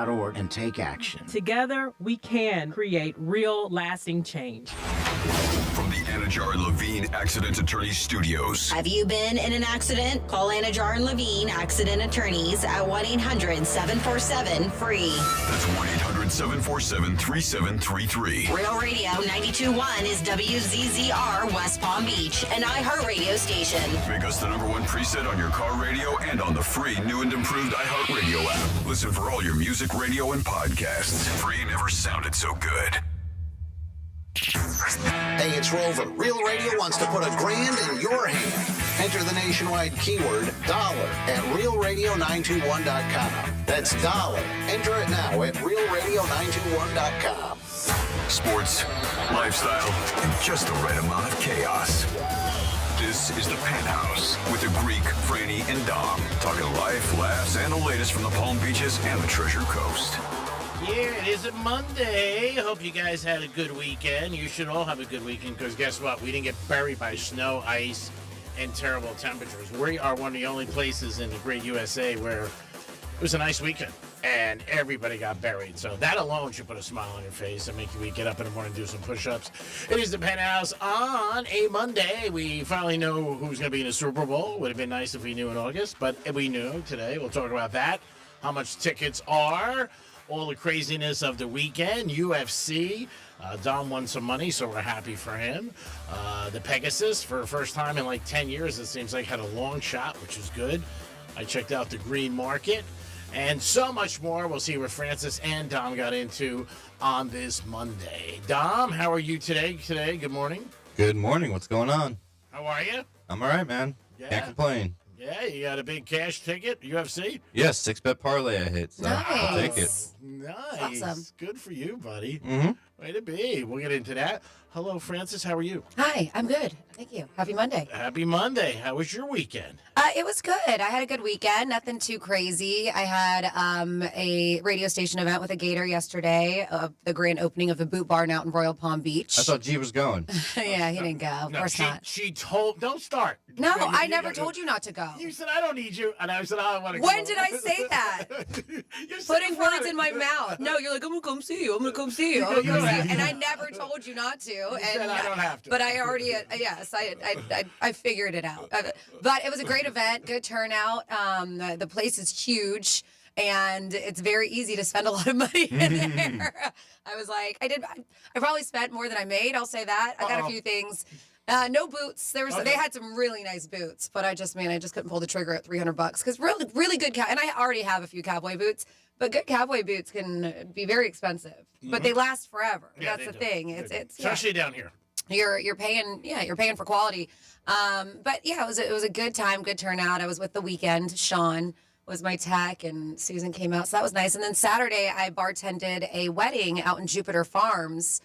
EnergyRadio.org and take action. Together, we can create real, lasting change. From the Anajar and Levine Accident Attorneys Studios. Have you been in an accident? Call Anajar and Levine Accident Attorneys at 1-800-747-FREE. That's 1-800-747-3733. Real Radio 92.1 is WZZR West Palm Beach, an iHeartRadio station. Make us the #1 preset on your car radio and on the free new and improved iHeartRadio app. Listen for all your music, radio, and podcasts. Free never sounded so good. Hey, it's Rover. Real Radio wants to put $1,000 in your hand. Enter the nationwide keyword dollar at realradio921.com. That's dollar. Enter it now at realradio921.com. Sports, lifestyle, and just the right amount of chaos. This is the Penthouse with the Greek, Franny, and Dom. Talking life, laughs, and the latest from the Palm Beaches and the Treasure Coast. Yeah, it is a Monday. Hope you guys had a good weekend. You should all have a good weekend because guess what? We didn't get buried by snow, ice, and terrible temperatures. We are one of the only places in the great USA where it was a nice weekend and everybody got buried. So that alone should put a smile on your face and make you get up in the morning and do some push-ups. It is the Penthouse on a Monday. We finally know who's going to be in the Super Bowl. Would have been nice if we knew in August, but we knew today. We'll talk about that, how much tickets are, all the craziness of the weekend, UFC. Dom won some money, so we're happy for him. The Pegasus, for the first time in like 10 years, it seems like had a long shot, which is good. I checked out the green market, and so much more. We'll see what Francis and Dom got into on this Monday. Dom, how are you today? Good morning. Good morning. What's going on? How are you? I'm all right, man. Yeah. Can't complain. Yeah, you got a big cash ticket, UFC? Yes, 6-bet parlay I hit, so I'll take it. Nice. Awesome. Good for you, buddy. Mm-hmm. Way to be. We'll get into that. Hello, Francis. How are you? Hi, I'm good. Thank you. Happy Monday. Happy Monday. How was your weekend? It was good. I had a good weekend. Nothing too crazy. I had a radio station event with a Gator yesterday. The grand opening of the Boot Barn out in Royal Palm Beach. I thought G was going. Yeah, he didn't go. Of course not. She told. Don't start. No, I never told you not to go. You said I don't need you, and I said I want to go. When did I say that? You're Putting words in my mouth. No, you're like, I'm gonna come see you. I'm gonna come see you. I'm gonna come see you. And I never told you not to. You said I don't have to. But I already, yes, I figured it out. But it was a great event, good turnout. The place is huge, and it's very easy to spend a lot of money in there. I was like, I probably spent more than I made. I'll say that. I got a few things. No boots. They had some really nice boots, but I just couldn't pull the trigger at $300 because really good and I already have a few cowboy boots, but good cowboy boots can be very expensive, but they last forever. Yeah, that's the thing. It's especially down here. You're paying for quality. But yeah, it was a good time, good turnout. I was with the weekend. Sean was my tech, and Susan came out, so that was nice. And then Saturday, I bartended a wedding out in Jupiter Farms.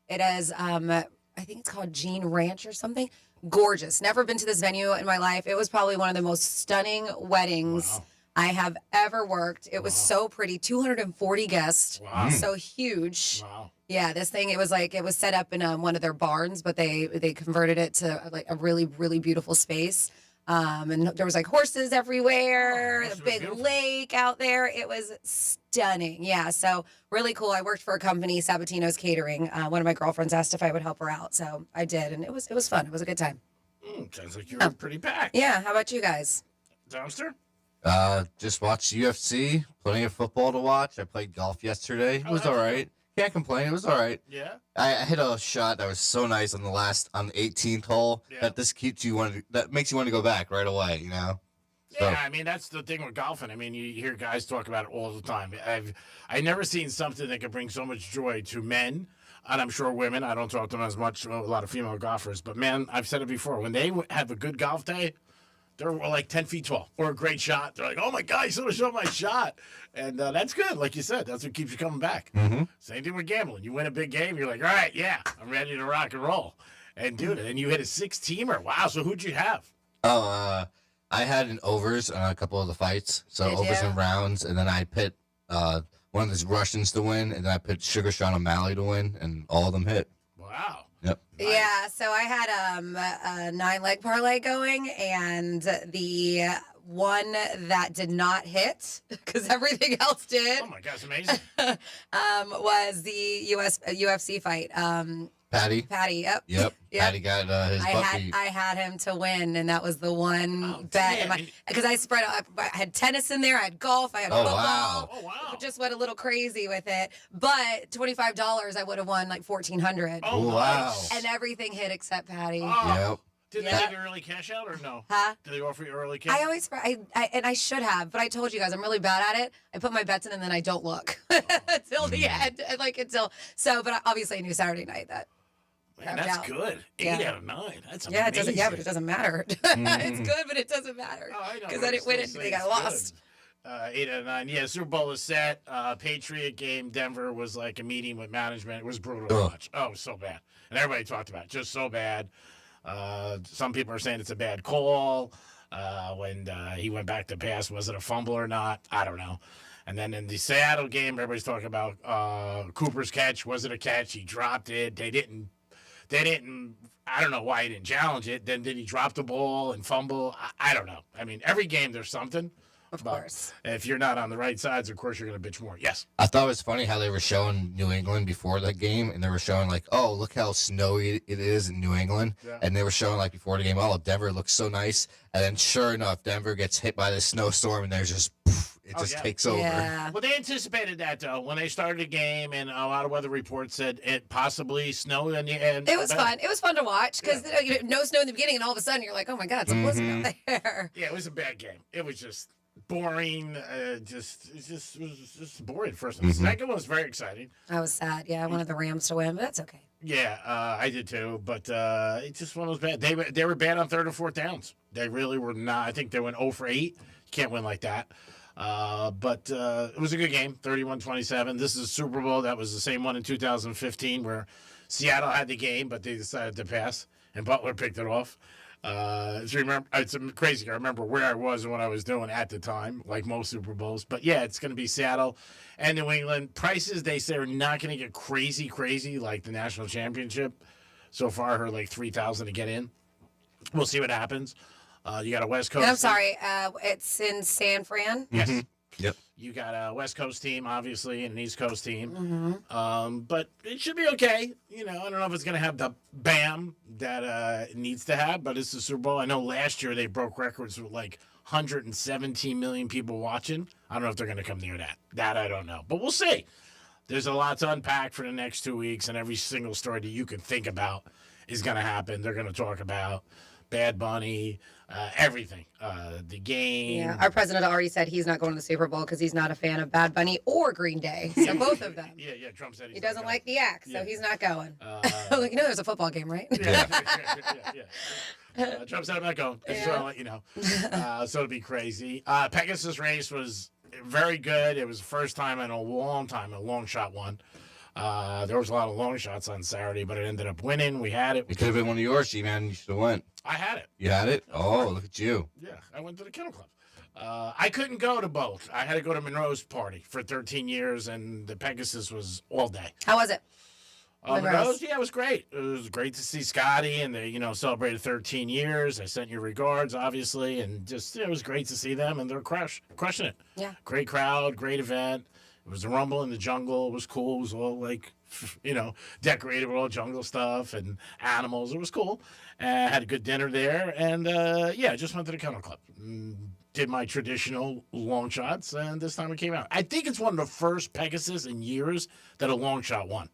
It is, I think it's called Jean Ranch or something. Gorgeous. Never been to this venue in my life. It was probably one of the most stunning weddings I have ever worked. It was so pretty. 240 guests. Wow. So huge. Wow. Yeah, this thing, it was set up in one of their barns, but they converted it to like a really, really beautiful space. And there was like horses everywhere, a big lake out there. It was stunning. Yeah, so really cool. I worked for a company, Sabatino's Catering. One of my girlfriends asked if I would help her out, so I did, and it was fun. It was a good time. Sounds like you were pretty packed. Yeah, how about you guys? Dumpster? Just watched UFC. Plenty of football to watch. I played golf yesterday. It was all right. Can't complain. It was all right. Yeah. I hit a shot that was so nice on the 18th hole that that makes you want to go back right away. You know. Yeah, I mean that's the thing with golfing. I mean you hear guys talk about it all the time. I've never seen something that can bring so much joy to men, and I'm sure women. I don't talk to them as much. A lot of female golfers, but man, I've said it before. When they have a good golf day, they're like 10 feet tall or a great shot. They're like, oh, my God, you should have shown my shot. And that's good. Like you said, that's what keeps you coming back. Mm-hmm. Same thing with gambling. You win a big game, you're like, all right, yeah, I'm ready to rock and roll. And, dude, and you hit a 6-teamer. Wow, so who'd you have? Oh, I had an overs on a couple of the fights. So overs and rounds. And then I pit one of the Russians to win. And then I pit Sugar Sean O'Malley to win. And all of them hit. Wow. Yep. Nice. Yeah, so I had a 9-leg parlay going, and the one that did not hit because everything else did. Oh my gosh, amazing. Was the UFC fight. Patty. Yep. Yep. Yep. Patty got his butt beat. I had him to win, and that was the one bet. damn. Because I spread out. I had tennis in there. I had golf. I had Oh, football. wow. Oh, wow. Just went a little crazy with it. But $25, I would have won like $1,400. Oh, Wow. nice. And everything hit except Patty. Oh. Yep. Did they Yeah. give you early cash out or no? Huh? Did they offer you early cash? I always, and I should have, but I told you guys I'm really bad at it. I put my bets in and then I don't look until the end, but obviously I knew Saturday night that. Man, that's out. good. 8 Yeah. out of 9. That's amazing. Yeah, it doesn't. Yeah, but it doesn't matter. It's good, but it doesn't matter Oh, I know, because but I didn't win still say anything. I it's lost. good. 8 out of 9. Yeah, Super Bowl is set. Patriot game, Denver was like a meeting with management. It was brutal to watch. Oh, it was so bad. And everybody talked about it. Just so bad. Some people are saying it's a bad call. When he went back to pass, was it a fumble or not? I don't know. And then in the Seattle game, everybody's talking about Cooper's catch. Was it a catch? He dropped it. They didn't. I don't know why he didn't challenge it. Then did he drop the ball and fumble? I don't know. I mean, every game there's something. Of course. If you're not on the right sides, of course you're going to bitch more. Yes. I thought it was funny how they were showing New England before that game, and they were showing like, oh, look how snowy it is in New England, and they were showing like before the game, oh, Denver looks so nice, and then sure enough, Denver gets hit by this snowstorm, and there's just it just takes over. Yeah. Well, they anticipated that though when they started the game, and a lot of weather reports said it possibly snowed in the end. It was fun. It was fun to watch because no snow in the beginning, and all of a sudden you're like, oh my God, it's a blizzard out there. Yeah, it was a bad game. It was just boring. It was just boring. First one. The second one was very exciting. I was sad. Yeah, I wanted the Rams to win, but that's okay. Yeah, I did too. But it's just one of those bad. They were bad on 3rd and 4th downs. They really were not. I think they went 0 for 8. You can't win like that. But it was a good game, 31-27. This is a Super Bowl. That was the same one in 2015 where Seattle had the game, but they decided to pass, and Butler picked it off. It's crazy. I remember where I was and what I was doing at the time, like most Super Bowls. But yeah, it's going to be Seattle and New England. Prices, they say, are not going to get crazy like the national championship. So far, I heard like $3,000 to get in. We'll see what happens. You got a West Coast. And I'm sorry, it's in San Fran. Yes. Yep. You got a West Coast team, obviously, and an East Coast team. But it should be okay. I don't know if it's going to have the bam that it needs to have, but it's the Super Bowl. I know last year they broke records with like 117 million people watching. I don't know if they're going to come near that. That I don't know. But we'll see. There's a lot to unpack for the next 2 weeks, and every single story that you can think about is going to happen. They're going to talk about Bad Bunny, everything. The game. Yeah, our president already said he's not going to the Super Bowl because he's not a fan of Bad Bunny or Green Day. So both of them. Yeah, Trump said He doesn't like the act, so he's not going. Uh, Like, there's a football game, right? Yeah. Trump said I'm not going. Just so I'll let you know. So it'll be crazy. Pegasus race was very good. It was the first time in a long shot won. There was a lot of long shots on Saturday, but it ended up winning. We had it. It could have been one of yours, G-Man. You should have went. I had it. You had it? Oh, look at you. Yeah, I went to the Kennel Club. I couldn't go to both. I had to go to Monroe's party for 13 years, and the Pegasus was all day. How was it? Monroe's, yeah, it was great. It was great to see Scotty, and they, celebrated 13 years. I sent you regards, obviously, and just it was great to see them, and they're crushing it. Yeah. Great crowd, great event. It was a rumble in the jungle. It was cool. It was all like, decorated with all jungle stuff and animals. It was cool. Had a good dinner there, and I just went to the Kennel Club. Did my traditional long shots, and this time it came out. I think it's one of the first Pegasus in years that a long shot won.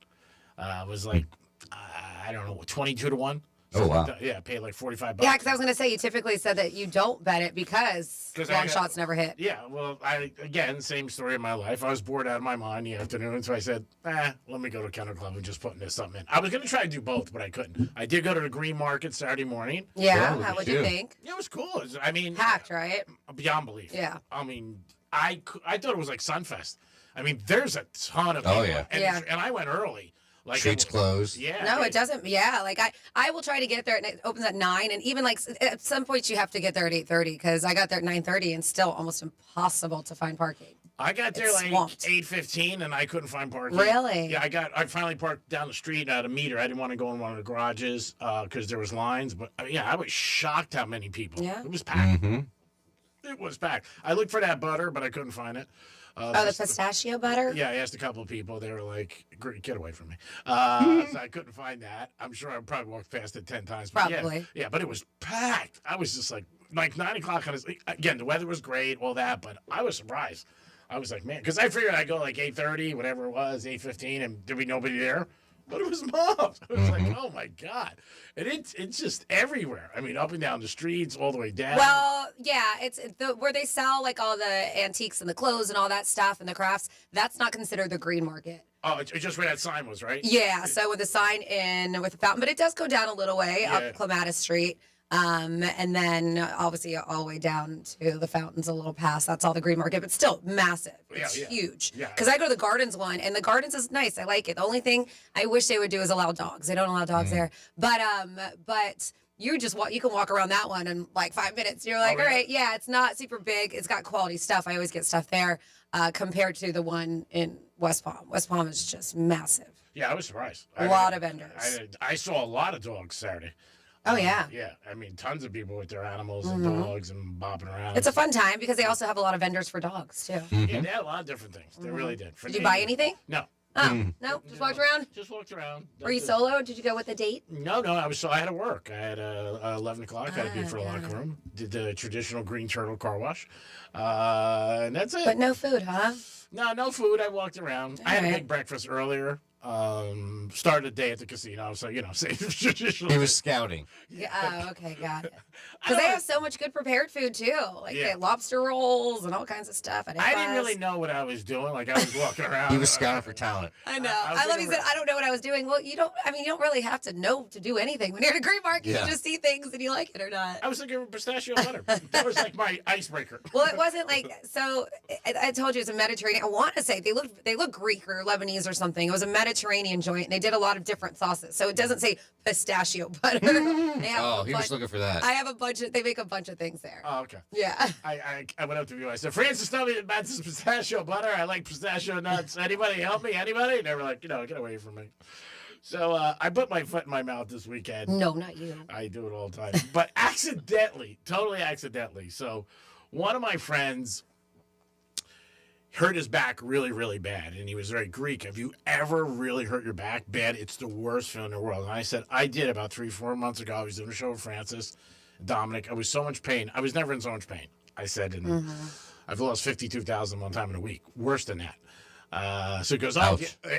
It was like, I don't know, 22 to 1. Oh, wow. Yeah, paid like $45. Yeah, because I was going to say, you typically said that you don't bet it because long shots never hit. Yeah, well, again, same story in my life. I was bored out of my mind the afternoon, so I said, let me go to Kennel Club and just put something in. I was going to try to do both, but I couldn't. I did go to the Green Market Saturday morning. Yeah, Oh, how would you think? Yeah, it was cool. Packed, right? Beyond belief. Yeah. I mean, I thought it was like Sunfest. I mean, there's a ton of people. Oh, yeah. And I went early. Like Streets closed. Yeah. No, it doesn't. Yeah, like I will try to get there, and it opens at 9, and even like at some points you have to get there at 8:30 because I got there at 9:30, and still almost impossible to find parking. I got there like swamped. 8:15, and I couldn't find parking. Really? Yeah, I finally parked down the street at a meter. I didn't want to go in one of the garages because there was lines, but I was shocked how many people. Yeah. It was packed. Mm-hmm. It was packed. I looked for that butter, but I couldn't find it. The pistachio butter? Yeah, I asked a couple of people. They were like, "Get away from me." So I couldn't find that. I'm sure I probably walked past it 10 times. But Probably. Yeah, but it was packed. I was just like 9 o'clock on his. Again, the weather was great, all that, but I was surprised. I was like, man, because I figured I'd go like 8:30, whatever it was, 8:15, and there'd be nobody there. But it was mobbed. I was like, oh my God. And it's just everywhere. I mean, up and down the streets, all the way down. Well, yeah, it's where they sell like all the antiques and the clothes and all that stuff and the crafts. That's not considered the green market. Oh, it's just where that sign was, right? Yeah, so with the sign in with the fountain, but it does go down a little way up Clematis Street. And then obviously all the way down to the fountains a little past. That's all the green market, but still massive. It's huge. Yeah. Because I go to the gardens one, and the gardens is nice. I like it. The only thing I wish they would do is allow dogs. They don't allow dogs there. But you just you can walk around that one in like 5 minutes. You're like, all right, yeah, it's not super big. It's got quality stuff. I always get stuff there compared to the one in West Palm. West Palm is just massive. Yeah, I was surprised. A lot of vendors. I saw a lot of dogs Saturday. Oh, yeah. Yeah, I mean, tons of people with their animals and dogs and bopping around. It's a fun time because they also have a lot of vendors for dogs, too. Yeah, they had a lot of different things. They really did. Did you buy anything? No. Oh, no? Just walked around? Just walked around. Were you solo? Did you go with a date? No, I had to work. I had 11 o'clock. I had to be for a locker room. Did the traditional green turtle car wash. And that's it. But no food, huh? No food. I walked around. I had a right. big breakfast earlier. Started the day at the casino, so same traditional. He was scouting. Yeah. Oh, okay, got it. Because they have so much good prepared food too, like they had lobster rolls and all kinds of stuff. I didn't really know what I was doing. Like I was walking around. He was scouting for talent. I know. I love he said, I don't know what I was doing. Well, you don't really have to know to do anything. When you're at a green market, you just see things and you like it or not. I was looking for pistachio butter. That was like my icebreaker. Well, it wasn't like, so I told you it's a Mediterranean. I want to say they look Greek or Lebanese or something. It was a Mediterranean joint and they did a lot of different sauces. So it doesn't say pistachio butter. He was looking for that. I have they make a bunch of things there. Oh, okay. Yeah. I went up to you. I said, Francis, tell me about this pistachio butter. I like pistachio nuts. Anybody help me? Anybody? And they were like, get away from me. So I put my foot in my mouth this weekend. No, not you. I do it all the time. But accidentally, totally accidentally. So one of my friends hurt his back really, really bad. And he was very Greek. Have you ever really hurt your back bad? It's the worst feeling in the world. And I said, I did about 3-4 months ago. I was doing a show with Francis, Dominic. I was so much pain. I was never in so much pain. I said, and I've lost 52,000 one time in a week. Worse than that. So he goes,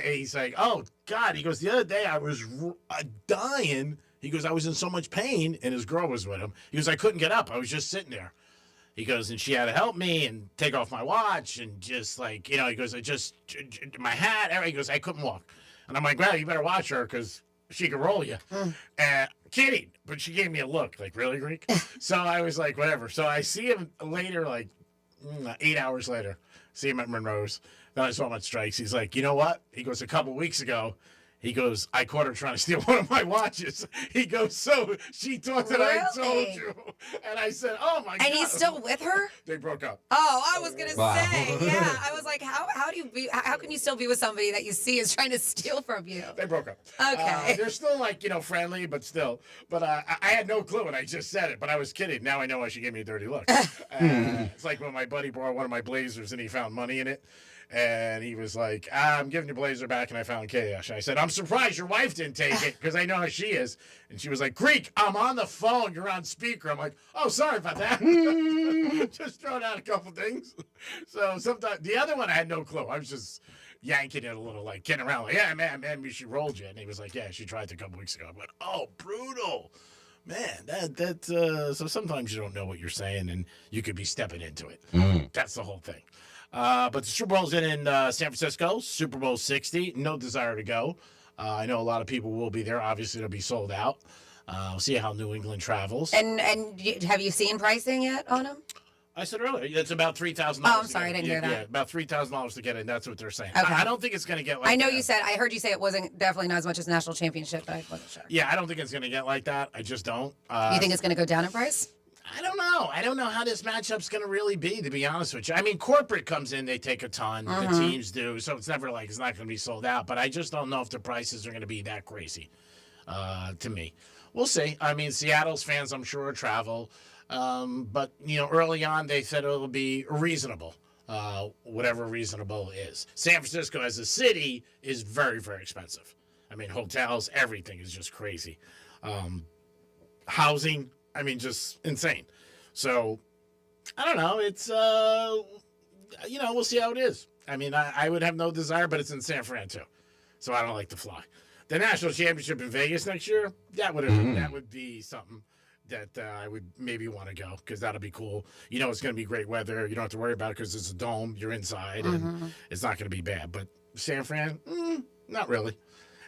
he's like, oh, God. He goes, the other day I was dying. He goes, I was in so much pain. And his girl was with him. He goes, I couldn't get up. I was just sitting there. He goes, and she had to help me and take off my watch and just like, he goes, my hat, everything. He goes, I couldn't walk. And I'm like, well, you better watch her because she can roll you. Kidding. But she gave me a look like, really, Greek? So I was like, whatever. So I see him later, like 8 hours later, see him at Monroe's. Then I saw him at Strikes. He's like, you know what? He goes, a couple weeks ago, he goes, I caught her trying to steal one of my watches. He goes, so she thought that I told you. And I said, oh, my God. And he's still with her? They broke up. Oh, I was going to say, yeah. I was like, how can you still be with somebody that you see is trying to steal from you? They broke up. Okay. They're still like, friendly, but still. But I had no clue when I just said it, but I was kidding. Now I know why she gave me a dirty look. It's like when my buddy borrowed one of my blazers and he found money in it. And he was like, I'm giving your blazer back, and I found cash. I said, I'm surprised your wife didn't take it, because I know how she is. And she was like, Greek, I'm on the phone. You're on speaker. I'm like, oh, sorry about that. Just throwing out a couple things. So sometimes, the other one, I had no clue. I was just yanking it a little, like, kidding around. Like, yeah, man, she rolled you. And he was like, yeah, she tried it a couple weeks ago. I went, oh, brutal. Man, so sometimes you don't know what you're saying, and you could be stepping into it. That's the whole thing. But the Super Bowl's in San Francisco, Super Bowl 60. No desire to go. I know a lot of people will be there. Obviously, it'll be sold out. We'll see how New England travels. And have you seen pricing yet on them? I said earlier, it's about $3,000. Oh, I'm sorry, I didn't hear that. Yeah, about $3,000 to get in. That's what they're saying. Okay. I don't think it's going to get like I know that. I heard you say it wasn't definitely not as much as national championship, but I wasn't sure. Yeah, I don't think it's going to get like that. I just don't. You think it's going to go down in price? I don't know. I don't know how this matchup's going to really be, to be honest with you. I mean, corporate comes in, they take a ton. The teams do. So it's never like it's not going to be sold out. But I just don't know if the prices are going to be that crazy to me. We'll see. I mean, Seattle's fans, I'm sure, travel. But, early on they said it'll be reasonable, whatever reasonable is. San Francisco as a city is very, very expensive. I mean, hotels, everything is just crazy. Housing, I mean, just insane. So, I don't know. It's, we'll see how it is. I mean, I would have no desire, but it's in San Fran, too. So I don't like to fly. The national championship in Vegas next year, that would be something that I would maybe want to go, because that'll be cool. It's going to be great weather. You don't have to worry about it because it's a dome. You're inside, and it's not going to be bad. But San Fran, not really.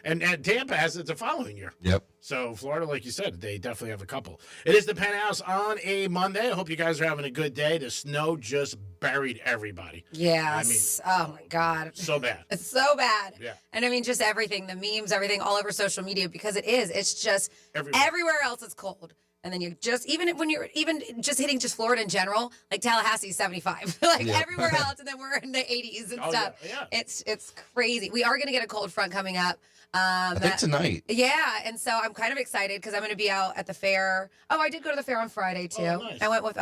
And Tampa has it the following year. Yep. So Florida, like you said, they definitely have a couple. It is the Penthouse on a Monday. I hope you guys are having a good day. The snow just buried everybody. Yes. Oh my God. So bad. It's so bad. Yeah. And I mean, just everything, the memes, everything all over social media, because it's just everywhere else it's cold. And then you just, even when you're even just hitting just Florida in general, like Tallahassee 75, everywhere else. And then we're in the 80s and stuff. Yeah. It's crazy. We are going to get a cold front coming up. I think tonight. Yeah. And so I'm kind of excited because I'm going to be out at the fair. Oh, I did go to the fair on Friday too. Oh, nice. I went with,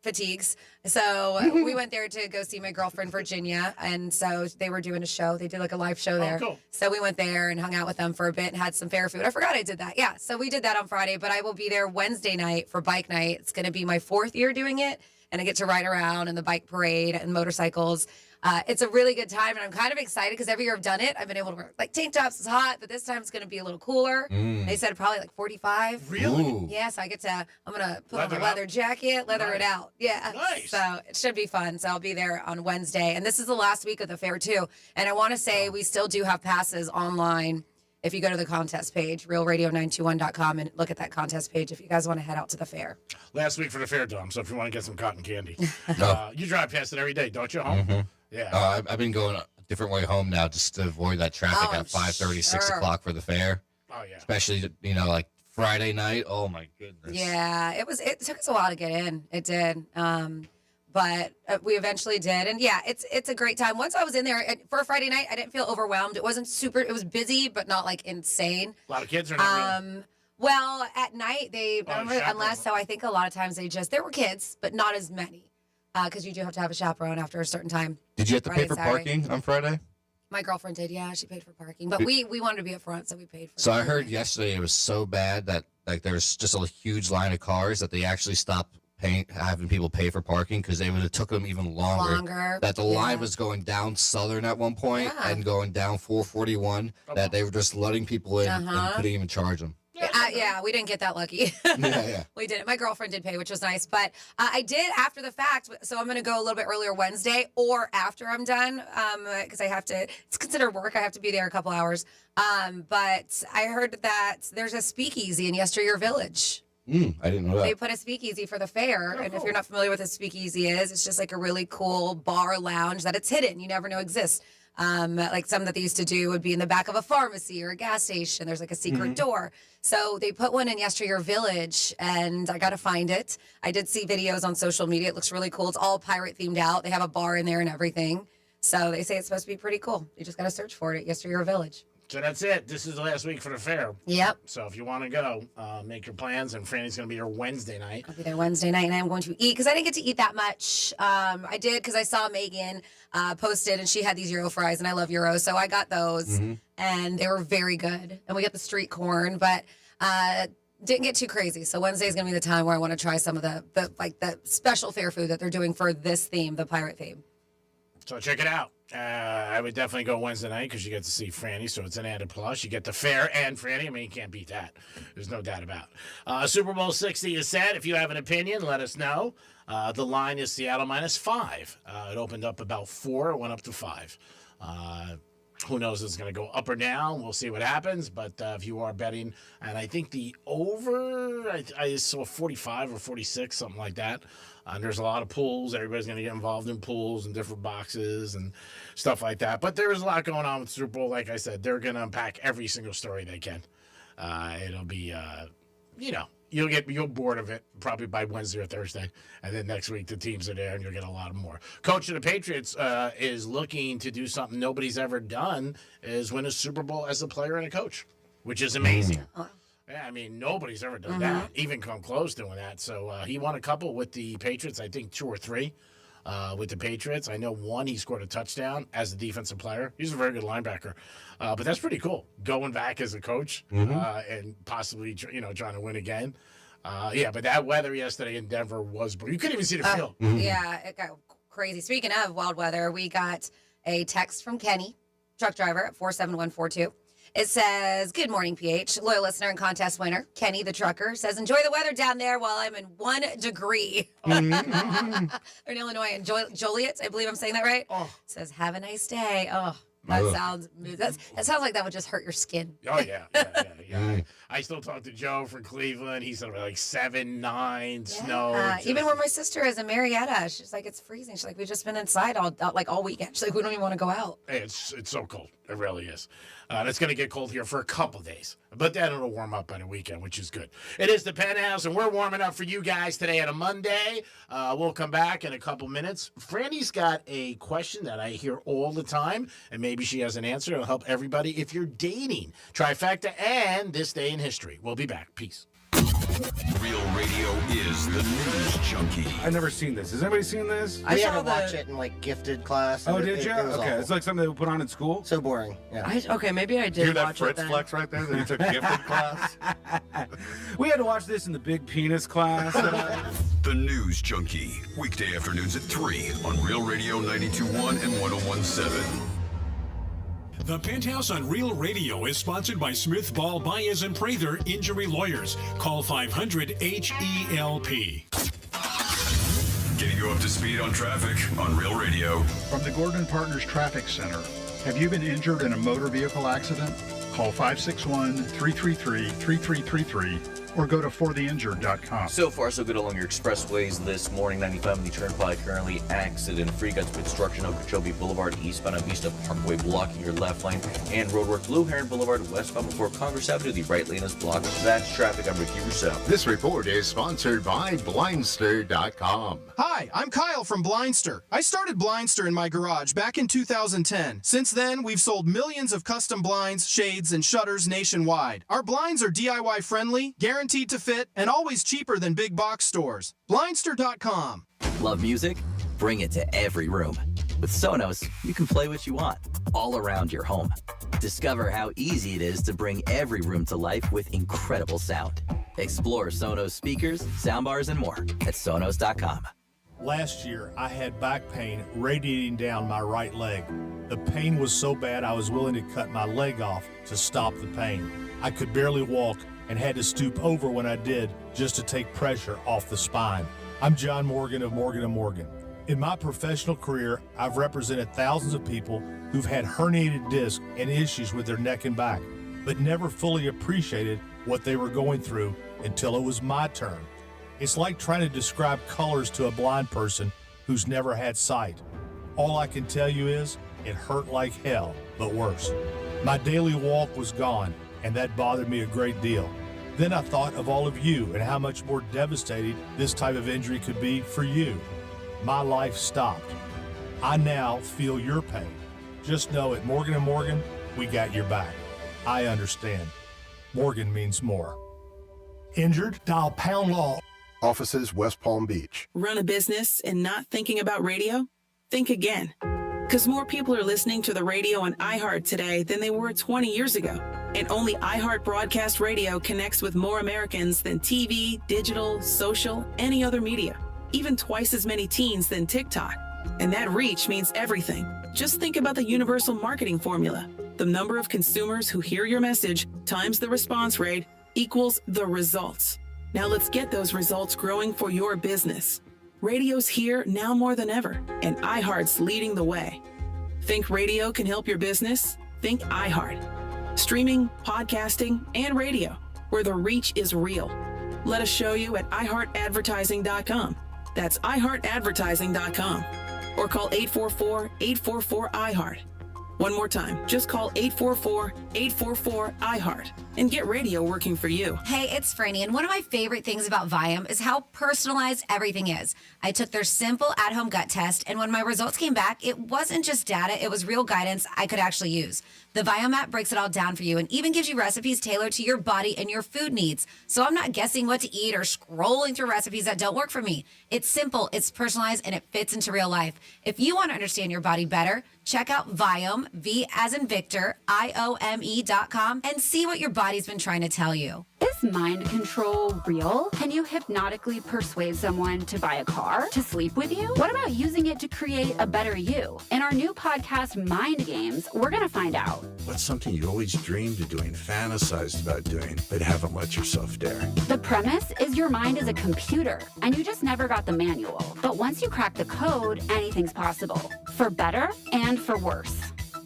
Fatigues. So we went there to go see my girlfriend, Virginia. And so they were doing a show. They did like a live show there. Cool. So we went there and hung out with them for a bit and had some fair food. I forgot I did that. Yeah. So we did that on Friday, but I will be there Wednesday night for bike night. It's going to be my 4th year doing it. And I get to ride around in the bike parade and motorcycles. It's a really good time, and I'm kind of excited because every year I've done it, I've been able to wear like tank tops. It's hot, but this time it's going to be a little cooler. They said probably like 45. Really? Ooh. Yeah, so I'm going to put on Leather a leather jacket, leather it out. Yeah. Nice. So it should be fun. So I'll be there on Wednesday. And this is the last week of the fair too. And I want to say we still do have passes online. If you go to the contest page, realradio921.com, and look at that contest page if you guys want to head out to the fair. Last week for the fair, Dom. So if you want to get some cotton candy, No. you drive past it every day, don't you? Home? Mm-hmm. Yeah. I've been going a different way home now just to avoid that traffic Oh, at 5:30, 6 sure. o'clock for the fair. Oh yeah. Especially, like Friday night. Oh my goodness. Yeah, it took us a while to get in. It did. But we eventually did. And yeah, it's a great time. Once I was in there for a Friday night, I didn't feel overwhelmed. It wasn't it was busy, but not like insane. A lot of kids are not really. Well, at night, chaperone. so I think a lot of times there were kids, but not as many. Because you do have to have a chaperone after a certain time. Did you have to Friday, pay for Saturday. parking on Friday? My girlfriend did, yeah. She paid for parking. But we wanted to be up front, so we paid for So I parking. heard yesterday it was so bad that there's just a huge line of cars that they actually stopped having people pay for parking because they would have took them even longer. That the line was going down Southern at one point and going down 441. That they were just letting people in and couldn't even charge them. Yeah, we didn't get that lucky. Yeah. We didn't. My girlfriend did pay, which was nice. But I did after the fact. So I'm going to go a little bit earlier Wednesday or after I'm done because I have to. It's considered work. I have to be there a couple hours. But I heard that there's a speakeasy in Yesteryear Village. I didn't know that. They put a speakeasy for the fair. And if you're not familiar with what a speakeasy is, it's just like a really cool bar lounge that it's hidden. You never know exists. Like some that they used to do would be in the back of a pharmacy or a gas station. There's like a secret door. So they put one in Yesteryear Village, and I got to find it. I did see videos on social media. It looks really cool. It's all pirate themed out. They have a bar in there and everything. So they say it's supposed to be pretty cool. You just got to search for it at Yesteryear Village. So that's it. This is the last week for the fair. Yep. So if you want to go, make your plans. And Franny's going to be here Wednesday night. I'll be there Wednesday night, and I'm going to eat because I didn't get to eat that much. I did because I saw Megan posted, and she had these Euro fries, and I love Euros, so I got those, and they were very good. And we got the street corn, but didn't get too crazy. So Wednesday is going to be the time where I want to try some of the special fair food that they're doing for this theme, the pirate theme. So check it out. I would definitely go Wednesday night because you get to see Franny, so it's an added plus. You get the fair and Franny. I mean, you can't beat that. There's no doubt about it. Super Bowl 60 is set. If you have an opinion, let us know. The line is Seattle -5. It opened up about 4. It went up to 5. Who knows if it's going to go up or down. We'll see what happens. But if you are betting, and I think the over, I saw 45 or 46, something like that. There's a lot of pools. Everybody's going to get involved in pools and different boxes and stuff like that. But there is a lot going on with Super Bowl. Like I said, they're going to unpack every single story they can. It'll be, you'll get bored of it probably by Wednesday or Thursday. And then next week the teams are there and you'll get a lot more. Coach of the Patriots is looking to do something nobody's ever done, is win a Super Bowl as a player and a coach, which is amazing. Yeah, I mean, nobody's ever done that, even come close doing that. So he won a couple with the Patriots, I think 2 or 3 with the Patriots. I know one, he scored a touchdown as a defensive player. He's a very good linebacker. But that's pretty cool, going back as a coach and possibly, trying to win again. But that weather yesterday in Denver was brutal. You couldn't even see the field. Yeah, it got crazy. Speaking of wild weather, we got a text from Kenny, truck driver at 47142. It says, "Good morning, PH. Loyal listener and contest winner, Kenny the trucker, says, enjoy the weather down there while I'm in 1 degree. They're in Illinois and Joliet, I believe I'm saying that right. Says, have a nice day. Oh, that sounds like that would just hurt your skin. Oh, yeah. I still talk to Joe from Cleveland. He said like 7, 9, snow. Even where my sister is in Marietta, she's like, it's freezing. She's like, we've just been inside all weekend. She's like, we don't even want to go out. Hey, it's so cold. It really is. It's going to get cold here for a couple days, but then it'll warm up by the weekend, which is good. It is the Penthouse, and we're warming up for you guys today on a Monday. We'll come back in a couple minutes. Franny's got a question that I hear all the time, and maybe she has an answer. It'll help everybody if you're dating. Trifecta and This Day in History. We'll be back. Peace. Real Radio is the news junkie. I've never seen this. Has anybody seen this? I had to watch it in gifted class. Oh, did you? It was okay, awful. it's like something they would put on in school. So boring. Yeah. Okay, maybe I did Hear that watch Fritz it then. flex right there that he took gifted class? We had to watch this in the big penis class. The News Junkie. Weekday afternoons at 3 on Real Radio 92.1 and 101.7. The Penthouse on Real Radio is sponsored by Smith, Ball, Baez, and Prather Injury Lawyers. Call 500-HELP. Getting you up to speed on traffic on Real Radio. From the Gordon Partners Traffic Center. Have you been injured in a motor vehicle accident? Call 561-333-3333 or go to fortheinjured.com. So far, so good along your expressways this morning. 95 on the Turnpike currently accident-free. Got some construction on Okeechobee Boulevard eastbound on Vista Parkway blocking your left lane. And roadwork Blue Heron Boulevard westbound before Congress Avenue. The right lane is blocked. That's traffic. I'm Ricky Rousseau. This report is sponsored by Blindster.com. Hi, I'm Kyle from Blindster. I started Blindster in my garage back in 2010. Since then, we've sold millions of custom blinds, shades, and shutters nationwide. Our blinds are DIY friendly, guaranteed to fit, and always cheaper than big box stores. Blindster.com. Love music? Bring it to every room. With Sonos, you can play what you want, all around your home. Discover how easy it is to bring every room to life with incredible sound. Explore Sonos speakers, soundbars, and more at Sonos.com. Last year, I had back pain radiating down my right leg. The pain was so bad I was willing to cut my leg off to stop the pain. I could barely walk and had to stoop over when I did just to take pressure off the spine. I'm John Morgan of Morgan & Morgan. In my professional career, I've represented thousands of people who've had herniated discs and issues with their neck and back, but never fully appreciated what they were going through until it was my turn. It's like trying to describe colors to a blind person who's never had sight. All I can tell you is, it hurt like hell, but worse. My daily walk was gone, and that bothered me a great deal. Then I thought of all of you and how much more devastating this type of injury could be for you. My life stopped. I now feel your pain. Just know at Morgan & Morgan, we got your back. I understand. Morgan means more. Injured? Dial pound law. Offices West Palm Beach. Run a business and not thinking about radio? Think again. Because more people are listening to the radio on iHeart today than they were 20 years ago. And only iHeart Broadcast Radio connects with more Americans than TV, digital, social, any other media. Even twice as many teens than TikTok. And that reach means everything. Just think about the universal marketing formula. The number of consumers who hear your message times the response rate equals the results. Now let's get those results growing for your business. Radio's here now more than ever, and iHeart's leading the way. Think radio can help your business? Think iHeart. Streaming, podcasting, and radio, where the reach is real. Let us show you at iHeartAdvertising.com. That's iHeartAdvertising.com. Or call 844-844-iHeart. One more time, just call 844-844-IHEART and get radio working for you. Hey, it's Franny, and one of my favorite things about Viome is how personalized everything is. I took their simple at-home gut test, and when my results came back, it wasn't just data, it was real guidance I could actually use. The Viome app breaks it all down for you and even gives you recipes tailored to your body and your food needs. So I'm not guessing what to eat or scrolling through recipes that don't work for me. It's simple, it's personalized, and it fits into real life. If you want to understand your body better, check out Viome, V as in Victor, IOME.com, and see what your body's been trying to tell you. Is mind control real? Can you hypnotically persuade someone to buy a car, to sleep with you? What about using it to create a better you? In our new podcast, Mind Games, we're going to find out. What's something you always dreamed of doing, fantasized about doing, but haven't let yourself dare? The premise is your mind is a computer, and you just never got the manual. But once you crack the code, anything's possible. For better and for worse.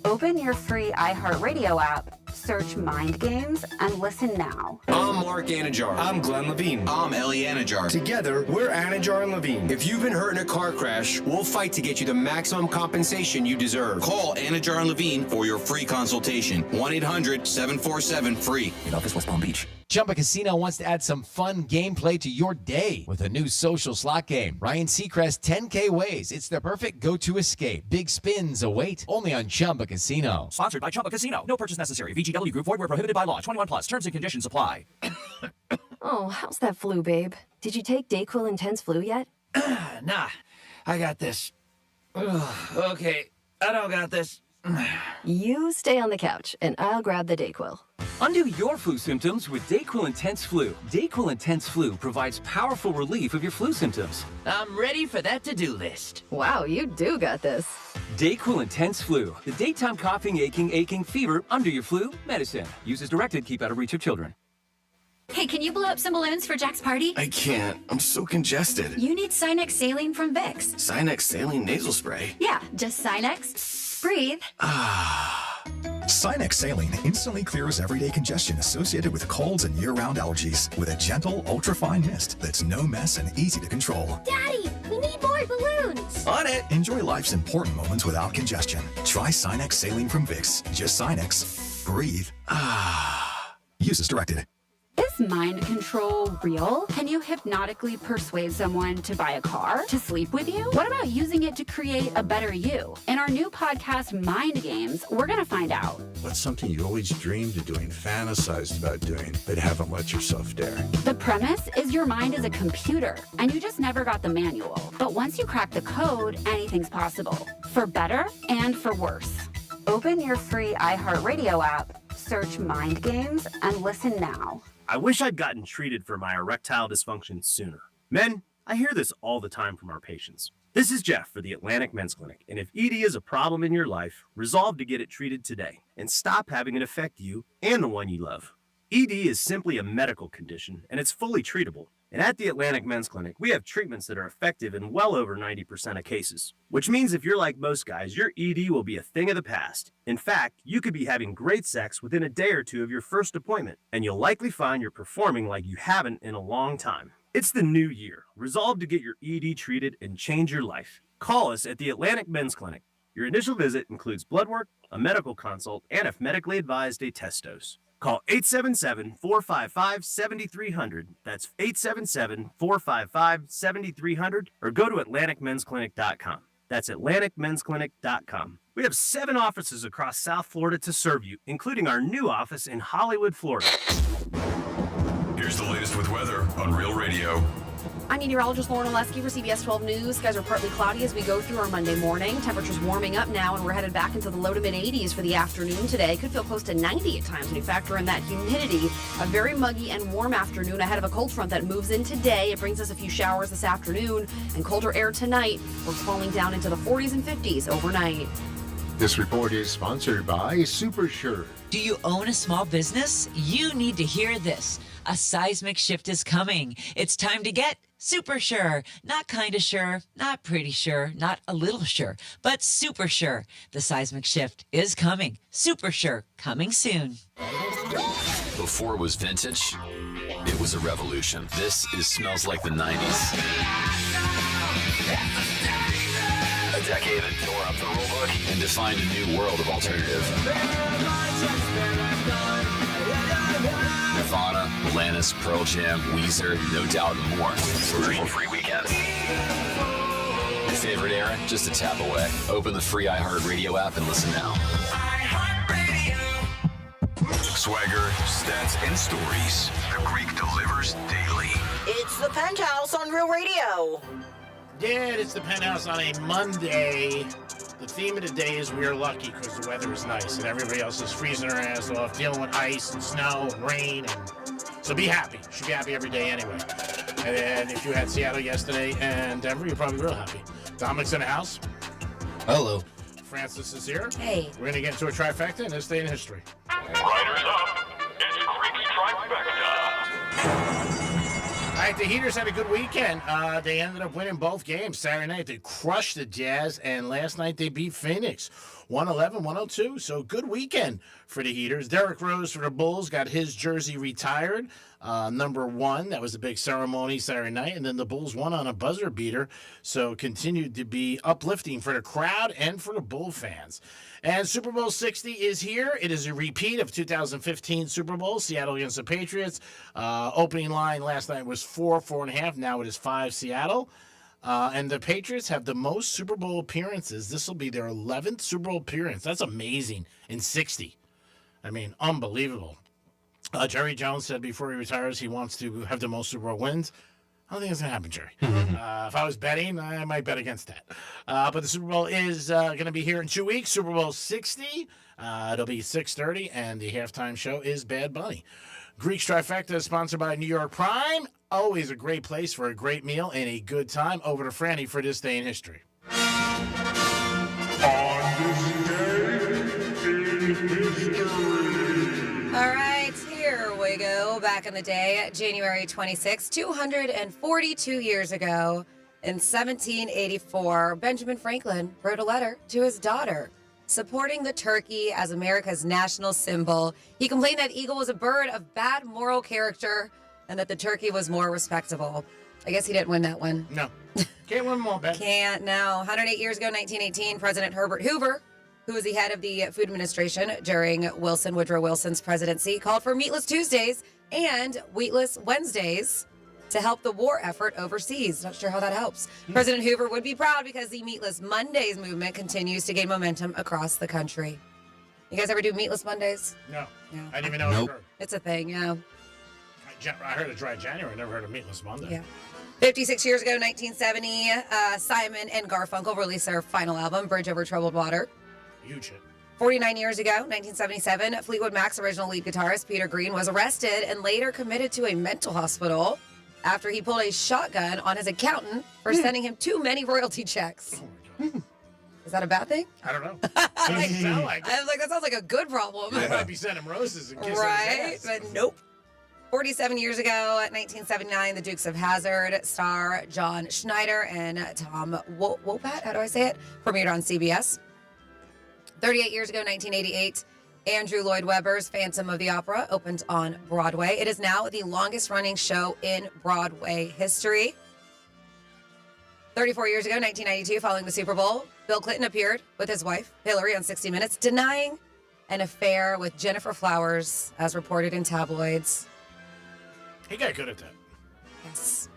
Open your free iHeartRadio app, search Mind Games, and listen now. I'm Mark Anajar. I'm Glenn Levine. I'm Ellie Anajar. Together, we're Anajar and Levine. If you've been hurt in a car crash, we'll fight to get you the maximum compensation you deserve. Call Anajar and Levine for your free consultation. 1-800-747-FREE. In office, West Palm Beach. Chumba Casino wants to add some fun gameplay to your day with a new social slot game. Ryan Seacrest 10K Ways. It's the perfect go-to escape. Big spins await only on Chumba Casino. Sponsored by Chumba Casino. No purchase necessary. VGW Group. Void where prohibited by law. 21 plus. Terms and conditions apply. Oh, how's that flu, babe? Did you take DayQuil Intense Flu yet? Nah, I got this. Ugh, okay, I don't got this. You stay on the couch, and I'll grab the DayQuil. Undo your flu symptoms with DayQuil Intense Flu. DayQuil Intense Flu provides powerful relief of your flu symptoms. I'm ready for that to-do list. Wow, you do got this. DayQuil Intense Flu. The daytime coughing, aching, fever, under your flu, medicine. Use as directed, keep out of reach of children. Hey, can you blow up some balloons for Jack's party? I can't. I'm so congested. You need Sinex Saline from Vicks. Sinex Saline Nasal Spray. Yeah, just Sinex. Breathe. Sinex Saline instantly clears everyday congestion associated with colds and year-round allergies with a gentle, ultra-fine mist that's no mess and easy to control. Daddy, we need more balloons. On it. Enjoy life's important moments without congestion. Try Sinex Saline from Vicks. Just Sinex. Breathe. Use as directed. Is mind control real? Can you hypnotically persuade someone to buy a car, to sleep with you? What about using it to create a better you? In our new podcast, Mind Games, we're going to find out. What's something you always dreamed of doing, fantasized about doing, but haven't let yourself dare? The premise is your mind is a computer, and you just never got the manual. But once you crack the code, anything's possible. For better and for worse. Open your free iHeartRadio app, search Mind Games, and listen now. I wish I'd gotten treated for my erectile dysfunction sooner. Men, I hear this all the time from our patients. This is Jeff for the Atlantic Men's Clinic, and if ED is a problem in your life, resolve to get it treated today and stop having it affect you and the one you love. ED is simply a medical condition, and it's fully treatable. And at the Atlantic Men's Clinic, we have treatments that are effective in well over 90% of cases, which means if you're like most guys, your ED will be a thing of the past. In fact, you could be having great sex within a day or two of your first appointment, and you'll likely find you're performing like you haven't in a long time. It's the new year. Resolve to get your ED treated and change your life. Call us at the Atlantic Men's Clinic. Your initial visit includes blood work, a medical consult, and if medically advised, a test dose. Call 877-455-7300. That's 877-455-7300 or go to AtlanticMen'sClinic.com. That's AtlanticMen'sClinic.com. We have 7 offices across South Florida to serve you, including our new office in Hollywood, Florida. Here's the latest with weather on Real Radio. I'm meteorologist Lauren Oleski for CBS 12 News. Skies are partly cloudy as we go through our Monday morning. Temperatures warming up now, and we're headed back into the low to mid 80s for the afternoon today. Could feel close to 90 at times when you factor in that humidity. A very muggy and warm afternoon ahead of a cold front that moves in today. It brings us a few showers this afternoon and colder air tonight. We're falling down into the 40s and 50s overnight. This report is sponsored by SuperSure. Do you own a small business? You need to hear this. A seismic shift is coming. It's time to get super sure. Not kind of sure, not pretty sure, not a little sure, but super sure. The seismic shift is coming. Super sure, coming soon. Before it was vintage, it was a revolution. This is Smells Like the 90s. A decade that tore up the rulebook and defined a new world of alternative. Nirvana, Alanis, Pearl Jam, Weezer, No Doubt, and more. Commercial-free weekend. Your favorite era? Just a tap away. Open the free iHeartRadio app and listen now. Swagger, stats, and stories. The Greek delivers daily. It's the Penthouse on Real Radio. Yeah, it's the Penthouse on a Monday. The theme of the day is we are lucky because the weather is nice and everybody else is freezing their ass off, dealing with ice and snow and rain. So be happy. You should be happy every day anyway. And then if you had Seattle yesterday and Denver, you're probably real happy. Dominic's in the house. Hello. Francis is here. Hey. We're going to get into a trifecta in this day in history. Riders up. It's Greek's trifecta. All right, the Heaters had a good weekend. They ended up winning both games. Saturday night, they crushed the Jazz, and last night they beat Phoenix 111-102. So good weekend for the Heaters. Derrick Rose for the Bulls got his jersey retired. Number 1, that was a big ceremony Saturday night, and then the Bulls won on a buzzer beater, so continued to be uplifting for the crowd and for the Bull fans. And Super Bowl 60 is here. It is a repeat of 2015 Super Bowl, Seattle against the Patriots. Opening line last night was 4.5. Now it is 5 Seattle. And the Patriots have the most Super Bowl appearances. This will be their 11th Super Bowl appearance. That's amazing in 60. I mean, unbelievable. Jerry Jones said before he retires he wants to have the most Super Bowl wins. I don't think it's going to happen, Jerry. If I was betting, I might bet against that. But the Super Bowl is going to be here in 2 weeks, Super Bowl 60. It'll be 6:30, and the halftime show is Bad Bunny. Greek's Trifecta is sponsored by New York Prime. Always a great place for a great meal and a good time. Over to Franny for this day in history. All right, here we go. Back in the day, January 26, 242 years ago, in 1784, Benjamin Franklin wrote a letter to his daughter supporting the turkey as America's national symbol. He complained that eagle was a bird of bad moral character and that the turkey was more respectable. I guess he didn't win that one. No. Can't win them all, Ben. Can't, no. 108 years ago, 1918, President Herbert Hoover, who was the head of the Food Administration during Woodrow Wilson's presidency, called for meatless Tuesdays and wheatless Wednesdays to help the war effort overseas. Not sure how that helps. President Hoover would be proud because the Meatless Mondays movement continues to gain momentum across the country. You guys ever do Meatless Mondays? No. No. I didn't even know it occurred. It's a thing, yeah. I heard of Dry January. I never heard of Meatless Monday. Yeah. 56 years ago, 1970, Simon and Garfunkel released their final album, Bridge Over Troubled Water. Huge hit. 49 years ago, 1977, Fleetwood Mac's original lead guitarist, Peter Green, was arrested and later committed to a mental hospital after he pulled a shotgun on his accountant for sending him too many royalty checks. Is that a bad thing? I don't know. I was like, that sounds like a good problem. I might be sending roses and kissing Right? his ass. But nope. 47 years ago, 1979, the Dukes of Hazzard star John Schneider and Tom Wopat, how do I say it, premiered on CBS. 38 years ago, 1988, Andrew Lloyd Webber's Phantom of the Opera opened on Broadway. It is now the longest-running show in Broadway history. 34 years ago, 1992, following the Super Bowl, Bill Clinton appeared with his wife, Hillary, on 60 Minutes, denying an affair with Jennifer Flowers, as reported in tabloids. He got good at that. Yes.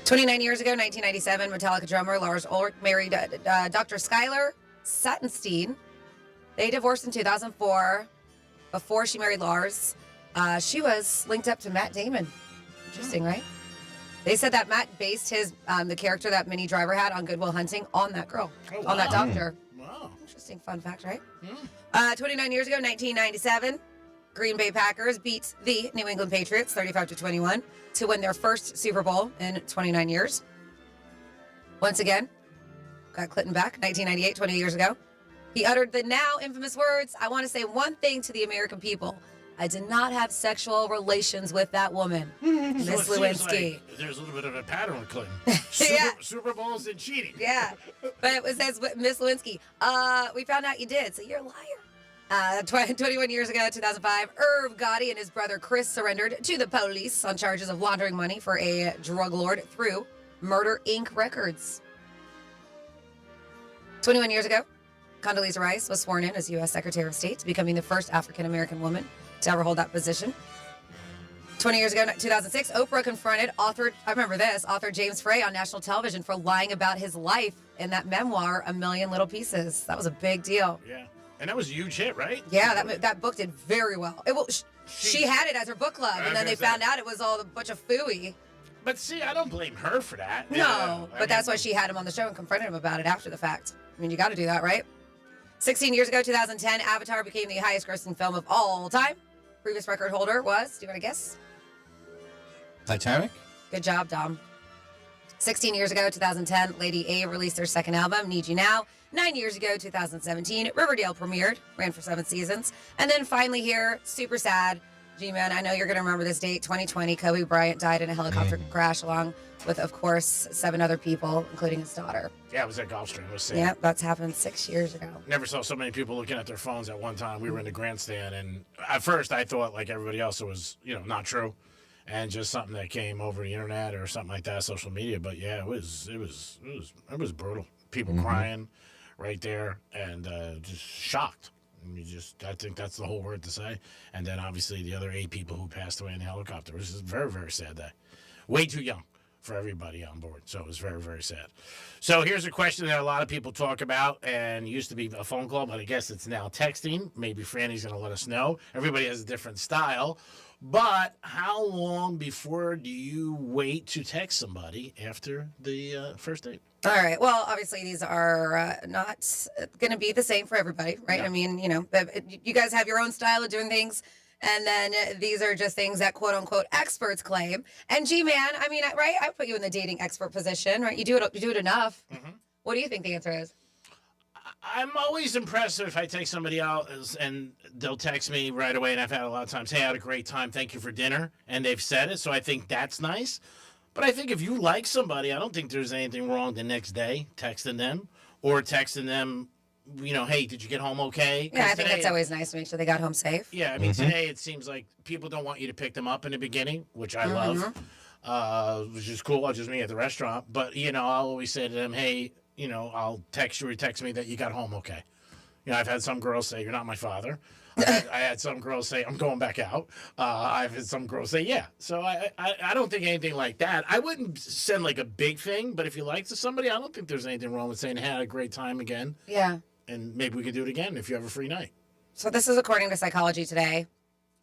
29 years ago, 1997, Metallica drummer Lars Ulrich married Dr. Skylar Sattenstein. They divorced in 2004. Before she married Lars, she was linked up to Matt Damon. Interesting, right? They said that Matt based his the character that Minnie Driver had on Good Will Hunting on that girl, on that doctor. Wow. Interesting fun fact, right? 29 years ago, 1997, Green Bay Packers beat the New England Patriots 35-21 to win their first Super Bowl in 29 years. Once again, got Clinton back, 1998, 20 years ago. He uttered the now infamous words, "I want to say one thing to the American people. I did not have sexual relations with that woman, Miss So it seems Lewinsky." like there's a little bit of a pattern with Clinton. Yeah. Super Bowls and cheating. Yeah, but it was says Miss Lewinsky. We found out you did, so you're a liar. 21 years ago, 2005, Irv Gotti and his brother Chris surrendered to the police on charges of laundering money for a drug lord through Murder Inc. records. 21 years ago, Condoleezza Rice was sworn in as U.S. Secretary of State, becoming the first African-American woman to ever hold that position. 20 years ago, 2006, Oprah confronted author James Frey on national television for lying about his life in that memoir, A Million Little Pieces. That was a big deal. Yeah. And that was a huge hit, right? Yeah, that book did very well. She had it as her book club, and then they found out it was all a bunch of phooey. But see, I don't blame her for that. No, but that's why she had him on the show and confronted him about it after the fact. I mean, you got to do that, right? 16 years ago, 2010, Avatar became the highest grossing film of all time. Previous record holder was, do you want to guess? Titanic? Good job, Dom. 16 years ago, 2010, Lady A released their second album, Need You Now. 9 years ago, 2017, Riverdale premiered, ran for 7 seasons. And then finally here, super sad, G-Man, I know you're going to remember this date, 2020, Kobe Bryant died in a helicopter crash along with, of course, 7 other people, including his daughter. Yeah, it was at Gulfstream. It was sad. Yeah, that's happened 6 years ago. Never saw so many people looking at their phones at one time. We were in the grandstand, and at first I thought, like everybody else, it was, not true. And just something that came over the internet or something like that, social media. But yeah, it was brutal. People crying right there and just shocked. I think that's the whole word to say. And then obviously the other 8 people who passed away in the helicopter. It was just a very, very sad day. Way too young for everybody on board. So it was very, very sad. So here's a question that a lot of people talk about and used to be a phone call, but I guess it's now texting. Maybe Franny's going to let us know. Everybody has a different style. But how long before do you wait to text somebody after the first date? All right. Well, obviously, these are not going to be the same for everybody, right? No. I mean, you guys have your own style of doing things. And then these are just things that quote unquote experts claim. And G-Man, I mean, right? I put you in the dating expert position, right? You do it enough. Mm-hmm. What do you think the answer is? I'm always impressed if I take somebody out and they'll text me right away. And I've had a lot of times, hey, I had a great time. Thank you for dinner. And they've said it. So I think that's nice. But I think if you like somebody, I don't think there's anything wrong the next day texting them or texting them, hey, did you get home okay? Yeah, I think that's always nice to make sure they got home safe. Yeah, I mean, today it seems like people don't want you to pick them up in the beginning, which I love, which is cool. I'll just meet at the restaurant. But, I'll always say to them, hey, I'll text you or text me that you got home okay. I've had some girls say, you're not my father. I had some girls say, I'm going back out. I've had some girls say, yeah. So I don't think anything like that. I wouldn't send like a big thing, but if you like somebody, I don't think there's anything wrong with saying, hey, I had a great time again. Yeah. And maybe we could do it again if you have a free night. So this is according to Psychology Today.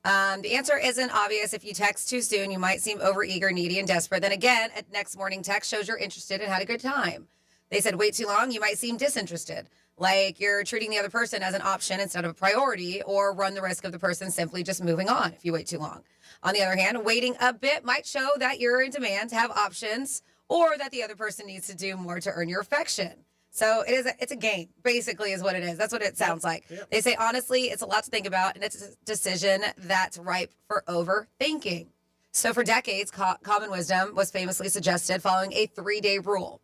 The answer isn't obvious. If you text too soon, you might seem overeager, needy, and desperate. Then again, a next morning text shows you're interested and had a good time. They said wait too long, you might seem disinterested, like you're treating the other person as an option instead of a priority, or run the risk of the person simply just moving on if you wait too long. On the other hand, waiting a bit might show that you're in demand, have options, or that the other person needs to do more to earn your affection. So it's a game, basically, is what it is. That's what it sounds like. Yep. They say, honestly, it's a lot to think about, and it's a decision that's ripe for overthinking. So for decades, common wisdom was famously suggested following a 3-day rule.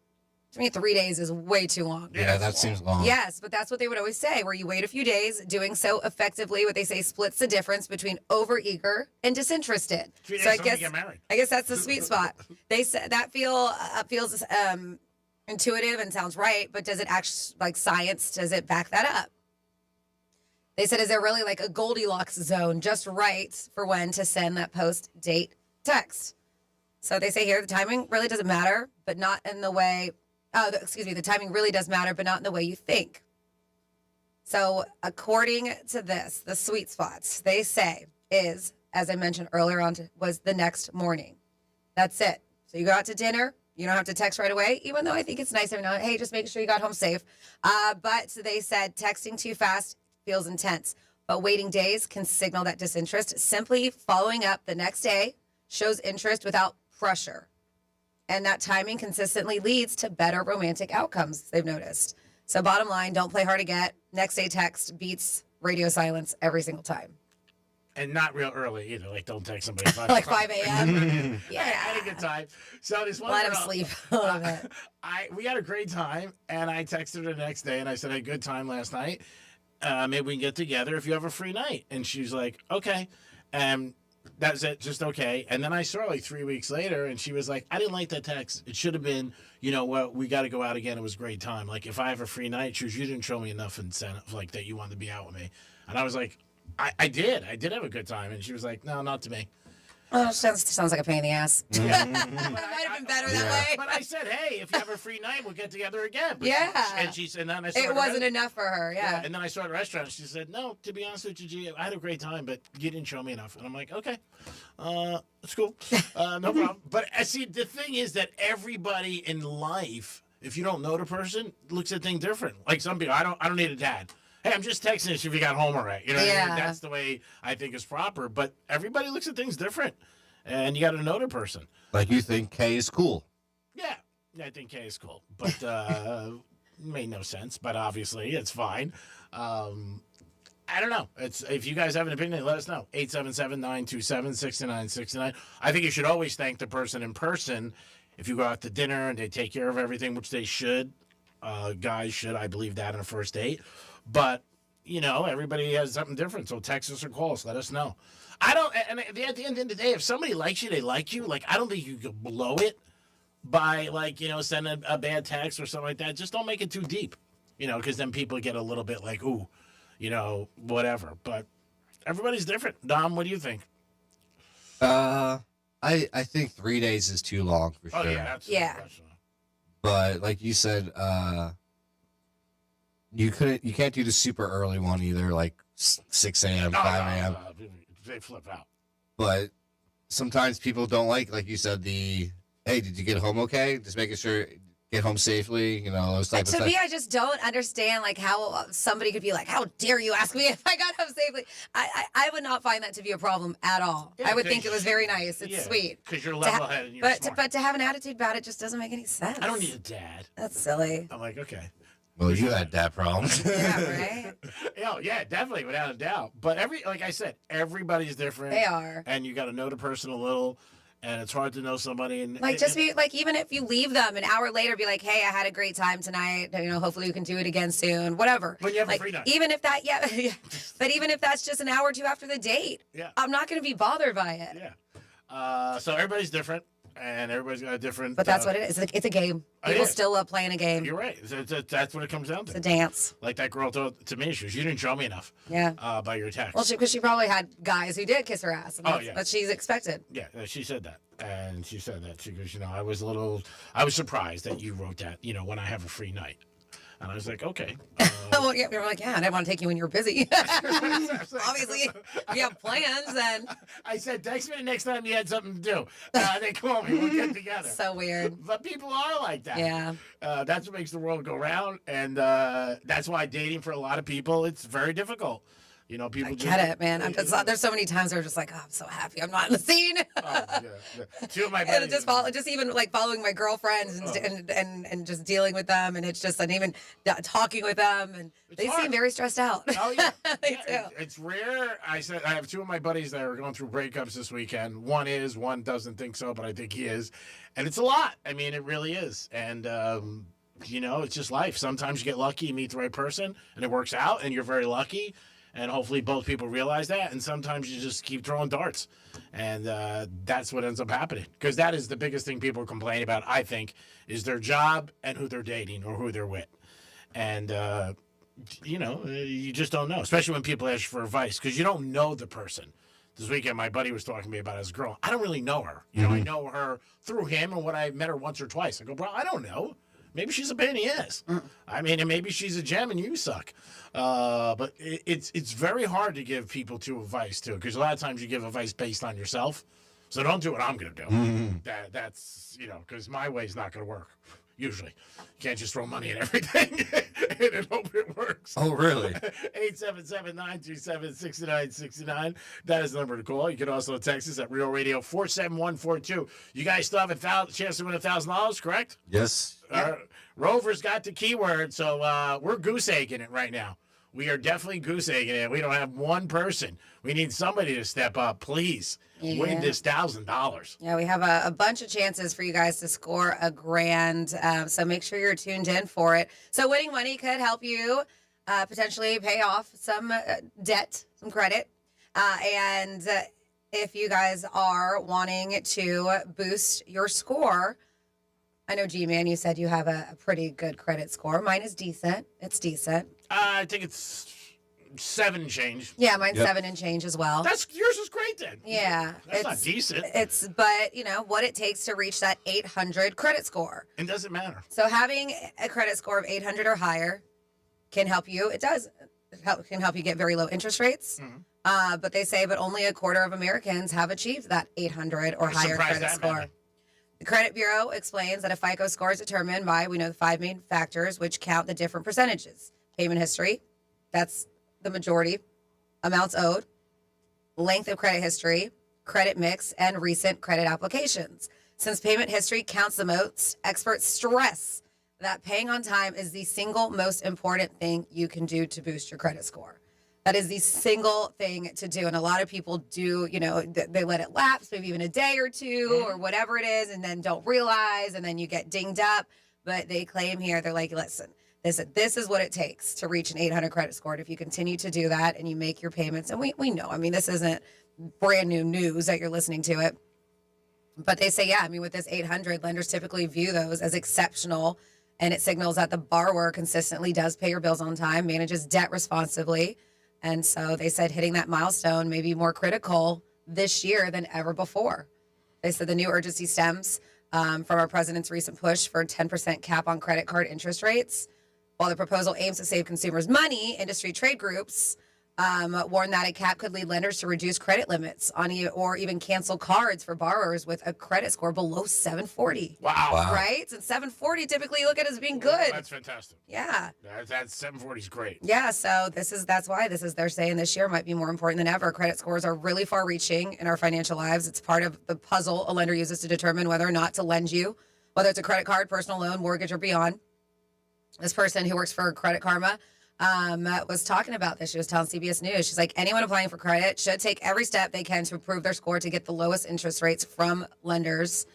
To me, 3 days is way too long. Yeah, that seems long. Yes, but that's what they would always say, where you wait a few days. Doing so effectively, what they say, splits the difference between overeager and disinterested. So I guess that's the sweet spot. They said that feels intuitive and sounds right, but does it actually, like science, does it back that up? They said, is there really like a Goldilocks zone just right for when to send that post-date text? So they say here, the timing really doesn't matter, but not in the way... the timing really does matter, but not in the way you think. So according to this, the sweet spots, they say, is, as I mentioned earlier on, was the next morning. That's it. So you go out to dinner. You don't have to text right away, even though I think it's nice every now and then. Hey, just making sure you got home safe. But they said texting too fast feels intense, but waiting days can signal that disinterest. Simply following up the next day shows interest without pressure. And that timing consistently leads to better romantic outcomes, they've noticed. So bottom line, don't play hard to get. Next day text beats radio silence every single time. And not real early either. Like, don't text somebody 5 like 5 a.m. Yeah, I had a good time. So this one Let him girl, sleep. I love it. We had a great time, and I texted her the next day, and I said, I had a good time last night. Maybe we can get together if you have a free night. And she's like, okay. And That was it, just okay. And then I saw her like 3 weeks later, and she was like, I didn't like that text. It should have been, well, we got to go out again. It was a great time. Like, if I have a free night, she was, you didn't show me enough incentive, like, that you wanted to be out with me. And I was like, I did. I did have a good time. And she was like, no, not to me. Oh, sounds like a pain in the ass. It might have been better that way. But I said, hey, if you have a free night, we'll get together again. But Yeah. And then I saw It wasn't enough for her, yeah. And then I saw at a restaurant, and she said, no, to be honest with you, G, I had a great time, but you didn't show me enough. And I'm like, okay, it's cool. No problem. But see, the thing is that everybody in life, if you don't know the person, looks at things different. Like some people, I don't need a dad. Hey, I'm just texting if you got home all right. What I mean? That's the way I think is proper. But everybody looks at things different, and you got to know the person. Like you think Kay is cool. Yeah, I think Kay is cool, but made no sense. But obviously, it's fine. I don't know. If you guys have an opinion, let us know. 877-927-6969. I think you should always thank the person in person. If you go out to dinner and they take care of everything, which they should, guys should, I believe that on a first date. But, everybody has something different. So text us or call us. Let us know. And at the end of the day, if somebody likes you, they like you. Like, I don't think you could blow it by, sending a bad text or something like that. Just don't make it too deep, because then people get a little bit like, ooh, whatever. But everybody's different. Dom, what do you think? I think 3 days is too long for sure. Oh, yeah. Absolutely. But like you said, you can't do the super early one either, like 6 a.m., 5 a.m. They flip out. But sometimes people don't like you said, hey, did you get home okay? Just making sure get home safely, those type of To stuff. me, I just don't understand how somebody could be like, how dare you ask me if I got home safely? I would not find that to be a problem at all. Yeah, I would think it was very nice. It's sweet. Because you're level-headed and you're smart. But to have an attitude about it just doesn't make any sense. I don't need a dad. That's silly. I'm like, okay. Well, you had dad problems. Yeah, right? Yeah, definitely, without a doubt. But like I said, everybody's different. They are. And you got to know the person a little, and it's hard to know somebody. And even if you leave them an hour later, be like, hey, I had a great time tonight. Hopefully we can do it again soon. Whatever. When you have a free night. Even if that, but even if that's just an hour or two after the date, I'm not going to be bothered by it. Yeah. So everybody's different. And everybody's got a different... But that's what it is. It's a game. People still love playing a game. You're right. That's what it comes down to. It's a dance. Like that girl told to me, you didn't show me enough. Yeah. By your text. Well, because she probably had guys who did kiss her ass. And that's she's expected. Yeah, she said that. And she said that. She goes, I was surprised that you wrote that, when I have a free night. And I was like, okay. Well, yeah, you're like, I didn't want to take you when you were busy. Obviously, if you have plans, then. I said, text me the next time you had something to do. They call me. We'll get together. So weird. But people are like that. Yeah. That's what makes the world go round. And that's why dating for a lot of people, it's very difficult. People I get it, man. There's so many times where I'm just like, oh, I'm so happy I'm not in the scene. Two of my buddies. Just even like following my girlfriends and just dealing with them, and it's just and even talking with them, and they seem very stressed out. Oh yeah, they do. It's rare. I have two of my buddies that are going through breakups this weekend. One doesn't think so, but I think he is, and it's a lot. I mean, it really is, and. It's just life. Sometimes you get lucky, you meet the right person, and it works out, and you're very lucky. And hopefully both people realize that. And sometimes you just keep throwing darts. And that's what ends up happening. Because that is the biggest thing people complain about, I think, is their job and who they're dating or who they're with. And, you just don't know. Especially when people ask for advice. Because you don't know the person. This weekend, my buddy was talking to me about his girl. I don't really know her. I know her through him and when I met her once or twice. I go, bro, I don't know. Maybe she's a pain in the ass. I mean, and maybe she's a gem and you suck. But it's very hard to give people advice too, because a lot of times you give advice based on yourself. So don't do what I'm going to do. That's because my way is not going to work. Usually, you can't just throw money at everything and hope it works. Oh, really? 877-927-6969. That is the number to call. You can also text us at Real Radio 47142. You guys still have a chance to win $1,000, correct? Yes. Rover's got the keyword, so we're goose egging it right now. We are definitely goose egging it. We don't have one person. We need somebody to step up, please. Win this $1,000. Yeah, we have a bunch of chances for you guys to score $1,000. So make sure you're tuned in for it. So winning money could help you potentially pay off some debt, some credit. And if you guys are wanting to boost your score, I know, G-Man, you said you have a pretty good credit score. Mine is decent. It's decent. I think it's 7 and change. Yeah, mine's 7 and change as well. Yours is great then. Yeah. That's not decent. But what it takes to reach that 800 credit score. It doesn't matter. So having a credit score of 800 or higher can help you. It does can help you get very low interest rates. But they say, only a quarter of Americans have achieved that 800 or higher credit score. The Credit Bureau explains that a FICO score is determined by, we know, the 5 main factors, which count the different percentages. Payment history, that's the majority. Amounts owed, length of credit history, credit mix, and recent credit applications. Since payment history counts the most, experts stress that paying on time is the single most important thing you can do to boost your credit score. That is the single thing to do. And a lot of people do, they let it lapse, maybe even a day or two or whatever it is, and then don't realize, and then you get dinged up. But they claim here, they're like, listen, this is what it takes to reach an 800 credit score. And if you continue to do that and you make your payments, and we know, this isn't brand new news that you're listening to it. But they say, with this 800, lenders typically view those as exceptional. And it signals that the borrower consistently does pay your bills on time, manages debt responsibly. And so they said hitting that milestone may be more critical this year than ever before. They said the new urgency stems from our president's recent push for a 10% cap on credit card interest rates. While the proposal aims to save consumers money, industry trade groups warn that a cap could lead lenders to reduce credit limits or even cancel cards for borrowers with a credit score below 740. Wow. Right? And 740 typically you look at as being good. That's fantastic. Yeah. That 740 is great. Yeah, so that's why they're saying this year might be more important than ever. Credit scores are really far reaching in our financial lives. It's part of the puzzle a lender uses to determine whether or not to lend you, whether it's a credit card, personal loan, mortgage, or beyond. This person who works for Credit Karma was talking about this. She was telling CBS News. She's like, anyone applying for credit should take every step they can to improve their score to get the lowest interest rates from lenders.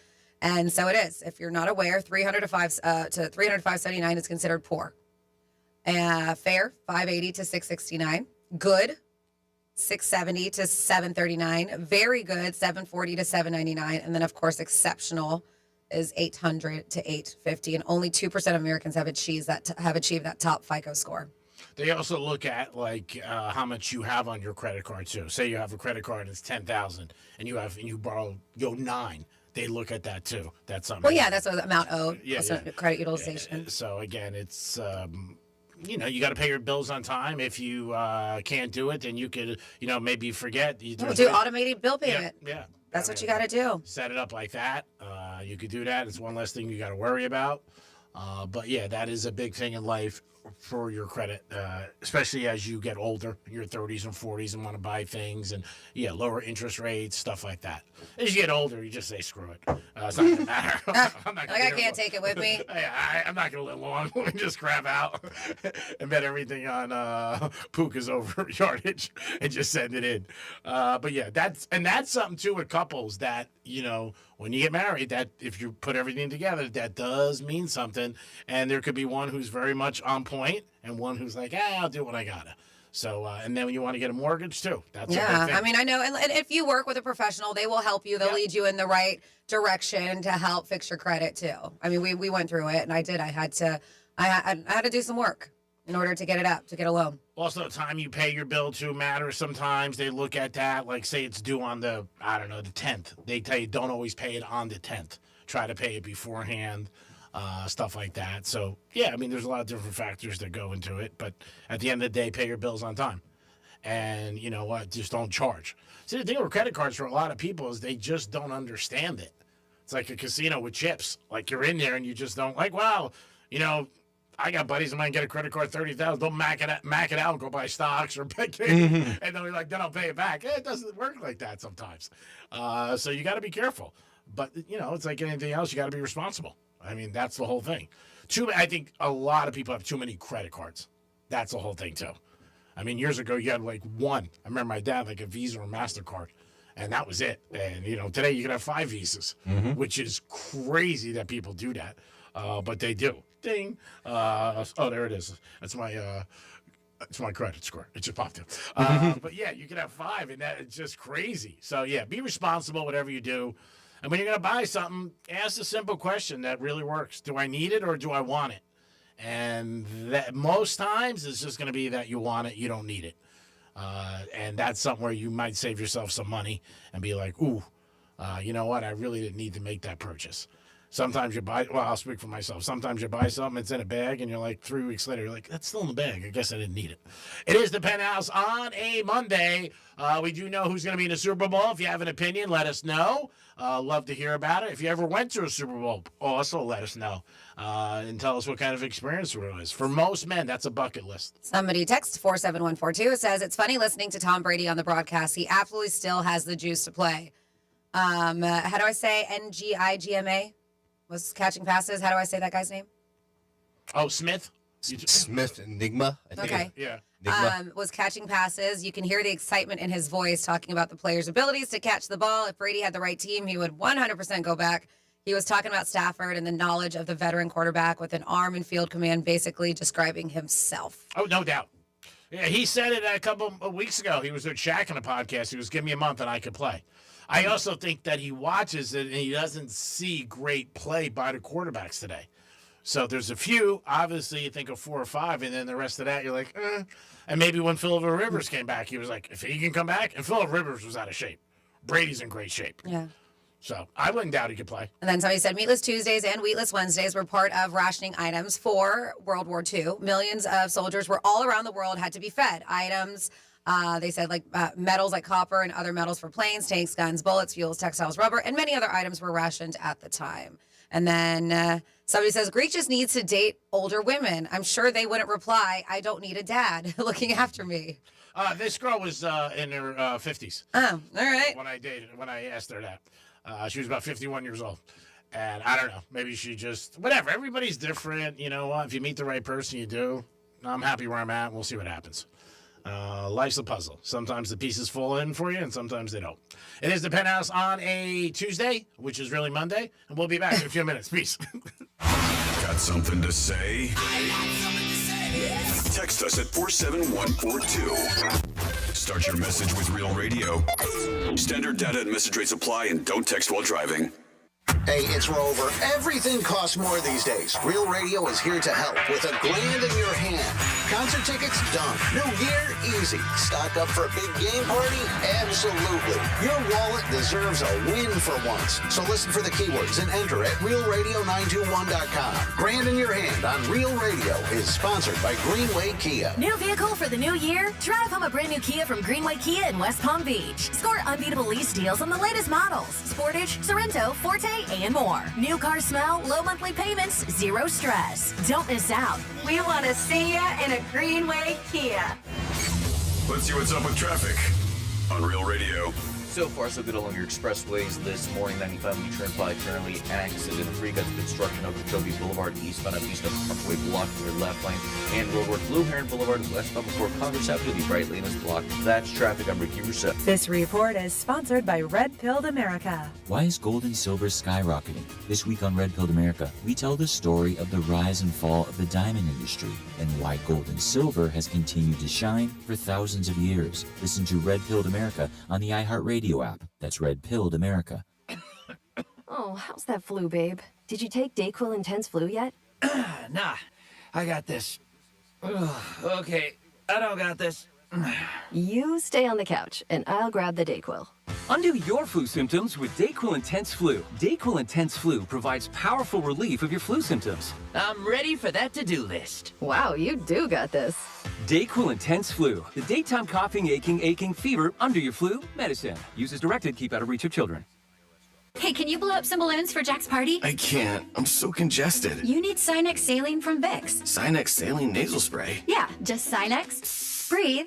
And so it is. If you're not aware, 300 to 579 is considered poor. Fair, 580 to 669. Good, 670 to 739. Very good, 740 to 799. And then, of course, exceptional is 800 to 850. And only 2% of Americans have achieved that top FICO score. They also look at how much you have on your credit card too. Say you have a credit card that's $10,000 and you borrow 9. They look at that too. That's something. Well, yeah, that's what the amount owed. Yeah, Credit utilization. So again, it's you got to pay your bills on time. If you can't do it, then you could maybe forget. Do automated bill payment. Yeah. That's what you got to do. Set it up like that. You could do that. It's one less thing you got to worry about. But yeah, that is a big thing in life for your credit, especially as you get older, in your 30s and 40s, and want to buy things and lower interest rates, stuff like that. As you get older, you just say screw it. It's not gonna matter. I can't take it with me. I'm not gonna live long. Let me just crap out and bet everything on Puka's over yardage and just send it in. But yeah, that's something too with couples that when you get married, that if you put everything together, that does mean something. And there could be one who's very much on point and one who's like, I'll do what I gotta. So, and then when you want to get a mortgage too, that's a big thing. I know. And if you work with a professional, they will help you. They'll lead you in the right direction to help fix your credit too. We went through it, and I did. I had to do some work in order to get it up, to get a loan. Also, the time you pay your bill too matters sometimes. They look at that, like say it's due on the 10th. They tell you don't always pay it on the 10th. Try to pay it beforehand, stuff like that. So, yeah, there's a lot of different factors that go into it. But at the end of the day, pay your bills on time. And you know what? Just don't charge. See, the thing with credit cards for a lot of people is they just don't understand it. It's like a casino with chips. Like you're in there and you just don't I got buddies of mine get a credit card, $30,000. Don't mac it out and go buy stocks or bet games. And then we're like, then I'll pay it back. It doesn't work like that sometimes. So you got to be careful. But, it's like anything else. You got to be responsible. That's the whole thing. I think a lot of people have too many credit cards. That's the whole thing, too. Years ago, you had one. I remember my dad, a Visa or MasterCard. And that was it. And, today you can have 5 Visas, which is crazy that people do that. But they do. Ding. There it is. That's my It's my credit score. It just popped up. But yeah, you can have 5, and that it's just crazy. So yeah, be responsible, whatever you do. And when you're going to buy something, ask a simple question that really works. Do I need it or do I want it? And that most times it's just going to be that you want it, you don't need it. And that's something where you might save yourself some money and be like, ooh, you know what? I really didn't need to make that purchase. Sometimes you buy, well, I'll speak for myself. Sometimes you buy something, it's in a bag, and you're like 3 weeks later, you're like, that's still in the bag. I guess I didn't need it. It is the Penthouse on a Monday. We do know who's going to be in the Super Bowl. If you have an opinion, let us know. Love to hear about it. If you ever went to a Super Bowl, also let us know. And tell us what kind of experience it was. For most men, that's a bucket list. Somebody text 47142 says, it's funny listening to Tom Brady on the broadcast. He absolutely still has the juice to play. How do I say NGIGMA? Was catching passes. How do I say that guy's name? Oh, Smith? Smith Enigma. I think Okay. Yeah. Was catching passes. You can hear the excitement in his voice talking about the players' abilities to catch the ball. If Brady had the right team, he would 100% go back. He was talking about Stafford and the knowledge of the veteran quarterback with an arm and field command, basically describing himself. Oh, no doubt. Yeah, he said it a couple of weeks ago. He was with Shaq on a podcast. He was, give me a month and I could play. I also think that he watches it and he doesn't see great play by the quarterbacks today. So there's a few. Obviously, you think of 4 or 5, and then the rest of that, you're like, eh. And maybe when Phillip Rivers came back, he was like, if he can come back. And Phillip Rivers was out of shape. Brady's in great shape. Yeah. So I wouldn't doubt he could play. And then somebody said Meatless Tuesdays and Wheatless Wednesdays were part of rationing items for World War II. Millions of soldiers were all around the world had to be fed items. They said like metals like copper and other metals for planes, tanks, guns, bullets, fuels, textiles, rubber, and many other items were rationed at the time. And then somebody says, Greek just needs to date older women. I'm sure they wouldn't reply, I don't need a dad looking after me. This girl was in her 50s. Oh, all right. When I asked her that. She was about 51 years old. And I don't know, maybe she just, whatever. Everybody's different. You know, if you meet the right person, you do. I'm happy where I'm at. We'll see what happens. Life's a puzzle. Sometimes the pieces fall in for you, and sometimes they don't. It is the Penthouse on a Tuesday, which is really Monday, and we'll be back in a few minutes. Peace. Got something to say? Text us at 47142. Start your message with Real Radio. Standard data and message rates apply, and don't text while driving. Hey, it's Rover. Everything costs more these days. Real Radio is here to help with $1,000 in your hand. Concert tickets? Done. New gear? Easy. Stock up for a big game party? Absolutely. Your wallet deserves a win for once. So listen for the keywords and enter at realradio921.com. $1,000 in your hand on Real Radio is sponsored by Greenway Kia. New vehicle for the new year? Drive home a brand new Kia from Greenway Kia in West Palm Beach. Score unbeatable lease deals on the latest models. Sportage, Sorrento, Forte, and more. New car smell, low monthly payments, zero stress. Don't miss out. We want to see ya in a Greenway Kia. Let's see what's up with traffic on Real Radio. So far, so good along your expressways this morning. 95 Lee Turnpike currently accident-free. Got construction over Toby Boulevard eastbound up east of Parkway blocked to your left lane. And roadwork Blue Heron Boulevard westbound before Congress Avenue. The right lane is blocked. That's traffic. I'm Ricky Rousseau. This report is sponsored by Red Pilled America. Why is gold and silver skyrocketing? This week on Red Pilled America, we tell the story of the rise and fall of the diamond industry and why gold and silver has continued to shine for thousands of years. Listen to Red Pilled America on the iHeartRadio app. That's Red Pilled America. Oh, how's that flu, babe? Did you take Dayquil Intense Flu yet? Nah, I got this. Okay, I don't got this. You stay on the couch, and I'll grab the Dayquil. Undo your flu symptoms with Dayquil Intense Flu. Dayquil Intense Flu provides powerful relief of your flu symptoms. I'm ready for that to-do list. Wow, you do got this. Dayquil Intense Flu. The daytime coughing, aching, fever, under your flu medicine. Use as directed. Keep out of reach of children. Hey, can you blow up some balloons for Jack's party? I can't. I'm so congested. You need Sinex Saline from Vicks. Sinex Saline Nasal Spray. Yeah, just Sinex. Breathe.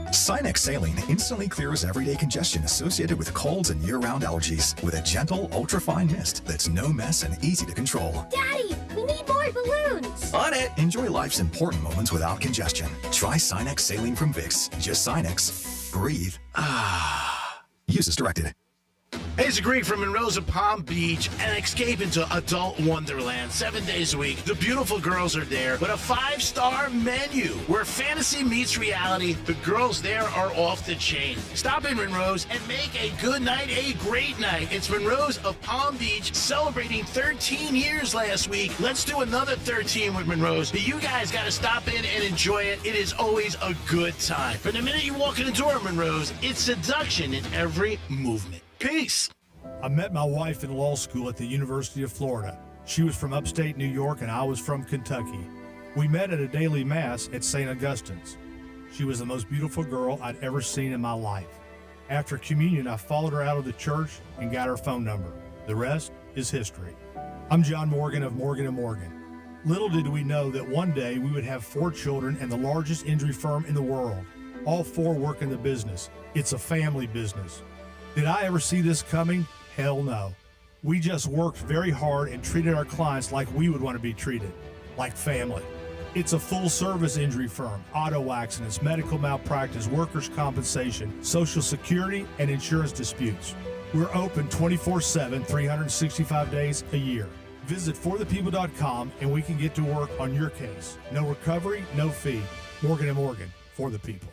Sinex Saline instantly clears everyday congestion associated with colds and year-round allergies with a gentle, ultra-fine mist that's no mess and easy to control. Daddy, we need more balloons. On it. Enjoy life's important moments without congestion. Try Sinex Saline from Vicks. Just Sinex. Breathe. Use as directed. Hey, it's Greek from Monroe's of Palm Beach, and escape into adult wonderland 7 days a week. The beautiful girls are there with a 5-star menu where fantasy meets reality. The girls there are off the chain. Stop in Monroe's and make a good night a great night. It's Monroe's of Palm Beach celebrating 13 years last week. Let's do another 13 with Monroe's. But you guys got to stop in and enjoy it. It is always a good time. From the minute you walk in the door of Monroe's, it's seduction in every movement. Peace. I met my wife in law school at the University of Florida. She was from upstate New York and I was from Kentucky. We met at a daily mass at St. Augustine's. She was the most beautiful girl I'd ever seen in my life. After communion, I followed her out of the church and got her phone number. The rest is history. I'm John Morgan of Morgan & Morgan. Little did we know that one day we would have 4 children and the largest injury firm in the world. All 4 work in the business. It's a family business. Did I ever see this coming? Hell no. We just worked very hard and treated our clients like we would want to be treated, like family. It's a full-service injury firm, auto accidents, medical malpractice, workers' compensation, Social Security, and insurance disputes. We're open 24/7, 365 days a year. Visit forthepeople.com and we can get to work on your case. No recovery, no fee. Morgan & Morgan, for the people.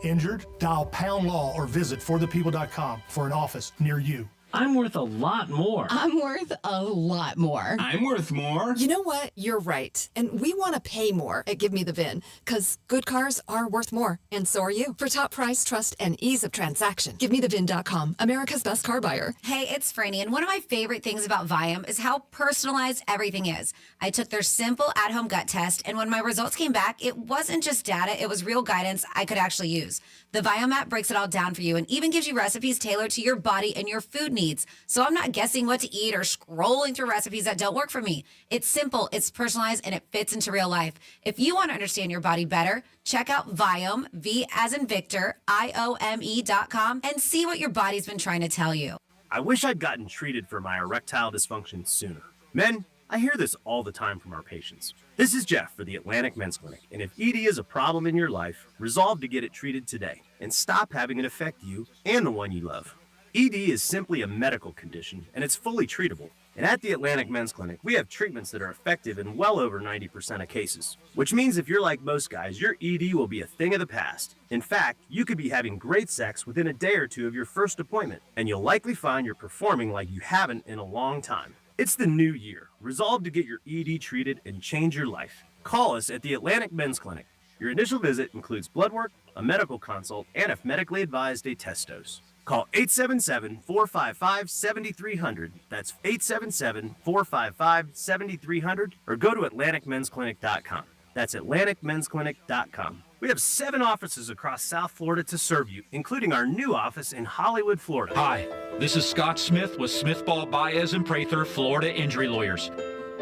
Injured? Dial #law or visit forthepeople.com for an office near you. I'm worth a lot more. I'm worth a lot more. I'm worth more. You know what? You're right. And we want to pay more at Give Me the VIN because good cars are worth more. And so are you. For top price, trust, and ease of transaction, GiveMeTheVIN.com, America's best car buyer. Hey, it's Franny, and one of my favorite things about Viome is how personalized everything is. I took their simple at-home gut test, and when my results came back, it wasn't just data, it was real guidance I could actually use. The Viome app breaks it all down for you and even gives you recipes tailored to your body and your food needs. So I'm not guessing what to eat or scrolling through recipes that don't work for me. It's simple, it's personalized, and it fits into real life. If you want to understand your body better, check out Viome, V as in Victor, IOME.com, and see what your body's been trying to tell you. I wish I'd gotten treated for my erectile dysfunction sooner. Men, I hear this all the time from our patients. This is Jeff for the Atlantic Men's Clinic, and if ED is a problem in your life, resolve to get it treated today and stop having it affect you and the one you love. ED is simply a medical condition, and it's fully treatable. And at the Atlantic Men's Clinic, we have treatments that are effective in well over 90% of cases, which means if you're like most guys, your ED will be a thing of the past. In fact, you could be having great sex within a day or two of your first appointment, and you'll likely find you're performing like you haven't in a long time. It's the new year. Resolve to get your ED treated and change your life. Call us at the Atlantic Men's Clinic. Your initial visit includes blood work, a medical consult, and if medically advised, a test dose. Call 877-455-7300. That's 877-455-7300, or go to AtlanticMen'sClinic.com. That's AtlanticMen'sClinic.com. We have 7 offices across South Florida to serve you, including our new office in Hollywood, Florida. Hi, this is Scott Smith with Smithball, Baez, and Prather, Florida Injury Lawyers.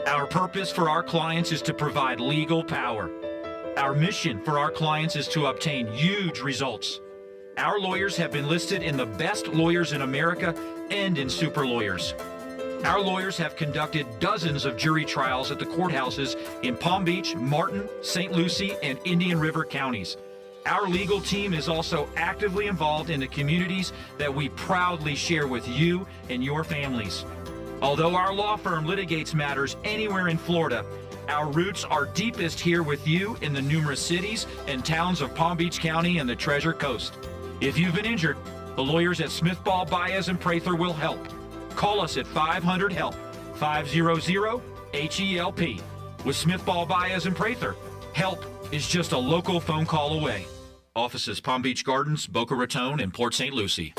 Our purpose for our clients is to provide legal power. Our mission for our clients is to obtain huge results. Our lawyers have been listed in the best lawyers in America and in super lawyers. Our lawyers have conducted dozens of jury trials at the courthouses in Palm Beach, Martin, St. Lucie, and Indian River counties. Our legal team is also actively involved in the communities that we proudly share with you and your families. Although our law firm litigates matters anywhere in Florida, our roots are deepest here with you in the numerous cities and towns of Palm Beach County and the Treasure Coast. If you've been injured, the lawyers at Smithball, Baez, and Prather will help. Call us at 500-HELP, 500-HELP. With Smithball, Baez, and Prather, help is just a local phone call away. Offices Palm Beach Gardens, Boca Raton, and Port St. Lucie.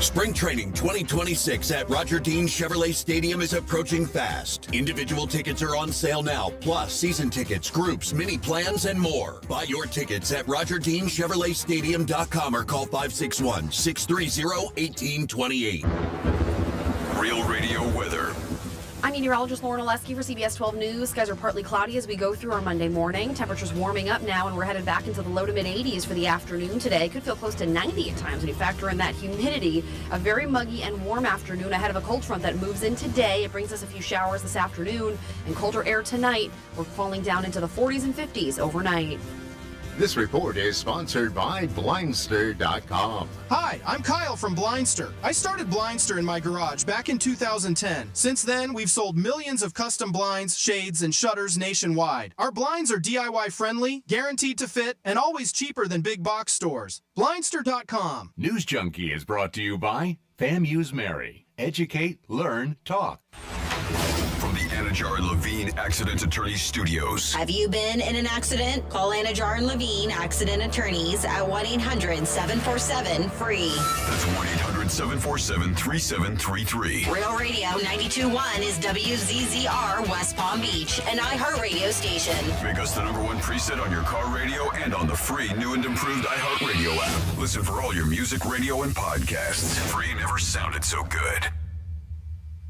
Spring Training 2026 at Roger Dean Chevrolet Stadium is approaching fast. Individual tickets are on sale now, plus season tickets, groups, mini plans, and more. Buy your tickets at RogerDeanChevroletStadium.com or call 561-630-1828. Real Radio weather. I'm meteorologist Lauren Oleski for CBS 12 News. Skies are partly cloudy as we go through our Monday morning. Temperatures warming up now, and we're headed back into the low to mid 80s for the afternoon today. Could feel close to 90 at times when you factor in that humidity. A very muggy and warm afternoon ahead of a cold front that moves in today. It brings us a few showers this afternoon and colder air tonight. We're falling down into the 40s and 50s overnight. This report is sponsored by Blindster.com. Hi, I'm Kyle from Blindster. I started Blindster in my garage back in 2010. Since then, we've sold millions of custom blinds, shades, and shutters nationwide. Our blinds are DIY friendly, guaranteed to fit, and always cheaper than big box stores. Blindster.com. News Junkie is brought to you by FAMU's Mary. Educate, learn, talk. From the Anajar and Levine Accident Attorneys Studios. Have you been in an accident? Call Anajar and Levine Accident Attorneys at 1-800-747-FREE. That's 1-800-747-3733. Real Radio 92.1 is WZZR West Palm Beach, an iHeartRadio station. Make us the #1 preset on your car radio and on the free new and improved iHeartRadio app. Listen for all your music, radio, and podcasts. Free never sounded so good.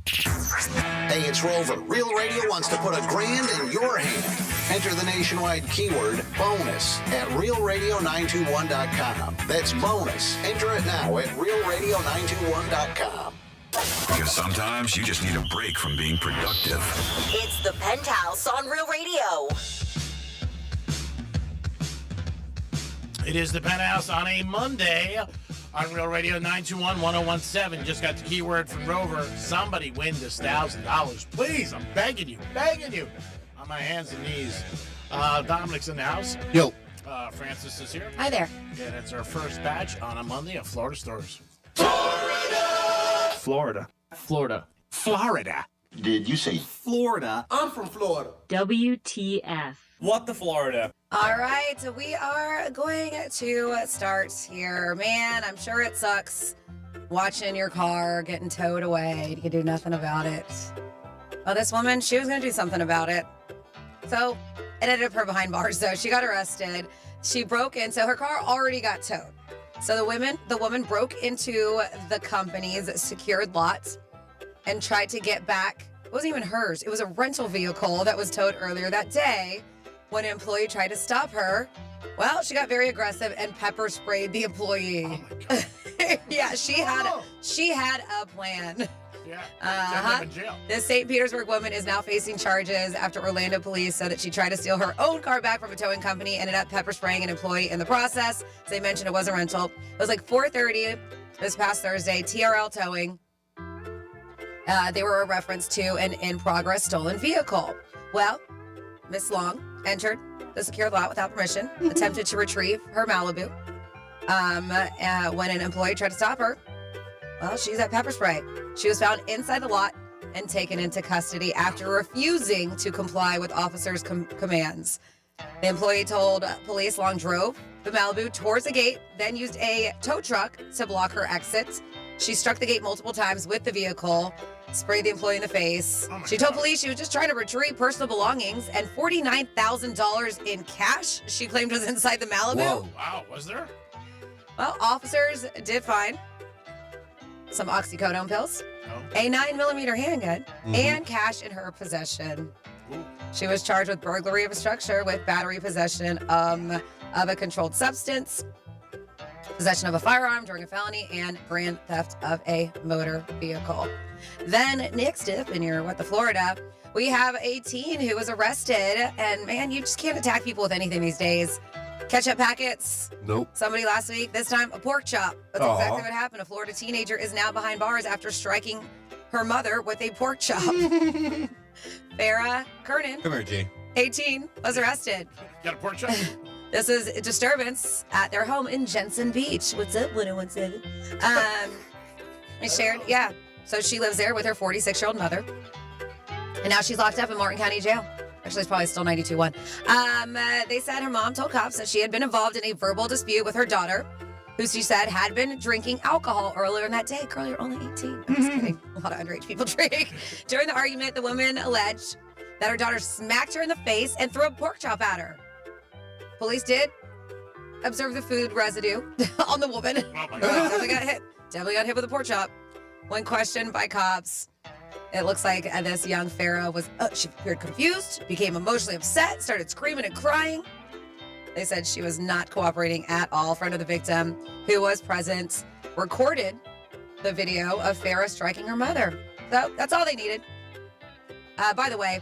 Hey, it's Rover. Real Radio wants to put $1,000 in your hand. Enter the nationwide keyword bonus at realradio921.com. That's bonus. Enter it now at realradio921.com. Because sometimes you just need a break from being productive. It's the Penthouse on Real Radio. It is the Penthouse on a Monday on Real Radio 921-1017. Just got the keyword from Rover. Somebody win this $1,000. Please, I'm begging you. On my hands and knees. Dominic's in the house. Yo. Francis is here. Hi there. Yeah, that's our first batch on a Monday of Florida Stories. Florida. Florida. Did you say Florida? I'm from Florida. WTF. What the Florida? All right, we are going to start here. Man, I'm sure it sucks watching your car getting towed away. You can do nothing about it. Well, this woman, she was going to do something about it. So it ended up her behind bars, though. She got arrested. She broke in, so her car already got towed. So the woman broke into the company's secured lot and tried to get back. It wasn't even hers. It was a rental vehicle that was towed earlier that day. When an employee tried to stop her, well, she got very aggressive and pepper sprayed the employee. Oh my God. Yeah, she had a plan. Yeah. Uh-huh. In jail. This St. Petersburg woman is now facing charges after Orlando police said that she tried to steal her own car back from a towing company, ended up pepper spraying an employee in the process. As they mentioned, it was a rental. It was like 4:30 this past Thursday. TRL Towing. They were a reference to an in-progress stolen vehicle. Well, Miss Long entered the secured lot without permission, attempted to retrieve her Malibu. When an employee tried to stop her, well, she used that pepper spray. She was found inside the lot and taken into custody after refusing to comply with officers' commands. The employee told police Long drove the Malibu towards the gate, then used a tow truck to block her exit. She struck the gate multiple times with the vehicle, sprayed the employee in the face. She told police she was just trying to retrieve personal belongings, and $49,000 in cash she claimed was inside the Malibu. Whoa. Wow, was there? Well, officers did find some oxycodone pills, a 9mm handgun, and cash in her possession. She was charged with burglary of a structure with battery possession of a controlled substance, possession of a firearm during a felony, and grand theft of a motor vehicle. Then next up in your What the Florida, we have a teen who was arrested. And man, you just can't attack people with anything these days. Ketchup packets. Nope. Somebody last week, this time a pork chop. That's exactly what happened. A Florida teenager is now behind bars after striking her mother with a pork chop. Farrah Kernan, Come here, G. 18, was arrested. Got a pork chop? This is a disturbance at their home in Jensen Beach. What's up, 1017? They shared, yeah. So she lives there with her 46-year-old mother. And now she's locked up in Martin County Jail. Actually, it's probably still 92-1. They said her mom told cops that she had been involved in a verbal dispute with her daughter, who she said had been drinking alcohol earlier in that day. Girl, you're only 18. I'm just kidding. A lot of underage people drink. During the argument, the woman alleged that her daughter smacked her in the face and threw a pork chop at her. Police did observe the food residue on the woman. Oh my God. Definitely got hit with a pork chop. When questioned by cops, it looks like this young Farrah was, she appeared confused, became emotionally upset, started screaming and crying. They said she was not cooperating at all. A friend of the victim who was present recorded the video of Farrah striking her mother. So that's all they needed. By the way,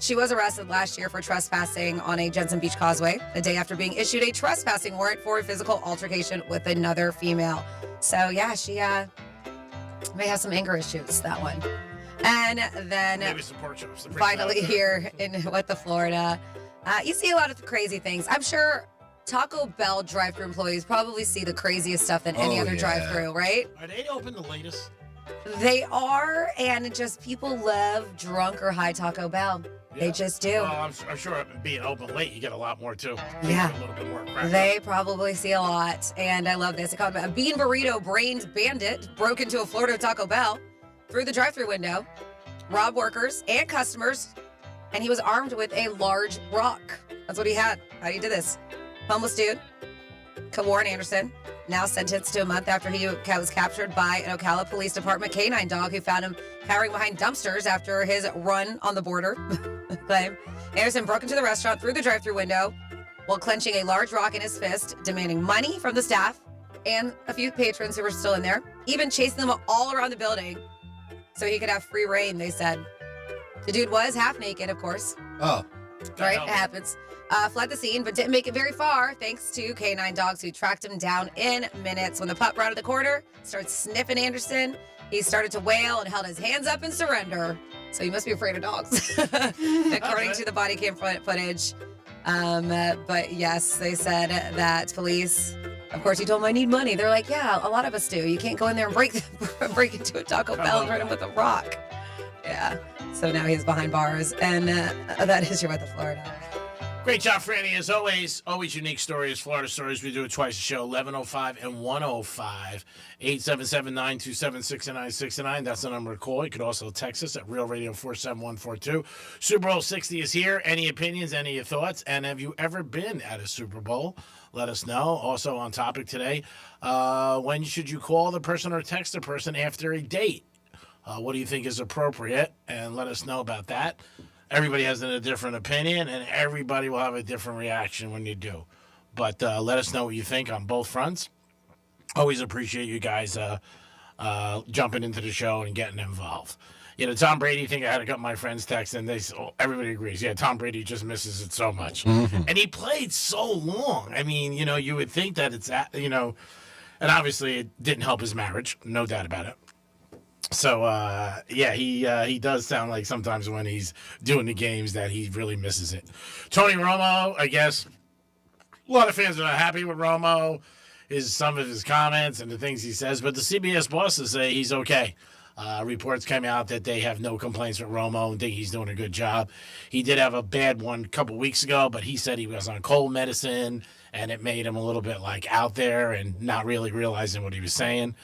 She was arrested last year for trespassing on a Jensen Beach causeway, a day after being issued a trespassing warrant for a physical altercation with another female. So, yeah, she may have some anger issues, that one. And then Maybe some pork chops. finally here in Florida, you see a lot of crazy things. I'm sure Taco Bell drive-thru employees probably see the craziest stuff than any other drive-thru, right? Are they open the latest? They are, and it just people love drunk or high Taco Bell. They just do. Well, I'm sure being open late, you get a lot more too. Yeah. A little bit more crap. They probably see a lot, and I love this. They called him a bean burrito brained bandit broke into a Florida Taco Bell through the drive-thru window, robbed workers and customers, and he was armed with a large rock. That's what he had. How he did this? Homeless dude, Warren Anderson, now sentenced to a month after he was captured by an Ocala Police Department canine dog who found him cowering behind dumpsters after his run on the border. Claim Anderson broke into the restaurant through the drive-thru window while clenching a large rock in his fist, demanding money from the staff and a few patrons who were still in there, even chasing them all around the building so he could have free reign, they said. The dude was half naked, of course. Oh. Right, it happens. Fled the scene, but didn't make it very far thanks to canine dogs who tracked him down in minutes. When the pup rounded the corner, started sniffing Anderson, he started to wail and held his hands up in surrender. So he must be afraid of dogs, according to the body cam footage. But yes, they said that police, of course, he told them, I need money. They're like, yeah, a lot of us do. You can't go in there and break into a Taco Bell and hit him with a rock. Yeah. So now he's behind bars. And that is your Weather Florida. Great job, Franny, as always. Always unique stories, Florida stories. We do it twice a show, 11:05 and 1:05. 877-927-6969. That's the number to call. You could also text us at Real Radio 47142. Super Bowl 60 is here. Any opinions, any thoughts? And have you ever been at a Super Bowl? Let us know. Also on topic today, when should you call the person or text the person after a date? What do you think is appropriate? And let us know about that. Everybody has a different opinion, and everybody will have a different reaction when you do. But let us know what you think on both fronts. Always appreciate you guys jumping into the show and getting involved. You know, Tom Brady thing, I had a couple of my friends text, and everybody agrees. Yeah, Tom Brady just misses it so much. Mm-hmm. And he played so long. I mean, you know, you would think that and obviously it didn't help his marriage. No doubt about it. So, he does sound like sometimes when he's doing the games that he really misses it. Tony Romo, I guess, a lot of fans are not happy with Romo, some of his comments and the things he says, but the CBS bosses say he's okay. Reports came out that they have no complaints with Romo and think he's doing a good job. He did have a bad one a couple weeks ago, but he said he was on cold medicine, and it made him a little bit out there and not really realizing what he was saying.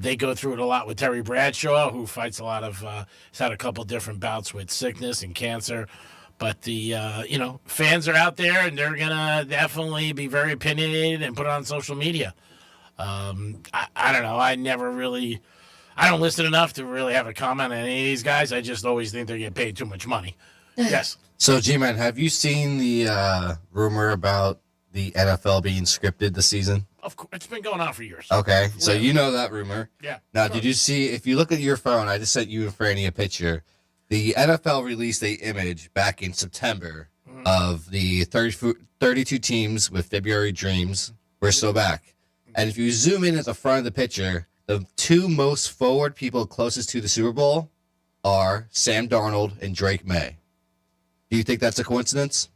They go through it a lot with Terry Bradshaw, who fights he's had a couple different bouts with sickness and cancer. But the fans are out there, and they're going to definitely be very opinionated and put it on social media. I don't know. I don't listen enough to really have a comment on any of these guys. I just always think they're getting paid too much money. Yes. So, G-Man, have you seen the rumor about the NFL being scripted this season? Of course, it's been going on for years. Okay, so you know that rumor. Yeah. Now, sure. did you see, if you look at your phone, I just sent you and Franny a picture. The NFL released an image back in September of the 32 teams with February dreams. We're still back. And if you zoom in at the front of the picture, the two most forward people closest to the Super Bowl are Sam Darnold and Drake May. Do you think that's a coincidence?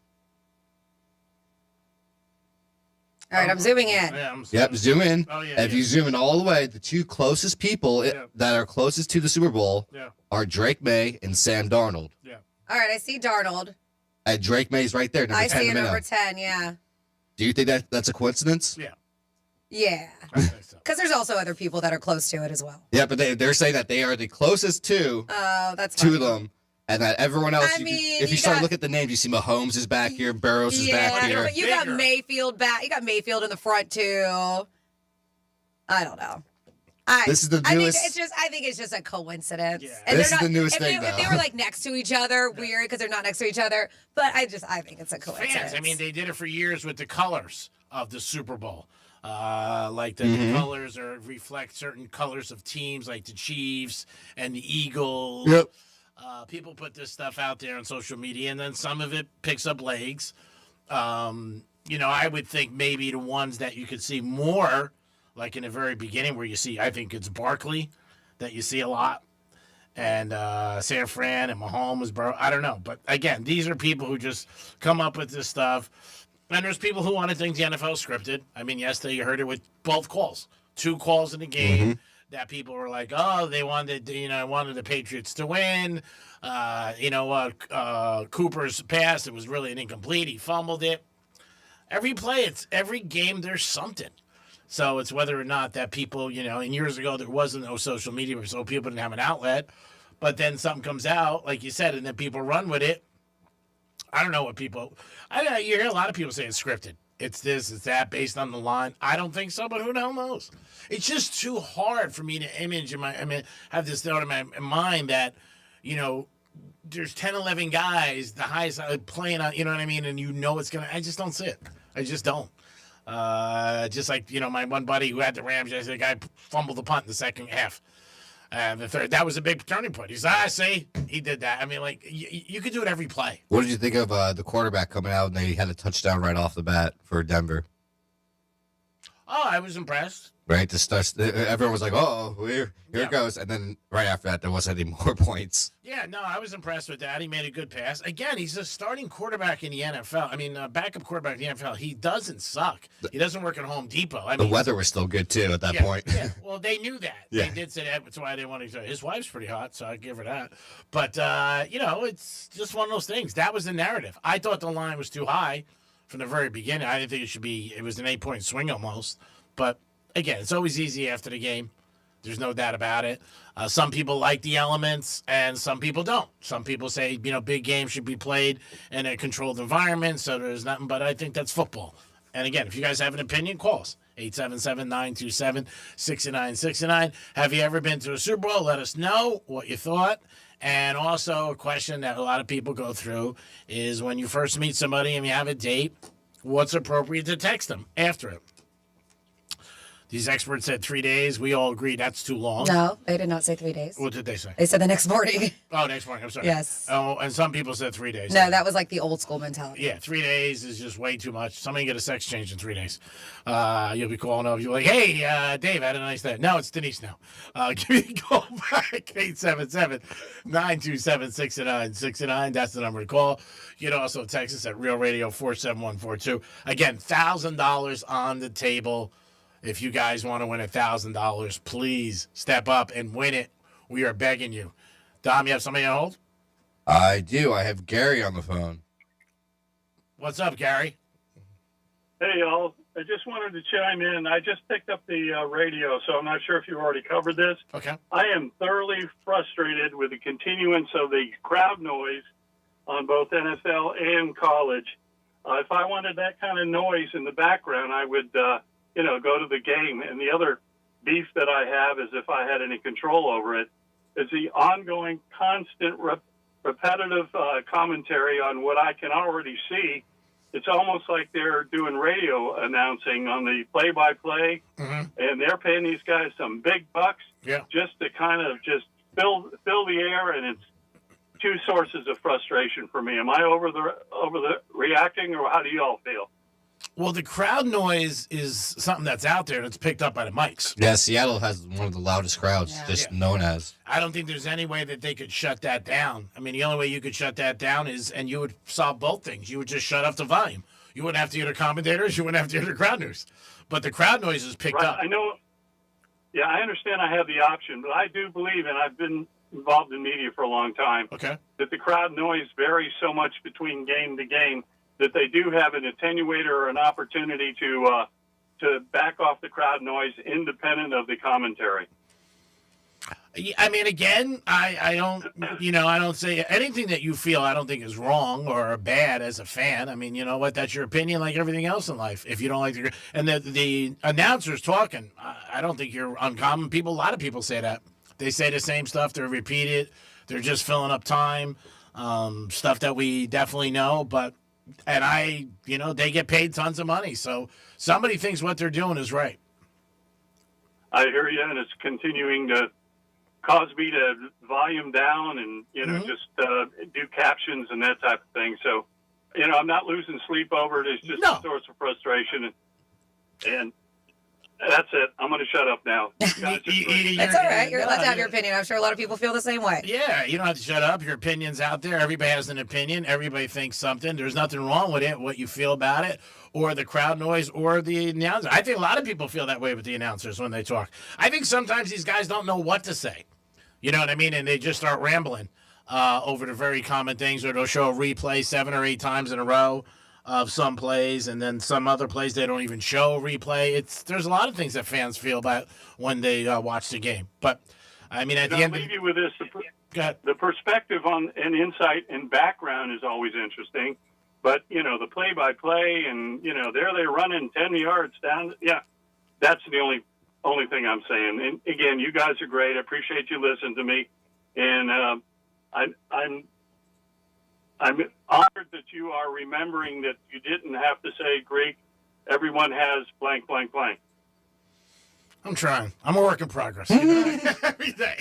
All right, I'm zooming in. Yep, zoom in. Oh, yeah, If you zoom in all the way, the two closest people that are closest to the Super Bowl are Drake May and Sam Darnold. Yeah. All right, I see Darnold. And Drake May's right there. I 10 see in it the over middle. 10, yeah. Do you think that's a coincidence? Yeah. Yeah. Because there's also other people that are close to it as well. Yeah, but they're saying that they are the closest to that's to funny. them, and that everyone else. If you start looking at the names, you see Mahomes is back here, Burrows is back here. But you got Mayfield back. You got Mayfield in the front too. I don't know. This is the newest. I think it's just a coincidence. Yeah. And This is the newest thing, If they though. were next to each other, weird because they're not next to each other. But I think it's a coincidence. Fans, I mean, they did it for years with the colors of the Super Bowl. The colors reflect certain colors of teams, like the Chiefs and the Eagles. Yep. People put this stuff out there on social media, and then some of it picks up legs. I would think maybe the ones that you could see more, like in the very beginning, where you see, I think it's Barkley that you see a lot, and San Fran and Mahomes, bro. I don't know, but again, these are people who just come up with this stuff, and there's people who want to think the NFL scripted. I mean, yesterday you heard it with both calls, 2 calls in the game. That people were like, oh, they wanted the Patriots to win. Cooper's pass, it was really an incomplete. He fumbled it. Every play, every game, there's something. So it's whether or not that people, and years ago there wasn't no social media, so people didn't have an outlet. But then something comes out, like you said, and then people run with it. I don't know what people. You hear a lot of people say it's scripted. It's this, it's that, based on the line. I don't think so, but who the hell knows? It's just too hard for me to have this thought in my mind that, there's 10, 11 guys, the highest playing on, you know what I mean? And it's going to, I just don't see it. I just don't. Just like, my one buddy who had the Rams, the guy fumbled the punt in the second half. The third, that was a big turning point. He's, see, he did that. I mean, like, you could do it every play. What did you think of the quarterback coming out and they had a touchdown right off the bat for Denver? Oh, I was impressed. Right, everyone was like, "Oh, here it goes," and then right after that, there wasn't any more points. Yeah, no, I was impressed with that. He made a good pass. Again, he's a starting quarterback in the NFL. I mean, backup quarterback in the NFL. He doesn't suck. He doesn't work at Home Depot. The weather was still good too at that point. Yeah, well, they knew that. Yeah. They did say that. That's why they wanted to. His wife's pretty hot, so I give her that. But it's just one of those things. That was the narrative. I thought the line was too high from the very beginning. I didn't think it should be. It was an 8-point swing almost, but. Again, it's always easy after the game. There's no doubt about it. Some people like the elements, and some people don't. Some people say, big games should be played in a controlled environment, so there's nothing. But I think that's football. And again, if you guys have an opinion, call us. 877-927-6969. Have you ever been to a Super Bowl? Let us know what you thought. And also, a question that a lot of people go through is when you first meet somebody and you have a date, what's appropriate to text them after it? These experts said 3 days. We all agree that's too long. No, they did not say 3 days. What did they say? They said the next morning. Oh, next morning. I'm sorry. Yes. Oh, and some people said 3 days. No, that was like the old school mentality. Yeah, 3 days is just way too much. Somebody get a sex change in 3 days. You'll be calling up. You're like, hey, Dave, I had a nice day. No, it's Denise now. Give me a call back, 877-927-6969. That's the number to call. You can also text us at Real Radio 47142. Again, $1,000 on the table. If you guys want to win $1,000, please step up and win it. We are begging you. Dom, you have somebody on hold? I do. I have Gary on the phone. What's up, Gary? Hey, y'all. I just wanted to chime in. I just picked up the radio, so I'm not sure if you've already covered this. Okay. I am thoroughly frustrated with the continuance of the crowd noise on both NFL and college. If I wanted that kind of noise in the background, I would... go to the game. And the other beef that I have is if I had any control over it, is the ongoing, constant, repetitive commentary on what I can already see. It's almost like they're doing radio announcing on the play-by-play, and they're paying these guys some big bucks just to kind of just fill the air, and it's two sources of frustration for me. Am I over the reacting, or how do you all feel? Well, the crowd noise is something that's out there and it's picked up by the mics. Yeah, Seattle has one of the loudest crowds, known as. I don't think there's any way that they could shut that down. I mean, the only way you could shut that down is, and you would solve both things. You would just shut off the volume. You wouldn't have to hear the commentators. You wouldn't have to hear the crowd noise. But the crowd noise is picked up. I know. Yeah, I understand I have the option, but I do believe, and I've been involved in media for a long time, that the crowd noise varies so much between game to game that they do have an attenuator or an opportunity to back off the crowd noise independent of the commentary. I mean, again, I don't say anything that you feel I don't think is wrong or bad as a fan. I mean, you know what? That's your opinion, like everything else in life. If you don't like and the announcers talking, I don't think you're uncommon. A lot of people say that. They say the same stuff. They repeat it. They're just filling up time. Stuff that we definitely know, and they get paid tons of money. So somebody thinks what they're doing is right. I hear you, and it's continuing to cause me to volume down and, just do captions and that type of thing. So, I'm not losing sleep over it. It's just a source of frustration. And that's it. I'm going to shut up now. That's all right. You're allowed to have your opinion. I'm sure a lot of people feel the same way. Yeah, you don't have to shut up. Your opinion's out there. Everybody has an opinion. Everybody thinks something. There's nothing wrong with it, what you feel about it, or the crowd noise, or the announcer. I think a lot of people feel that way with the announcers when they talk. I think sometimes these guys don't know what to say. You know what I mean? And they just start rambling over the very common things, or they'll show a replay 7 or 8 times in a row of some plays, and then some other plays they don't even show a replay. There's a lot of things that fans feel about when they watch the game. But I mean, at the end, I'll leave you with this: the perspective on and insight and background is always interesting. But the play-by-play, and there they're running 10 yards down. Yeah, that's the only thing I'm saying. And again, you guys are great. I appreciate you listening to me, and I'm honored that you are remembering that you didn't have to say Greek. Everyone has blank, blank, blank. I'm trying. I'm a work in progress. Every day.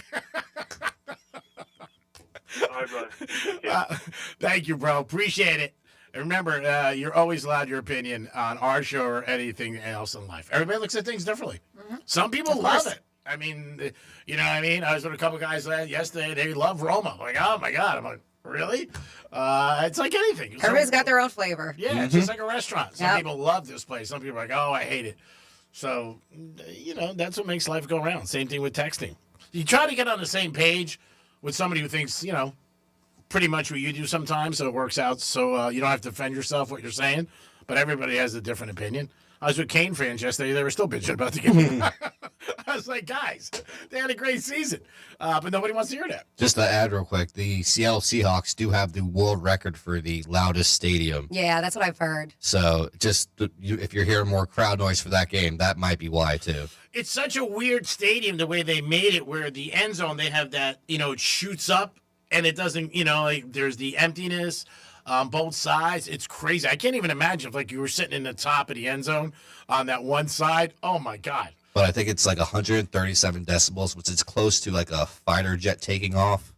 All right, brother. Thank you, bro. Appreciate it. And remember, you're always allowed your opinion on our show or anything else in life. Everybody looks at things differently. Mm-hmm. Some people love it. I mean, you know what I mean? I was with a couple guys yesterday. They love Roma. Like, oh, my God. I'm like, really? It's like anything. Everybody's got their own flavor. Yeah, it's just like a restaurant. Some people love this place. Some people are like, oh, I hate it. So, that's what makes life go around. Same thing with texting. You try to get on the same page with somebody who thinks, pretty much what you do sometimes, so it works out. So you don't have to defend yourself what you're saying. But everybody has a different opinion. I was with Kane fans yesterday. They were still bitching about the game. I was like, guys, they had a great season. But nobody wants to hear that. Just to add real quick, the Seattle Seahawks do have the world record for the loudest stadium. Yeah, that's what I've heard. So if you're hearing more crowd noise for that game, that might be why, too. It's such a weird stadium, the way they made it, where the end zone, they have that, it shoots up, and it doesn't, there's the emptiness on both sides. It's crazy. I can't even imagine if you were sitting in the top of the end zone on that one side. Oh my God. But I think it's 137 decibels, which is close to a fighter jet taking off.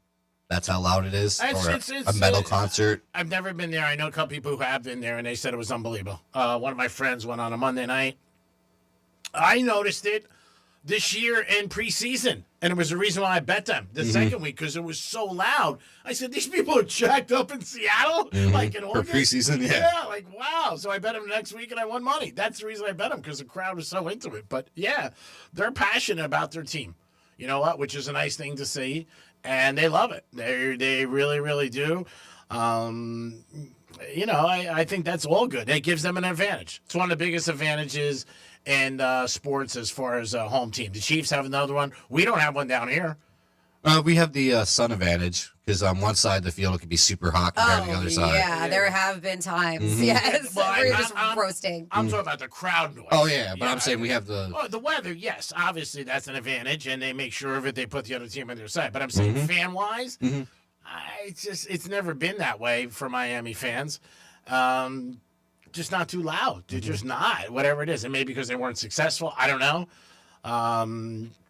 That's how loud it is. It's a metal concert. I've never been there. I know a couple people who have been there, and they said it was unbelievable. One of my friends went on a Monday night. I noticed it this year in preseason, and it was the reason why I bet them the second week, because it was so loud. I said, these people are jacked up in Seattle, in August. For preseason, yeah. Wow. So I bet them next week, and I won money. That's the reason I bet them, because the crowd was so into it. But yeah, they're passionate about their team. You know what? Which is a nice thing to see, and they love it. They really, really do. I think that's all good. It gives them an advantage. It's one of the biggest advantages in sports as far as a home team. The Chiefs have another one. We don't have one down here. We have the sun advantage, because on one side of the field it can be super hot compared to the other side. Yeah, there have been times. Yes, where you're just roasting. I'm talking about the crowd noise. Oh, yeah, but I'm saying we have the... Oh, the weather, yes. Obviously, that's an advantage, and they make sure of it. They put the other team on their side. But I'm saying fan-wise, it's never been that way for Miami fans. Just not too loud. They're just not. Whatever it is. And maybe because they weren't successful. I don't know.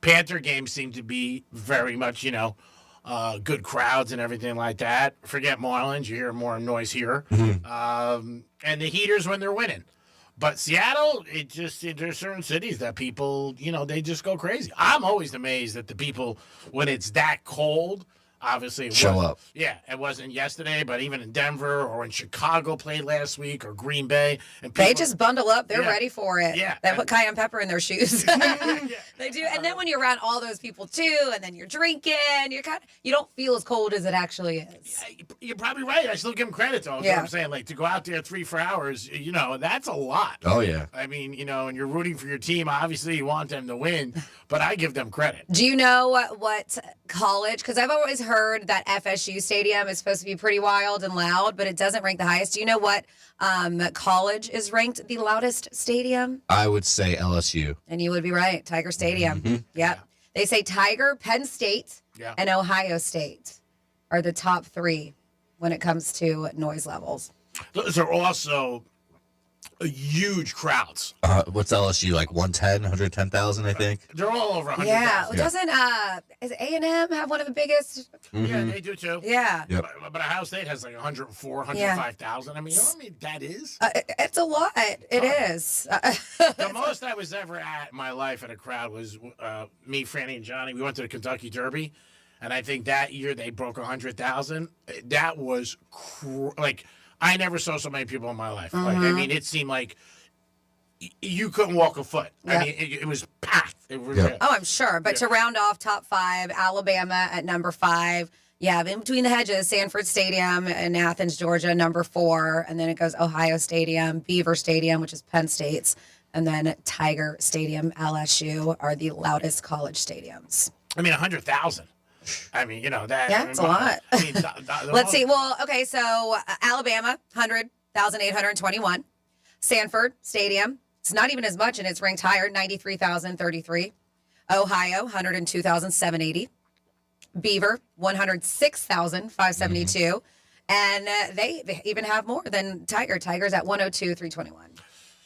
Panther games seem to be very much, good crowds and everything like that. Forget Marlins. You hear more noise here. And the Heaters when they're winning. But Seattle, there's certain cities that people, they just go crazy. I'm always amazed at the people when it's that cold. Obviously, show up. Yeah, it wasn't yesterday, but even in Denver or when Chicago played last week or Green Bay, and they just bundle up. They're ready for it. Yeah, they put cayenne pepper in their shoes. They do, and then when you're around all those people too, and then you're drinking, you don't feel as cold as it actually is. You're probably right. I still give them credit though. That's what I'm saying. To go out there 3-4 hours, that's a lot. Oh yeah. I mean, and you're rooting for your team. Obviously, you want them to win, but I give them credit. Do you know what college? Because I've always heard that FSU stadium is supposed to be pretty wild and loud, but it doesn't rank the highest. Do you know what college is ranked the loudest stadium? I would say LSU. And you would be right. Tiger Stadium. Mm-hmm. Yep. Yeah. They say Tiger, Penn State, and Ohio State are the top 3 when it comes to noise levels. Those are also huge crowds. What's LSU, like 110, 110,000, I think? They're all over 100,000. Yeah. Doesn't is A&M have one of the biggest? Yeah, they do too. Yeah. Yep. But Ohio State has like 104, 105,000. I mean, you know what I mean? That is? It's a lot. It is. The most I was ever at in my life at a crowd was me, Franny, and Johnny. We went to the Kentucky Derby, and I think that year they broke 100,000. That was like I never saw so many people in my life. Like I mean, it seemed like you couldn't walk a foot. Yeah. I mean, it was packed. It was, Oh, I'm sure. But to round off top 5, Alabama at number 5. Yeah, in between the hedges, Sanford Stadium in Athens, Georgia, number 4. And then it goes Ohio Stadium, Beaver Stadium, which is Penn State's, and then Tiger Stadium, LSU, are the loudest college stadiums. I mean, 100,000. I mean, you know, that. Yeah, it's a lot. I mean, Let's see. Well, okay, so Alabama, 100,821. Sanford Stadium, it's not even as much, and it's ranked higher, 93,033. Ohio, 102,780. Beaver, 106,572. And they even have more than Tiger. Tiger's at 102,321.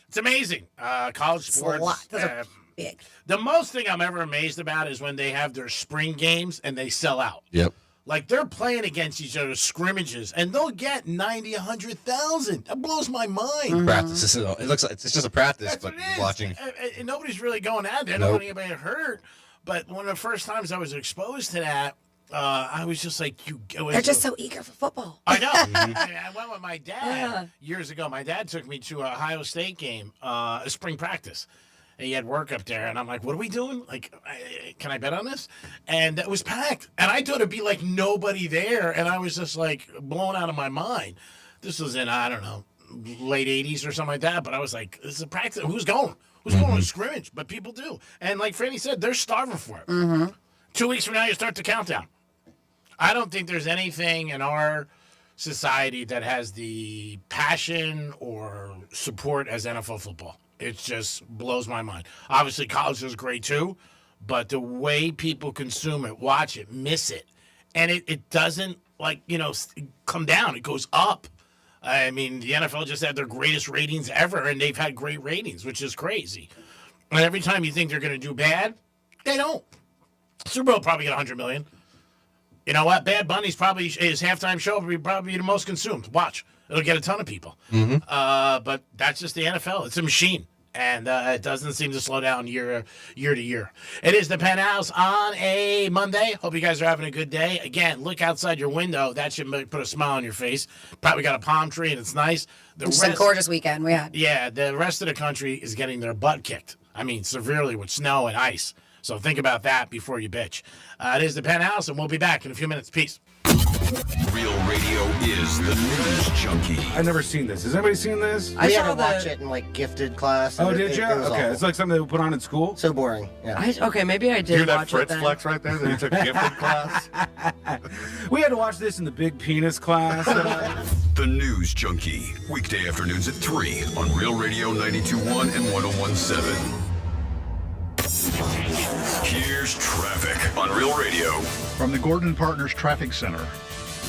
It's amazing. College sports. It's a lot. Those are big. The most thing I'm ever amazed about is when they have their spring games and they sell out. Yep. Like they're playing against each other scrimmages, and they'll get 90, 100,000. That blows my mind. Practice. It looks like it's just a practice, That's but what it is. watching. And nobody's really going out there. Nope. Nobody anybody hurt. But one of the first times I was exposed to that, I was just like, They're just so eager for football. I know. I went with my dad years ago. My dad took me to a Ohio State game, a spring practice. And he had work up there, and I'm like, what are we doing? Like, can I bet on this? And it was packed. And I thought it'd be like nobody there, and I was just like blown out of my mind. This was in, I don't know, late 80s or something like that, but I was like, this is a practice. Who's going? Who's going to scrimmage? But people do. And like Franny said, they're starving for it. 2 weeks from now, you start the countdown. I don't think there's anything in our society that has the passion or support as NFL football. It just blows my mind. Obviously, college is great too, but the way people consume it, watch it, miss it, and it doesn't, like, you know, come down. It goes up. I mean, the NFL just had their greatest ratings ever, and they've had great ratings, which is crazy. And every time you think they're going to do bad, they don't. Super Bowl probably get 100 million. You know what? Bad Bunny's probably, his halftime show will probably be the most consumed. Watch. It'll get a ton of people. But that's just the NFL. It's a machine. And it doesn't seem to slow down year to year. It is the Penthouse on a Monday. Hope you guys are having a good day. Again, look outside your window. That should put a smile on your face. Probably got a palm tree and it's nice. Just a gorgeous weekend we had. Yeah, the rest of the country is getting their butt kicked. I mean, severely with snow and ice. So think about that before you bitch. It is the Penthouse, and we'll be back in a few minutes. Peace. Real radio is the news junkie. I've never seen this. Has anybody seen this? I had to watch it in like gifted class. Oh, did you? Okay, it's like something they would put on in school. So boring. Yeah. Okay, maybe I did Hear that watch Fritz it then. flex right there that he took gifted class? We had to watch this in the big penis class. The News Junkie. Weekday afternoons at 3 on Real Radio 92.1 and 101.7. Here's traffic on Real Radio. From the Gordon Partners Traffic Center.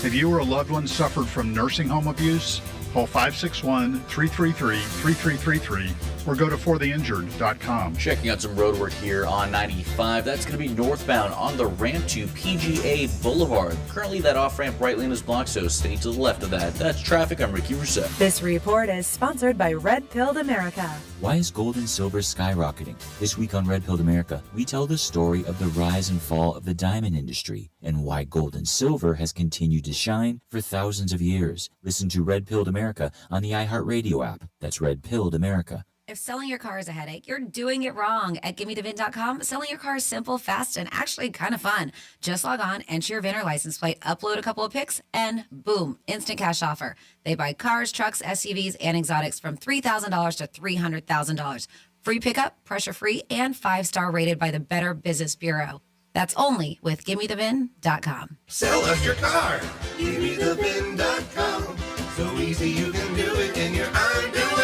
If you or a loved one suffered from nursing home abuse, call 561-333-3333 or go to fortheinjured.com. Checking out some road work here on 95. That's going to be northbound on the ramp to PGA Boulevard. Currently, that off-ramp right lane is blocked, so stay to the left of that. That's traffic. I'm Ricky Rousseau. This report is sponsored by Red Pilled America. Why is gold and silver skyrocketing? This week on Red Pilled America, we tell the story of the rise and fall of the diamond industry and why gold and silver has continued to shine for thousands of years. Listen to Red Pilled America on the iHeartRadio app. That's Red Pilled America. If selling your car is a headache, you're doing it wrong. At GiveMeTheVIN.com, selling your car is simple, fast, and actually kind of fun. Just log on, enter your VIN or license plate, upload a couple of pics, and boom, instant cash offer. They buy cars, trucks, SUVs, and exotics from $3,000 to $300,000. Free pickup, pressure-free, and 5-star rated by the Better Business Bureau. That's only with GiveMeTheVIN.com. Sell us your car. GiveMeTheVIN.com. So easy you can do it in your underwear.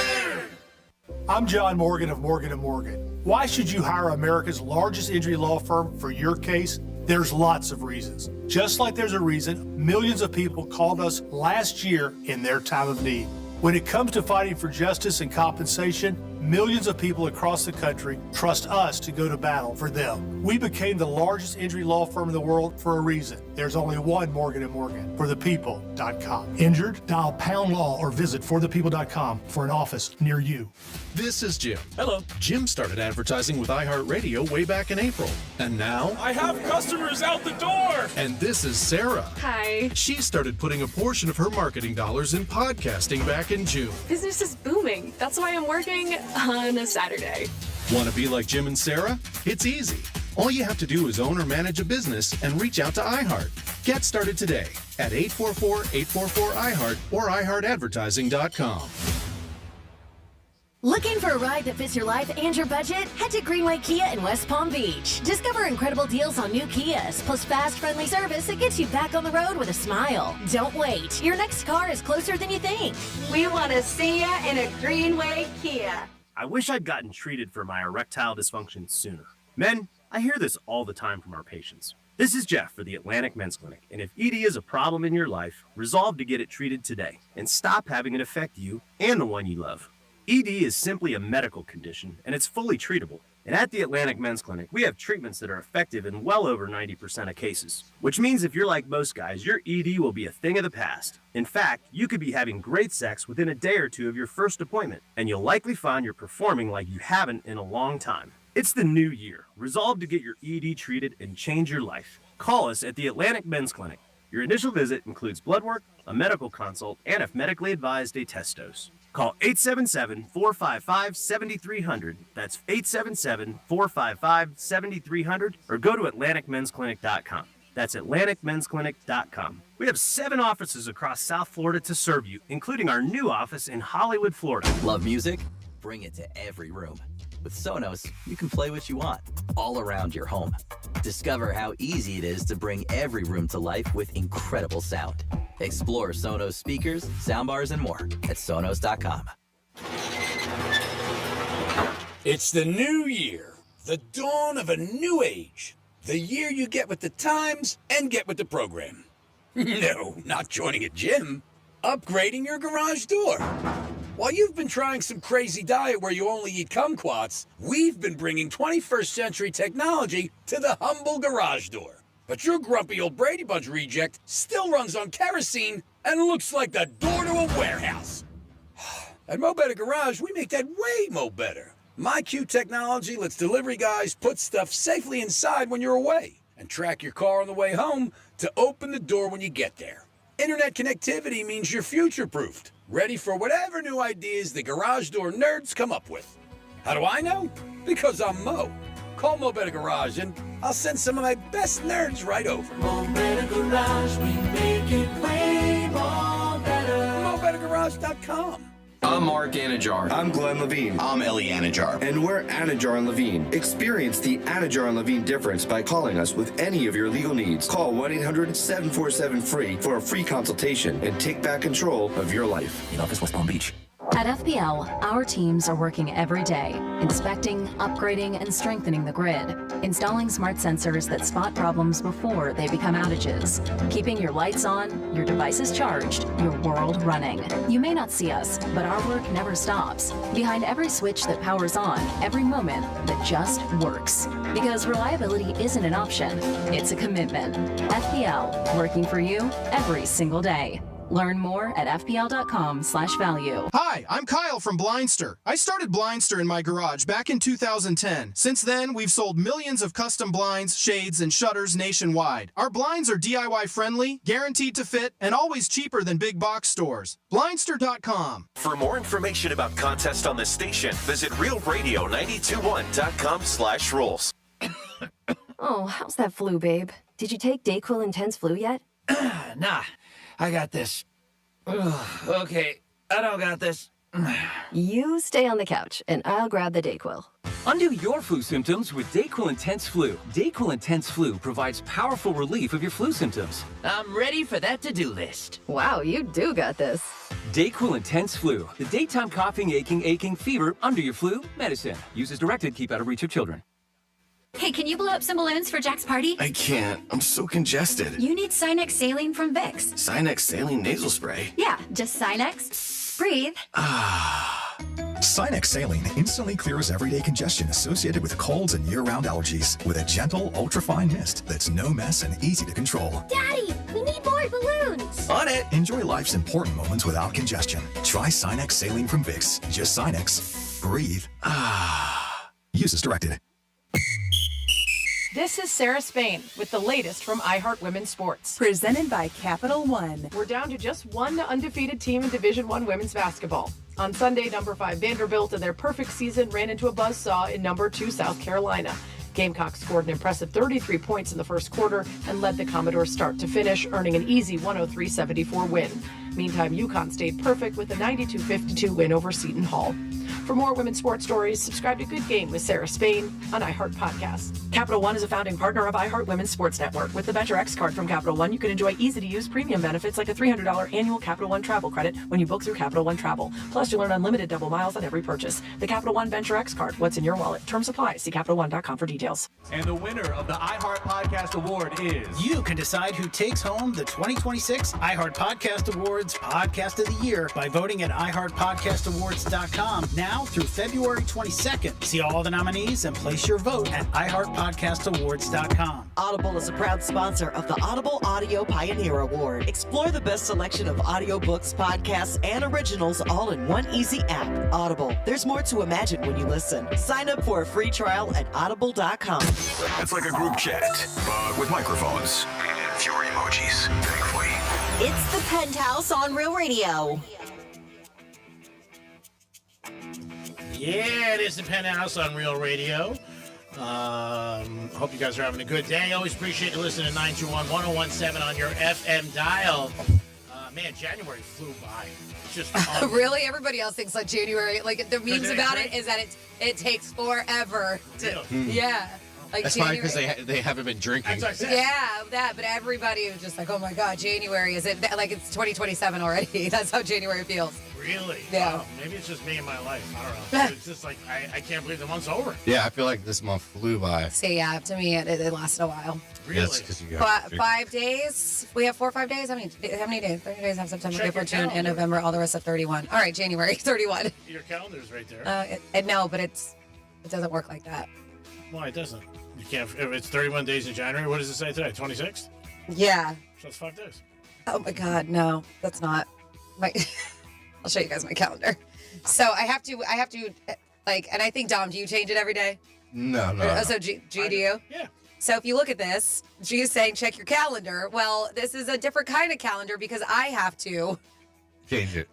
I'm John Morgan of Morgan & Morgan. Why should you hire America's largest injury law firm for your case? There's lots of reasons. Just like there's a reason millions of people called us last year in their time of need. When it comes to fighting for justice and compensation, millions of people across the country trust us to go to battle for them. We became the largest injury law firm in the world for a reason. There's only one Morgan & Morgan, forthepeople.com. Injured? Dial pound law or visit forthepeople.com for an office near you. This is Jim. Hello. Jim started advertising with iHeartRadio way back in April. And now... I have customers out the door! And this is Sarah. Hi. She started putting a portion of her marketing dollars in podcasting back in June. Business is booming. That's why I'm working on a Saturday. Want to be like Jim and Sarah? It's easy. All you have to do is own or manage a business and reach out to iHeart. Get started today at 844-844-iHeart or iHeartAdvertising.com. Looking for a ride that fits your life and your budget? Head to Greenway Kia in West Palm Beach. Discover incredible deals on new Kias, plus fast, friendly service that gets you back on the road with a smile. Don't wait. Your next car is closer than you think. We want to see ya in a Greenway Kia. I wish I'd gotten treated for my erectile dysfunction sooner. Men, I hear this all the time from our patients. This is Jeff for the Atlantic Men's Clinic, and if ED is a problem in your life, resolve to get it treated today and stop having it affect you and the one you love. ED is simply a medical condition, and it's fully treatable. And at the Atlantic Men's Clinic, we have treatments that are effective in well over 90% of cases, which means if you're like most guys, your ED will be a thing of the past. In fact, you could be having great sex within a day or two of your first appointment, and you'll likely find you're performing like you haven't in a long time. It's the new year. Resolve to get your ED treated and change your life. Call us at the Atlantic Men's Clinic. Your initial visit includes blood work, a medical consult, and if medically advised, a test dose. Call 877-455-7300. That's 877-455-7300, or go to AtlanticMen'sClinic.com. That's AtlanticMen'sClinic.com. We have 7 offices across South Florida to serve you, including our new office in Hollywood, Florida. Love music? Bring it to every room. With Sonos, you can play what you want, all around your home. Discover how easy it is to bring every room to life with incredible sound. Explore Sonos speakers, soundbars, and more at Sonos.com. It's the new year, the dawn of a new age. The year you get with the times and get with the program. No, not joining a gym. Upgrading your garage door. While you've been trying some crazy diet where you only eat kumquats, we've been bringing 21st century technology to the humble garage door. But your grumpy old Brady Bunch reject still runs on kerosene and looks like the door to a warehouse. At Mo Better Garage, we make that way mo better. MyQ technology lets delivery guys put stuff safely inside when you're away and track your car on the way home to open the door when you get there. Internet connectivity means you're future-proofed, ready for whatever new ideas the garage door nerds come up with. How do I know? Because I'm Mo. Call Mo Better Garage and I'll send some of my best nerds right over. Mo Better Garage, we make it way more better. MoBetterGarage.com. I'm Mark Anajar. I'm Glenn Levine. I'm Ellie Anajar. And we're Anajar and Levine. Experience the Anajar and Levine difference by calling us with any of your legal needs. Call 1-800-747-FREE for a free consultation and take back control of your life. In office, West Palm Beach. At FPL, our teams are working every day, inspecting, upgrading, and strengthening the grid, installing smart sensors that spot problems before they become outages, keeping your lights on, your devices charged, your world running. You may not see us, but our work never stops. Behind every switch that powers on, every moment that just works. Because reliability isn't an option, it's a commitment. FPL, working for you every single day. Learn more at fpl.com/value. Hi, I'm Kyle from Blindster. I started Blindster in my garage back in 2010. Since then, we've sold millions of custom blinds, shades, and shutters nationwide. Our blinds are DIY friendly, guaranteed to fit, and always cheaper than big box stores. Blindster.com. For more information about contests on this station, visit realradio921.com/rules. Oh, how's that flu, babe? Did you take Dayquil Intense Flu yet? Nah. I got this. Ugh, okay, I don't got this. You stay on the couch, and I'll grab the Dayquil. Undo your flu symptoms with Dayquil Intense Flu. Dayquil Intense Flu provides powerful relief of your flu symptoms. I'm ready for that to-do list. Wow, you do got this. Dayquil Intense Flu. The daytime coughing, aching, fever, under your flu medicine. Use as directed, keep out of reach of children. Hey, can you blow up some balloons for Jack's party? I can't. I'm so congested. You need Sinex Saline from Vicks. Sinex Saline Nasal Spray? Yeah, just Sinex. Breathe. Sinex Saline instantly clears everyday congestion associated with colds and year-round allergies with a gentle, ultra-fine mist that's no mess and easy to control. Daddy, we need more balloons. On it! Enjoy life's important moments without congestion. Try Sinex Saline from Vicks. Just Sinex. Breathe. Use as directed. This is Sarah Spain with the latest from iHeart Women's Sports. Presented by Capital One. We're down to just one undefeated team in Division I women's basketball. On Sunday, number 5 Vanderbilt in their perfect season ran into a buzzsaw in number 2 South Carolina. Gamecocks scored an impressive 33 points in the first quarter and led the Commodores start to finish, earning an easy 103-74 win. Meantime, UConn stayed perfect with a 92-52 win over Seton Hall. For more women's sports stories, subscribe to Good Game with Sarah Spain on iHeart Podcast. Capital One is a founding partner of iHeart Women's Sports Network. With the Venture X card from Capital One, you can enjoy easy-to-use premium benefits like a $300 annual Capital One travel credit when you book through Capital One Travel. Plus, you'll earn unlimited double miles on every purchase. The Capital One Venture X card. What's in your wallet? Terms apply. See CapitalOne.com for details. And the winner of the iHeart Podcast Award is... You can decide who takes home the 2026 iHeart Podcast Awards Podcast of the Year by voting at iHeartPodcastAwards.com now through February 22nd. See all the nominees and place your vote at iHeartPodcastAwards.com. Audible is a proud sponsor of the Audible Audio Pioneer Award. Explore the best selection of audiobooks, podcasts, and originals all in one easy app. Audible. There's more to imagine when you listen. Sign up for a free trial at audible.com. It's like a group chat, but with microphones and fewer emojis, thankfully. It's the Penthouse on Real Radio. Yeah, it is the Penthouse on Real Radio. Hope you guys are having a good day. Always appreciate you listening to 921-1017 on your FM dial. Man, January flew by. Just really? Everybody else thinks like January. Like the memes about it is that it takes forever. Yeah. Like that's January. probably because they haven't been drinking. Yeah, that. But everybody was just like, oh my God, January. Is it like it's 2027 already? That's how January feels. Really? Yeah. Wow. Maybe it's just me and my life. I don't know. It's just like, I can't believe the month's over. Yeah, I feel like this month flew by. So yeah, to me it lasted a while. Really? Yes, 'cause you got 5 days. We have 4 or 5 days. How many days? 30 days have September, Check April, your June, and calendar. November. All the rest of 31. All right, January 31. Your calendar's right there. No, but it doesn't work like that. Why it doesn't? You can't. If it's 31 days in January, what does it say today? 26th? Yeah. So it's 5 days. Oh my God, no, that's not. I'll show you guys my calendar. So I have to like, and I think Dom, do you change it every day? No. So G do you? Yeah. So if you look at this, G is saying check your calendar. Well, this is a different kind of calendar because I have to Change it.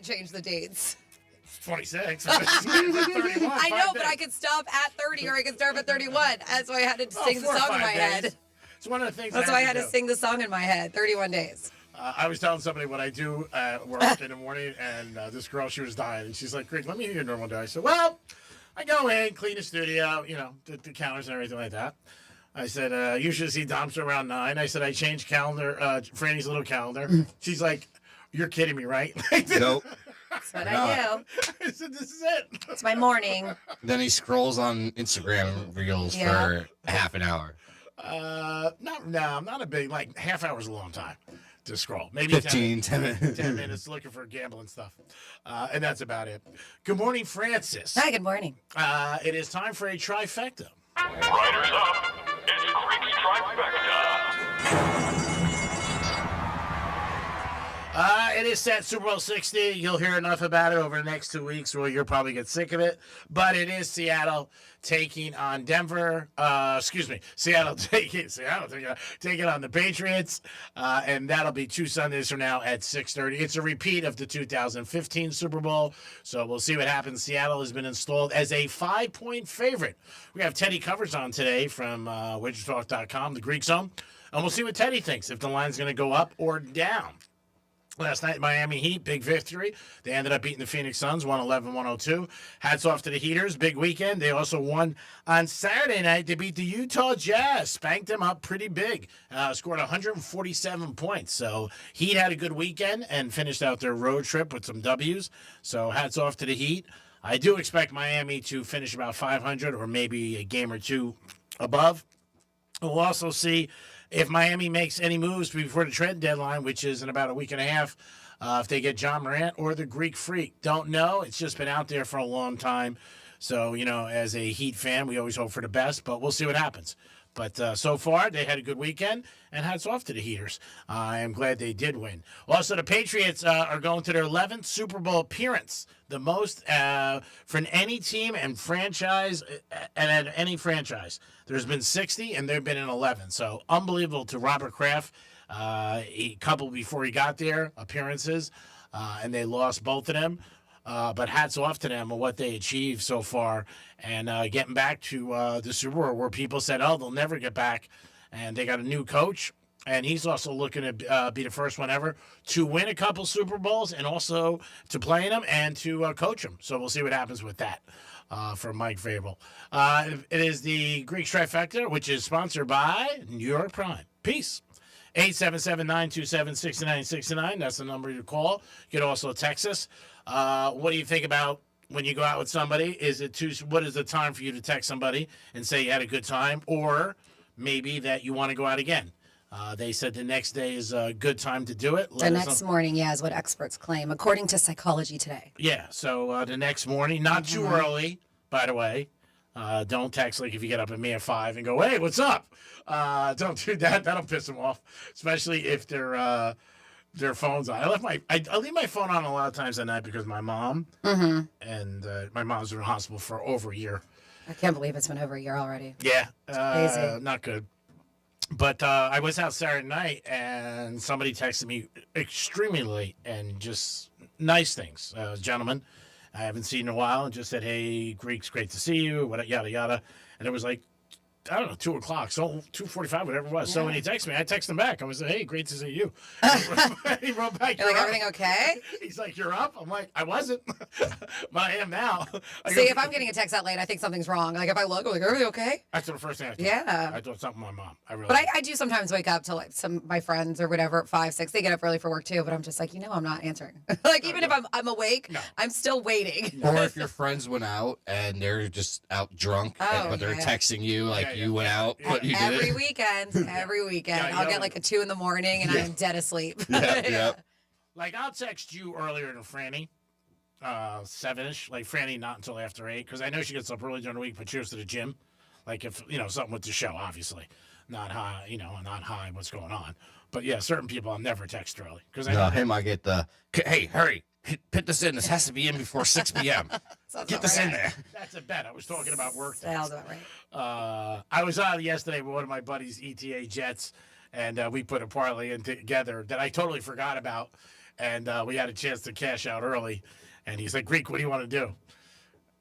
change the dates. It's 26. It's 31, I know, 5 but days. I could stop at 30 or I could start at 31. That's why I had to sing the 4 or song in 5 my days. head. It's one of the things. That's why I had to do. sing the song in my head. 31 days. I was telling somebody what I do at work in the morning, and this girl, she was dying, and she's like, Greg, let me hear your normal day. I said, well, I go in, clean the studio, the counters and everything like that. I said, you should see Dom's around 9. I said, I changed calendar, Franny's little calendar. She's like, you're kidding me, right? Nope. That's what I do. I said, this is it. It's my morning. Then he scrolls on Instagram Reels for half an hour. Not a big, like, half hour's a long time to scroll. Maybe 10 minutes. 10 minutes looking for gambling stuff. And that's about it. Good morning, Francis. Hi, good morning. It is time for a trifecta. Riders up. It's Creek's Trifecta. It is set Super Bowl 60. You'll hear enough about it over the next 2 weeks where you'll probably get sick of it. But it is Seattle taking on Denver. Seattle taking on the Patriots. And that'll be 2 Sundays from now at 6:30. It's a repeat of the 2015 Super Bowl. So we'll see what happens. Seattle has been installed as a 5-point favorite. We have Teddy Covers on today from WagerTalk.com, the Greek Zone. And we'll see what Teddy thinks, if the line's going to go up or down. Last night, Miami Heat, big victory. They ended up beating the Phoenix Suns, 111-102. Hats off to the Heaters, big weekend. They also won on Saturday night. They beat the Utah Jazz, spanked them up pretty big, scored 147 points. So Heat had a good weekend and finished out their road trip with some W's. So hats off to the Heat. I do expect Miami to finish about 500 or maybe a game or two above. We'll also see if Miami makes any moves before the trade deadline, which is in about a week and a half. if they get John Morant or the Greek Freak. Don't know. It's just been out there for a long time. So, as a Heat fan, we always hope for the best, but we'll see what happens. But so far, they had a good weekend, and hats off to the Heaters. I am glad they did win. Also, the Patriots are going to their 11th Super Bowl appearance, the most for any team and franchise, and at any franchise. There's been 60, and they've been in 11. So, unbelievable to Robert Kraft. A couple before he got there, appearances, and they lost both of them. But hats off to them on what they achieved so far, and getting back to the Super Bowl where people said, oh, they'll never get back. And they got a new coach, and he's also looking to be the first one ever to win a couple Super Bowls and also to play in them and to coach them. So we'll see what happens with that for Mike Vrabel. It is the Greek Trifecta, which is sponsored by New York Prime. Peace. 877-927-6969. That's the number you call. You can also text us. What do you think about when you go out with somebody? What is the time for you to text somebody and say you had a good time, or maybe that you want to go out again? They said the next day is a good time to do it. The next morning, is what experts claim, according to Psychology Today. Yeah, so the next morning, not too early, by the way. Don't text like if you get up at me at 5 and go, hey, what's up? Don't do that. That'll piss them off, especially if their phone's on. I leave my phone on a lot of times at night because my mom and my mom's in the hospital for over a year. I can't believe it's been over a year already. Yeah, crazy. Not good. But I was out Saturday night and somebody texted me extremely late and just nice things. Gentlemen I haven't seen in a while, and just said, hey, Greeks, great to see you, yada, yada. And it was like, I don't know, 2 o'clock, so 2:45, whatever it was. Yeah. So when he texted me, I texted him back. I was like, hey, great to see you. He wrote back, you're like, everything okay? He's like, you're up? I'm like, I wasn't, but I am now. See, if I'm getting a text that late, I think something's wrong. Like, if I look, I'm like, everything okay? That's the first thing I thought. Yeah. I thought something with my mom. But I do sometimes wake up to, like, some my friends or whatever at 5, 6. They get up early for work, too, but I'm just like, I'm not answering. Like, even if I'm awake, I'm still waiting. Or if your friends went out and they're just out drunk, but they're texting you like you went out. Every weekend. I'll get like a 2 a.m. and I am dead asleep. Like, I'll text you earlier than Franny, 7-ish. Like, Franny not until after 8, because I know she gets up early during the week, but she goes to the gym. Like, if, something with the show, obviously. Not high, not high, what's going on. But yeah, certain people I'll never text early. I get the, hey, hurry. Put this in. This has to be in before 6 p.m. Get this in there. That's a bet. I was talking about work. Sounds about right. I was out yesterday with one of my buddies, ETA Jets, and we put a parlay in together that I totally forgot about. And we had a chance to cash out early. And he's like, Greek, what do you want to do?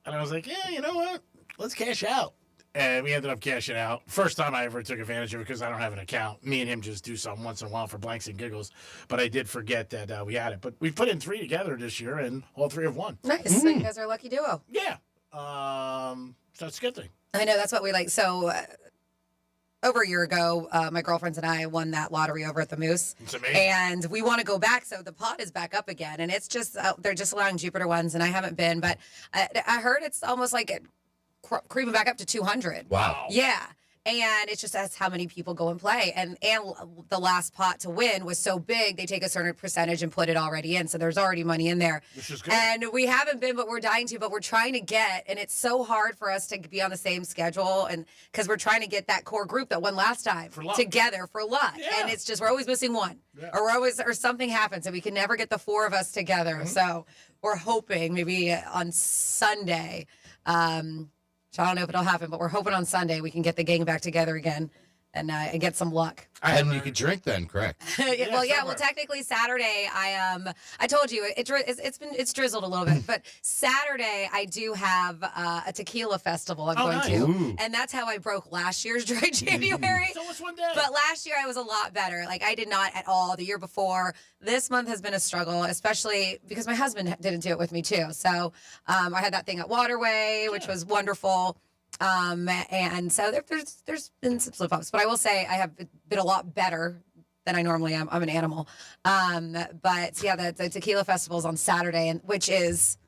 And I was like, yeah, you know what? Let's cash out. And we ended up cashing out. First time I ever took advantage of it because I don't have an account. Me and him just do something once in a while for blanks and giggles. But I did forget that we had it. But we put in 3 together this year, and all 3 have won. Nice. So you guys are a lucky duo. Yeah. So that's a good thing. I know. That's what we like. So over a year ago, my girlfriends and I won that lottery over at the Moose. It's amazing. And we want to go back. So the pot is back up again. And it's just, they're just allowing Jupiter ones. And I haven't been. But I heard it's almost like creeping back up to 200. Wow. Yeah. And it's just that's how many people go and play. And the last pot to win was so big, they take a certain percentage and put it already in. So there's already money in there. Which is good. And we haven't been, but we're dying to, but we're trying to get, and it's so hard for us to be on the same schedule. And because we're trying to get that core group that won last time together for luck. Yeah. And it's just, we're always missing one. Yeah. Or something happens and we can never get the 4 of us together. Mm-hmm. So we're hoping maybe on Sunday, so I don't know if it'll happen, but we're hoping on Sunday we can get the gang back together again and get some luck. And you could drink then, correct? Well, technically Saturday I told you it's drizzled a little bit, but Saturday I do have a tequila festival I'm going to, Ooh. and that's how I broke last year's dry January. So what's one day? But last year I was a lot better. Like I did not at all the year before. This month has been a struggle, especially because my husband didn't do it with me too. So I had that thing at Waterway, which was wonderful. And so there's been some slip-ups, but I will say I have been a lot better than I normally am. I'm an animal. But yeah, the tequila festival is on Saturday, which is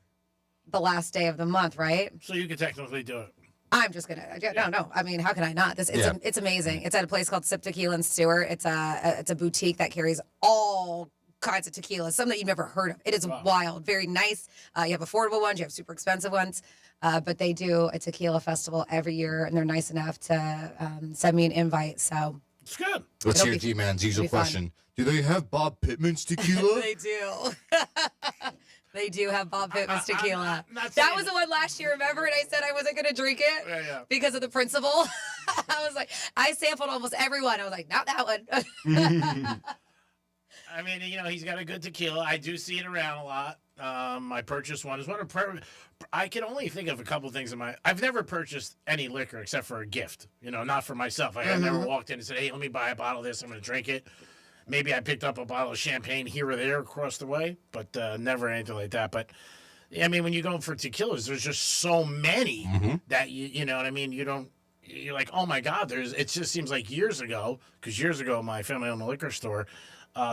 the last day of the month, right? So you could technically do it. I'm just gonna. No. I mean, how can I not? It's amazing. It's at a place called Sip Tequila in Stewart. It's a boutique that carries all kinds of tequilas, some that you've never heard of. It is wild, very nice. You have affordable ones, you have super expensive ones. But they do a tequila festival every year, and they're nice enough to send me an invite. So it's good. Let's hear G-Man's usual question. Do they have Bob Pittman's tequila? They do. They do have Bob Pittman's tequila. That was the one last year, remember? And I said I wasn't going to drink it because of the principle. I was like, I sampled almost every one. I was like, not that one. I mean, he's got a good tequila. I do see it around a lot. I purchased one. I can only think of a couple things I've never purchased any liquor except for a gift. Not for myself. I never walked in and said, "Hey, let me buy a bottle of this. I'm going to drink it." Maybe I picked up a bottle of champagne here or there across the way, but never anything like that. But I mean, when you go for tequilas, there's just so many that you know what I mean. You're like, oh my God. It just seems like years ago, because years ago my family owned a liquor store.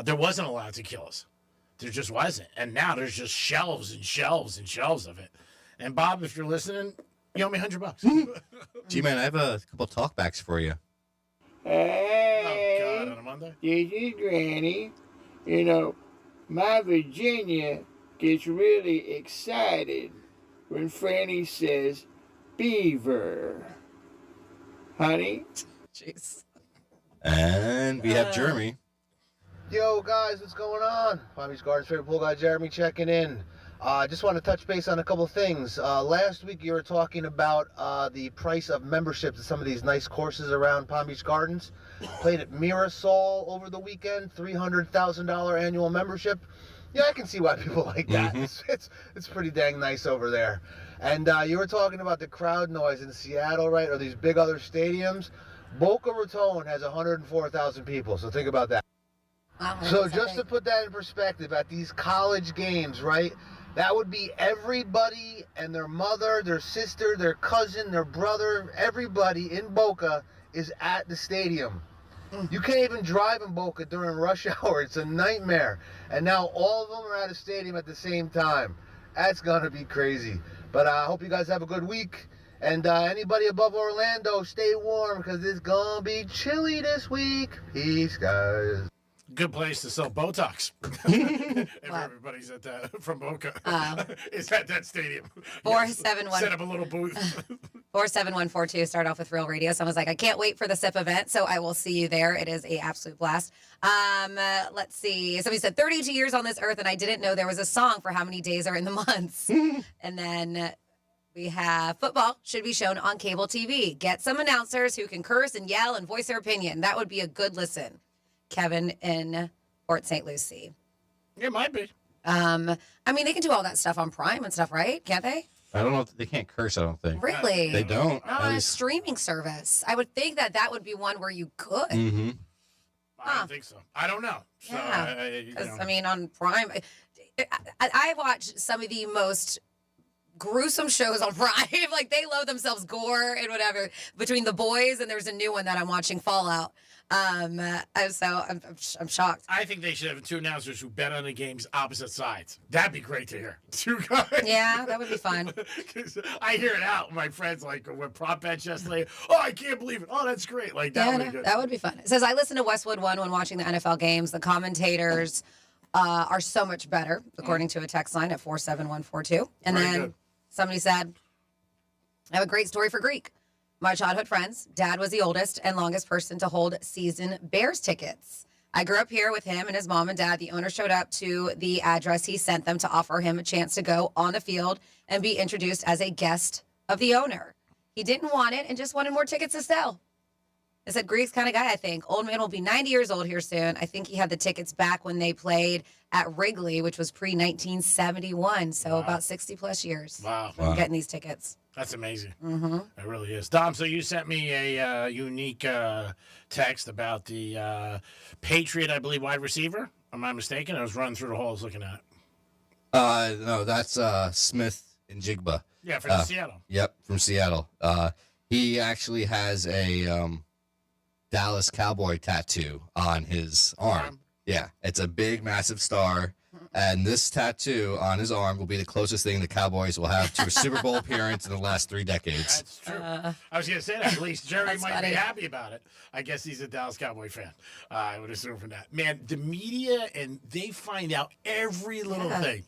There wasn't a lot of tequilas. There just wasn't. And now there's just shelves and shelves and shelves of it. And Bob, if you're listening, you owe me $100. G-Man, I have a couple talkbacks for you. Hey, oh, God, on a Monday? This is Granny. My Virginia gets really excited when Franny says beaver. Honey? Jeez. And we have Jeremy. Yo, guys, what's going on? Palm Beach Gardens favorite pool guy, Jeremy, checking in. Just want to touch base on a couple things. Last week, you were talking about the price of membership to some of these nice courses around Palm Beach Gardens. Played at Mirasol over the weekend, $300,000 annual membership. Yeah, I can see why people like that. It's pretty dang nice over there. And you were talking about the crowd noise in Seattle, right? Or these big other stadiums. Boca Raton has 104,000 people, so think about that. So just to put that in perspective, at these college games, right, that would be everybody and their mother, their sister, their cousin, their brother, everybody in Boca is at the stadium. You can't even drive in Boca during rush hour. It's a nightmare. And now all of them are at a stadium at the same time. That's going to be crazy. But I hope you guys have a good week. And anybody above Orlando, stay warm because it's going to be chilly this week. Peace, guys. Good place to sell Botox. If everybody's at that from Boca, is at that stadium. 471. Set up a little booth. 47142. Start off with Real Radio. Someone's like, I can't wait for the SIP event, so I will see you there. It is a absolute blast. Let's see. Somebody said 32 years on this earth, and I didn't know there was a song for how many days are in the months. And then we have football should be shown on cable TV. Get some announcers who can curse and yell and voice their opinion. That would be a good listen. Kevin in Port St. Lucie. It might be. I mean, they can do all that stuff on Prime and stuff, right? Can't they? I don't know if they can't curse, I don't think. Really? They don't. Not on a streaming service. I would think that would be one where you could. Mm-hmm. I don't think so. I don't know. So, yeah. I mean, on Prime, I watch some of the most gruesome shows on Prime. Like, they load themselves gore and whatever. Between The Boys and there's a new one that I'm watching, Fallout. So I'm shocked. I think they should have two announcers who bet on the games opposite sides. That'd be great to hear. Two guys. Yeah, that would be fun. I hear it out. My friends like with prop bets yesterday. Oh, I can't believe it. Oh, that's great. Like that would be good. That would be fun. It says I listen to Westwood One when watching the NFL games. The commentators are so much better, according to a text line at 47142. And Very then good. Somebody said, I have a great story for Greek. My childhood friends, Dad was the oldest and longest person to hold season Bears tickets. I grew up here with him and his mom and dad. The owner showed up to the address he sent them to offer him a chance to go on the field and be introduced as a guest of the owner. He didn't want it and just wanted more tickets to sell. I said, Greek's kind of guy, I think. Old man will be 90 years old here soon. I think he had the tickets back when they played at Wrigley, which was pre-1971. So about 60 plus years. Wow. From getting these tickets. That's amazing. Mm-hmm. It really is. Dom, so you sent me a unique text about the Patriot, I believe, wide receiver. Am I mistaken? I was running through the halls looking at it. No, that's Smith and Jigba. Yeah, from Seattle. Yep, from Seattle. He actually has a Dallas Cowboy tattoo on his arm. Yeah, it's a big, massive star. And this tattoo on his arm will be the closest thing the Cowboys will have to a Super Bowl appearance in the last 3 decades. That's true. I was going to say that. At least Jerry might funny. be happy about it. I guess he's a Dallas Cowboy fan. I would assume from that. Man, the media, and they find out every little thing.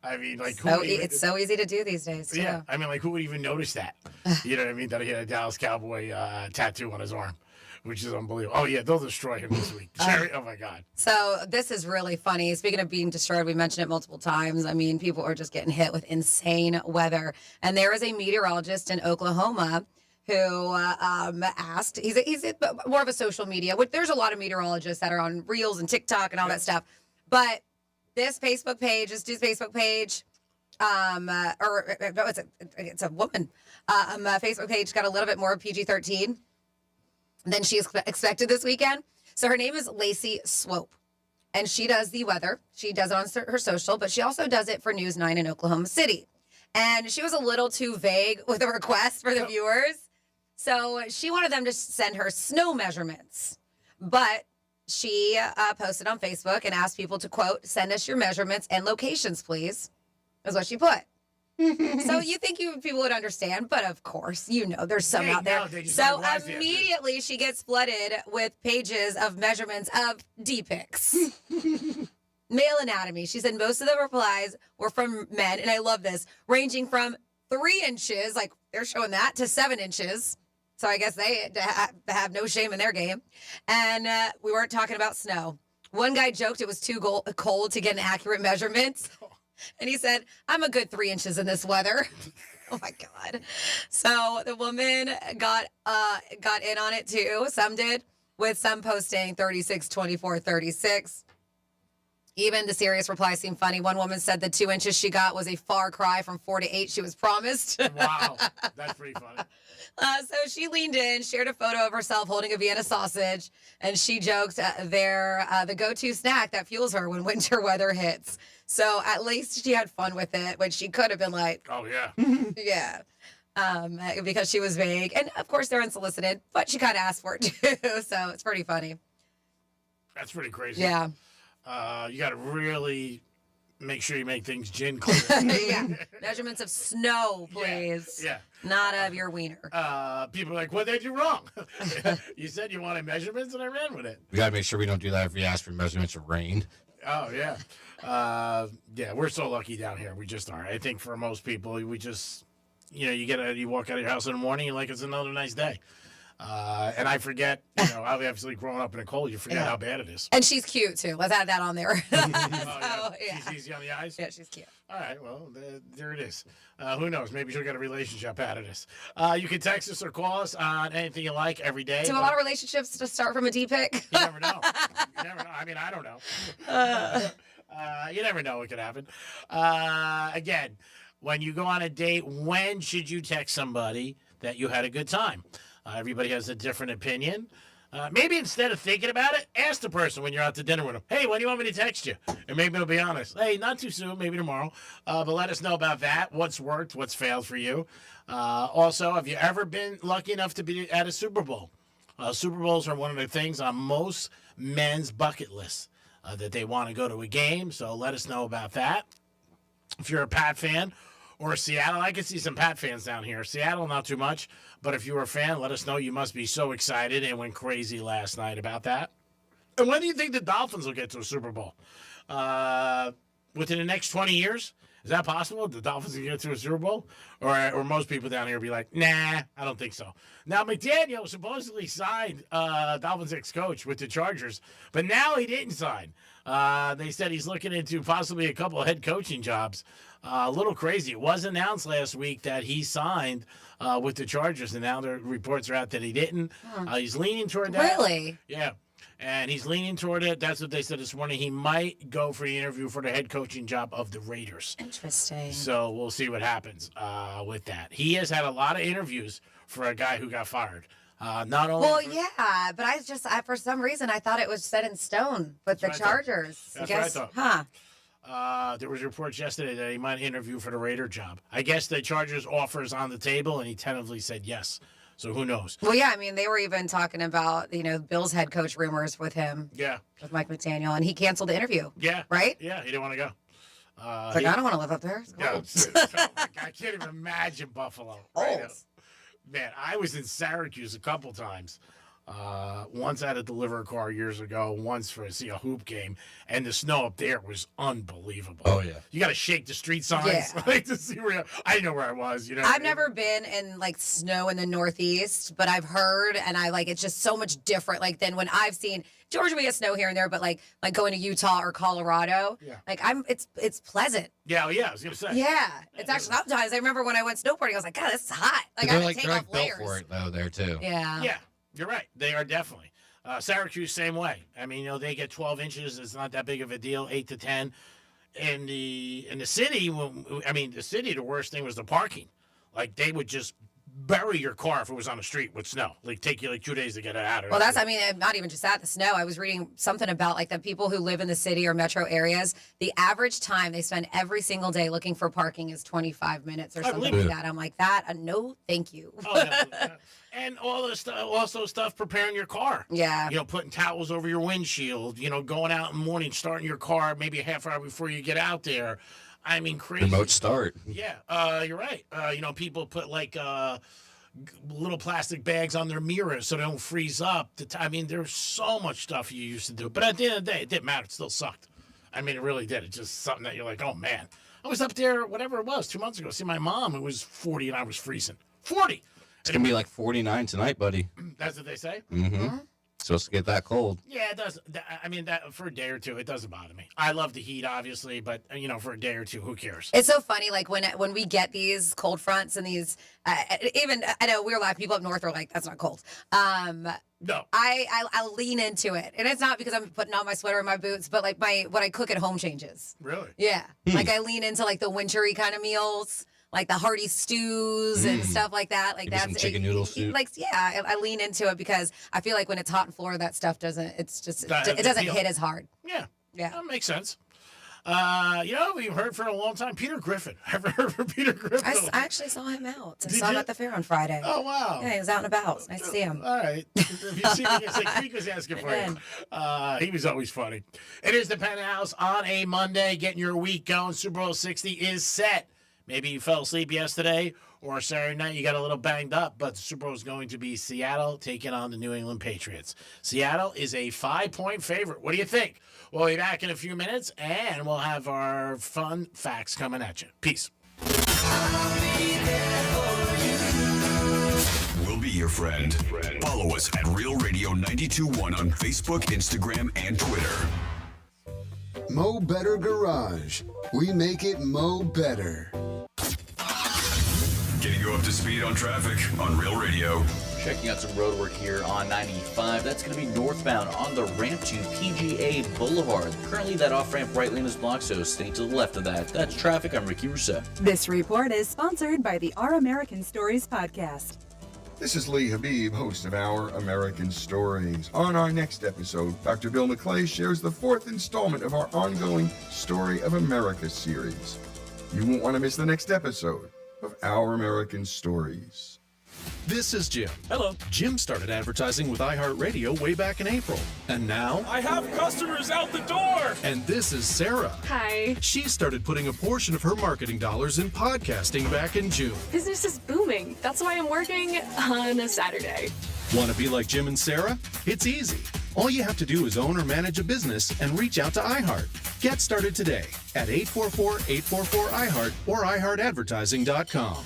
I mean, like, It's so easy to do these days, too. Yeah, I mean, like, who would even notice that? You know what I mean? That he had a Dallas Cowboy tattoo on his arm, which is unbelievable. Oh, yeah, they'll destroy him this week. Jerry, oh, my God. So this is really funny. Speaking of being destroyed, we mentioned it multiple times. I mean, people are just getting hit with insane weather. And there is a meteorologist in Oklahoma who asked, he's more of a social media, which there's a lot of meteorologists that are on Reels and TikTok and all that stuff. But this Facebook page, this dude's Facebook page, it's a woman. Facebook page got a little bit more PG-13 than she expected this weekend. So her name is Lacey Swope, and she does the weather. She does it on her social, but she also does it for News 9 in Oklahoma City. And she was a little too vague with a request for the viewers. So she wanted them to send her snow measurements, but she posted on Facebook and asked people to, quote, send us your measurements and locations, please, is what she put. So you think people would understand, but of course, there's some out there. So immediately she gets flooded with pages of measurements of D-pics. Male anatomy. She said most of the replies were from men, and I love this, ranging from 3 inches, like they're showing that, to 7 inches. So I guess they have no shame in their game. And we weren't talking about snow. One guy joked it was too cold to get an accurate measurement. And he said, I'm a good 3 inches in this weather. Oh, my God. So the woman got in on it, too. Some did, with some posting 36, 24, 36. Even the serious replies seemed funny. One woman said the 2 inches she got was a far cry from 4 to 8 she was promised. Wow. That's pretty funny. So she leaned in, shared a photo of herself holding a Vienna sausage, and she joked they're the go-to snack that fuels her when winter weather hits. So at least she had fun with it, which she could have been like, oh, yeah. Yeah. Because she was vague. And, of course, they're unsolicited, but she kind of asked for it, too. So it's pretty funny. That's pretty crazy. Yeah. You got to really make sure you make things gin clear. Yeah. Measurements of snow, please. Yeah. Not of your wiener. People are like, what did I do wrong? You said you wanted measurements, and I ran with it. We got to make sure we don't do that if we ask for measurements of rain. Oh, yeah. Yeah, we're so lucky down here. We just are. I think for most people, we just, you walk out of your house in the morning, you're like, it's another nice day. And I forget, obviously growing up in the cold, you forget how bad it is. And she's cute, too. Let's add that on there. Yeah. She's easy on the eyes? Yeah, she's cute. All right, well, there it is. Who knows? Maybe she'll get a relationship out of this. You can text us or call us on anything you like every day. Do a lot of relationships to start from a D-pic? You never know. You never know. I mean, I don't know. You never know what could happen. Again, when you go on a date, when should you text somebody that you had a good time? Everybody has a different opinion. Maybe instead of thinking about it, ask the person when you're out to dinner with them, hey, when do you want me to text you? And maybe they'll be honest. Hey, not too soon, maybe tomorrow. But let us know about that, what's worked, what's failed for you. Also, have you ever been lucky enough to be at a Super Bowl? Super Bowls are one of the things on most men's bucket lists that they want to go to a game. So let us know about that. If you're a Pat fan or Seattle, I can see some Pat fans down here. Seattle, not too much. But if you were a fan, let us know. You must be so excited and went crazy last night about that. And when do you think the Dolphins will get to a Super Bowl? Within the next 20 years? Is that possible? The Dolphins can get to a Super Bowl? Or most people down here will be like, nah, I don't think so. Now, McDaniel supposedly signed Dolphins ex-coach with the Chargers, but now he didn't sign. They said he's looking into possibly a couple of head coaching jobs. A little crazy. It was announced last week that he signed with the Chargers, and now the reports are out that he didn't. He's leaning toward that. Really? Yeah. And he's leaning toward it. That's what they said this morning. He might go for the interview for the head coaching job of the Raiders. Interesting. So we'll see what happens with that. He has had a lot of interviews for a guy who got fired. Not only. Well, yeah, but I for some reason I thought it was set in stone with the Chargers. That's what I thought. There was reports yesterday that he might interview for the Raider job. I guess the Chargers offer is on the table, and he tentatively said yes. So who knows? Well, yeah, I mean, they were even talking about, Bill's head coach rumors with him. Yeah. With Mike McDaniel, and he canceled the interview. Yeah. Right? Yeah, he didn't want to go. I don't want to live up there. It's cold. I can't even imagine Buffalo. Right? Man, I was in Syracuse a couple times. Once I had to deliver a car years ago, once for see a hoop game, and the snow up there was unbelievable. Oh yeah, you got to shake the street signs like to see where I didn't know where I was. You know, I've never been in like snow in the Northeast, but I've heard, and I like it's just so much different like than when I've seen Georgia. We get snow here and there, but like going to Utah or Colorado, like it's pleasant. Yeah, I was gonna say. Yeah, it's actually sometimes I remember when I went snowboarding, I was like, God, this is hot. Like I had to take off layers. Built for it though there too. Yeah. You're right. They are definitely. Syracuse, same way. I mean, they get 12 inches. It's not that big of a deal, 8 to 10. In the city, the city, the worst thing was the parking. Like, they would just bury your car if it was on the street with snow. Like, take you like 2 days to get it out of Well, not even just that, the snow. I was reading something about like the people who live in the city or metro areas, the average time they spend every single day looking for parking is 25 minutes or something like that. I'm like, no, thank you. And all this stuff, also stuff preparing your car. Yeah. Putting towels over your windshield, going out in the morning, starting your car maybe a half hour before you get out there. I mean, crazy. Remote start. Yeah, you're right. People put like little plastic bags on their mirrors so they don't freeze up. There's so much stuff you used to do. But at the end of the day, it didn't matter. It still sucked. I mean, it really did. It's just something that you're like, oh, man. I was up there, whatever it was, 2 months ago. See my mom, who was 40, and I was freezing. 40! It's going to be like 49 tonight, buddy. That's what they say? Mm-hmm. Supposed to get that cold. Yeah, it does. That for a day or two, it doesn't bother me. I love the heat, obviously, but, for a day or two, who cares? It's so funny, like, when we get these cold fronts and these, even, I know we're like, people up north are like, that's not cold. No. I lean into it. And it's not because I'm putting on my sweater and my boots, but, like, what I cook at home changes. Really? Yeah. Like, I lean into, like, the wintry kind of meals. Like the hearty stews and stuff like that. Like maybe some chicken noodle soup. I lean into it because I feel like when it's hot in Florida, that stuff doesn't hit as hard. Yeah. Yeah. That makes sense. We've heard for a long time, Peter Griffin. Ever heard from Peter Griffin? I actually saw him out. I saw him at the fair on Friday. Oh, wow. Yeah, he was out and about. It's nice to see him. All right. If you see him, it's like Creek was asking for you. He was always funny. It is the Penthouse on a Monday, getting your week going. Super Bowl 60 is set. Maybe you fell asleep yesterday or Saturday night, you got a little banged up, but the Super Bowl is going to be Seattle taking on the New England Patriots. Seattle is a 5-point favorite. What do you think? We'll be back in a few minutes, and we'll have our fun facts coming at you. Peace. We'll be your friend. Follow us at Real Radio 92.1 on Facebook, Instagram, and Twitter. Mo Better Garage. We make it Mo Better. Getting you up to speed on traffic on Real Radio. Checking out some road work here on 95. That's going to be northbound on the ramp to PGA Boulevard. Currently, that off-ramp right lane is blocked, so stay to the left of that. That's traffic. I'm Ricky Rousseau. This report is sponsored by the Our American Stories podcast. This is Lee Habib, host of Our American Stories. On our next episode, Dr. Bill McClay shares the 4th installment of our ongoing Story of America series. You won't want to miss the next episode of Our American Stories. This is Jim. Hello. Jim started advertising with iHeartRadio way back in April. And now... I have customers out the door! And this is Sarah. Hi. She started putting a portion of her marketing dollars in podcasting back in June. Business is booming. That's why I'm working on a Saturday. Want to be like Jim and Sarah? It's easy. All you have to do is own or manage a business and reach out to iHeart. Get started today at 844-844-iHeart or iHeartAdvertising.com.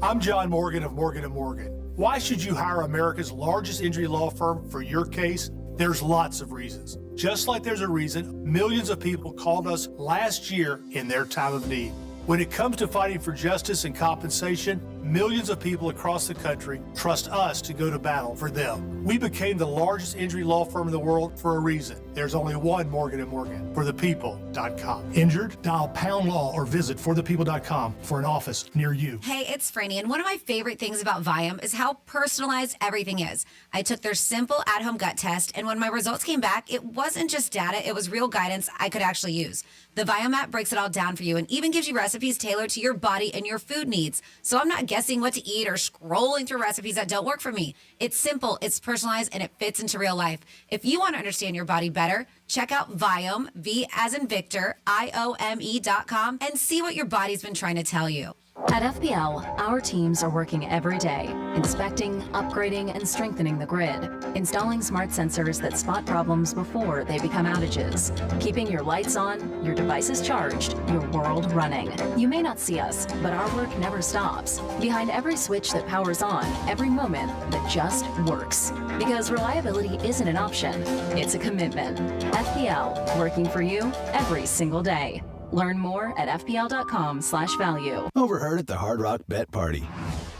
I'm John Morgan of Morgan & Morgan. Why should you hire America's largest injury law firm for your case? There's lots of reasons. Just like there's a reason millions of people called us last year in their time of need. When it comes to fighting for justice and compensation, millions of people across the country trust us to go to battle for them. We became the largest injury law firm in the world for a reason. There's only one Morgan & Morgan, forthepeople.com. Injured? Dial #law or visit forthepeople.com for an office near you. Hey, it's Franny, and one of my favorite things about Viome is how personalized everything is. I took their simple at-home gut test, and when my results came back, it wasn't just data, it was real guidance I could actually use. The Viome app breaks it all down for you and even gives you recipes tailored to your body and your food needs. So I'm not guessing what to eat or scrolling through recipes that don't work for me. It's simple, it's personalized, and it fits into real life. If you want to understand your body better, check out Viome, V as in Victor, IOME.com, and see what your body's been trying to tell you. At FPL, our teams are working every day, inspecting, upgrading, and strengthening the grid, installing smart sensors that spot problems before they become outages, keeping your lights on, your devices charged, your world running. You may not see us, but our work never stops. Behind every switch that powers on, every moment that just works. Because reliability isn't an option, it's a commitment. FPL, working for you every single day. Learn more at fpl.com/value. Overheard at the Hard Rock Bet Party.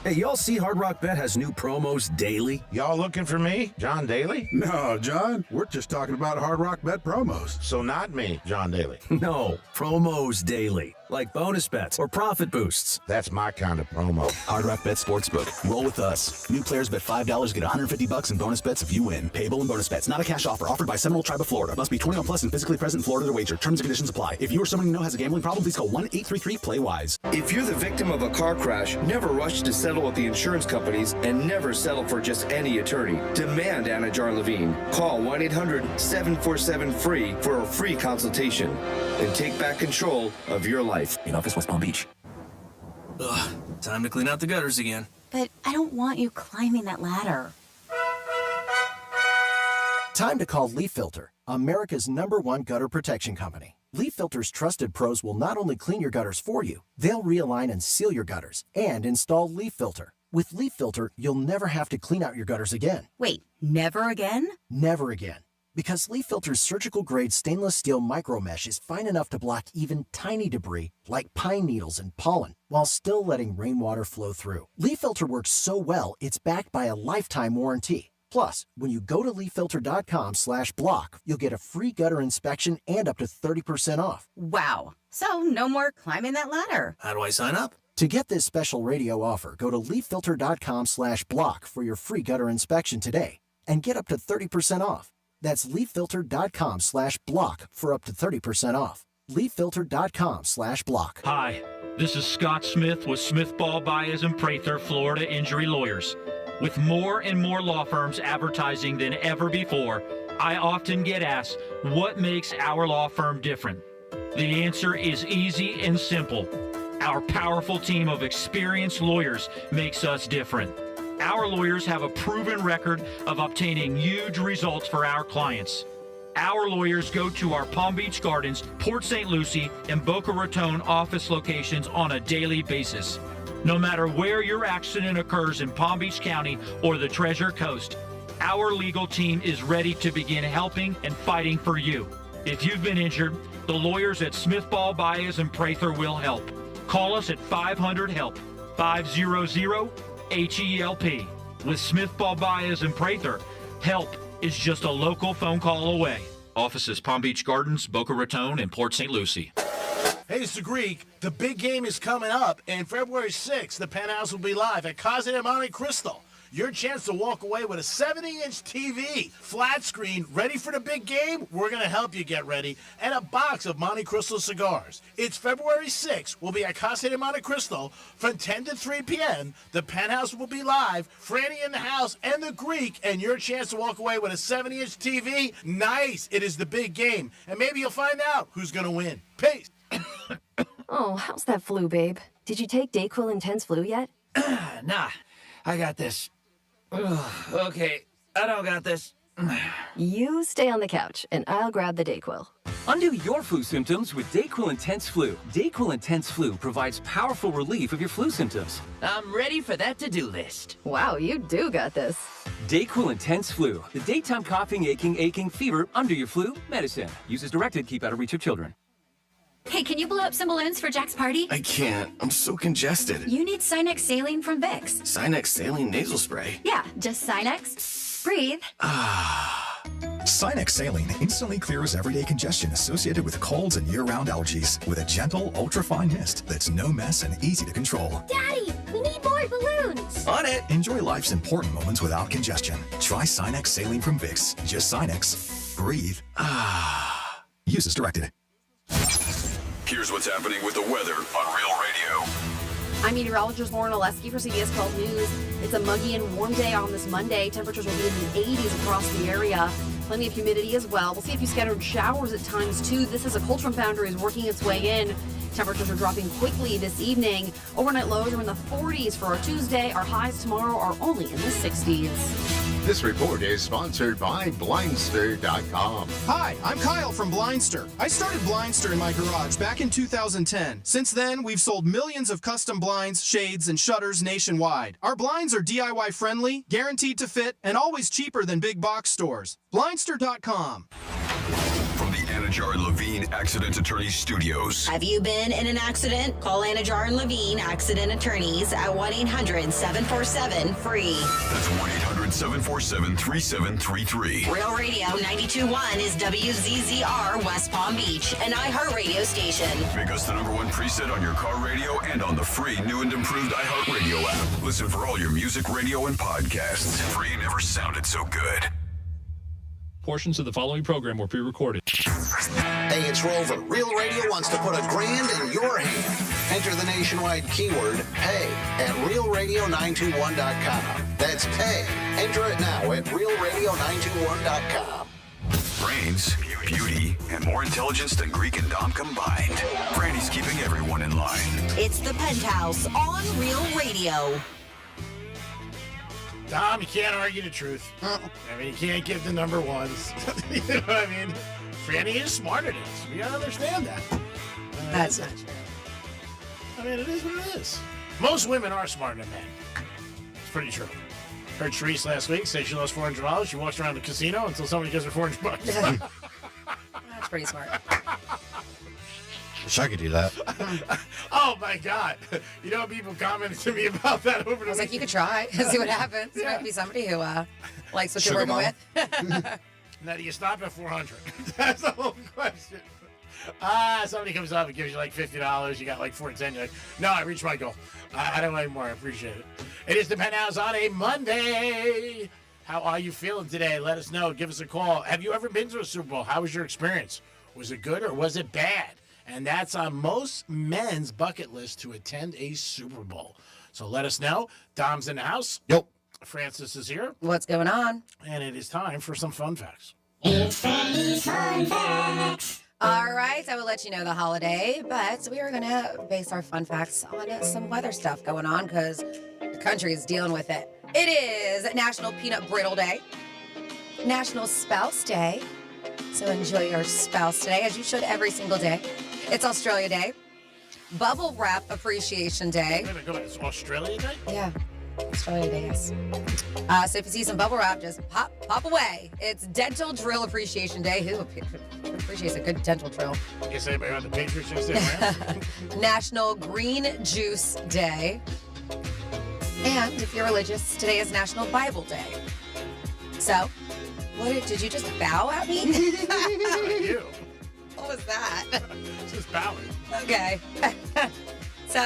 Hey, y'all see Hard Rock Bet has new promos daily? Y'all looking for me, John Daly? No, John. We're just talking about Hard Rock Bet promos. So not me, John Daly. No, promos daily. Like bonus bets or profit boosts. That's my kind of promo. Hard Rock Bet Sportsbook. Roll with us. New players bet $5, get $150 in bonus bets if you win. Payable in bonus bets. Not a cash offer. Offered by Seminole Tribe of Florida. Must be 21 plus and physically present in Florida to wager. Terms and conditions apply. If you or someone you know has a gambling problem, please call 1-833-PLAY-WISE. If you're the victim of a car crash, never rush to settle with the insurance companies and never settle for just any attorney. Demand Anna Jar Levine. Call 1-800-747-FREE for a free consultation and take back control of your life. In office, West Palm Beach. Ugh, time to clean out the gutters again. But I don't want you climbing that ladder. Time to call Leaf Filter, America's #1 gutter protection company. Leaf Filter's trusted pros will not only clean your gutters for you, they'll realign and seal your gutters and install Leaf Filter. With Leaf Filter, you'll never have to clean out your gutters again. Wait, never again? Never again. Because Leaf Filter's surgical-grade stainless steel micro mesh is fine enough to block even tiny debris like pine needles and pollen, while still letting rainwater flow through. Leaf Filter works so well, it's backed by a lifetime warranty. Plus, when you go to leaffilter.com/block, you'll get a free gutter inspection and up to 30% off. Wow. So no more climbing that ladder. How do I sign up? To get this special radio offer, go to leaffilter.com/block for your free gutter inspection today and get up to 30% off. That's leaffilter.com/block for up to 30% off. leaffilter.com/block. Hi, this is Scott Smith with Smith Ball Baez and Prather Florida Injury Lawyers. With more and more law firms advertising than ever before, I often get asked, what makes our law firm different? The answer is easy and simple. Our powerful team of experienced lawyers makes us different. Our lawyers have a proven record of obtaining huge results for our clients. Our lawyers go to our Palm Beach Gardens, Port St. Lucie, and Boca Raton office locations on a daily basis. No matter where your accident occurs in Palm Beach County or the Treasure Coast, our legal team is ready to begin helping and fighting for you. If you've been injured, the lawyers at Smith Ball Baez and Prather will help. Call us at 500-HELP, 500-HELP. With Smith Ball Baez and Prather, help is just a local phone call away. Offices Palm Beach Gardens, Boca Raton, and Port St. Lucie. Hey, it's the Greek. The big game is coming up, and February 6th, the Penthouse will be live at Casa de Monte Cristo. Your chance to walk away with a 70-inch TV, flat screen, ready for the big game? We're going to help you get ready, and a box of Monte Cristo cigars. It's February 6th. We'll be at Casa de Monte Cristo from 10 to 3 p.m. The Penthouse will be live, Franny in the house, and the Greek, and your chance to walk away with a 70-inch TV? Nice. It is the big game, and maybe you'll find out who's going to win. Peace. Oh, how's that flu, babe? Did you take Dayquil Intense Flu yet? Nah, I got this. Ugh, okay, I don't got this. You stay on the couch, and I'll grab the Dayquil. Undo your flu symptoms with Dayquil Intense Flu. Dayquil Intense Flu provides powerful relief of your flu symptoms. I'm ready for that to-do list. Wow, you do got this. Dayquil Intense Flu. The daytime coughing, aching, fever, under your flu, medicine. Use as directed, keep out of reach of children. Hey, can you blow up some balloons for Jack's party? I can't. I'm so congested. You need Sinex Saline from Vicks. Sinex Saline Nasal Spray. Yeah, just Sinex. Breathe. Sinex Saline instantly clears everyday congestion associated with colds and year-round allergies with a gentle, ultra-fine mist that's no mess and easy to control. Daddy, we need more balloons. On it! Enjoy life's important moments without congestion. Try Sinex Saline from Vicks. Just Sinex. Breathe. Use as directed. Here's what's happening with the weather on Real Radio. I'm meteorologist Lauren Oleski for CBS 12 News. It's a muggy and warm day on this Monday. Temperatures will be in the 80s across the area. Plenty of humidity as well. We'll see a few scattered showers at times, too. This is a cold front boundary is working its way in. Temperatures are dropping quickly this evening. Overnight lows are in the 40s for our Tuesday. Our highs tomorrow are only in the 60s. This report is sponsored by Blindster.com. Hi, I'm Kyle from Blindster. I started Blindster in my garage back in 2010. Since then, we've sold millions of custom blinds, shades, and shutters nationwide. Our blinds are DIY friendly, guaranteed to fit, and always cheaper than big box stores. Blindster.com. From the Anajar and Levine Accident Attorneys Studios. Have you been in an accident? Call Anajar and Levine Accident Attorneys at 1-800-747-FREE. That's 1-800-747-3733. Real Radio 92.1 is WZZR West Palm Beach, an iHeartRadio station. Make us the #1 preset on your car radio and on the free new and improved iHeartRadio app. Listen for all your music, radio, and podcasts. Free never sounded so good. Portions of the following program were pre-recorded. Hey, it's Rover. Real Radio wants to put $1,000 in your hand. Enter the nationwide keyword PAY at realradio921.com. That's PAY. Enter it now at realradio921.com. Brains, beauty, and more intelligence than Greek and Dom combined. Brandy's keeping everyone in line. It's the Penthouse on Real Radio. Dom, you can't argue the truth. I mean, you can't give the number ones. You know what I mean? Franny is smart at this. We gotta understand that. That's not true. I mean, it is what it is. Most women are smarter than men. It's pretty true. Heard Therese last week say she lost $400. She walks around the casino until somebody gives her $400. That's pretty smart. Wish I could do that. Oh my God! You know, people commented to me about that over the I was like, you could try and see what happens. There might be somebody who likes what you're working with. Now, do you stop at 400? That's the whole question. Somebody comes up and gives you like $50. You got like 410. You're like, no, I reached my goal. I don't like more. I appreciate it. It is the Penthouse on a Monday. How are you feeling today? Let us know. Give us a call. Have you ever been to a Super Bowl? How was your experience? Was it good or was it bad? And that's on most men's bucket list to attend a Super Bowl. So let us know. Dom's in the house. Yep. Francis is here. What's going on? And it is time for some fun facts. It's Fanny's Fun Facts. All right, I will let you know the holiday, but we are going to base our fun facts on some weather stuff going on because the country is dealing with it. It is National Peanut Brittle Day, National Spouse Day, so enjoy your spouse today, as you should every single day. It's Australia Day, Bubble Wrap Appreciation Day. Wait a minute, go back. It's Australia Day? Yeah, Australia Day, yes. So if you see some bubble wrap, just pop away. It's Dental Drill Appreciation Day. Who appreciates a good dental drill? I guess anybody on the Patriots yesterday. National Green Juice Day. And if you're religious, today is National Bible Day. So, did you just bow at me? You. What was that? Just bowing. Okay. So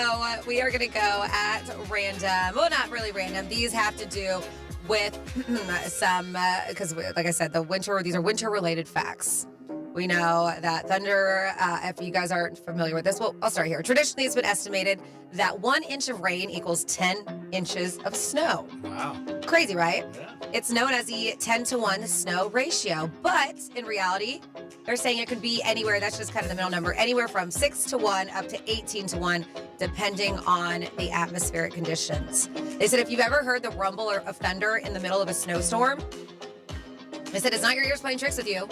we are going to go at random. Well, not really random. These have to do with some, because like I said, these are winter-related facts. We know that thunder, if you guys aren't familiar with this, well, I'll start here. Traditionally, it's been estimated that 1 inch of rain equals 10 inches of snow. Wow. Crazy, right? Yeah. It's known as the 10-to-1 snow ratio, but in reality, they're saying it could be anywhere, that's just kind of the middle number, anywhere from 6-to-1 up to 18-to-1, depending on the atmospheric conditions. They said if you've ever heard the rumble of thunder in the middle of a snowstorm, they said it's not your ears playing tricks with you.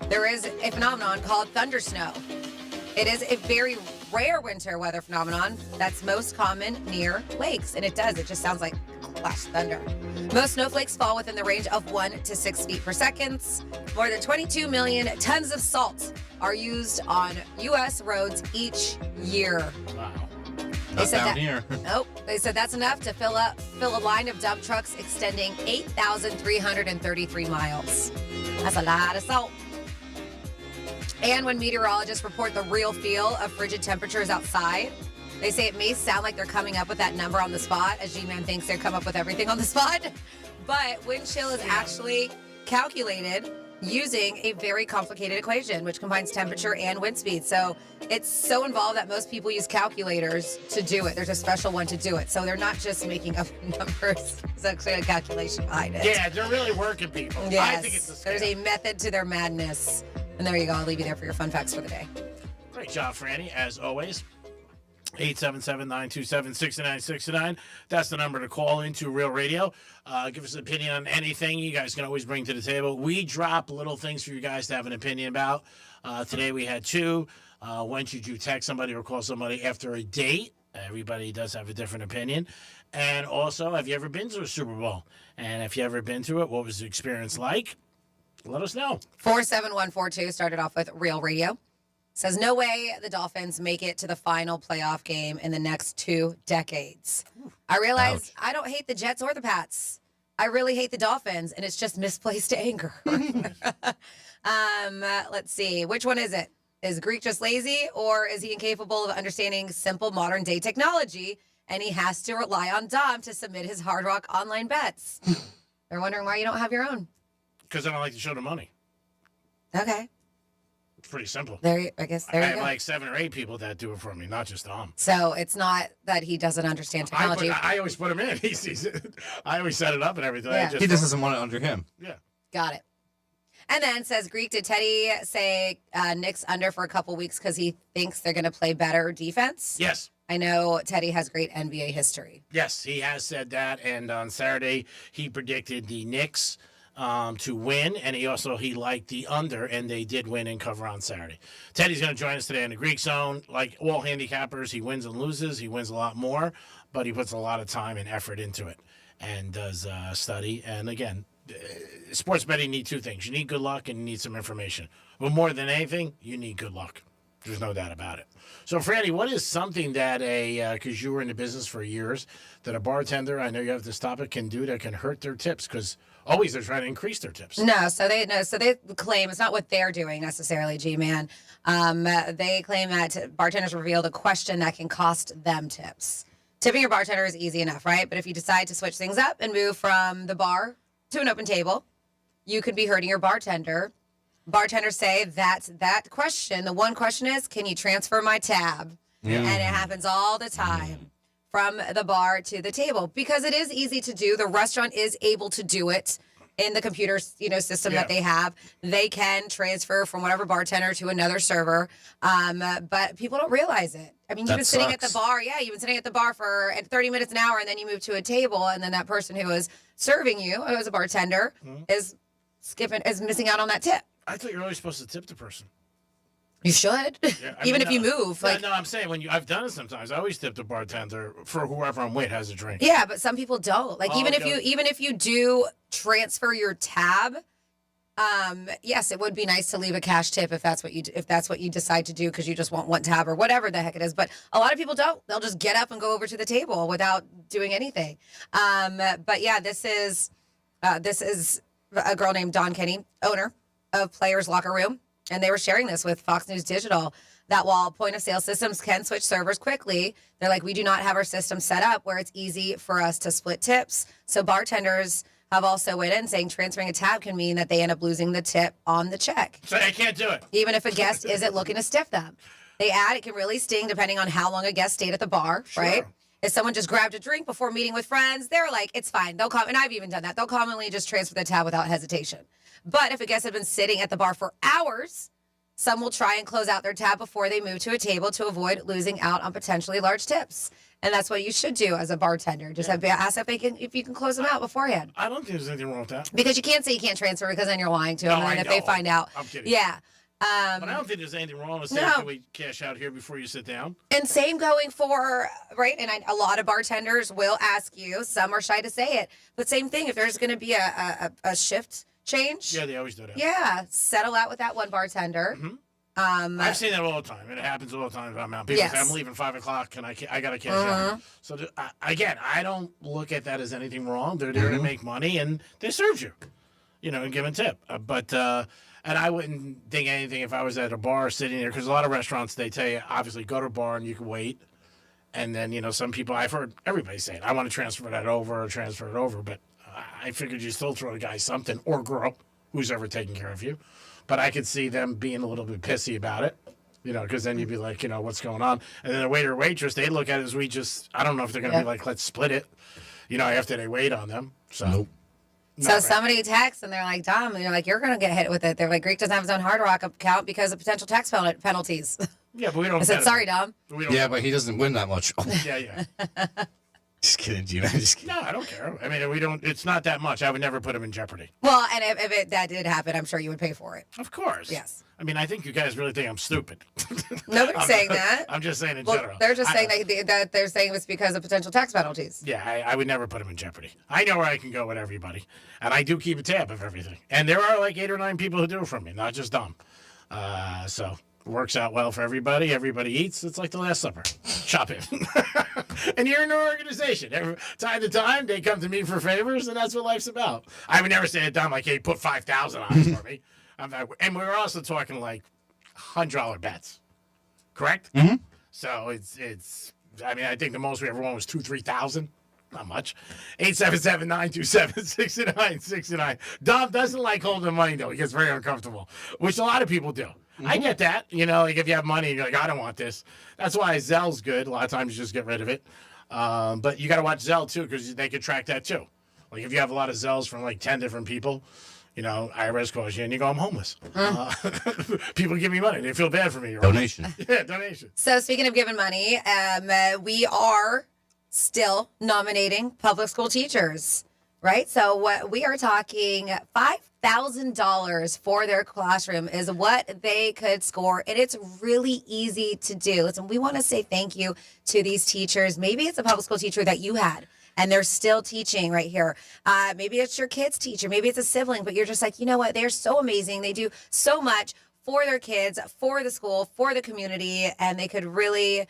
There is a phenomenon called thunder snow. It is a very rare winter weather phenomenon that's most common near lakes, and it just sounds like flash thunder. Most snowflakes fall within the range of 1 to 6 feet per second. More than 22 million tons of salt are used on U.S. roads each year. Wow. They said down that, here. Nope. They said that's enough to fill a line of dump trucks extending 8,333 miles. That's a lot of salt. And when meteorologists report the real feel of frigid temperatures outside, they say it may sound like they're coming up with that number on the spot, as G-Man thinks they come up with everything on the spot. But wind chill is actually calculated using a very complicated equation, which combines temperature and wind speed. So it's so involved that most people use calculators to do it. There's a special one to do it. So they're not just making up numbers. There's actually a calculation behind it. Yeah, they're really working people. Yes. I think it's a scam. There's a method to their madness. And there you go. I'll leave you there for your fun facts for the day. Great job, Franny, as always. 877-927-6969. That's the number to call into Real Radio. Give us an opinion on anything you guys can always bring to the table. We drop little things for you guys to have an opinion about. Today we had two. When should you text somebody or call somebody after a date? Everybody does have a different opinion. And also, have you ever been to a Super Bowl? And if you ever been to it, what was the experience like? Let us know. 47142 started off with Real Radio. Says, no way the Dolphins make it to the final playoff game in the next 2 decades. I realize I don't hate the Jets or the Pats. I really hate the Dolphins, and it's just misplaced anger. Let's see. Which one is it? Is Greek just lazy, or is he incapable of understanding simple modern-day technology, and he has to rely on Dom to submit his Hard Rock online bets? They're wondering why you don't have your own. Because I don't like to show the money. Okay. It's pretty simple. I guess there I you have go. like 7 or 8 people that do it for me, not just Dom. So it's not that he doesn't understand technology. I always put him in. He sees it. I always set it up and everything. Yeah. He just doesn't want it under him. Yeah. Got it. And then says, Greek, did Teddy say Knicks under for a couple weeks because he thinks they're going to play better defense? Yes. I know Teddy has great NBA history. Yes, he has said that. And on Saturday, he predicted the Knicks to win, and he liked the under, and they did win and cover on Saturday. Teddy's going to join us today in the Greek Zone. Like all handicappers, he wins and loses. He wins a lot more, but he puts a lot of time and effort into it and does study. And again, sports betting need 2 things. You need good luck and you need some information. But more than anything, you need good luck. There's no doubt about it. So, Franny, what is something that because you were in the business for years, that a bartender, I know you have this topic, can do that can hurt their tips? Because always they're trying to increase their tips. So they claim it's not what they're doing necessarily, G-Man. They claim that bartenders revealed a question that can cost them tips. Tipping your bartender is easy enough, right? But if you decide to switch things up and move from the bar to an open table, you could be hurting your bartender. Bartenders say that question, the one question is, can you transfer my tab? And it happens all the time from the bar to the table because it is easy to do. The restaurant is able to do it in the computer, system that they have. They can transfer from whatever bartender to another server, but people don't realize it. I mean, you've been sitting at the bar. Yeah, you've been sitting at the bar for 30 minutes, an hour, and then you move to a table, and then that person who is serving you, who is a bartender, is missing out on that tip. I thought you were always supposed to tip the person. You should, Yeah, even if you move. No, I'm saying I've done it sometimes. I always tip the bartender for whoever I'm with has a drink. Yeah, but some people don't. Even if you do transfer your tab, yes, it would be nice to leave a cash tip if that's what you decide to do because you just want one tab or whatever the heck it is. But a lot of people don't. They'll just get up and go over to the table without doing anything. But yeah, this is a girl named Dawn Kenny, owner of Players Locker Room. And they were sharing this with Fox News Digital, that while point-of-sale systems can switch servers quickly, they're like, we do not have our system set up where it's easy for us to split tips. So bartenders have also weighed in saying transferring a tab can mean that they end up losing the tip on the check. So they can't do it. Even if a guest isn't looking to stiff them. They add it can really sting depending on how long a guest stayed at the bar, right? If someone just grabbed a drink before meeting with friends, they're like, it's fine. They'll come, and I've even done that. They'll commonly just transfer the tab without hesitation. But if a guest had been sitting at the bar for hours, some will try and close out their tab before they move to a table to avoid losing out on potentially large tips. And that's what you should do as a bartender. Just ask if you can close them out beforehand. I don't think there's anything wrong with that. Because you can't say you can't transfer because then you're lying to them. No, And I if they know. find out. I'm kidding. Yeah. But I don't think there's anything wrong with saying, can we cash out here before you sit down? And same going for, right? And a lot of bartenders will ask you. Some are shy to say it. But same thing, if there's going to be a shift change. Yeah, they always do that. Yeah, settle out with that one bartender. I've seen that all the time. It happens all the time. I'm out. People say, I'm leaving 5 o'clock, and I got to cash out. So, again, I don't look at that as anything wrong. They're there to make money, and they served you, and give a tip. And I wouldn't think anything if I was at a bar sitting there, because a lot of restaurants, they tell you, obviously, go to a bar and you can wait. And then, some people, I've heard everybody say it. I want to transfer that over or transfer it over, but I figured you still throw the guy something, or girl, who's ever taking care of you. But I could see them being a little bit pissy about it, because then you'd be like, what's going on? And then the waiter or waitress, they look at it as I don't know if they're going to be like, let's split it, after they wait on them. So. Nope. So somebody texts and they're like, Dom, and you're like, you're going to get hit with it. They're like, Greek doesn't have his own Hard Rock account because of potential tax penalties. Yeah, but we don't. I said, sorry, Dom. Yeah, but he doesn't win that much. Yeah. Just kidding, Gina. Just kidding. No, I don't care. I mean, we don't. It's not that much. I would never put him in jeopardy. Well, and if that did happen, I'm sure you would pay for it. Of course. Yes. I mean, I think you guys really think I'm stupid. Nobody's saying that. I'm just saying in Well, general. they're just saying that they're saying it's because of potential tax penalties. Yeah, I would never put him in jeopardy. I know where I can go with everybody, and I do keep a tab of everything. And there are like 8 or 9 people who do it for me, not just Dom. So it works out well for everybody. Everybody eats. It's like the Last Supper. Shop in. And you're in an organization. Time to time, they come to me for favors, and that's what life's about. I would never say to Dom, like, hey, put $5,000 on it for me. And we're also talking like $100 bets, correct? Mm-hmm. So it's. I mean, I think the most we ever won was 2,000-3,000. Not much. 877-927-6969. Dom doesn't like holding money though. He gets very uncomfortable, which a lot of people do. Mm-hmm. I get that. Like if you have money, you're like, I don't want this. That's why Zell's good. A lot of times you just get rid of it. But you got to watch Zell too because they could track that too. Like if you have a lot of Zells from like 10 different people. IRS calls you and you go, I'm homeless. People give me money. They feel bad for me. Right? Donation. Yeah, donation. So speaking of giving money, we are still nominating public school teachers, right? So what we are talking $5,000 for their classroom is what they could score. And it's really easy to do. Listen, we want to say thank you to these teachers. Maybe it's a public school teacher that you had. And they're still teaching right here. Maybe it's your kid's teacher. Maybe it's a sibling, but you're just like, you know what? They're so amazing. They do so much for their kids, for the school, for the community, and they could really,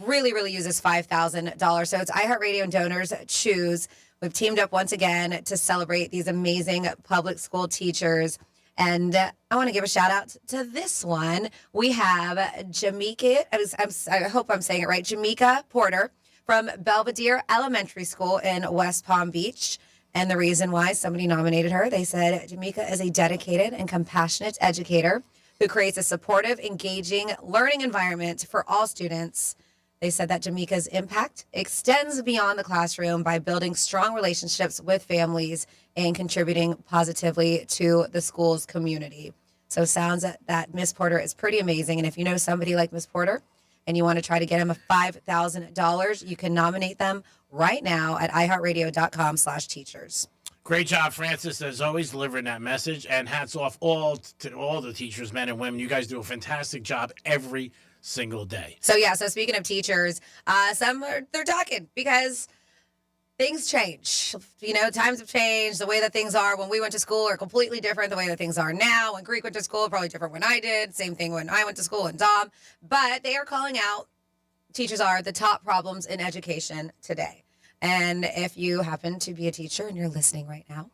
really, really use this $5,000. So it's iHeartRadio and Donors Choose. We've teamed up once again to celebrate these amazing public school teachers. And I want to give a shout out to this one. We have Jamaica, I hope I'm saying it right, Jamaica Porter, from Belvedere Elementary School in West Palm Beach. And the reason why somebody nominated her, they said Jamaica is a dedicated and compassionate educator who creates a supportive, engaging learning environment for all students. They said that Jamaica's impact extends beyond the classroom by building strong relationships with families and contributing positively to the school's community. So sounds that Miss Porter is pretty amazing. And if you know somebody like Miss Porter, and you want to try to get them a $5,000, you can nominate them right now at iHeartRadio.com/teachers. Great job, Francis, as always, delivering that message. And hats off to all the teachers, men and women. You guys do a fantastic job every single day. So speaking of teachers, they're talking because things change. Times have changed. The way that things are when we went to school are completely different. The way that things are now. When Greek went to school, probably different when I did. Same thing when I went to school and Dom. But they are calling out, teachers are, the top problems in education today. And if you happen to be a teacher and you're listening right now,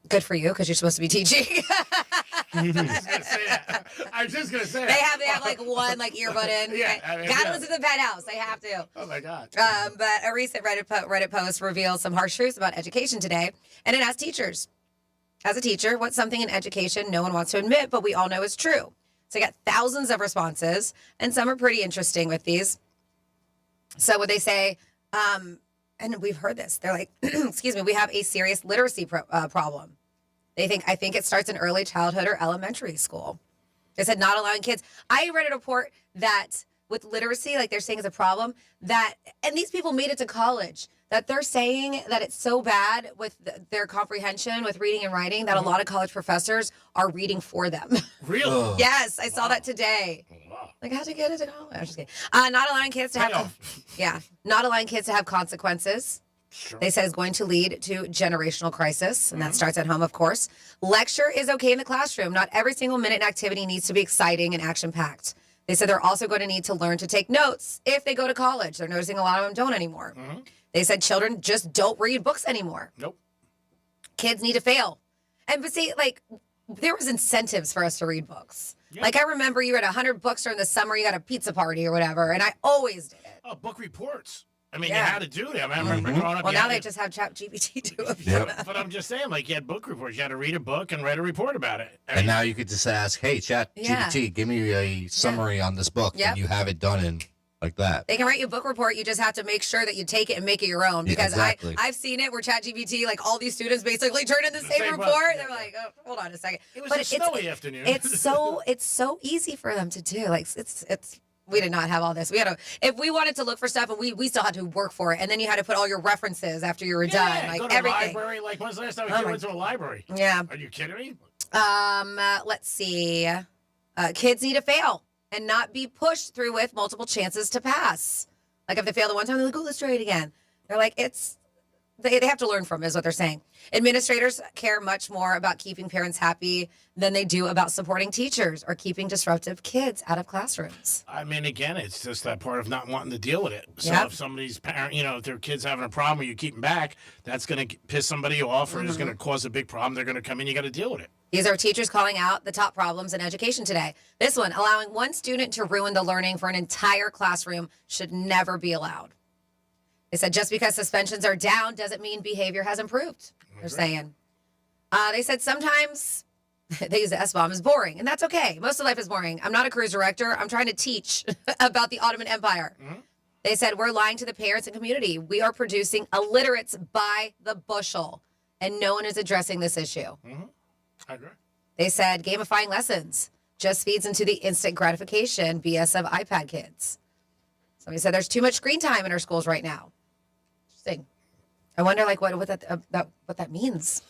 good for you because you're supposed to be teaching. I was just going to say that. They have like one earbud in. Yeah. Gotta listen to the Penthouse. They have to. Oh my God. But a recent Reddit post reveals some harsh truths about education today. And it asked teachers, as a teacher, what's something in education no one wants to admit, but we all know is true? So I got thousands of responses, and some are pretty interesting with these. So what they say, and we've heard this, they're like, excuse me, we have a serious literacy problem. I think it starts in early childhood or elementary school. They said not allowing kids. I read a report that with literacy, they're saying is a problem and these people made it to college, that they're saying that it's so bad with their comprehension with reading and writing that a lot of college professors are reading for them. Really? Yes, I saw that today. Wow. How'd you get into college? I'm just kidding. Not allowing kids to not allowing kids to have consequences. Sure. They said it's going to lead to generational crisis, and that starts at home, of course. Lecture is okay in the classroom. Not every single minute in activity needs to be exciting and action-packed. They said they're also going to need to learn to take notes if they go to college. They're noticing a lot of them don't anymore. Mm-hmm. They said children just don't read books anymore. Nope. Kids need to fail. But see, there was incentives for us to read books. Yeah. I remember you read 100 books during the summer, you got a pizza party or whatever, and I always did it. Oh, book reports. I mean, you had to do that. I remember growing up. Well, you now had they to- just have ChatGPT do it. Yep. But I'm just saying, like, you had book reports. You had to read a book and write a report about it. And now you could just ask, hey, Chat Yeah. GPT, give me a summary on this book. Yep. And you have it done in like that. They can write you a book report. You just have to make sure that you take it and make it your own. Yeah, Because exactly. I've seen it where ChatGPT, like all these students basically turn in the same same report. book. They're like, oh, hold on a second. It was But a snowy afternoon. It's so easy for them to do. Like it's. We did not have all this. We had if we wanted to look for stuff, and we still had to work for it, and then you had to put all your references after you were done, like go to everything. a library. Like, when's the last time Oh you my- went to a library? Yeah. Are you kidding me? Let's see. Kids need to fail and not be pushed through with multiple chances to pass. Like if they fail the one time, they're like, oh, let's try it again. They're like, they have to learn from it, is what they're saying. Administrators care much more about keeping parents happy than they do about supporting teachers or keeping disruptive kids out of classrooms. I mean, again, it's just that part of not wanting to deal with it. So Yep. if somebody's parent, if their kid's having a problem or you keep them back, that's going to piss somebody off or is going to cause a big problem. They're going to come in. You got to deal with it. These are teachers calling out the top problems in education today. This one, allowing one student to ruin the learning for an entire classroom, should never be allowed. They said just because suspensions are down doesn't mean behavior has improved, they're saying. They said sometimes they use the S-bomb is boring, and that's okay. Most of life is boring. I'm not a cruise director. I'm trying to teach about the Ottoman Empire. They said we're lying to the parents and community. We are producing illiterates by the bushel, and no one is addressing this issue. I agree. They said gamifying lessons just feeds into the instant gratification BS of iPad kids. Somebody said there's too much screen time in our schools right now. Interesting. I wonder, like, what that means.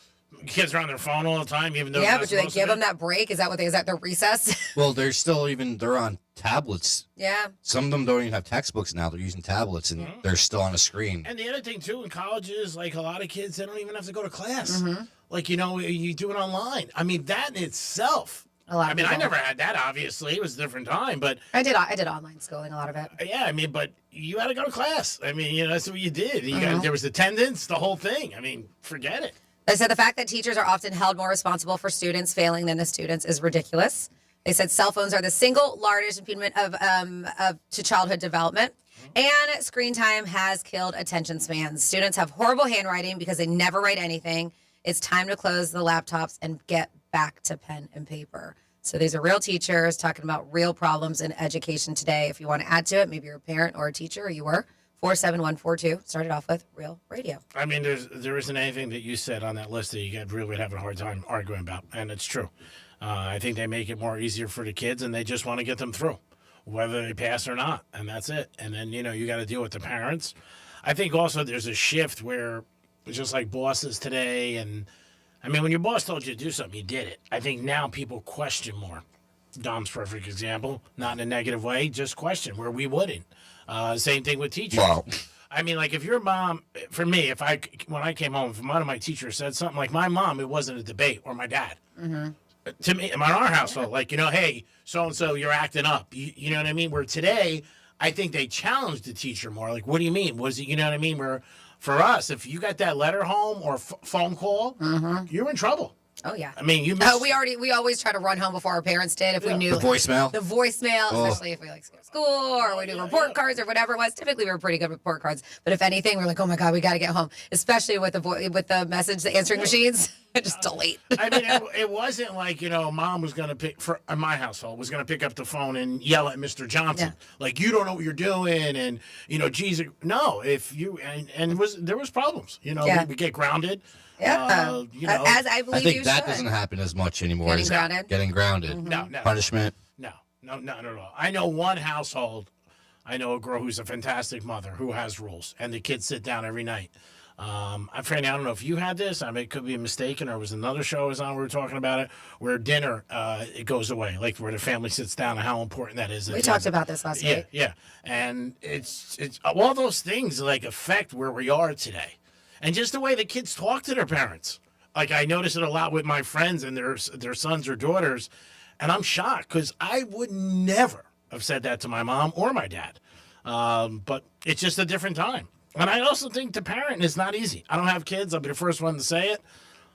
Kids are on their phone all the time, even though Yeah, they're but do they give them that break? Is that their recess? Well, they're on tablets. Yeah. Some of them don't even have textbooks now. They're using tablets and they're still on a screen. And the other thing, too, in colleges, like a lot of kids, they don't even have to go to class. Mm-hmm. Like, you do it online. I mean, that in itself. I mean, I never had that, obviously. It was a different time, but... I did online schooling, a lot of it. Yeah, I mean, but you had to go to class. I mean, that's what you did. Mm-hmm. There was attendance, the whole thing. I mean, forget it. They said the fact that teachers are often held more responsible for students failing than the students is ridiculous. They said cell phones are the single largest impediment to childhood development. And screen time has killed attention spans. Students have horrible handwriting because they never write anything. It's time to close the laptops and get back to pen and paper. So these are real teachers talking about real problems in education today. If you want to add to it, maybe you're a parent or a teacher, or you were. 47142 started off with Real Radio. I mean, there isn't anything that you said on that list that you really would have a hard time arguing about, and it's true. I think they make it more easier for the kids, and they just want to get them through, whether they pass or not, and that's it. And then, you got to deal with the parents. I think also there's a shift where, just like bosses today, and I mean, when your boss told you to do something, you did it. I think now people question more. Dom's perfect example, not in a negative way, just question where we wouldn't. Same thing with teachers. Wow. I mean, like if your mom, for me, when I came home, if one of my teachers said something like my mom, it wasn't a debate, or my dad. Mm-hmm. To me, in our household, like, hey, so-and-so, you're acting up. You know what I mean? Where today, I think they challenge the teacher more. Like, what do you mean? Was it, you know what I mean? Where for us, if you got that letter home or phone call, you're in trouble. Oh, yeah. I mean, we always try to run home before our parents did if we knew. The voicemail? The voicemail, especially if we skip school or we do report cards or whatever it was. Typically, we were pretty good with report cards. But if anything, we're like, oh my God, we got to get home. Especially with the message, the answering machines. Just delete. I mean, it wasn't like, mom was going to in my household, was going to pick up the phone and yell at Mr. Johnson. Yeah. Like, you don't know what you're doing. And, geez, no, if you, there was problems, we get grounded. Yeah. As I believe I think you that should. doesn't happen as much anymore. Getting grounded? Getting grounded. Mm-hmm. No. Punishment. No, not at all. I know one household. I know a girl who's a fantastic mother who has rules, and the kids sit down every night. Franny, I don't know if you had this. I mean, it could be mistaken, or it was another show I was on. We were talking about it, where dinner it goes away, like where the family sits down, and how important that is. We talked about this last week. Yeah, and it's all those things like affect where we are today, and just the way the kids talk to their parents. Like I notice it a lot with my friends and their sons or daughters, and I'm shocked because I would never have said that to my mom or my dad. But it's just a different time. And I also think the parent is not easy. I don't have kids. I'll be the first one to say it.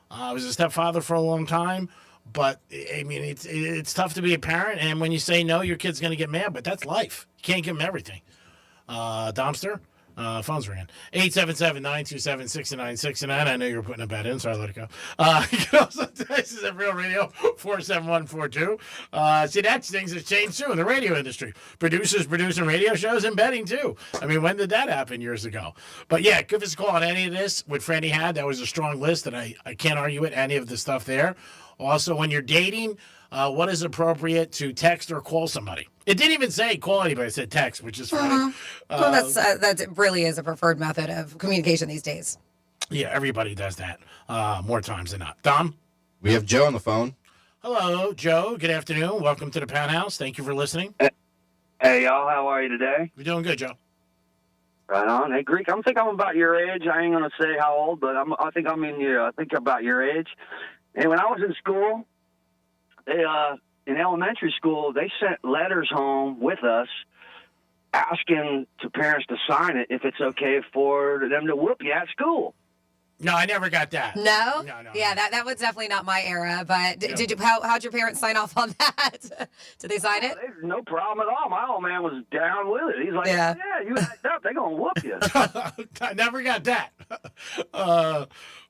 I was a stepfather for a long time. But, I mean, it's tough to be a parent. And when you say no, your kid's going to get mad. But that's life. You can't give them everything. Domster? Phone's ringing. 877-927-6969. I know you were putting a bet in, so I let it go. You can also text us at Real Radio 47142. See, that's things have changed too in the radio industry. Producers producing radio shows and betting too. I mean, when did that happen years ago? But yeah, give us a call on any of this. What Franny had, that was a strong list, and I can't argue with any of the stuff there. Also, when you're dating, what is appropriate to text or call somebody? It didn't even say call anybody. It said text, which is funny. Well, that really is a preferred method of communication these days. Yeah, everybody does that more times than not. Dom? We have Joe on the phone. Hello, Joe. Good afternoon. Welcome to the Penthouse. Thank you for listening. Hey, y'all. How are you today? We're doing good, Joe. Right on. Hey, Greek, I think I'm about your age. I ain't going to say how old, but I think I'm about your age. And when I was in school, they in elementary school, they sent letters home with us asking to parents to sign it if it's okay for them to whoop you at school. No, I never got that. No? No. Yeah, that was definitely not my era. But how'd your parents sign off on that? Did they sign it? No problem at all. My old man was down with it. He's like, yeah you act up, they're going to whoop you. I never got that.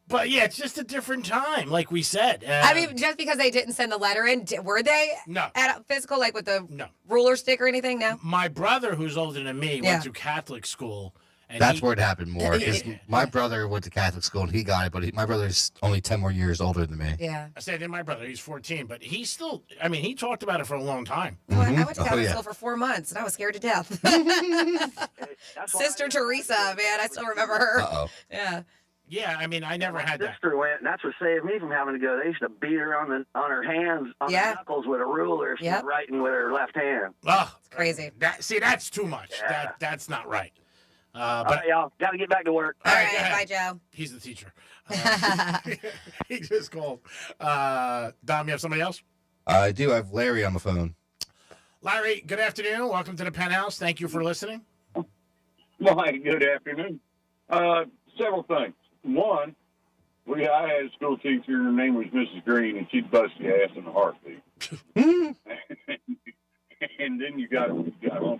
But yeah, it's just a different time, like we said. I mean, just because they didn't send the letter in, were they at a physical, like with the ruler stick or anything? No. My brother, who's older than me, went to Catholic school. And That's where it happened more. My brother went to Catholic school and he got it, but my brother's only 10 more years older than me. Yeah. I said, my brother, he's 14, but he still, he talked about it for a long time. Well, I went to Catholic school for 4 months and I was scared to death. Sister Teresa, man, I still remember her. Uh-oh. Yeah. Yeah, I never had that. My sister went, and that's what saved me from having to go. They used to beat her on her hands, on her knuckles with a ruler if she was writing with her left hand. Oh, it's crazy. That's too much. Yeah. That's not right. But all right, y'all, got to get back to work. All right, bye, Joe. He's the teacher. He just called. Dom, you have somebody else? I do. I have Larry on the phone. Larry, good afternoon. Welcome to the Penthouse. Thank you for listening. Well, good afternoon. Several things. One, I had a school teacher, her name was Mrs. Green, and she'd bust your ass in a heartbeat. And then you got home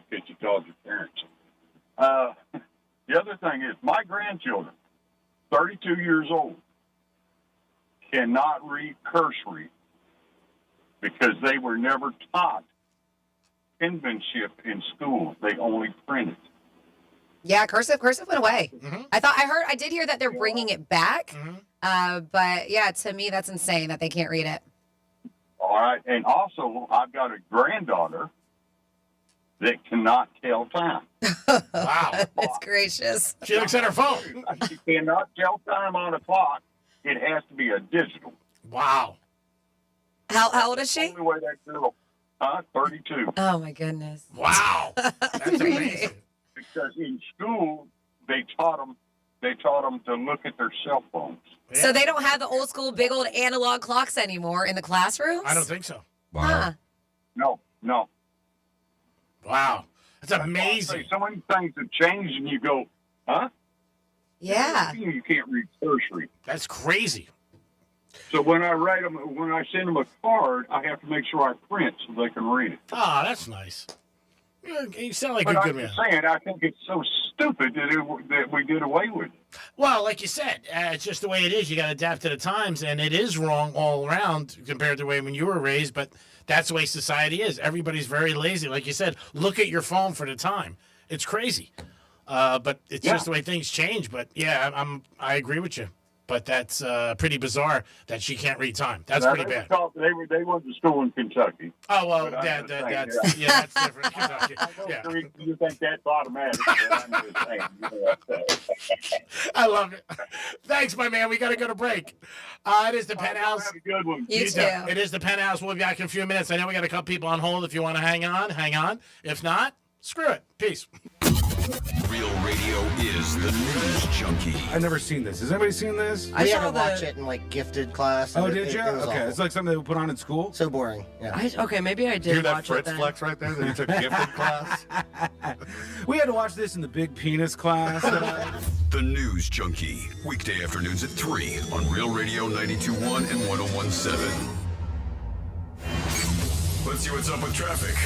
because you called your parents. The other thing is, my grandchildren, 32 years old, cannot read cursory because they were never taught penmanship in school. They only printed. Yeah, cursive went away. Mm-hmm. I did hear that they're bringing it back. Mm-hmm. But yeah, to me, that's insane that they can't read it. All right. And also, I've got a granddaughter that cannot tell time. Wow. That's gracious. She looks at her phone. She cannot tell time on a clock. It has to be a digital. Wow. How old is she? The only way that girl, 32. Oh, my goodness. Wow. That's amazing. Because in school, they taught them to look at their cell phones. Yeah. So they don't have the old school big old analog clocks anymore in the classrooms? I don't think so. Wow. Huh. No. Wow. That's amazing. So many things have changed and you go, huh? Yeah. You can't read cursory. That's crazy. So when I send them a card, I have to make sure I print so they can read it. Oh, that's nice. You sound like but a good man. I'm saying, I think it's so stupid that we did away with it. Well, like you said, it's just the way it is. You got to adapt to the times, and it is wrong all around compared to the way when you were raised, but that's the way society is. Everybody's very lazy. Like you said, look at your phone for the time. It's crazy. But it's just the way things change. But, yeah, I agree with you. But that's pretty bizarre that she can't read time. That's pretty bad. They went to school in Kentucky. Oh, well, that's different. Kentucky. Yeah. You think that's automatic. I'm just saying. I love it. Thanks, my man. We got to go to break. It is the Penthouse. Have a good one. You too. It is the Penthouse. We'll be back in a few minutes. I know we got a couple people on hold. If you want to hang on. If not, screw it. Peace. Real Radio is the news junkie. I've never seen this. Has anybody seen this? I had to watch it in gifted class. Oh, did you? It was okay, awful. it's like something they would put on in school. So boring. Yeah. Maybe I did Hear that watch Fritz it then. flex right there that he took gifted class. We had to watch this in the big penis class. The News Junkie, weekday afternoons at 3 on Real Radio 92.1 and 101.7. Let's see what's up with traffic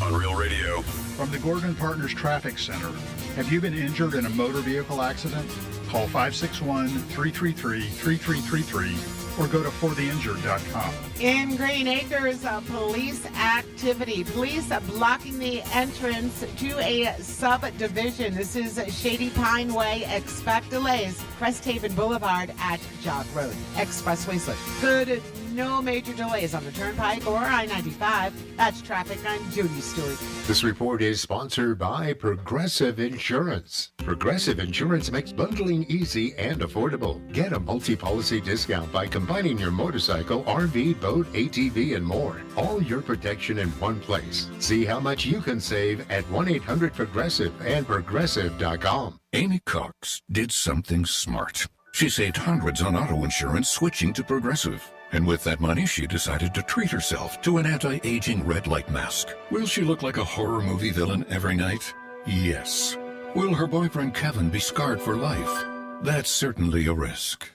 on Real Radio. From the Gordon Partners Traffic Center. Have you been injured in a motor vehicle accident? Call 561-333-3333 or go to fortheinjured.com. In Green Acres, police activity. Police blocking the entrance to a subdivision. This is Shady Pine Way. Expect delays. Cresthaven Boulevard at Jock Road. Expressway slip. Good. No major delays on the Turnpike or I-95. That's traffic. I'm Judy Stewart. This report is sponsored by Progressive Insurance. Progressive Insurance makes bundling easy and affordable. Get a multi-policy discount by combining your motorcycle, RV, boat, ATV, and more. All your protection in one place. See how much you can save at 1-800-PROGRESSIVE and progressive.com. Amy Cox did something smart. She saved hundreds on auto insurance switching to Progressive. And with that money, she decided to treat herself to an anti-aging red light mask. Will she look like a horror movie villain every night? Yes. Will her boyfriend Kevin be scarred for life? That's certainly a risk.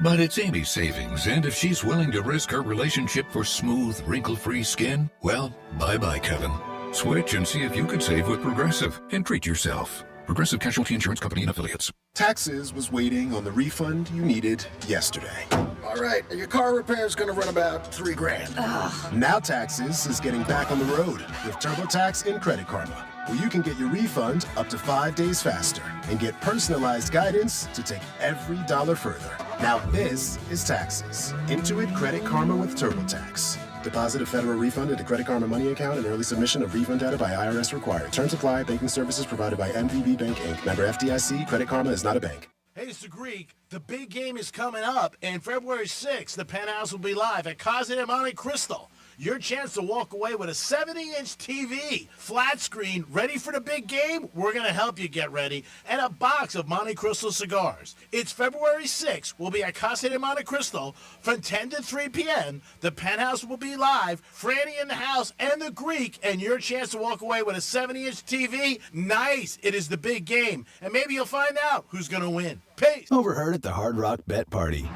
But it's Amy's savings, and if she's willing to risk her relationship for smooth, wrinkle-free skin, well, bye-bye, Kevin. Switch and see if you could save with Progressive and treat yourself. Progressive Casualty Insurance Company and Affiliates. Taxes was waiting on the refund you needed yesterday. All right, your car repair is going to run about $3,000. Now Taxes is getting back on the road with TurboTax and Credit Karma, where you can get your refund up to 5 days faster and get personalized guidance to take every dollar further. Now this is Taxes. Intuit Credit Karma with TurboTax. Deposit a federal refund into Credit Karma Money account and early submission of refund data by IRS required. Terms apply. Banking services provided by MVB Bank, Inc. Member FDIC. Credit Karma is not a bank. Hey, it's the Greek. The big game is coming up, and February 6th, the Penthouse will be live at Casa de Monte Cristo. Your chance to walk away with a 70-inch TV, flat screen, ready for the big game? We're going to help you get ready, and a box of Monte Cristo cigars. It's February 6th. We'll be at Casa de Monte Cristo from 10 to 3 p.m. The Penthouse will be live. Franny in the house and the Greek, and your chance to walk away with a 70-inch TV? Nice. It is the big game, and maybe you'll find out who's going to win. Peace. Overheard at the Hard Rock Bet Party.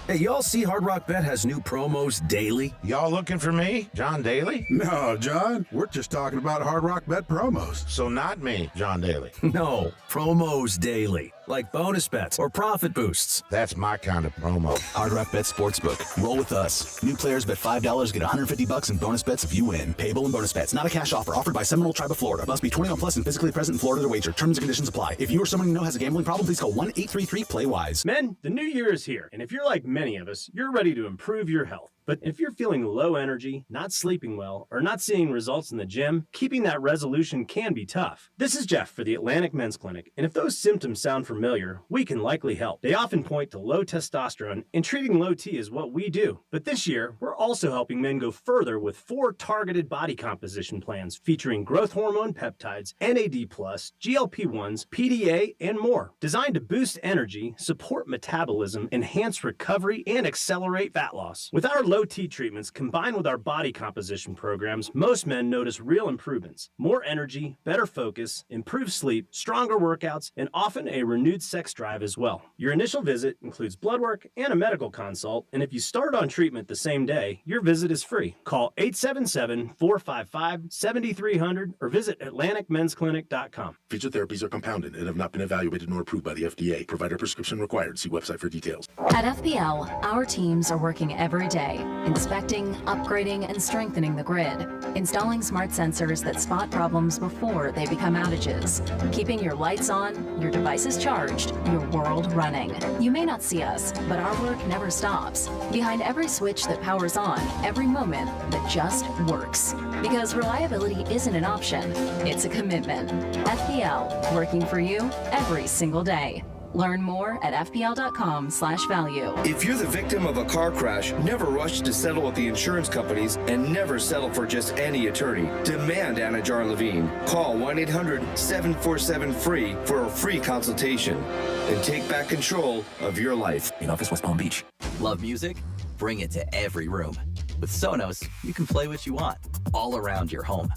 Hey, y'all see Hard Rock Bet has new promos daily? Y'all looking for me, John Daly? No, John. We're just talking about Hard Rock Bet promos. So not me, John Daly. No, promos daily. Like bonus bets or profit boosts. That's my kind of promo. Hard Rock Bet Sportsbook. Roll with us. New players bet $5, get $150 in bonus bets if you win. Payable in bonus bets. Not a cash offer. Offered by Seminole Tribe of Florida. Must be 21 plus and physically present in Florida to wager. Terms and conditions apply. If you or someone you know has a gambling problem, please call 1-833-PLAY-WISE. Men, the new year is here, and if you're like many of us, you're ready to improve your health. But if you're feeling low energy, not sleeping well, or not seeing results in the gym, keeping that resolution can be tough. This is Jeff for the Atlantic Men's Clinic, and if those symptoms sound familiar, we can likely help. They often point to low testosterone, and treating low T is what we do. But this year, we're also helping men go further with 4 targeted body composition plans featuring growth hormone peptides, NAD+, GLP-1s, PDA, and more. Designed to boost energy, support metabolism, enhance recovery, and accelerate fat loss. With our low T treatments combined with our body composition programs, most men notice real improvements. More energy, better focus, improved sleep, stronger workouts, and often a renewed sex drive as well. Your initial visit includes blood work and a medical consult, and if you start on treatment the same day, your visit is free. Call 877-455-7300 or visit AtlanticMen'sClinic.com. Future therapies are compounded and have not been evaluated nor approved by the FDA. Provider prescription required. See website for details. At FPL, our teams are working every day, inspecting, upgrading, and strengthening the grid, installing smart sensors that spot problems before they become outages, keeping your lights on, your devices charged, your world running. You may not see us, but our work never stops. Behind every switch that powers on, every moment that just works. Because reliability isn't an option, it's a commitment. FPL, working for you every single day. Learn more at fpl.com/value. If you're the victim of a car crash, never rush to settle with the insurance companies and never settle for just any attorney. Demand Anna Jar Levine. Call 1-800-747-FREE for a free consultation and take back control of your life. In Office, West Palm Beach. Love music? Bring it to every room. With Sonos, you can play what you want, all around your home.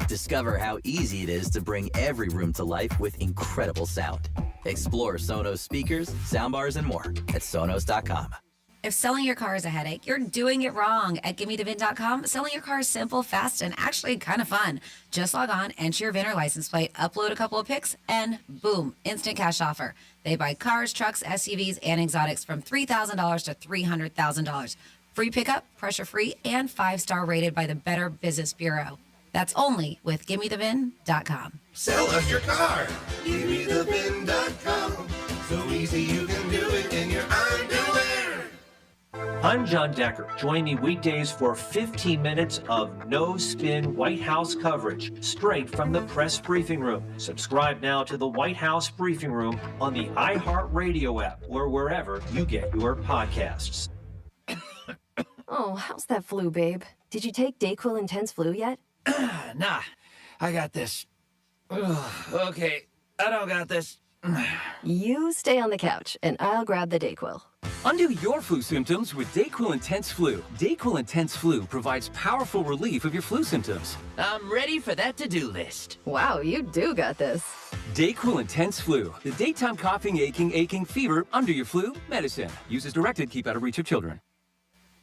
Discover how easy it is to bring every room to life with incredible sound. Explore Sonos speakers, soundbars, and more at Sonos.com. If selling your car is a headache, you're doing it wrong. At GimmeTheVin.com, selling your car is simple, fast, and actually kind of fun. Just log on, enter your VIN or license plate, upload a couple of pics, and boom, instant cash offer. They buy cars, trucks, SUVs, and exotics from $3,000 to $300,000. Free pickup, pressure-free, and 5-star rated by the Better Business Bureau. That's only with GimmeTheVin.com. Sell us your car. GimmeTheVin.com. So easy you can do it in your underwear. I'm John Decker. Join me weekdays for 15 minutes of no-spin White House coverage, straight from the press briefing room. Subscribe now to the White House Briefing Room on the iHeartRadio app or wherever you get your podcasts. Oh, how's that flu, babe? Did you take Dayquil Intense Flu yet? Nah, I got this. Ugh, okay, I don't got this. You stay on the couch, and I'll grab the Dayquil. Undo your flu symptoms with Dayquil Intense Flu. Dayquil Intense Flu provides powerful relief of your flu symptoms. I'm ready for that to-do list. Wow, you do got this. Dayquil Intense Flu. The daytime coughing, aching, fever, under your flu medicine. Use as directed, keep out of reach of children.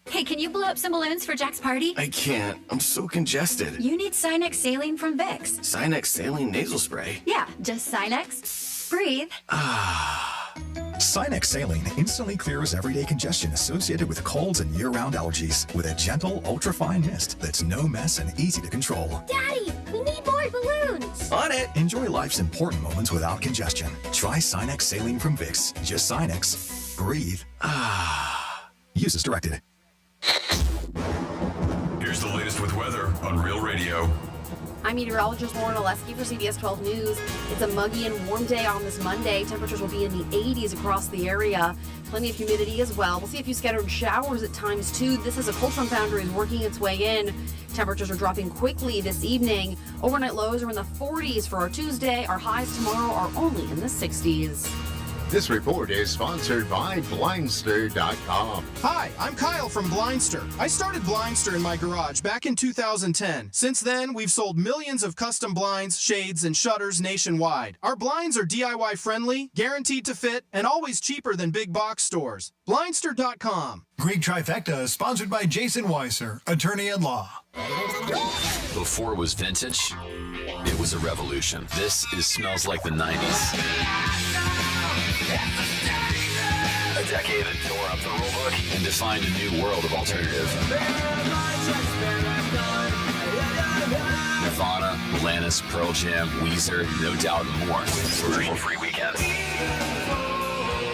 Hey, can you blow up some balloons for Jack's party? I can't. I'm so congested. You need Sinex Saline from Vicks. Sinex Saline Nasal Spray. Yeah, just Sinex. Breathe. Sinex Saline instantly clears everyday congestion associated with colds and year-round allergies with a gentle, ultra-fine mist that's no mess and easy to control. Daddy, we need more balloons. On it. Enjoy life's important moments without congestion. Try Sinex Saline from Vicks. Just Sinex. Breathe. Use as directed. Here's the latest with weather on Real Radio. I'm meteorologist Lauren Oleski for CBS 12 News. It's a muggy and warm day on this Monday. Temperatures will be in the 80s across the area. Plenty of humidity as well. We'll see a few scattered showers at times, too. This is a cold front boundary working its way in. Temperatures are dropping quickly this evening. Overnight lows are in the 40s for our Tuesday. Our highs tomorrow are only in the 60s. This report is sponsored by Blindster.com. Hi, I'm Kyle from Blindster. I started Blindster in my garage back in 2010. Since then, we've sold millions of custom blinds, shades, and shutters nationwide. Our blinds are DIY friendly, guaranteed to fit, and always cheaper than big box stores. Blindster.com. Greek Trifecta is sponsored by Jason Weiser, attorney at law. Before it was vintage, it was a revolution. This smells like the 90s. A decade that tore up the rulebook and defined a new world of alternative. Nirvana, Alanis, Pearl Jam, Weezer, No Doubt, and more for Dream-Free Weekend.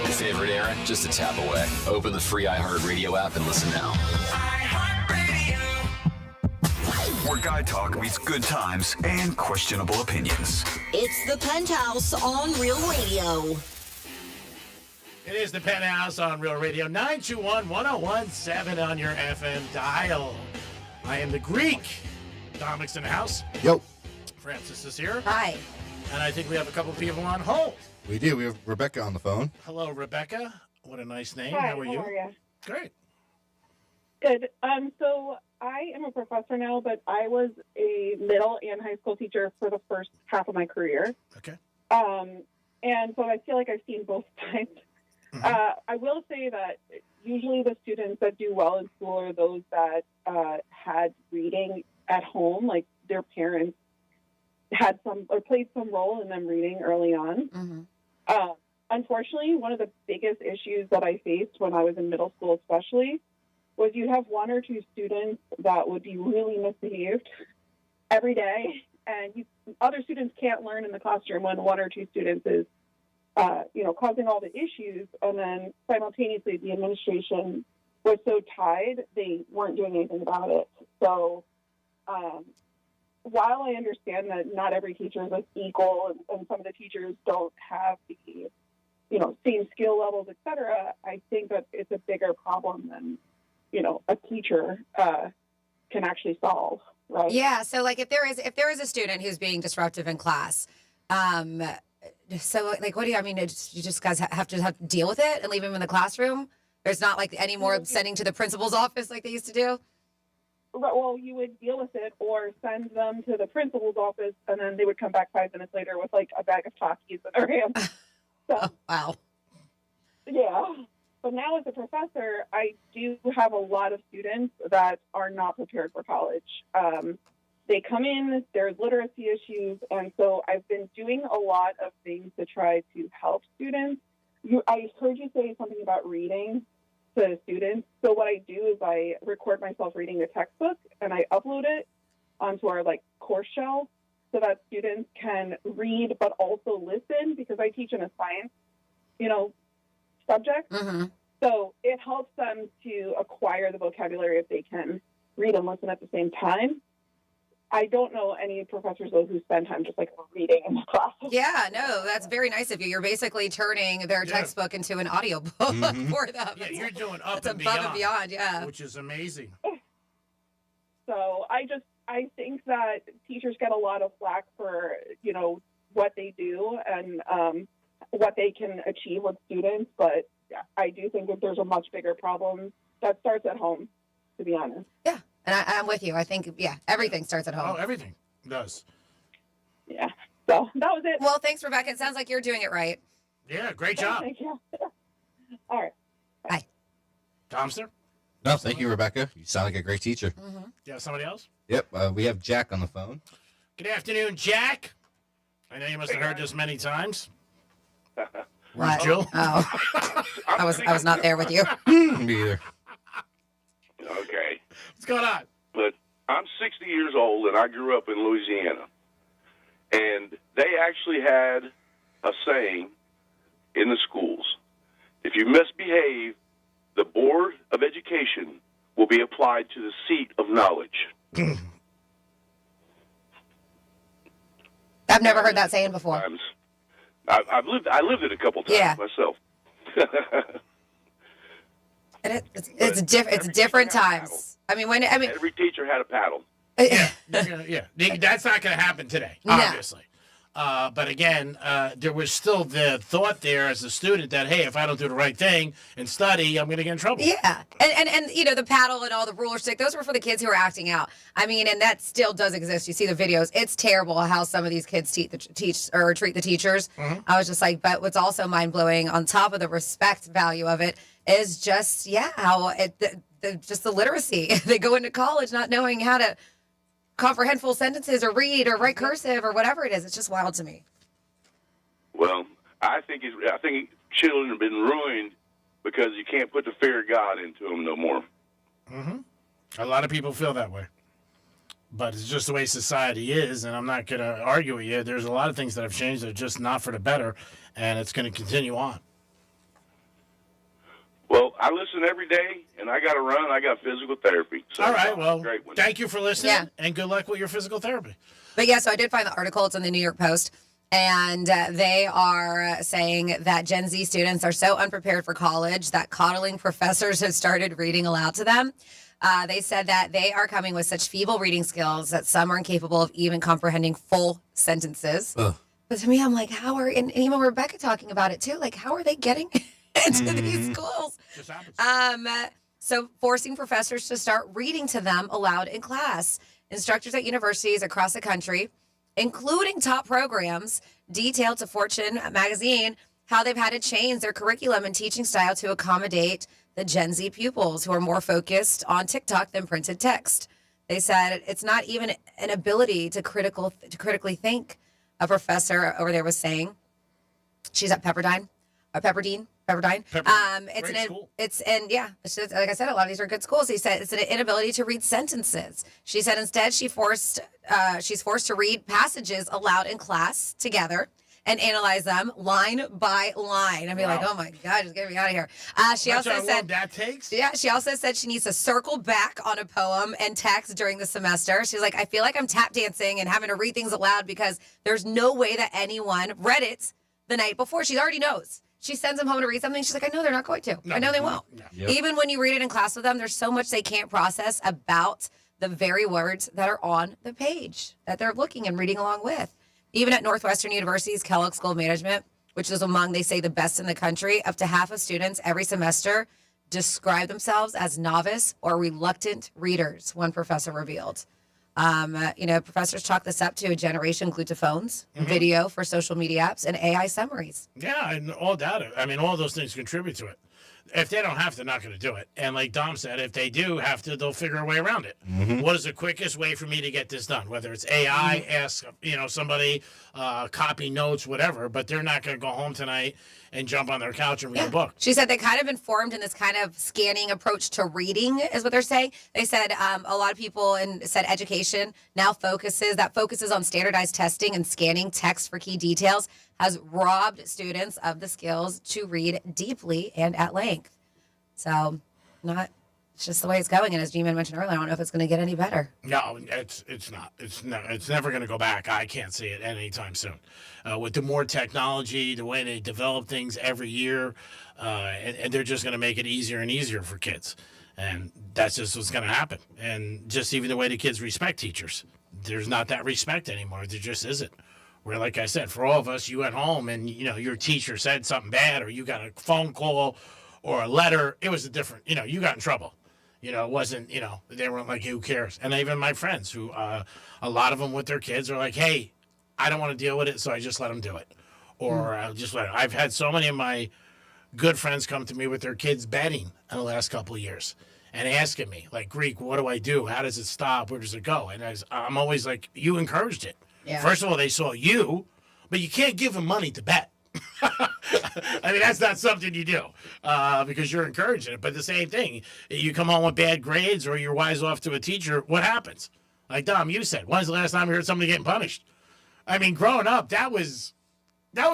Your favorite era? Just a tap away. Open the free iHeartRadio app and listen now. Where guy talk meets good times and questionable opinions. It's the Penthouse on Real Radio. It is the Penthouse on Real Radio, 921-1017 on your FM dial. I am the Greek. Dominic's in the house. Yo. Francis is here. Hi. And I think we have a couple people on hold. We do. We have Rebecca on the phone. Hello, Rebecca. What a nice name. Hi, how are you? How are you? Great. Good. So I am a professor now, but I was a middle and high school teacher for the first half of my career. Okay. And so I feel like I've seen both sides. I will say that usually the students that do well in school are those that had reading at home, like their parents had some or played some role in them reading early on. Unfortunately, one of the biggest issues that I faced when I was in middle school especially was you'd have one or two students that would be really misbehaved every day, and other students can't learn in the classroom when one or two students is causing all the issues, and then simultaneously the administration was so tied, they weren't doing anything about it. So while I understand that not every teacher is equal and some of the teachers don't have the, same skill levels, et cetera, I think that it's a bigger problem than, a teacher can actually solve, right? Yeah, so like if there is a student who's being disruptive in class, so like what do you just guys have to deal with it and leave him in the classroom? There's not like any more sending to the principal's office like they used to do? Well, you would deal with it or send them to the principal's office, and then they would come back 5 minutes later with like a bag of Takis in their hands. So, wow. Yeah. But now as a professor, I do have a lot of students that are not prepared for college. They come in, there's literacy issues, and so I've been doing a lot of things to try to help students. I heard you say something about reading to students. So what I do is I record myself reading a textbook, and I upload it onto our course shell so that students can read but also listen, because I teach in a science, subject. Mm-hmm. So it helps them to acquire the vocabulary if they can read and listen at the same time. I don't know any professors, though, who spend time just reading in the class. Yeah, no, that's very nice of you. You're basically turning their textbook into an audiobook for them. Yeah, you're doing up That's and above beyond, and beyond, yeah. which is amazing. So I think that teachers get a lot of flack for, what they do and what they can achieve with students. But yeah, I do think that there's a much bigger problem that starts at home, to be honest. Yeah, and I'm with you. I think, everything starts at home. Oh, everything does. Yeah, so that was it. Well, thanks, Rebecca. It sounds like you're doing it right. Yeah, great job. Thank you. All right. Bye. Tomster? No, thank you, Rebecca. You sound like a great teacher. Mm-hmm. You have somebody else? Yep, we have Jack on the phone. Good afternoon, Jack. I know you must have heard this many times. What? Jill? Oh, I was not there with you. Me either. Okay. What's going on? But I'm 60 years old, and I grew up in Louisiana. And they actually had a saying in the schools: if you misbehave, the Board of Education will be applied to the seat of knowledge. I've never heard that saying before. I lived it a couple times myself. And it's different times. Every teacher had a paddle. Yeah, that's not going to happen today, obviously. But again, there was still the thought there as a student that, hey, if I don't do the right thing and study, I'm going to get in trouble. Yeah. And the paddle and all the ruler stick, those were for the kids who were acting out. And that still does exist. You see the videos. It's terrible how some of these kids treat the teachers. Mm-hmm. I was just like, but what's also mind-blowing on top of the respect value of it is just, how just the literacy. They go into college not knowing how to comprehend full sentences or read or write cursive or whatever it is. It's just wild to me. Well, I think children have been ruined because you can't put the fear of God into them no more. Mm-hmm. A lot of people feel that way. But it's just the way society is, and I'm not going to argue with you. There's a lot of things that have changed that are just not for the better, and it's going to continue on. Well, I listen every day, and I got to run. I got physical therapy. So all right, well, great one. Thank you for listening, and good luck with your physical therapy. But so I did find the article. It's in the New York Post, and they are saying that Gen Z students are so unprepared for college that coddling professors have started reading aloud to them. They said that they are coming with such feeble reading skills that some are incapable of even comprehending full sentences. But to me, I'm like, and even Rebecca talking about it too, like, how are they getting into these schools? Just happens. So forcing professors to start reading to them aloud in class. Instructors at universities across the country, including top programs, detailed to Fortune magazine how they've had to change their curriculum and teaching style to accommodate the Gen Z pupils who are more focused on TikTok than printed text. They said it's not even an ability to critically think. A professor over there was saying, she's at Pepperdine. It's just, like I said, a lot of these are good schools. He said it's an inability to read sentences. She said instead she's forced to read passages aloud in class together and analyze them line by line. I'd be like, oh my God, just get me out of here. She also said that takes. Yeah, she also said she needs to circle back on a poem and text during the semester. She's like, I feel like I'm tap dancing and having to read things aloud because there's no way that anyone read it the night before. She already knows. She sends them home to read something. She's like, I know they're not going to. I know they won't. Yep. Even when you read it in class with them, there's so much they can't process about the very words that are on the page that they're looking and reading along with. Even at Northwestern University's Kellogg School of Management, which is among, they say, the best in the country, up to half of students every semester describe themselves as novice or reluctant readers, one professor revealed. Professors chalk this up to a generation glued to phones, video for social media apps, and AI summaries. Yeah, and all data. I mean, all those things contribute to it. if they don't have to, they're not going to do it. And like Dom said, if they do have to, they'll figure a way around it. What is the quickest way for me to get this done? Whether it's AI, ask somebody, copy notes, whatever. But they're not going to go home tonight and jump on their couch and read a book. She said they kind of informed in this kind of scanning approach to reading is what they're saying. They said a lot of people said education now focuses on standardized testing and scanning text for key details has robbed students of the skills to read deeply and at length. So it's just the way it's going. And as G-Man mentioned earlier, I don't know if it's going to get any better. No, it's not. It's never going to go back. I can't see it anytime soon. With the more technology, the way they develop things every year, and they're just going to make it easier and easier for kids. And that's just what's going to happen. And just even the way the kids respect teachers. There's not that respect anymore. There just isn't. Where, like I said, for all of us, you went home and, your teacher said something bad or you got a phone call or a letter. It was a different, you got in trouble. It wasn't, they weren't like, who cares? And even my friends who, a lot of them with their kids are like, hey, I don't want to deal with it, so I just let them do it. Or I'll just let them. I've had so many of my good friends come to me with their kids betting in the last couple of years and asking me, like, Greek, what do I do? How does it stop? Where does it go? And I'm always like, you encouraged it. Yeah. First of all, they saw you, but you can't give them money to bet. I mean, that's not something you do because you're encouraging it. But the same thing, you come home with bad grades or you're wise off to a teacher, what happens? Like Dom, you said, when's the last time you heard somebody getting punished? I mean, growing up, that was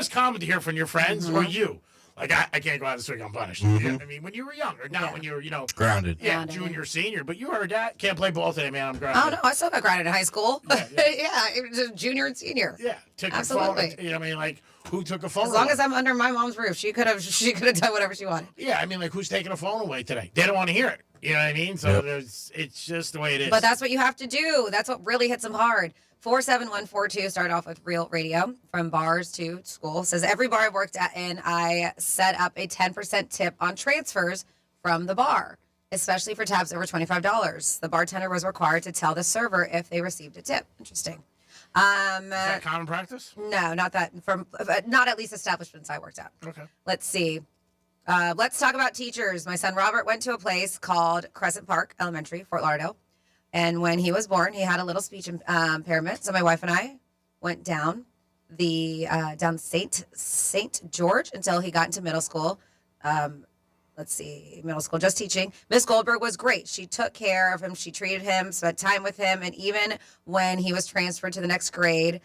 common to hear from your friends or you. Like, I can't go out this week, I'm punished. I mean, when you were younger, not when you were, grounded. Yeah, junior, senior. But you heard that. Can't play ball today, man. I'm grounded. Oh, no, I still got grounded in high school. Yeah, it was junior and senior. Yeah, took absolutely. A phone. I mean, like, who took a phone As long as I'm under my mom's roof, she could have done whatever she wanted. Yeah, I mean, like, who's taking a phone away today? They don't want to hear it. You know what I mean? So it's just the way it is. But that's what you have to do. That's what really hits them hard. 47142 started off with Real Radio from bars to school. Says every bar I've worked at and I set up a 10% tip on transfers from the bar, especially for tabs over $25. The bartender was required to tell the server if they received a tip. Interesting. Is that common practice? No, not that. Not at least establishments I worked at. Okay. Let's see. Let's talk about teachers. My son Robert went to a place called Crescent Park Elementary, Fort Lauderdale. And when he was born, he had a little speech impairment. So my wife and I went down St. George until he got into middle school. Middle school, just teaching. Miss Goldberg was great. She took care of him. She treated him, spent time with him. And even when he was transferred to the next grade,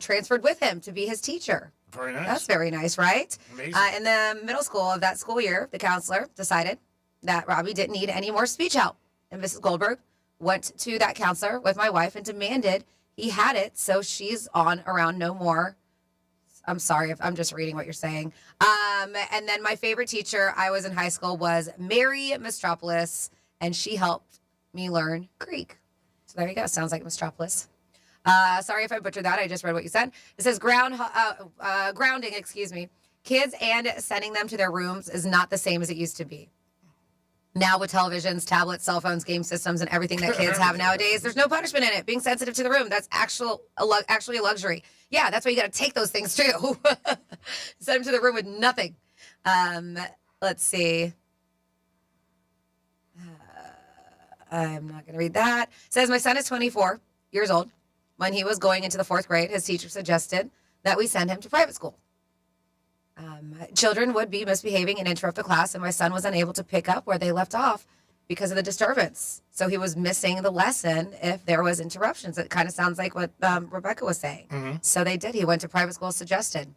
transferred with him to be his teacher. Very nice. That's very nice, right? Amazing. In the middle school of that school year, the counselor decided that Robbie didn't need any more speech help. And Mrs. Goldberg went to that counselor with my wife and demanded he had it, so she's on around no more. I'm sorry if I'm just reading what you're saying. And then my favorite teacher I was in high school was Mary Mistropolis, and she helped me learn Greek. So there you go. Sounds like Mistropolis. Sorry if I butchered that. I just read what you said. It says grounding, kids and sending them to their rooms is not the same as it used to be. Now with televisions, tablets, cell phones, game systems, and everything that kids have nowadays, there's no punishment in it. Being sensitive to the room, that's actually a luxury. Yeah, that's why you got to take those things too. Send them to the room with nothing. Let's see. I'm not going to read that. It says my son is 24 years old. When he was going into the 4th grade, his teacher suggested that we send him to private school. Children would be misbehaving and interrupt the class, and my son was unable to pick up where they left off because of the disturbance. So he was missing the lesson if there was interruptions. It kind of sounds like what Rebecca was saying. Mm-hmm. So they did. He went to private school as suggested.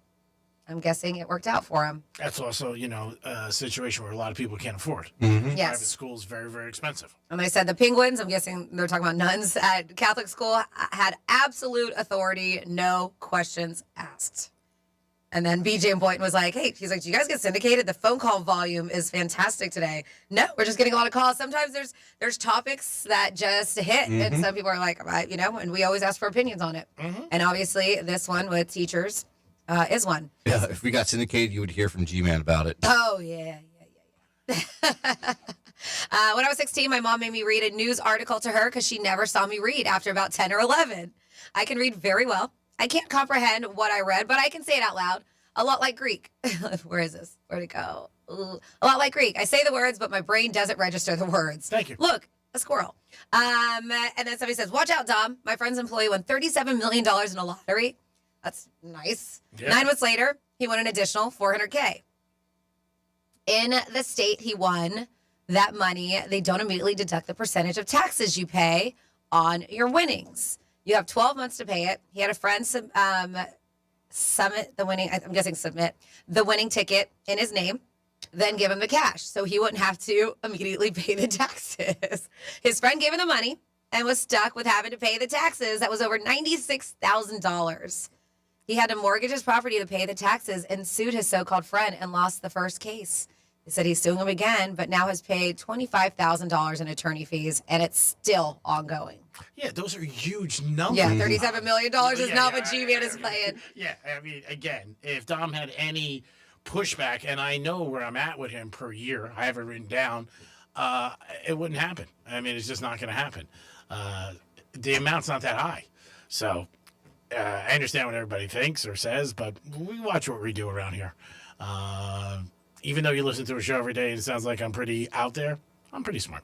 I'm guessing it worked out for him. That's also, a situation where a lot of people can't afford. Mm-hmm. Yes. Private school is very, very expensive. And they said the Penguins, I'm guessing they're talking about nuns at Catholic school, had absolute authority, no questions asked. And then BJ and Boynton was like, hey, he's like, do you guys get syndicated? The phone call volume is fantastic today. No, we're just getting a lot of calls. Sometimes there's topics that just hit. Mm-hmm. And some people are like, and we always ask for opinions on it. Mm-hmm. And obviously this one with teachers is one. Yeah, if we got syndicated, you would hear from G-Man about it. Oh, yeah. When I was 16, my mom made me read a news article to her because she never saw me read after about 10 or 11. I can read very well. I can't comprehend what I read, but I can say it out loud. A lot like Greek. Where is this? Where'd it go? A lot like Greek. I say the words, but my brain doesn't register the words. Thank you. Look, a squirrel. And then somebody says, watch out, Dom. My friend's employee won $37 million in a lottery. That's nice. Yeah. 9 months later, he won an additional $400K. In the state he won that money, they don't immediately deduct the percentage of taxes you pay on your winnings. You have 12 months to pay it. He had a friend submit the winning ticket in his name, then give him the cash so he wouldn't have to immediately pay the taxes. His friend gave him the money and was stuck with having to pay the taxes. That was over $96,000. He had to mortgage his property to pay the taxes and sued his so-called friend and lost the first case. He said he's suing him again, but now has paid $25,000 in attorney fees, and it's still ongoing. Yeah, those are huge numbers. Yeah, $37 million is not what G-Man is playing. Yeah, I mean, again, if Dom had any pushback, and I know where I'm at with him per year, I have it written down, it wouldn't happen. I mean, it's just not going to happen. The amount's not that high. So I understand what everybody thinks or says, but we watch what we do around here. Even though you listen to a show every day and it sounds like I'm pretty out there, I'm pretty smart.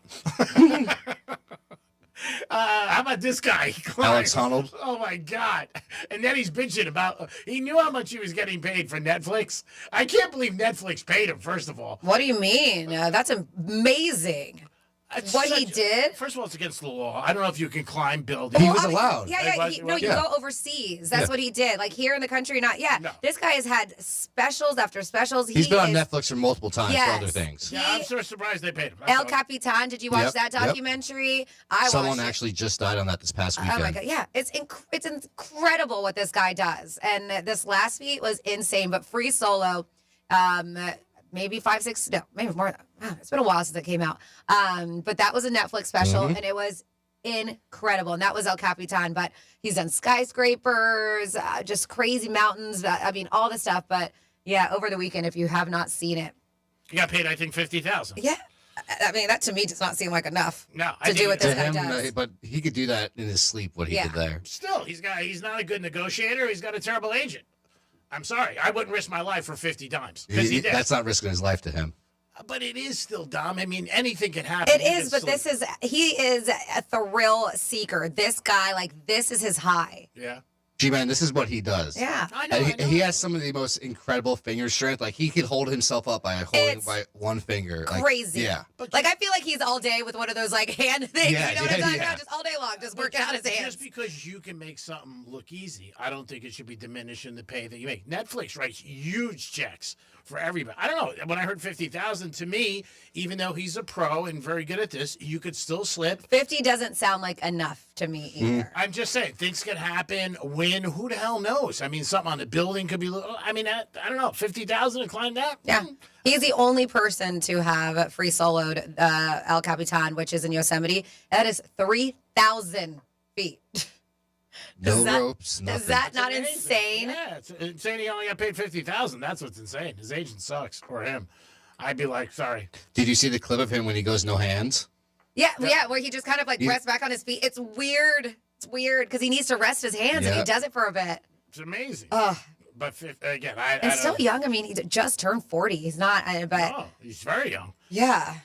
How about this guy? Alex Honnold? Oh, my God. And then he's bitching about, he knew how much he was getting paid for Netflix. I can't believe Netflix paid him, first of all. What do you mean? That's amazing. What he did? First of all, it's against the law. I don't know if you can climb buildings. He was allowed. Yeah. You go overseas. That's what he did. Like here in the country, not. Yeah. No. This guy has had specials after specials. He's been on Netflix for multiple times for other things. Yeah, I'm so surprised they paid him. El Capitan. Did you watch that documentary? Someone actually just died on that this past weekend. Oh my God. Yeah. It's incredible what this guy does. And this last week was insane. But Free Solo, maybe 5, 6, no, maybe more. It's been a while since it came out. But that was a Netflix special, and it was incredible. And that was El Capitan. But he's done skyscrapers, just crazy mountains. I mean, all the stuff. But yeah, over the weekend, if you have not seen it, he got paid, I think, $50,000. Yeah, I mean, that to me does not seem like enough. No, to do what this guy does. But he could do that in his sleep. What he did there. Still, he's not a good negotiator. He's got a terrible agent. I'm sorry. I wouldn't risk my life for 50 times. That's not risking his life to him. But it is still Dom. I mean, anything can happen. It is, but he is a thrill seeker. This guy, this is his high. Yeah. G-Man, this is what he does. Yeah. I know. He has some of the most incredible finger strength. Like, he could hold himself up by one finger. Crazy. Yeah. I feel like he's all day with one of those, hand things. Yeah, you know what I'm talking about? Just all day long, just working out his hands. Just because you can make something look easy, I don't think it should be diminishing the pay that you make. Netflix writes huge checks for everybody. I don't know. When I heard $50,000, to me, even though he's a pro and very good at this, you could still slip. 50 doesn't sound like enough to me either. I'm just saying, things can happen. Win, who the hell knows? I mean, something on the building could be. I mean, I don't know. 50,000 to climb that. Yeah, he's the only person to have free soloed El Capitan, which is in Yosemite. That is 3,000 feet. No ropes, nothing. Is that not insane? Yeah, it's insane. He only got paid $50,000. That's what's insane. His agent sucks, or him. I'd be like, sorry. Did you see the clip of him when he goes no hands? Yeah, where he just kind of rests back on his feet. It's weird. It's weird because he needs to rest his hands and he does it for a bit. It's amazing. Ugh. But again, and still young. I mean, he just turned 40. He's not. But he's very young. Yeah.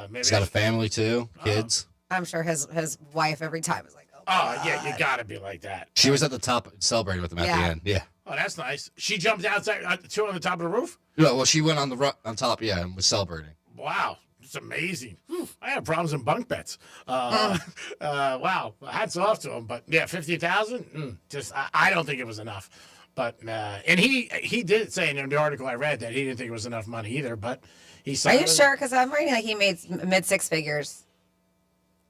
Maybe he's got a family too, kids. I'm sure his wife every time is like, oh yeah, you gotta be like that. She was at the top celebrating with him at the end. Yeah. Oh, that's nice. She jumped outside, on the top of the roof? No, well, she went on top, and was celebrating. Wow. It's amazing. I have problems in bunk beds. Wow. Hats off to him. But yeah, 50,000. I don't think it was enough. But and he did say in the article I read that he didn't think it was enough money either. But he said, "Are you sure?" Because I'm reading he made mid-6 figures.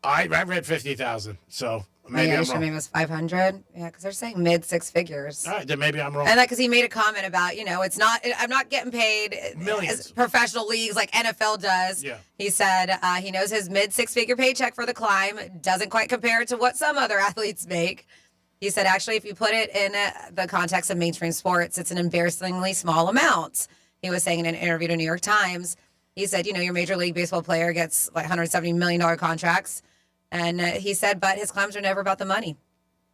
I read 50,000. So maybe I'm wrong. Maybe it was 500. Yeah, because they're saying mid-6 figures. All right, then maybe I'm wrong. And because he made a comment about, it's not. I'm not getting paid millions as professional leagues like NFL does. Yeah. He said he knows his mid-6-figure paycheck for the climb doesn't quite compare to what some other athletes make. He said, actually, if you put it in the context of mainstream sports, it's an embarrassingly small amount. He was saying in an interview to New York Times, he said, your Major League Baseball player gets $170 million contracts. And he said, but his climbs are never about the money.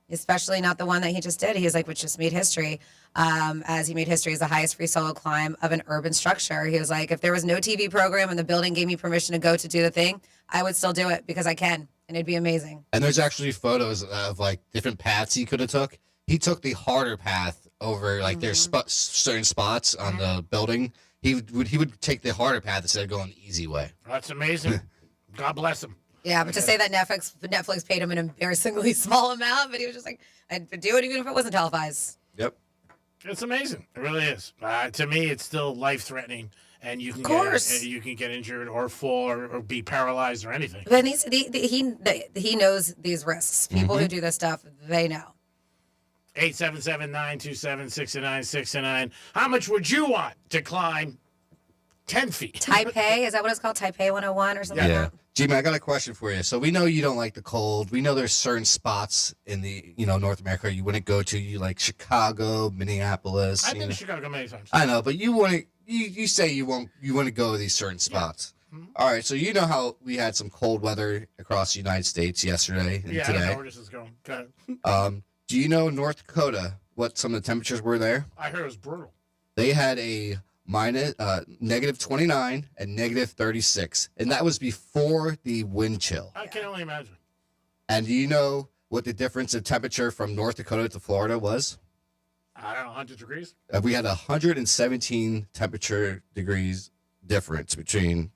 especially not the one that he just did. He was like, which just made history, as he made history as the highest free solo climb of an urban structure. He was like, if there was no TV program and the building gave me permission to go to do the thing, I would still do it because I can, and it'd be amazing. And there's actually photos of like different paths he could have took. He took the harder path over like there's certain spots on the building. He would take the harder path instead of going the easy way. That's amazing. God bless him. Yeah, but to say that Netflix paid him an embarrassingly small amount, but he was just like, I'd do it even if it wasn't televised. Yep. It's amazing. It really is. To me, it's still life-threatening, and you can get injured or fall or be paralyzed or anything. But he knows these risks. People who do this stuff, they know. 877-927-6969. How much would you want to climb 10 feet? Taipei, is that what it's called? Taipei 101 or something like that? Jimmy, I got a question for you. So we know you don't like the cold. We know there's certain spots in the North America you wouldn't go to. You like Chicago, Minneapolis. I've been to Chicago many times. I know, but you say you want to go to these certain spots. Yeah. All right, so you know how we had some cold weather across the United States yesterday and today. I don't know where this is going. Go ahead. Do you know North Dakota, what some of the temperatures were there? I heard it was brutal. They had a negative 29 and negative 36, and that was before the wind chill. I can only imagine. And do you know what the difference of temperature from North Dakota to Florida was? I don't know, 100 degrees? We had 117 temperature degrees difference between,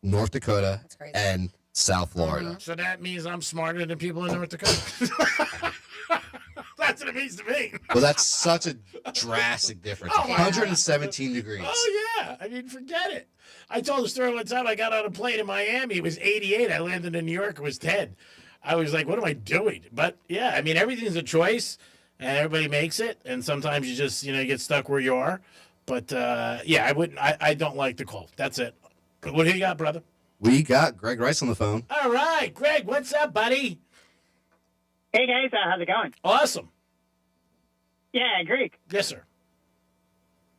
North Dakota and South Florida. So that means I'm smarter than people in North Dakota. That's what it means to me. Well, that's such a drastic difference. 117 degrees. Oh, yeah. I mean, forget it. I told the story one time I got on a plane in Miami. It was 88. I landed in New York. It was 10. I was like, what am I doing? But, yeah, I mean, everything's a choice, and everybody makes it. And sometimes you just, you get stuck where you are. But, yeah, I don't like the cold. That's it. What do you got, brother? We got Greg Rice on the phone. All right. Greg, what's up, buddy? Hey, guys. How's it going? Awesome. Yeah, Greek. Yes, sir.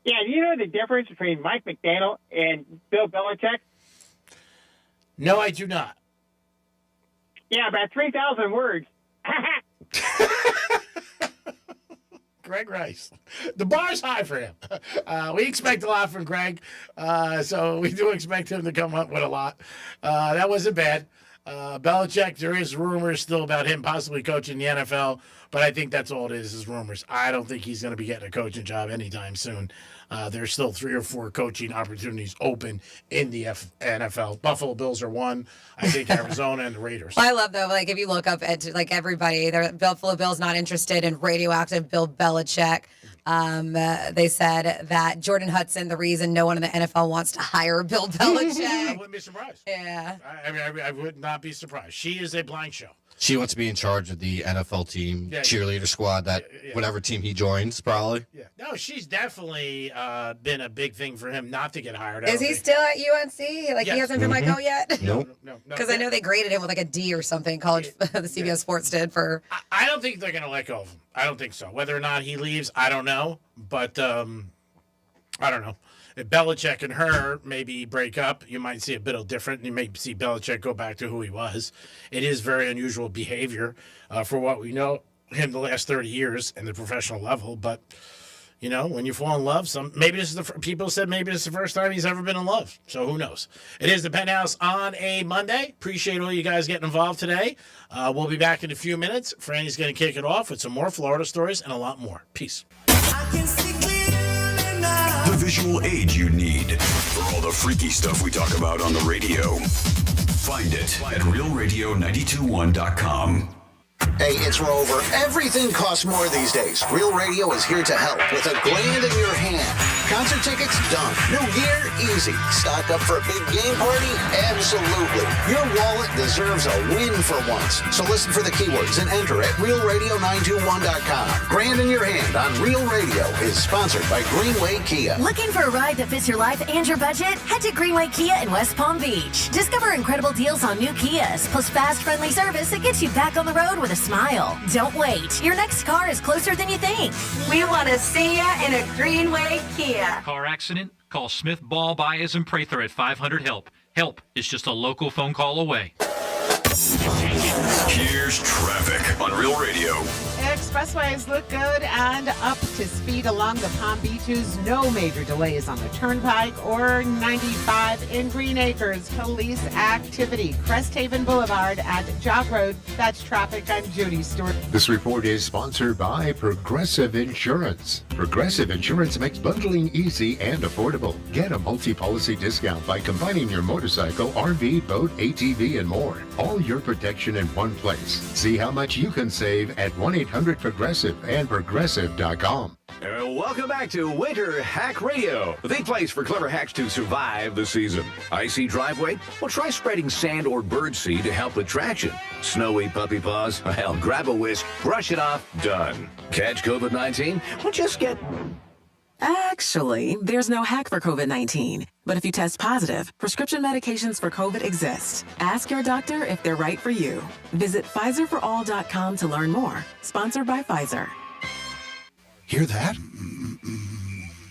Yeah, do you know the difference between Mike McDaniel and Bill Belichick? No, I do not. Yeah, about 3,000 words. Greg Rice. The bar's high for him. We expect a lot from Greg, so we do expect him to come up with a lot. That wasn't bad. Belichick, there is rumors still about him possibly coaching the NFL, but I think that's all it is rumors. I don't think he's going to be getting a coaching job anytime soon. There's still 3 or 4 coaching opportunities open in the NFL. Buffalo Bills are one. I think Arizona and the Raiders. I love, though, like, if you look up at, like, everybody, the Buffalo Bills not interested in radioactive Bill Belichick. They said that Jordan Hudson, the reason no one in the NFL wants to hire Bill Belichick. I wouldn't be surprised. Yeah. I would not be surprised. She is a blind show. She wants to be in charge of the NFL team, cheerleader squad, whatever team he joins, probably. Yeah. No, she's definitely been a big thing for him not to get hired. Is he still at UNC? Like, he hasn't been let go yet? Nope. No. Because I know they graded him with like a D or something, college, the CBS Sports did for... I don't think they're going to let go of him. I don't think so. Whether or not he leaves, I don't know. But I don't know. If Belichick and her maybe break up, you might see a bit of different. You may see Belichick go back to who he was. It is very unusual behavior for what we know him the last 30 years in the professional level. But, when you fall in love, maybe this is people said maybe this is the first time he's ever been in love. So who knows? It is the Penthouse on a Monday. Appreciate all you guys getting involved today. We'll be back in a few minutes. Franny's going to kick it off with some more Florida stories and a lot more. Peace. The visual aid you need for all the freaky stuff we talk about on the radio. Find it at realradio921.com. Hey, it's Rover. Everything costs more these days. Real Radio is here to help with a gland in your hand. Concert tickets? Done. New gear? Easy. Stock up for a big game party? Absolutely. Your wallet deserves a win for once. So listen for the keywords and enter at realradio921.com. Grand in your hand on Real Radio is sponsored by Greenway Kia. Looking for a ride that fits your life and your budget? Head to Greenway Kia in West Palm Beach. Discover incredible deals on new Kias, plus fast, friendly service that gets you back on the road with a smile. Don't wait. Your next car is closer than you think. We want to see you in a Greenway Kia. Car accident? Call Smith, Ball, Baez, and Prather at 500-HELP. Help is just a local phone call away. Here's traffic on expressways look good and up to speed along the Palm Beaches. No major delays on the Turnpike or 95 in Green Acres. Police activity. Cresthaven Boulevard at Jog Road. That's traffic. I'm Judy Stewart. This report is sponsored by Progressive Insurance. Progressive Insurance makes bundling easy and affordable. Get a multi-policy discount by combining your motorcycle, RV, boat, ATV, and more. All your protection in one place. See how much you can save at 1-800-PROGRESSIVE and progressive.com. Welcome back to Winter Hack Radio, the place for clever hacks to survive the season. Icy driveway? Well, try spreading sand or birdseed to help with traction. Snowy puppy paws? Well, grab a whisk, brush it off, done. Catch COVID-19? Well, just get... Actually, there's no hack for COVID-19. But if you test positive, prescription medications for COVID exist. Ask your doctor if they're right for you. Visit PfizerForAll.com to learn more. Sponsored by Pfizer. Hear that?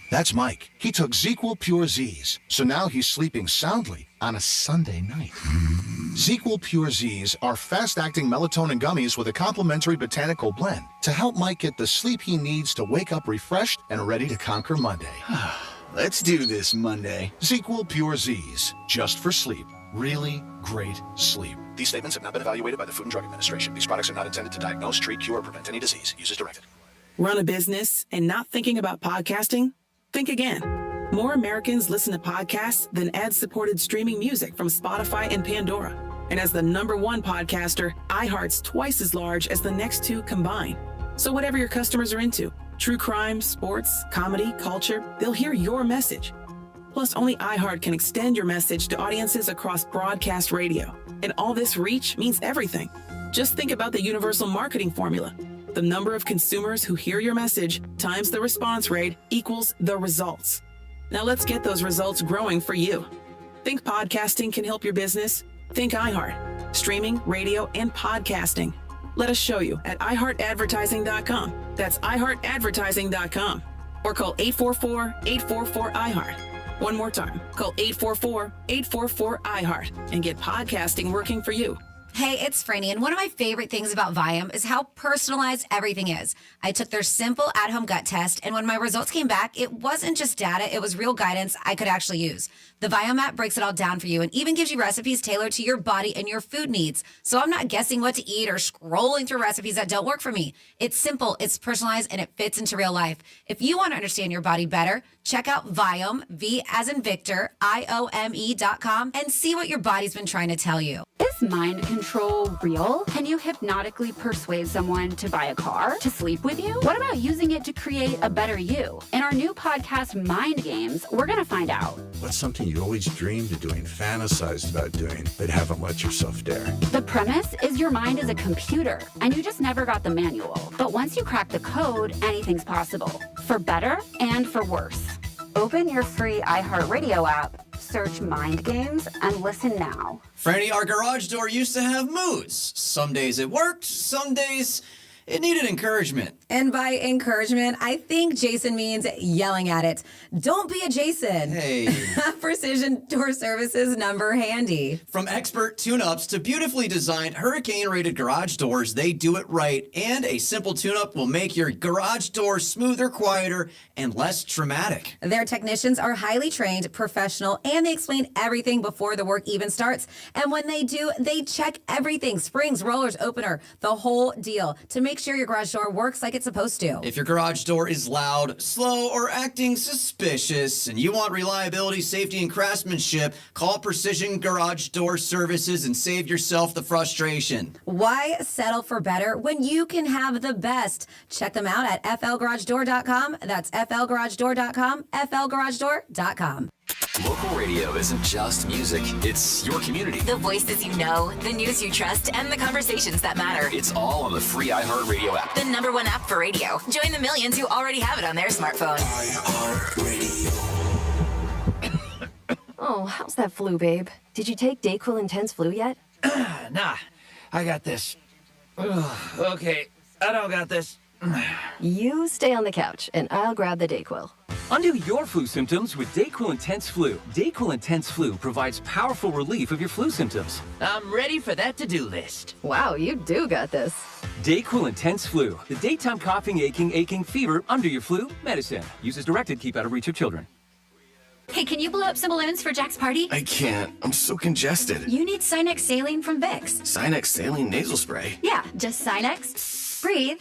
That's Mike. He took ZQL Pure Z's, so now he's sleeping soundly on a Sunday night. ZQL Pure Z's are fast-acting melatonin gummies with a complementary botanical blend to help Mike get the sleep he needs to wake up refreshed and ready to conquer Monday. Let's do this Monday. ZQL Pure Z's, just for sleep. Really great sleep. These statements have not been evaluated by the Food and Drug Administration. These products are not intended to diagnose, treat, cure, or prevent any disease. Use as directed. Run a business and not thinking about podcasting? Think again. More Americans listen to podcasts than ad-supported streaming music from Spotify and Pandora. And as the #1 podcaster, iHeart's twice as large as the next two combined. So whatever your customers are into, true crime, sports, comedy, culture, they'll hear your message. Plus, only iHeart can extend your message to audiences across broadcast radio. And all this reach means everything. Just think about the universal marketing formula. The number of consumers who hear your message times the response rate equals the results. Now let's get those results growing for you. Think podcasting can help your business? Think iHeart. Streaming, radio, and podcasting. Let us show you at iHeartAdvertising.com. That's iHeartAdvertising.com. Or call 844-844-iHeart. One more time, call 844-844-iHeart and get podcasting working for you. Hey, it's Franny, and one of my favorite things about Viome is how personalized everything is. I took their simple at-home gut test, and when my results came back, it wasn't just data, it was real guidance I could actually use. The Viome app breaks it all down for you and even gives you recipes tailored to your body and your food needs. So I'm not guessing what to eat or scrolling through recipes that don't work for me. It's simple, it's personalized, and it fits into real life. If you want to understand your body better, check out Viome, V as in Victor, IOME.com, and see what your body's been trying to tell you. Is mind control real? Can you hypnotically persuade someone to buy a car, to sleep with you? What about using it to create a better you? In our new podcast, Mind Games, we're going to find out. What's something you always dreamed of doing, fantasized about doing, but haven't let yourself dare? The premise is your mind is a computer, and you just never got the manual. But once you crack the code, anything's possible. For better and for worse. Open your free iHeartRadio app, search Mind Games, and listen now. Franny, our garage door used to have moods. Some days it worked, some days it needed encouragement. And by encouragement, I think Jason means yelling at it. Don't be a Jason. Hey. Precision Door Services number handy. From expert tune-ups to beautifully designed hurricane-rated garage doors, they do it right. And a simple tune-up will make your garage door smoother, quieter, and less traumatic. Their technicians are highly trained, professional, and they explain everything before the work even starts. And when they do, they check everything. Springs, rollers, opener, the whole deal to make sure your garage door works like it's supposed to. If your garage door is loud, slow, or acting suspicious, and you want reliability, safety, and craftsmanship, call Precision Garage Door Services and save yourself the frustration. Why settle for better when you can have the best? Check them out at flgaragedoor.com. That's flgaragedoor.com, flgaragedoor.com. Local radio isn't just music, it's your community. The voices you know, the news you trust, and the conversations that matter. It's all on the free iHeartRadio app. The #1 app for radio. Join the millions who already have it on their smartphone. Oh, how's that flu, babe? Did you take Dayquil Intense Flu yet? Nah, I got this. Ugh, okay, I don't got this. You stay on the couch, and I'll grab the Dayquil. Undo your flu symptoms with Dayquil Intense Flu. Dayquil Intense Flu provides powerful relief of your flu symptoms. I'm ready for that to-do list. Wow, you do got this. Dayquil Intense Flu, the daytime coughing, aching fever under your flu medicine. Use as directed, keep out of reach of children. Hey, can you blow up some balloons for Jack's party? I can't. I'm so congested. You need Sinex Saline from Vicks. Sinex Saline nasal spray. Yeah, just Sinex. Breathe.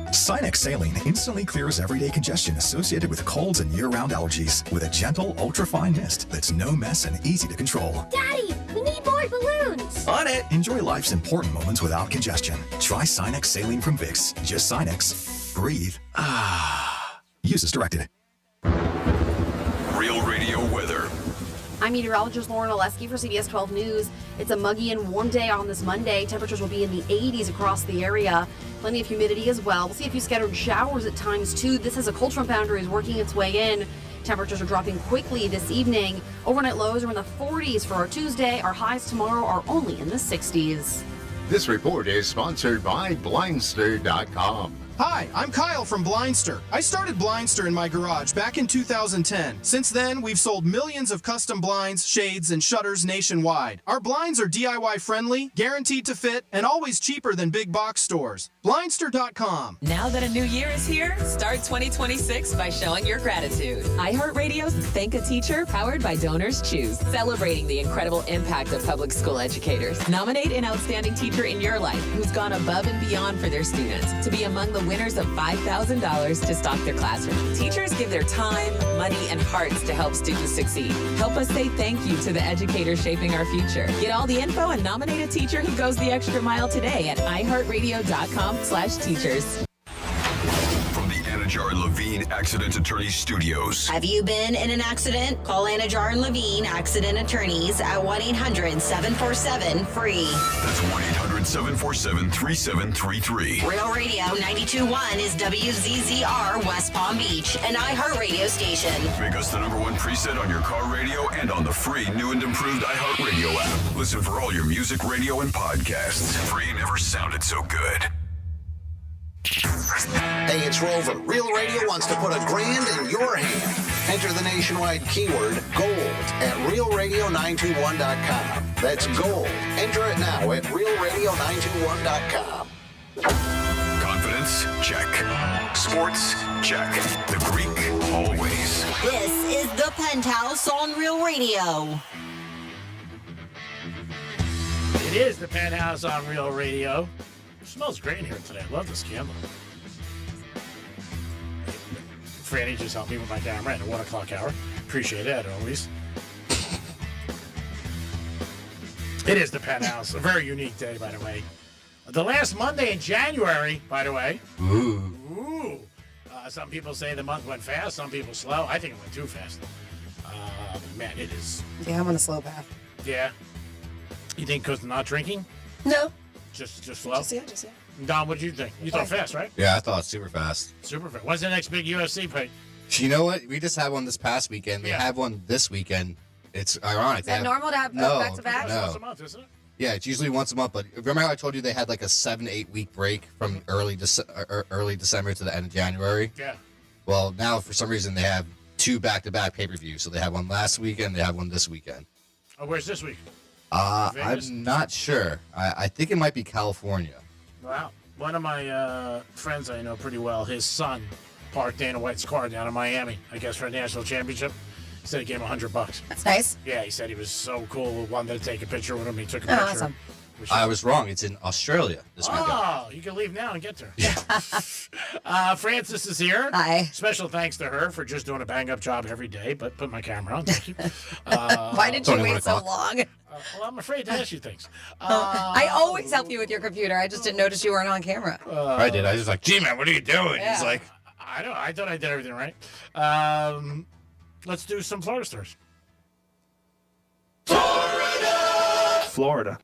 Sinex Saline instantly clears everyday congestion associated with colds and year-round allergies with a gentle, ultra-fine mist that's no mess and easy to control. Daddy, we need more balloons. On it. Enjoy life's important moments without congestion. Try Sinex Saline from Vicks. Just Sinex. Breathe. Use as directed. Real Radio weather. I'm meteorologist Lauren Oleski for CBS 12 News. It's a muggy and warm day on this Monday. Temperatures will be in the 80s across the area. Plenty of humidity as well. We'll see a few scattered showers at times too. This as a cold front boundary is working its way in. Temperatures are dropping quickly this evening. Overnight lows are in the 40s for our Tuesday. Our highs tomorrow are only in the 60s. This report is sponsored by Blindster.com. Hi, I'm Kyle from Blindster. I started Blindster in my garage back in 2010. Since then, we've sold millions of custom blinds, shades, and shutters nationwide. Our blinds are DIY friendly, guaranteed to fit, and always cheaper than big box stores. Blindster.com. Now that a new year is here, start 2026 by showing your gratitude. iHeartRadio's Thank a Teacher, powered by Donors Choose, celebrating the incredible impact of public school educators. Nominate an outstanding teacher in your life who's gone above and beyond for their students to be among the winners of $5,000 to stock their classroom. Teachers give their time, money, and hearts to help students succeed. Help us say thank you to the educators shaping our future. Get all the info and nominate a teacher who goes the extra mile today at iHeartRadio.com/teachers. From the Anajar and Levine Accident Attorneys Studios. Have you been in an accident? Call Anajar and Levine Accident Attorneys at 1-800-747-FREE. That's 1-800-747-3733. Real Radio 92.1 is WZZR West Palm Beach, an iHeartRadio station. Make us the #1 preset on your car radio and on the free new and improved iHeartRadio app. Listen for all your music, radio, and podcasts. Free never sounded so good. Hey, it's Rover. Real Radio wants to put $1,000 in your hand. Enter the nationwide keyword GOLD at realradio921.com. That's gold. Enter it now at realradio921.com. Confidence? Check. Sports? Check. The Greek? Always. This is the Penthouse on Real Radio. It is the Penthouse on Real Radio. It smells great in here today. I love this candle. Franny just helped me with my camera at the 1 o'clock hour. Appreciate it, always. It is the Penthouse. A very unique day, by the way. The last Monday in January, by the way. Ooh. Some people say the month went fast. Some people slow. I think it went too fast. Man, it is. Yeah, I'm on a slow path. Yeah. You think because not drinking? No. Just slow? Just yeah. Don, what did you think? You thought fast, right? Yeah, I thought super fast. Super fast. When's the next big UFC fight? You know what? We just had one this past weekend. They have one this weekend. It's ironic. Is that normal to have back to back? No. Once a month, isn't it? Yeah, it's usually once a month. But remember how I told you they had like a 7-8 week break from early December to the end of January? Yeah. Well, now for some reason they have 2 back-to-back pay-per-views. So they have one last weekend. They have one this weekend. Oh, where's this week? I'm not sure. I think it might be California. Wow. One of my friends I know pretty well, his son parked Dana White's car down in Miami, I guess for a national championship. He said he gave him $100. That's nice. Yeah, he said he was so cool, wanted to take a picture with him. He took a picture. Awesome. I was wrong. It's in Australia this weekend. Oh, you can leave now and get there. Francis is here. Hi. Special thanks to her for just doing a bang-up job every day, but put my camera on. Thank you. Why did you wait so long? Well, I'm afraid to ask you things. I always help you with your computer. I just didn't notice you weren't on camera. I did. I was like, gee, man, what are you doing? Yeah. He's like, I know. I thought I did everything right. Let's do some Florida stars. Florida.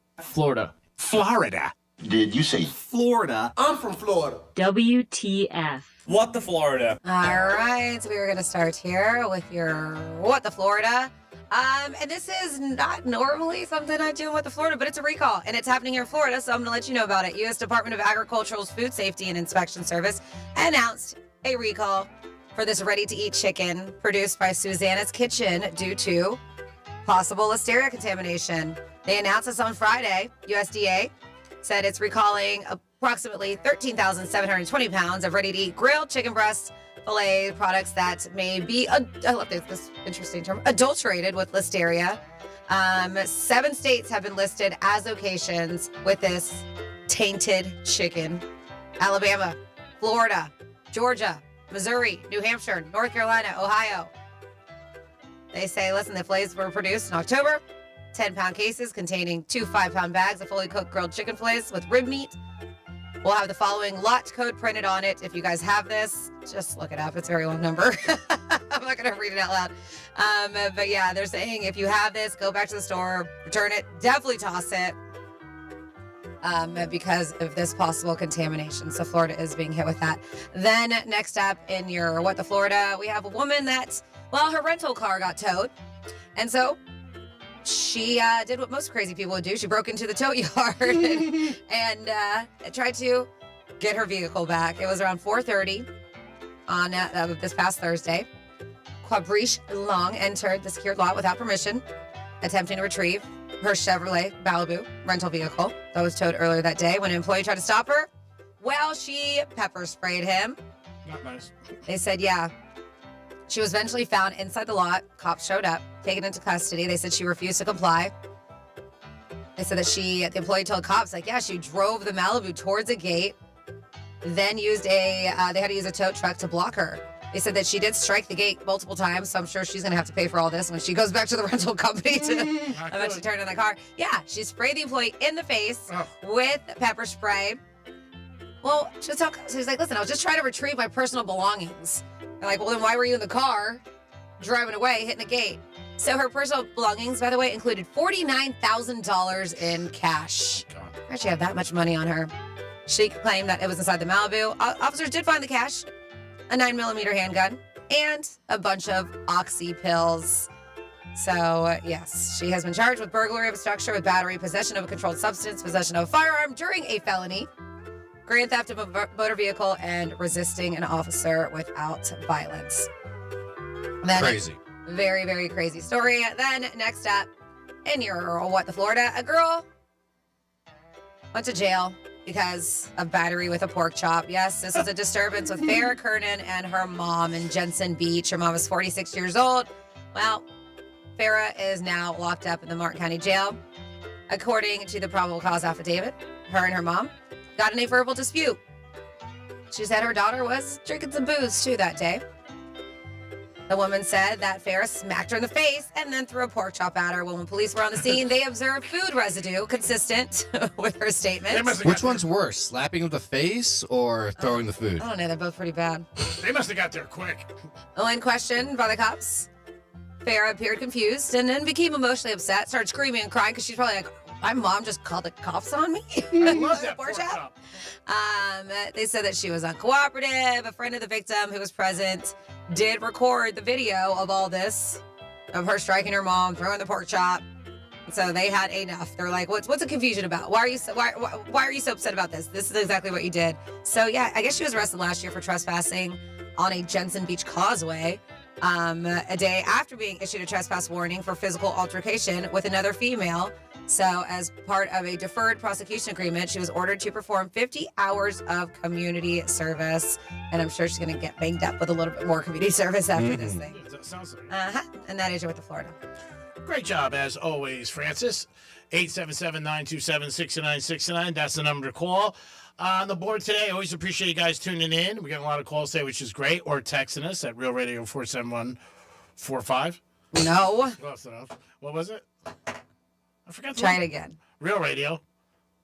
Did you say Florida? I'm from Florida. WTF. What the Florida? All right, so we were going to start here with your What the Florida. And this is not normally something I do with the Florida, but it's a recall, and it's happening here in Florida, so I'm going to let you know about it. U.S. Department of Agricultural's Food Safety and Inspection Service announced a recall for this ready-to-eat chicken produced by Susanna's Kitchen due to possible listeria contamination. They announced this on Friday. USDA said it's recalling approximately 13,720 pounds of ready-to-eat grilled chicken breast filet products that may be, I love this interesting term, adulterated with listeria. 7 states have been listed as locations with this tainted chicken. Alabama, Florida, Georgia, Missouri, New Hampshire, North Carolina, Ohio. They say, listen, the fillets were produced in October. 10-pound cases containing 2 5-pound bags of fully cooked grilled chicken fillets with rib meat. We'll have the following lot code printed on it. If you guys have this, just look it up. It's a very long number. I'm not going to read it out loud. But yeah, they're saying if you have this, go back to the store, return it, definitely toss it because of this possible contamination. So Florida is being hit with that. Then next up in your What the Florida, we have a woman that, well, her rental car got towed. And so she did what most crazy people would do. She broke into the tow yard and tried to get her vehicle back. It was around 4:30 on this past Thursday. Quabrish Long entered the secured lot without permission, attempting to retrieve her Chevrolet Malibu rental vehicle that was towed earlier that day. When an employee tried to stop her, well, she pepper sprayed him. Not nice. They said, yeah. She was eventually found inside the lot. Cops showed up, taken into custody. They said she refused to comply. They said that the employee told cops, like, yeah, she drove the Malibu towards a gate, then they had to use a tow truck to block her. They said that she did strike the gate multiple times, so I'm sure she's going to have to pay for all this when she goes back to the rental company to eventually turn in the car. Yeah, she sprayed the employee in the face with pepper spray. Well, she's like, listen, I was just trying to retrieve my personal belongings. They're like, well, then why were you in the car driving away, hitting the gate? So her personal belongings, by the way, included $49,000 in cash. Where'd she have that much money on her? She claimed that it was inside the Malibu. Officers did find the cash, a 9mm handgun, and a bunch of oxy pills. So, yes, she has been charged with burglary of a structure with battery, possession of a controlled substance, possession of a firearm during a felony, grand theft of a motor vehicle, and resisting an officer without violence. Then, Crazy. Very, very crazy story. Then next up, in your What the Florida, a girl went to jail because of battery with a pork chop. Yes, this is a disturbance with Farrah Kernan and her mom in Jensen Beach. Her mom is 46 years old. Well, Farrah is now locked up in the Martin County Jail. According to the probable cause affidavit, her and her mom got in a verbal dispute. She said her daughter was drinking some booze too that day. The woman said that Farrah smacked her in the face and then threw a pork chop at her. When police were on the scene, they observed food residue consistent with her statement. Which one's worse, slapping with the face or throwing the food? I don't know. They're both pretty bad. They must have got there quick. When questioned by the cops, Farrah appeared confused and then became emotionally upset, started screaming and crying because she's probably like, my mom just called the cops on me. I love that pork chop. They said that she was uncooperative. A friend of the victim who was present did record the video of all this, of her striking her mom, throwing the pork chop. So they had enough. They're like, what's the confusion about? Why are you so upset about this? This is exactly what you did. So yeah, I guess she was arrested last year for trespassing on a Jensen Beach causeway. A day after being issued a trespass warning for physical altercation with another female. So as part of a deferred prosecution agreement, she was ordered to perform 50 hours of community service. And I'm sure she's going to get banged up with a little bit more community service after this thing. That sounds like And that is your With the Florida. Great job, as always, Francis. 877-927-6969. That's the number to call. On the board today, I always appreciate you guys tuning in. We got a lot of calls today, which is great. Or texting us at Real Radio 47145. No. Close enough. What was it? I forgot. Try it again. Real Radio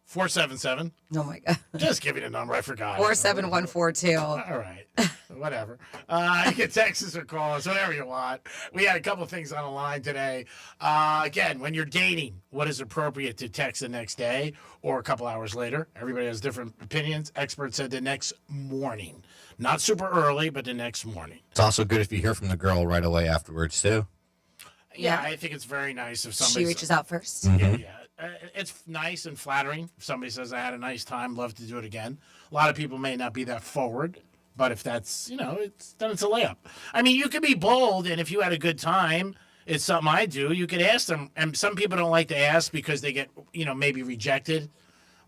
477. Oh my God. Just give me the number. I forgot. 47142. All right. Whatever. You can text us or call us, whatever you want. We had a couple of things on the line today. Again, when you're dating, what is appropriate to text the next day or a couple hours later? Everybody has different opinions. Experts said the next morning. Not super early, but the next morning. It's also good if you hear from the girl right away afterwards, too. Yeah, I think it's very nice if somebody... She reaches out first. Mm-hmm. Yeah. It's nice and flattering. If somebody says, I had a nice time, love to do it again. A lot of people may not be that forward, but if that's, then it's a layup. I mean, you could be bold, and if you had a good time, it's something I do. You could ask them, and some people don't like to ask because they get, maybe rejected.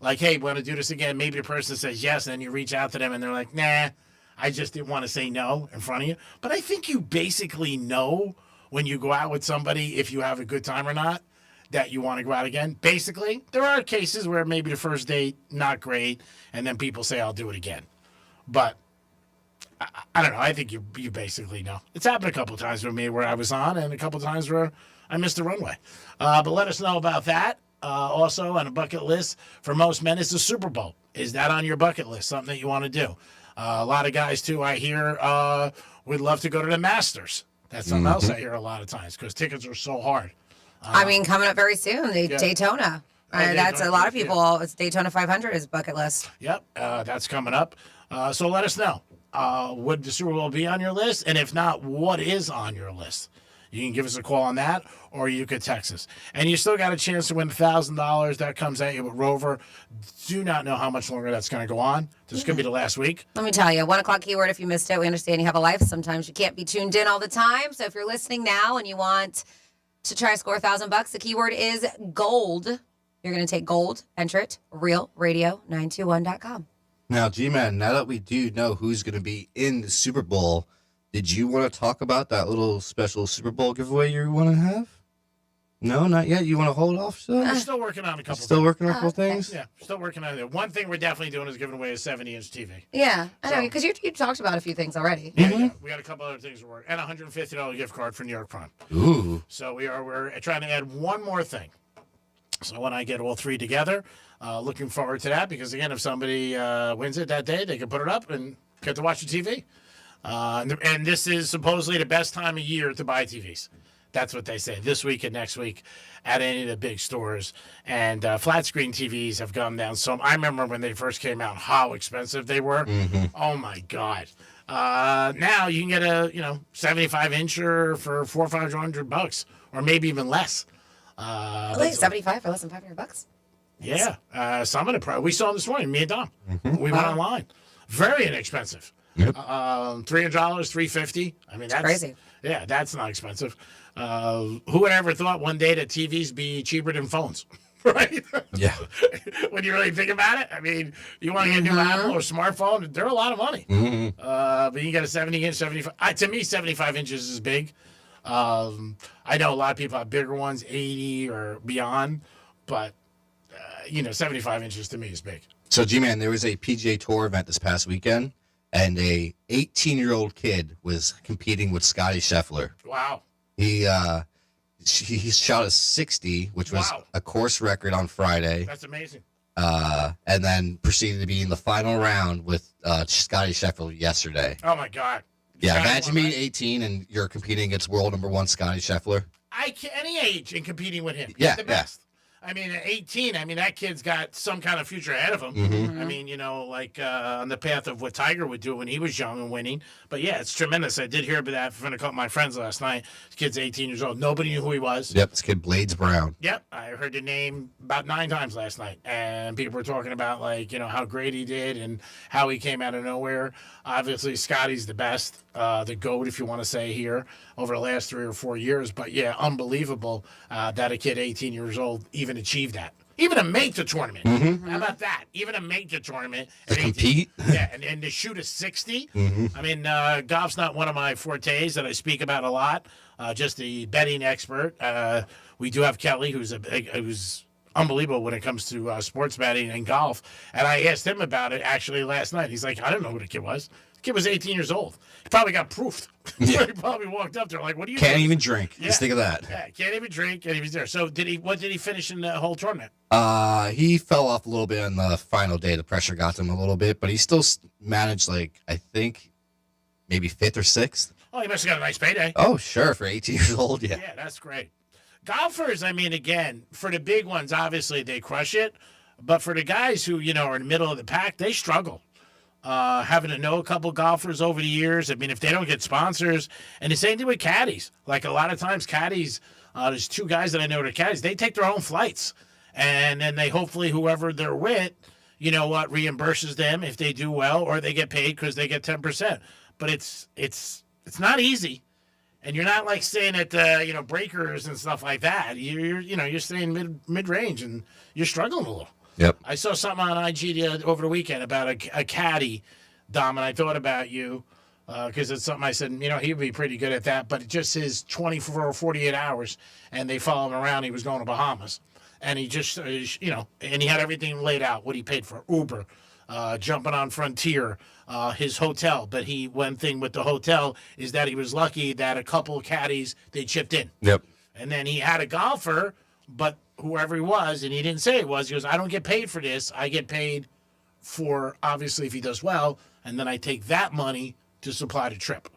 Like, hey, want to do this again? Maybe the person says yes, and then you reach out to them, and they're like, nah, I just didn't want to say no in front of you. But I think you basically know when you go out with somebody if you have a good time or not, that you want to go out again. Basically, there are cases where maybe the first date, not great, and then people say, I'll do it again. But I don't know. I think you basically know. It's happened a couple times with me where I was on and a couple times where I missed the runway. But let us know about that. Also on a bucket list for most men is the Super Bowl. Is that on your bucket list? Something that you want to do? A lot of guys, too, I hear would love to go to the Masters. That's something else I hear a lot of times because tickets are so hard. I mean, coming up very soon, Daytona. That's a lot of people. It's Daytona 500 is bucket list. Yep, that's coming up. So let us know. Would the Super Bowl be on your list? And if not, what is on your list? You can give us a call on that, or you could text us. And you still got a chance to win $1,000. That comes at you with Rover. Do not know how much longer that's going to go on. This could be the last week. Let me tell you, 1 o'clock keyword. If you missed it, we understand you have a life. Sometimes you can't be tuned in all the time. So if you're listening now and you want to try to score $1,000, the keyword is gold. You're going to take gold, enter it, realradio921.com. Now, G-Man, now that we do know who's going to be in the Super Bowl, did you want to talk about that little special Super Bowl giveaway you want to have? No, not yet. You want to hold off still? We're still working on a couple Still working on a couple things? Yeah, still working on it. One thing we're definitely doing is giving away a 70-inch TV. Yeah, I know, because you talked about a few things already. Yeah, we got a couple other things to work. And a $150 gift card for New York Prime. Ooh. So we're trying to add one more thing. So when I get all three together, looking forward to that because, again, if somebody wins it that day, they can put it up and get to watch the TV. And this is supposedly the best time of year to buy TVs. That's what they say this week and next week at any of the big stores. And flat screen TVs have gone down. So I remember when they first came out, how expensive they were. Oh my God. Now you can get a 75-incher for $400 or $500, or maybe even less. Really? 75 for less than $500? Yeah. Some of the we saw them this morning, me and Dom. We went online. Very inexpensive. Yep. $300, $350. I mean, that's crazy. Yeah, that's not expensive. Who would ever thought one day that TVs be cheaper than phones? Right? Yeah. When you really think about it, I mean, you want to get a new Apple or smartphone, they're a lot of money. But you get a 70-inch, 75. To me, 75 inches is big. I know a lot of people have bigger ones, 80 or beyond, but 75 inches to me is big. So, G-Man, there was a PGA Tour event this past weekend, and a 18-year-old kid was competing with Scotty Scheffler. Wow. He shot a 60, which was a course record on Friday. That's amazing. And then proceeded to be in the final round with Scotty Scheffler yesterday. Oh, my God. Yeah, Scotty imagine being 18 and you're competing against world number one Scotty Scheffler. Any age in competing with him. He's Yeah, the best. I mean, at 18, that kid's got some kind of future ahead of him. I mean, like on the path of what Tiger would do when he was young and winning. But yeah, it's tremendous. I did hear about that from a couple of my friends last night. This kid's 18 years old. Nobody knew who he was. Yep, this kid Blades Brown. Yep, I heard the name about 9 times last night, and people were talking about how great he did and how he came out of nowhere. Obviously, Scotty's the best, the GOAT, if you want to say here, over the last 3 or 4 years. But yeah, unbelievable that a kid 18 years old even achieved that. Even to make the tournament. How about that? Even to make the tournament. To compete? Yeah, and to shoot a 60. I mean, golf's not one of my fortes that I speak about a lot. Just the betting expert. We do have Kelly, who's unbelievable when it comes to sports betting and golf. And I asked him about it actually last night. He's like, I don't know who the kid was. The kid was 18 years old. He probably got proofed. Yeah. He probably walked up there like, what are you Can't doing? even drink. Yeah. Just think of that. Yeah, can't even drink, and he was there. So what did he finish in the whole tournament? He fell off a little bit on the final day. The pressure got to him a little bit, but he still managed, I think, maybe 5th or 6th. Oh, he must have got a nice payday. Oh, sure, for 18 years old, yeah. Yeah, that's great. Golfers, I mean, again, for the big ones, obviously they crush it. But for the guys who, are in the middle of the pack, they struggle. Having to know a couple golfers over the years. I mean, if they don't get sponsors, and the same thing with caddies. Like a lot of times caddies, there's 2 guys that I know that are caddies, they take their own flights. And then they hopefully, whoever they're with, reimburses them if they do well, or they get paid because they get 10%. But it's not easy. And you're not staying at breakers and stuff like that. You're staying mid range, and you're struggling a little. Yep. I saw something on IG over the weekend about a caddy, Dom, and I thought about you because it's something I said, he'd be pretty good at that, but it just is 24 or 48 hours, and they follow him around. He was going to Bahamas, and he just, and he had everything laid out, what he paid for Uber, jumping on Frontier, his hotel. But one thing with the hotel is that he was lucky that a couple of caddies, they chipped in. Yep. And then he had a golfer, but whoever he was, and he didn't say it was, he goes, I don't get paid for this. I get paid for, obviously, if he does well, and then I take that money to supply the trip.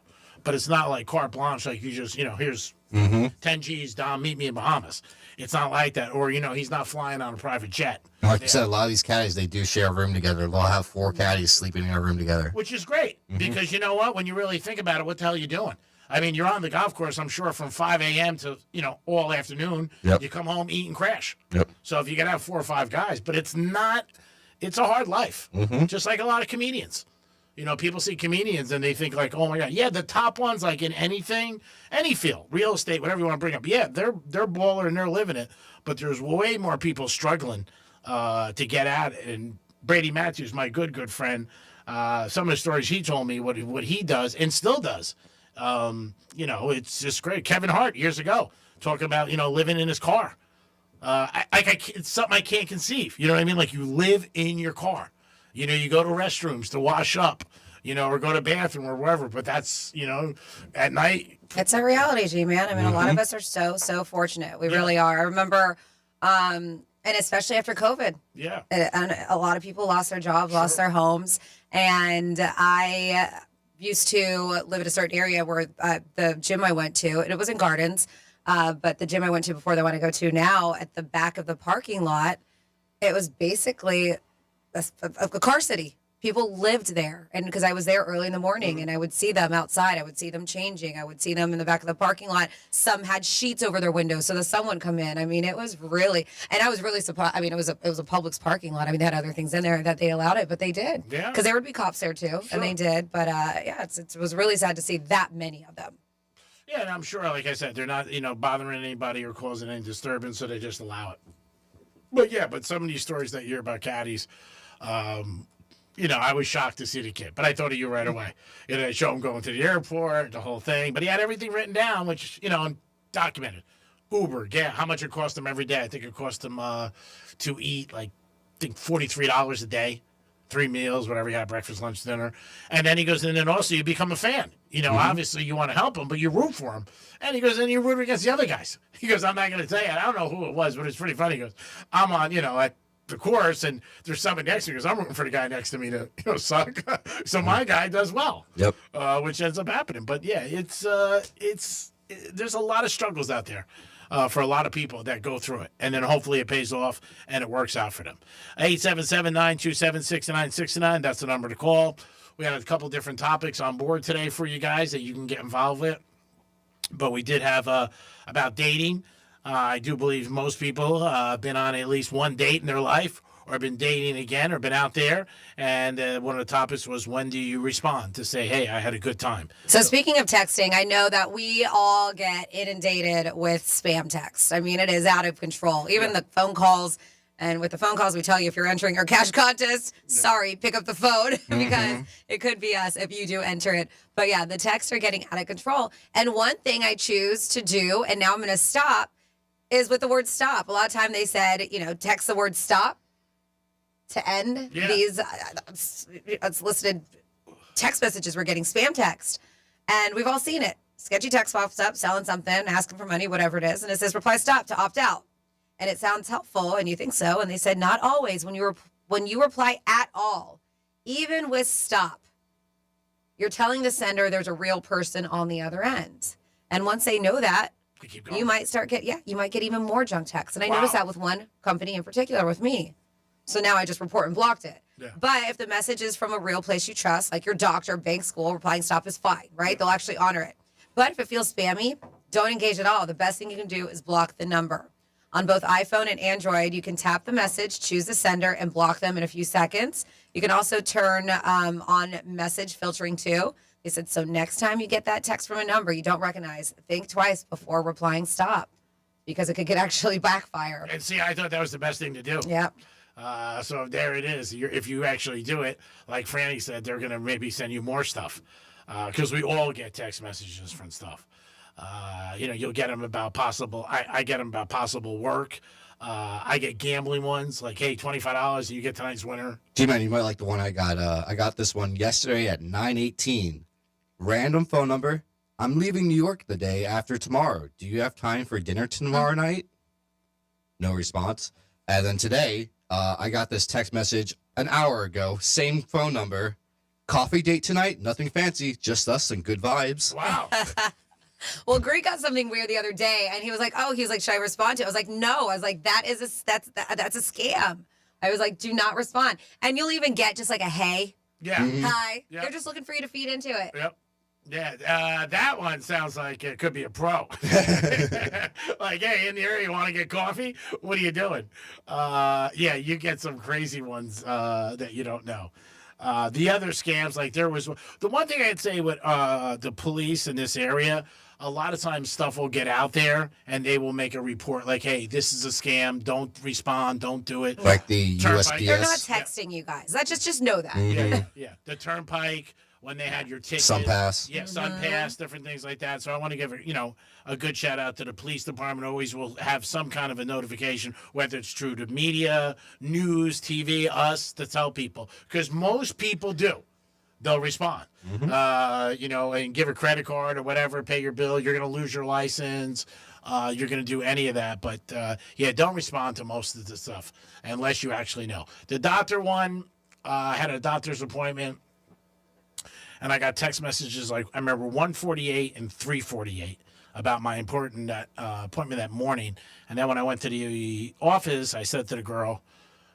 But it's not like carte blanche, like you just, here's 10 G's, Dom, meet me in Bahamas. It's not like that. Or, he's not flying on a private jet. Like you said, a lot of these caddies, they do share a room together. They'll have 4 caddies sleeping in a room together. Which is great, because you know what? When you really think about it, what the hell are you doing? I mean, you're on the golf course, I'm sure, from 5 a.m. to, all afternoon. Yep. You come home, eat, and crash. Yep. So if you can have 4 or 5 guys, but it's a hard life, just like a lot of comedians. People see comedians and they think like, oh my God, yeah, the top ones, like in anything, any field, real estate, whatever you want to bring up. Yeah, they're baller and they're living it, but there's way more people struggling to get at it. And Brady Matthews, my good friend, some of the stories he told me, what he does and still does. It's just great. Kevin Hart years ago talking about, living in his car. It's something I can't conceive. You know what I mean? Like you live in your car. You go to restrooms to wash up, or go to bathroom or wherever. But that's, at night. It's a reality, G, man. I mean, a lot of us are so fortunate. We really are. I remember, and especially after COVID. Yeah. And a lot of people lost their jobs, lost their homes. And I used to live in a certain area where the gym I went to, and it was in Gardens, but the gym I went to before the one I go to now, at the back of the parking lot, it was basically a car city. People lived there, and because I was there early in the morning, and I would see them outside, I would see them changing, I would see them in the back of the parking lot. Some had sheets over their windows so the sun would come in. I mean, it was really, and I was really surprised. I mean, it was a Publix parking lot. I mean, they had other things in there that they allowed it, but they did, because there would be cops there too, and they did. But it was really sad to see that many of them. Yeah, and I'm sure, like I said, they're not bothering anybody or causing any disturbance, so they just allow it. But some of these stories that you hear about caddies. I was shocked to see the kid, but I thought of you right away. They show him going to the airport, the whole thing, but he had everything written down, which, documented. Uber, how much it cost him every day. I think it cost him to eat, like, I think $43 a day, 3 meals, whatever you had, breakfast, lunch, dinner. And then he goes, and then also you become a fan. Obviously you want to help him, but you root for him. And he goes, and you root against the other guys. He goes, I'm not going to tell you. I don't know who it was, but it's pretty funny. He goes, I'm on, at the course, and there's somebing next to me because I'm rooting for the guy next to me to suck. So my guy does well. Yep. Which ends up happening. But yeah, there's a lot of struggles out there for a lot of people that go through it, and then hopefully it pays off and it works out for them. 877-927-6969. That's the number to call. We had a couple different topics on board today for you guys that you can get involved with, but we did have about dating. I do believe most people have been on at least one date in their life, or been dating again, or been out there. And one of the topics was, when do you respond to say, hey, I had a good time? So speaking of texting, I know that we all get inundated with spam texts. I mean, it is out of control. Even the phone calls. And with the phone calls, we tell you if you're entering our cash contest, sorry, pick up the phone because it could be us if you do enter it. But yeah, the texts are getting out of control. And one thing I choose to do, and now I'm going to stop, is with the word stop. A lot of time they said, text the word stop to end these unsolicited text messages. We're getting spam text. And we've all seen it. Sketchy text pops up, selling something, asking for money, whatever it is. And it says reply stop to opt out. And it sounds helpful, and you think so. And they said not always. When you reply at all, even with stop, you're telling the sender there's a real person on the other end. And once they know that, you might you might get even more junk texts. And I noticed that with one company in particular, with me. So now I just report and blocked it. Yeah. But if the message is from a real place you trust, like your doctor, bank, school, replying stop is fine, right? They'll actually honor it. But if it feels spammy, don't engage at all. The best thing you can do is block the number. On both iPhone and Android, you can tap the message, choose the sender, and block them in a few seconds. You can also turn on message filtering too. They said, so next time you get that text from a number you don't recognize, think twice before replying stop, because it could actually backfire. And see, I thought that was the best thing to do. Yeah. So there it is. If you actually do it, like Franny said, they're going to maybe send you more stuff because we all get text messages from stuff. You'll get them about possible. I get them about possible work. I get gambling ones like, hey, $25, you get tonight's winner. G-Man, you might like the one I got. I got this one yesterday at 9:18. Random phone number. I'm leaving New York the day after tomorrow. Do you have time for dinner tomorrow night? No response. And then today, I got this text message an hour ago. Same phone number. Coffee date tonight. Nothing fancy. Just us and good vibes. Wow. Well, Greek got something weird the other day, and he was like, should I respond to it? I was like, no. I was like, that's a scam. I was like, do not respond. And you'll even get just like a hey. Yeah. Hi. Yep. They're just looking for you to feed into it. Yep. Yeah, that one sounds like it could be a pro. Like, hey, in the area, you want to get coffee? What are you doing? You get some crazy ones that you don't know. The other scams, like there was the one thing I'd say with the police in this area, a lot of times stuff will get out there and they will make a report like, hey, this is a scam. Don't respond. Don't do it. Like the Turnpike. USPS. They're not texting you guys. Just know that. Yeah. The Turnpike, when they had your ticket. SunPass. Yeah, SunPass, different things like that. So I want to give a good shout out to the police department. Always will have some kind of a notification, whether it's true to media, news, TV, us, to tell people. Because most people do. They'll respond. And give a credit card or whatever, pay your bill. You're going to lose your license. You're going to do any of that. But, don't respond to most of the stuff unless you actually know. The doctor one, I had a doctor's appointment, and I got text messages like, I remember 1:48 and 3:48 about my important appointment that morning. And then when I went to the office, I said to the girl,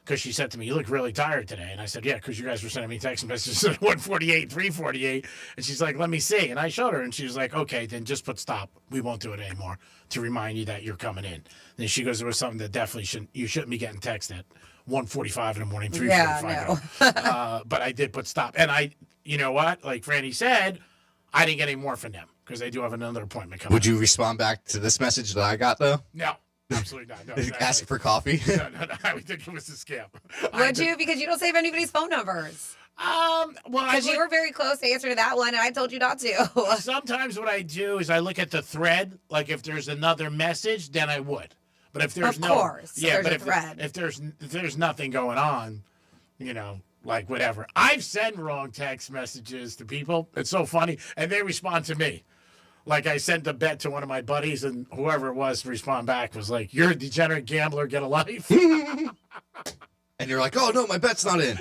because she said to me, you look really tired today. And I said, yeah, because you guys were sending me text messages at 1:48, 3:48. And she's like, let me see. And I showed her, and she was like, okay, then just put stop. We won't do it anymore to remind you that you're coming in. Then she goes, there was something that definitely you shouldn't be getting text at 1:45 in the morning, 3:45. Yeah, no. But I did put stop. And you know what? Like Franny said, I didn't get any more from them because they do have another appointment coming. Would you respond back to this message that I got, though? No. Absolutely not. No, Asking for coffee? No. I would think it was a scam. Would you? Because you don't save anybody's phone numbers. Because you were very close to answering that one, and I told you not to. Sometimes what I do is I look at the thread. Like if there's another message, then I would. But if there's if there's nothing going on, like whatever. I've sent wrong text messages to people. It's so funny, and they respond to me. Like I sent a bet to one of my buddies, and whoever it was to respond back was like, "You're a degenerate gambler. Get a life." And you're like, "Oh no, my bet's not in."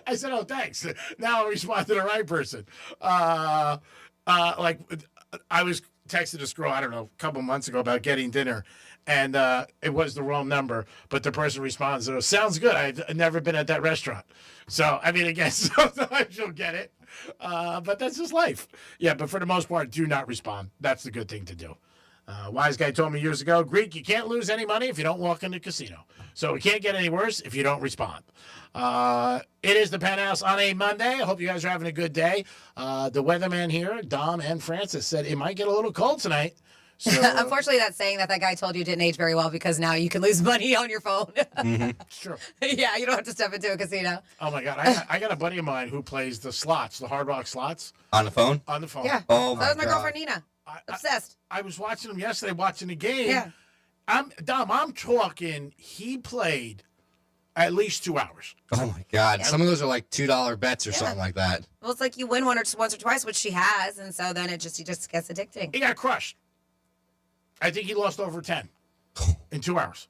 I said, "Oh, thanks." Now I respond to the right person. Like I was texting this girl, I don't know, a couple months ago about getting dinner, and it was the wrong number. But the person responds, "Oh, sounds good. I've never been at that restaurant." So I mean, again, sometimes you'll get it. But that's just life. Yeah, but for the most part, do not respond. That's the good thing to do. Wise guy told me years ago, Greek, you can't lose any money if you don't walk in the casino. So it can't get any worse if you don't respond. It is the Penthouse on a Monday. I hope you guys are having a good day. The weatherman here, Dom and Francis, said it might get a little cold tonight. So, unfortunately, that saying that guy told you didn't age very well because now you can lose money on your phone. Sure. Yeah, you don't have to step into a casino. Oh, my God. I got a buddy of mine who plays the slots, the Hard Rock slots. On the phone? On the phone. Yeah. Oh, that was my God. girlfriend, Nina. Obsessed. I was watching him yesterday, watching the game. Yeah. I'm talking, he played at least 2 hours. Oh, my God. Yeah. Some of those are like $2 bets or something like that. Well, it's like you win once or twice, which she has, and so then he just gets addicting. He got crushed. I think he lost over 10 in 2 hours.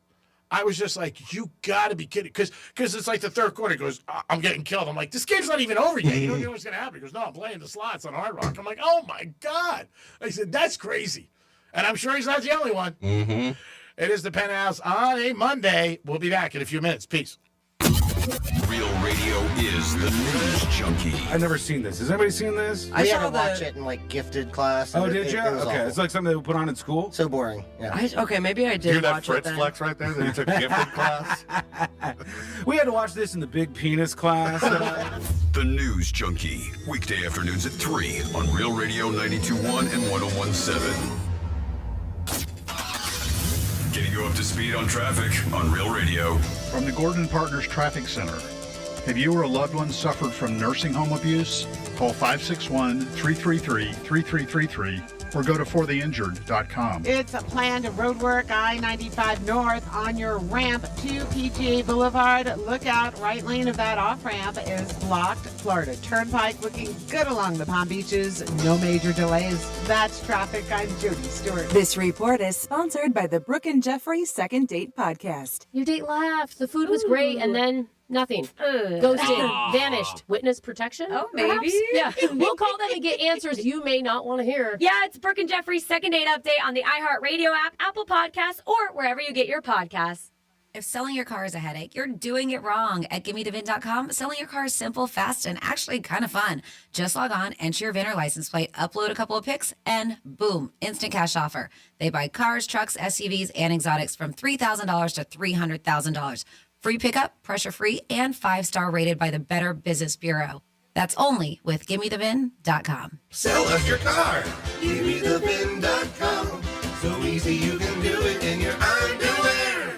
I was just like, you got to be kidding. Because it's like the third quarter. He goes, I'm getting killed. I'm like, this game's not even over yet. You don't know what's going to happen. He goes, no, I'm playing the slots on Hard Rock. I'm like, oh, my God. I said, that's crazy. And I'm sure he's not the only one. Mm-hmm. It is the Penthouse on a Monday. We'll be back in a few minutes. Peace. Real Radio is the news junkie. I've never seen this. Has anybody seen this? I had to watch it in like gifted class. Oh, did you? It was Okay, awful. it's like something they would put on in school. So boring. Yeah. Okay, maybe I did Hear that watch Fritz it then. flex right there that you took gifted class? We had to watch this in the big penis class. The News Junkie. Weekday afternoons at 3 on Real Radio 92.1 and 101.7. Getting you up up to speed on traffic on Real Radio. From the Gordon Partners Traffic Center. Have you or a loved one suffered from nursing home abuse? Call 561-333-3333 or go to fortheinjured.com. It's a planned roadwork I-95 North on your ramp to PGA Boulevard. Look out, right lane of that off-ramp is blocked. Florida Turnpike looking good along the Palm Beaches. No major delays. That's traffic. I'm Jody Stewart. This report is sponsored by the Brooke and Jeffrey Second Date Podcast. Your date laughed. The food was great, and then nothing. Ghosted. Vanished. Witness protection? Oh, maybe. Perhaps? Yeah. We'll call them and get answers you may not want to hear. Yeah, it's Brooke and Jeffrey's Second Date Update on the iHeartRadio app, Apple Podcasts, or wherever you get your podcasts. If selling your car is a headache, you're doing it wrong. At GimmeTheVin.com, selling your car is simple, fast, and actually kind of fun. Just log on, enter your VIN or license plate, upload a couple of pics, and boom, instant cash offer. They buy cars, trucks, SUVs, and exotics from $3,000 to $300,000. Free pickup, pressure-free, and 5-star rated by the Better Business Bureau. That's only with GimmeTheVin.com. Sell us your car. GimmeTheVin.com. So easy you can do it in your underwear.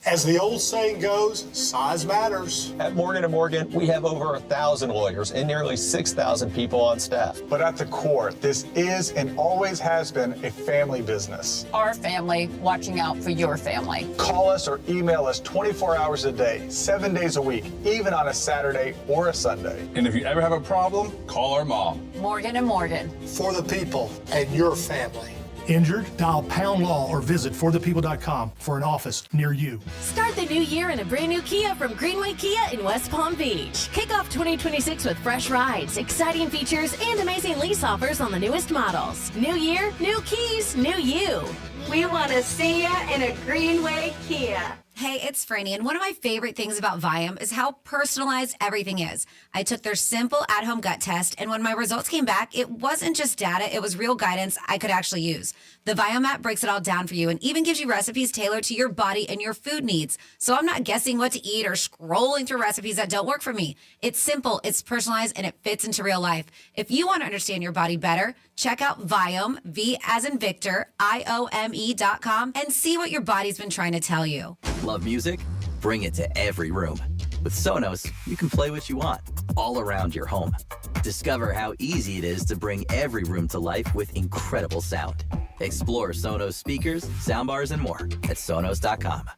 As the old saying goes, size matters. At Morgan & Morgan, we have over 1,000 lawyers and nearly 6,000 people on staff. But at the core, this is and always has been a family business. Our family watching out for your family. Call us or email us 24 hours a day, 7 days a week, even on a Saturday or a Sunday. And if you ever have a problem, call our mom. Morgan & Morgan. For the people and your family. Injured? Dial Pound Law or visit forthepeople.com for an office near you. Start the new year in a brand new Kia from Greenway Kia in West Palm Beach. Kick off 2026 with fresh rides, exciting features, and amazing lease offers on the newest models. New year, new keys, new you. We want to see you in a Greenway Kia. Hey, it's Franny, and one of my favorite things about Viome is how personalized everything is. I took their simple at-home gut test, and when my results came back, it wasn't just data, it was real guidance I could actually use. The Viome app breaks it all down for you and even gives you recipes tailored to your body and your food needs. So I'm not guessing what to eat or scrolling through recipes that don't work for me. It's simple, it's personalized, and it fits into real life. If you want to understand your body better, check out Viome, V as in Victor, IOME.com, and see what your body's been trying to tell you. Love music? Bring it to every room. With Sonos, you can play what you want, all around your home. Discover how easy it is to bring every room to life with incredible sound. Explore Sonos speakers, soundbars, and more at Sonos.com.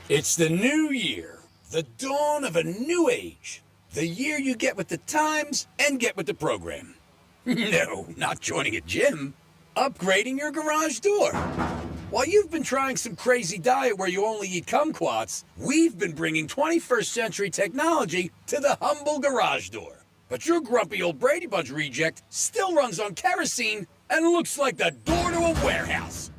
It's the new year, the dawn of a new age. The year you get with the times and get with the program. No, not joining a gym. Upgrading your garage door. While you've been trying some crazy diet where you only eat kumquats, we've been bringing 21st century technology to the humble garage door. But your grumpy old Brady Bunch reject still runs on kerosene and looks like the door to a warehouse.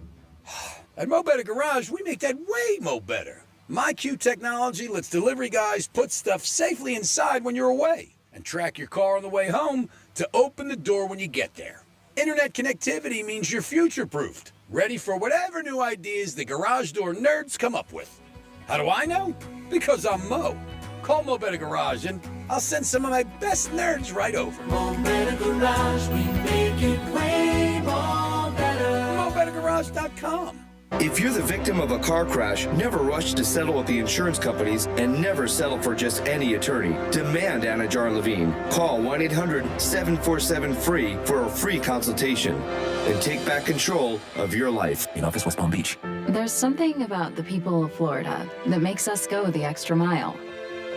At Mo Better Garage, we make that way mo better. MyQ technology lets delivery guys put stuff safely inside when you're away and track your car on the way home to open the door when you get there. Internet connectivity means you're future-proofed, ready for whatever new ideas the garage door nerds come up with. How do I know? Because I'm Mo. Call Mo Better Garage and I'll send some of my best nerds right over. Mo Better Garage, we make it way more better. MoBetterGarage.com. If you're the victim of a car crash, never rush to settle with the insurance companies and never settle for just any attorney. Demand Anna Jar Levine. Call 1-800-747-FREE for a free consultation and take back control of your life. In office, West Palm Beach. There's something about the people of Florida that makes us go the extra mile.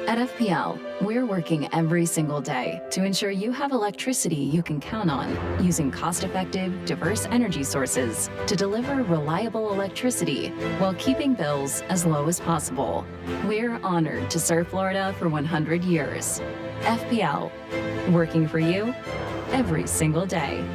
At FPL, we're working every single day to ensure you have electricity you can count on, using cost-effective, diverse energy sources to deliver reliable electricity while keeping bills as low as possible. We're honored to serve Florida for 100 years. FPL, working for you every single day.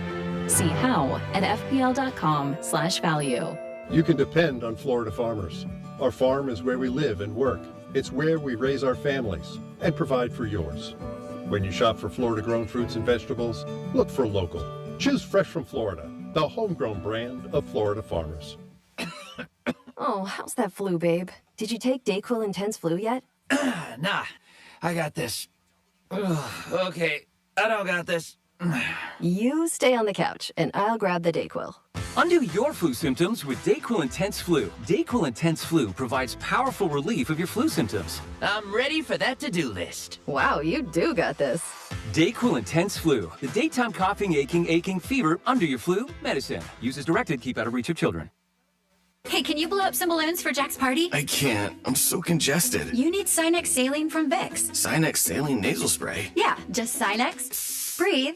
See how at fpl.com/value. You can depend on Florida farmers. Our farm is where we live and work. It's where we raise our families and provide for yours. When you shop for Florida-grown fruits and vegetables, look for local. Choose Fresh from Florida, the homegrown brand of Florida farmers. Oh, how's that flu, babe? Did you take Dayquil Intense Flu yet? Nah, I got this. Ugh, okay, I don't got this. You stay on the couch, and I'll grab the Dayquil. Undo your flu symptoms with DayQuil Intense Flu. DayQuil Intense Flu provides powerful relief of your flu symptoms. I'm ready for that to-do list. Wow, you do got this. DayQuil Intense Flu. The daytime coughing, aching, fever, under your flu medicine. Use as directed. Keep out of reach of children. Hey, can you blow up some balloons for Jack's party? I can't. I'm so congested. You need Sinex Saline from Vicks. Sinex Saline Nasal Spray? Yeah, just Sinex. Breathe.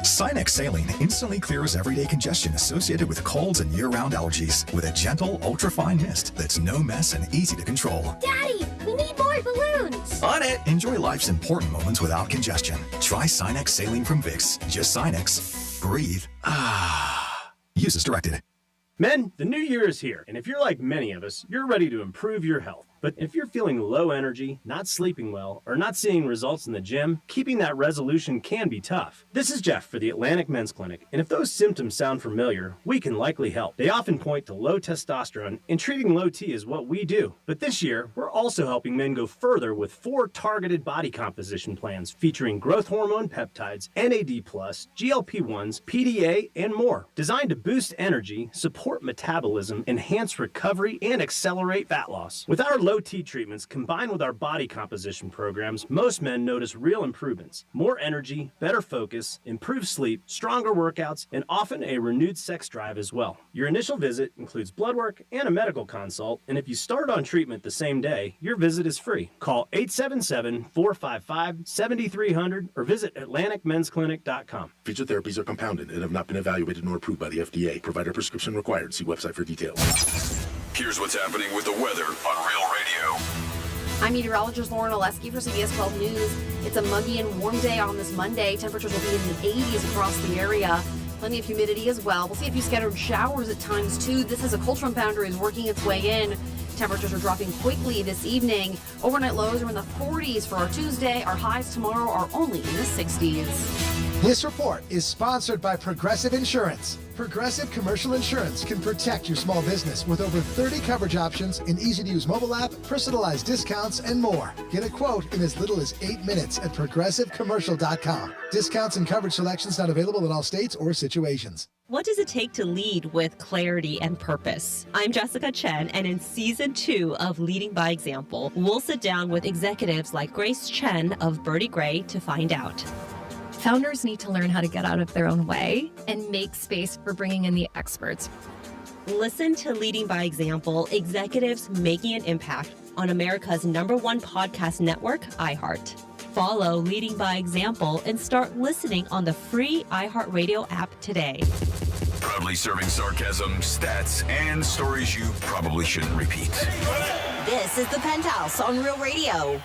Sinex Saline instantly clears everyday congestion associated with colds and year-round allergies with a gentle, ultra-fine mist that's no mess and easy to control. Daddy, we need more balloons. On it. Enjoy life's important moments without congestion. Try Sinex Saline from Vicks. Just Sinex. Breathe. Use as directed. Men, the new year is here, and if you're like many of us, you're ready to improve your health. But if you're feeling low energy, not sleeping well, or not seeing results in the gym, keeping that resolution can be tough. This is Jeff for the Atlantic Men's Clinic, and if those symptoms sound familiar, we can likely help. They often point to low testosterone, and treating low T is what we do. But this year, we're also helping men go further with 4 targeted body composition plans featuring growth hormone peptides, NAD+, GLP-1s, PDA, and more, designed to boost energy, support metabolism, enhance recovery, and accelerate fat loss. With our low T treatments combined with our body composition programs, most men notice real improvements. More energy, better focus, improved sleep, stronger workouts, and often a renewed sex drive as well. Your initial visit includes blood work and a medical consult, and if you start on treatment the same day, your visit is free. Call 877-455-7300 or visit AtlanticMen'sClinic.com. Featured therapies are compounded and have not been evaluated nor approved by the FDA. Provider prescription required. See website for details. Here's what's happening with the weather on Real Radio. I'm meteorologist Lauren Oleski for CBS 12 News. It's a muggy and warm day on this Monday. Temperatures will be in the 80s across the area. Plenty of humidity as well. We'll see a few scattered showers at times too. This as a cold front boundary is working its way in. Temperatures are dropping quickly this evening. Overnight lows are in the 40s for our Tuesday. Our highs tomorrow are only in the 60s. This report is sponsored by Progressive Insurance. Progressive Commercial Insurance can protect your small business with over 30 coverage options, an easy-to-use mobile app, personalized discounts, and more. Get a quote in as little as 8 minutes at progressivecommercial.com. Discounts and coverage selections not available in all states or situations. What does it take to lead with clarity and purpose? I'm Jessica Chen, and in Season 2 of Leading by Example, we'll sit down with executives like Grace Chen of Birdie Gray to find out. Founders need to learn how to get out of their own way and make space for bringing in the experts. Listen to Leading by Example, Executives Making an Impact on America's #1 podcast network, iHeart. Follow Leading by Example and start listening on the free iHeartRadio app today. Proudly serving sarcasm, stats, and stories you probably shouldn't repeat. This is the Penthouse on Real Radio.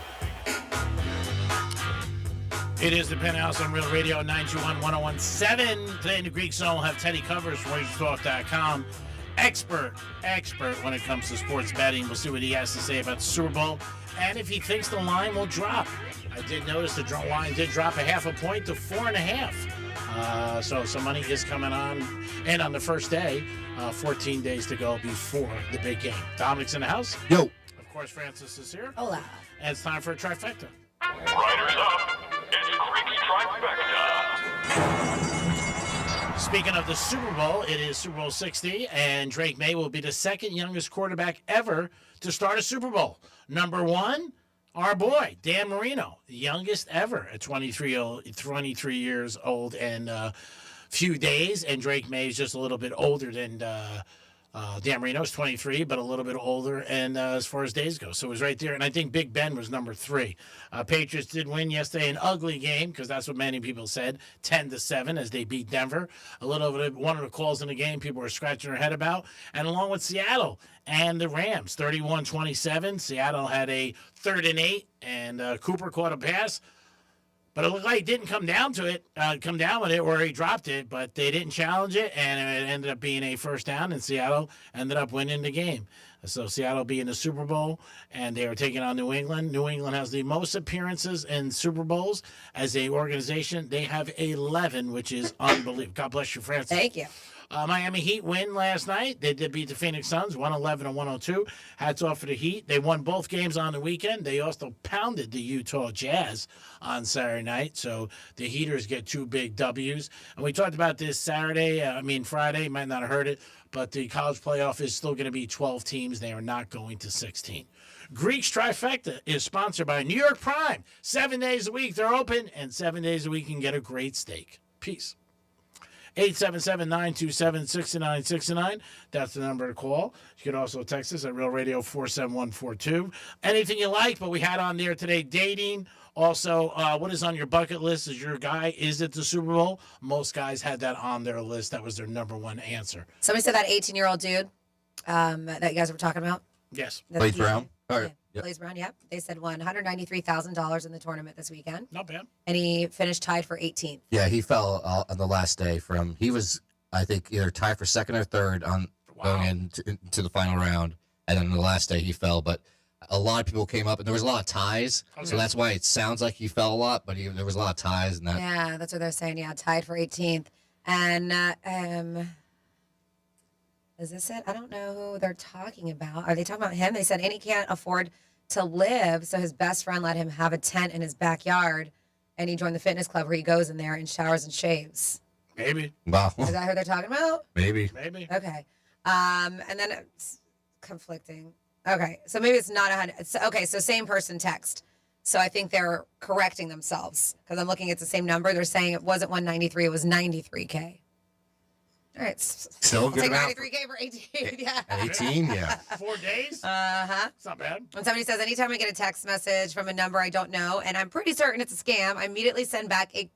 It is the Penthouse on Real Radio 921-1017. Today in the Greek Zone, we'll have Teddy Covers from RageTalk.com. Expert when it comes to sports betting. We'll see what he has to say about the Super Bowl and if he thinks the line will drop. I did notice the line did drop a half a point to 4.5. So some money is coming on. And on the first day, 14 days to go before the big game. Dominic's in the house. Yo. Of course, Francis is here. Hola. And it's time for a trifecta. Riders up. It's Greek's Trifecta. Speaking of the Super Bowl, it is Super Bowl 60, and Drake May will be the second youngest quarterback ever to start a Super Bowl. Number 1, our boy, Dan Marino, the youngest ever at 23 years old and few days, and Drake May is just a little bit older than Dan Marino's 23, but a little bit older, and as far as days go. So it was right there. And I think Big Ben was number 3. Patriots did win yesterday, an ugly game, because that's what many people said, 10-7 as they beat Denver. A little bit, one of the calls in the game people were scratching their head about. And along with Seattle and the Rams, 31-27. Seattle had a 3rd and 8, and Cooper caught a pass. But it looked like it didn't come down with it, or he dropped it, but they didn't challenge it, and it ended up being a first down, and Seattle ended up winning the game. So Seattle being the Super Bowl, and they were taking on New England. New England has the most appearances in Super Bowls as an organization. They have 11, which is unbelievable. God bless you, Francis. Thank you. Miami Heat win last night. They did beat the Phoenix Suns 111-102. Hats off for the Heat. They won both games on the weekend. They also pounded the Utah Jazz on Saturday night. So the Heaters get 2 big W's. And we talked about this Friday. You might not have heard it, but the college playoff is still going to be 12 teams. They are not going to 16. Greek's Trifecta is sponsored by New York Prime. 7 days a week they're open, and 7 days a week you can get a great steak. Peace. 877-927-6969. That's the number to call. You can also text us at Real Radio 47142. Anything you like, but we had on there today dating. Also, what is on your bucket list? Is your guy, is it the Super Bowl? Most guys had that on their list. That was their number one answer. Somebody said that 18-year-old dude that you guys were talking about. Yes. Blaze Brown. Blaze Brown, yep. They said won $193,000 in the tournament this weekend. Not bad. And he finished tied for 18th. Yeah, he fell on the last day he was, I think, either tied for second or third going into the final round. And then the last day he fell. But a lot of people came up, and there was a lot of ties. Okay. So that's why it sounds like he fell a lot, but there was a lot of ties. And that. Yeah, that's what they're saying. Yeah, tied for 18th. And is this it? I don't know who they're talking about. Are they talking about him? They said, and he can't afford to live, so his best friend let him have a tent in his backyard, and he joined the fitness club where he goes in there and showers and shaves. Maybe. Wow. Is that who they're talking about? Maybe. Okay. And then it's conflicting. Okay, so maybe it's not 100. Okay, so same person text. So I think they're correcting themselves because I'm looking at the same number. They're saying it wasn't 193, it was 93K. All right. Still good. Take 93K for 18. Yeah. 18, yeah. 4 days? Uh-huh. It's not bad. When somebody says, anytime I get a text message from a number I don't know, and I'm pretty certain it's a scam, I immediately send back a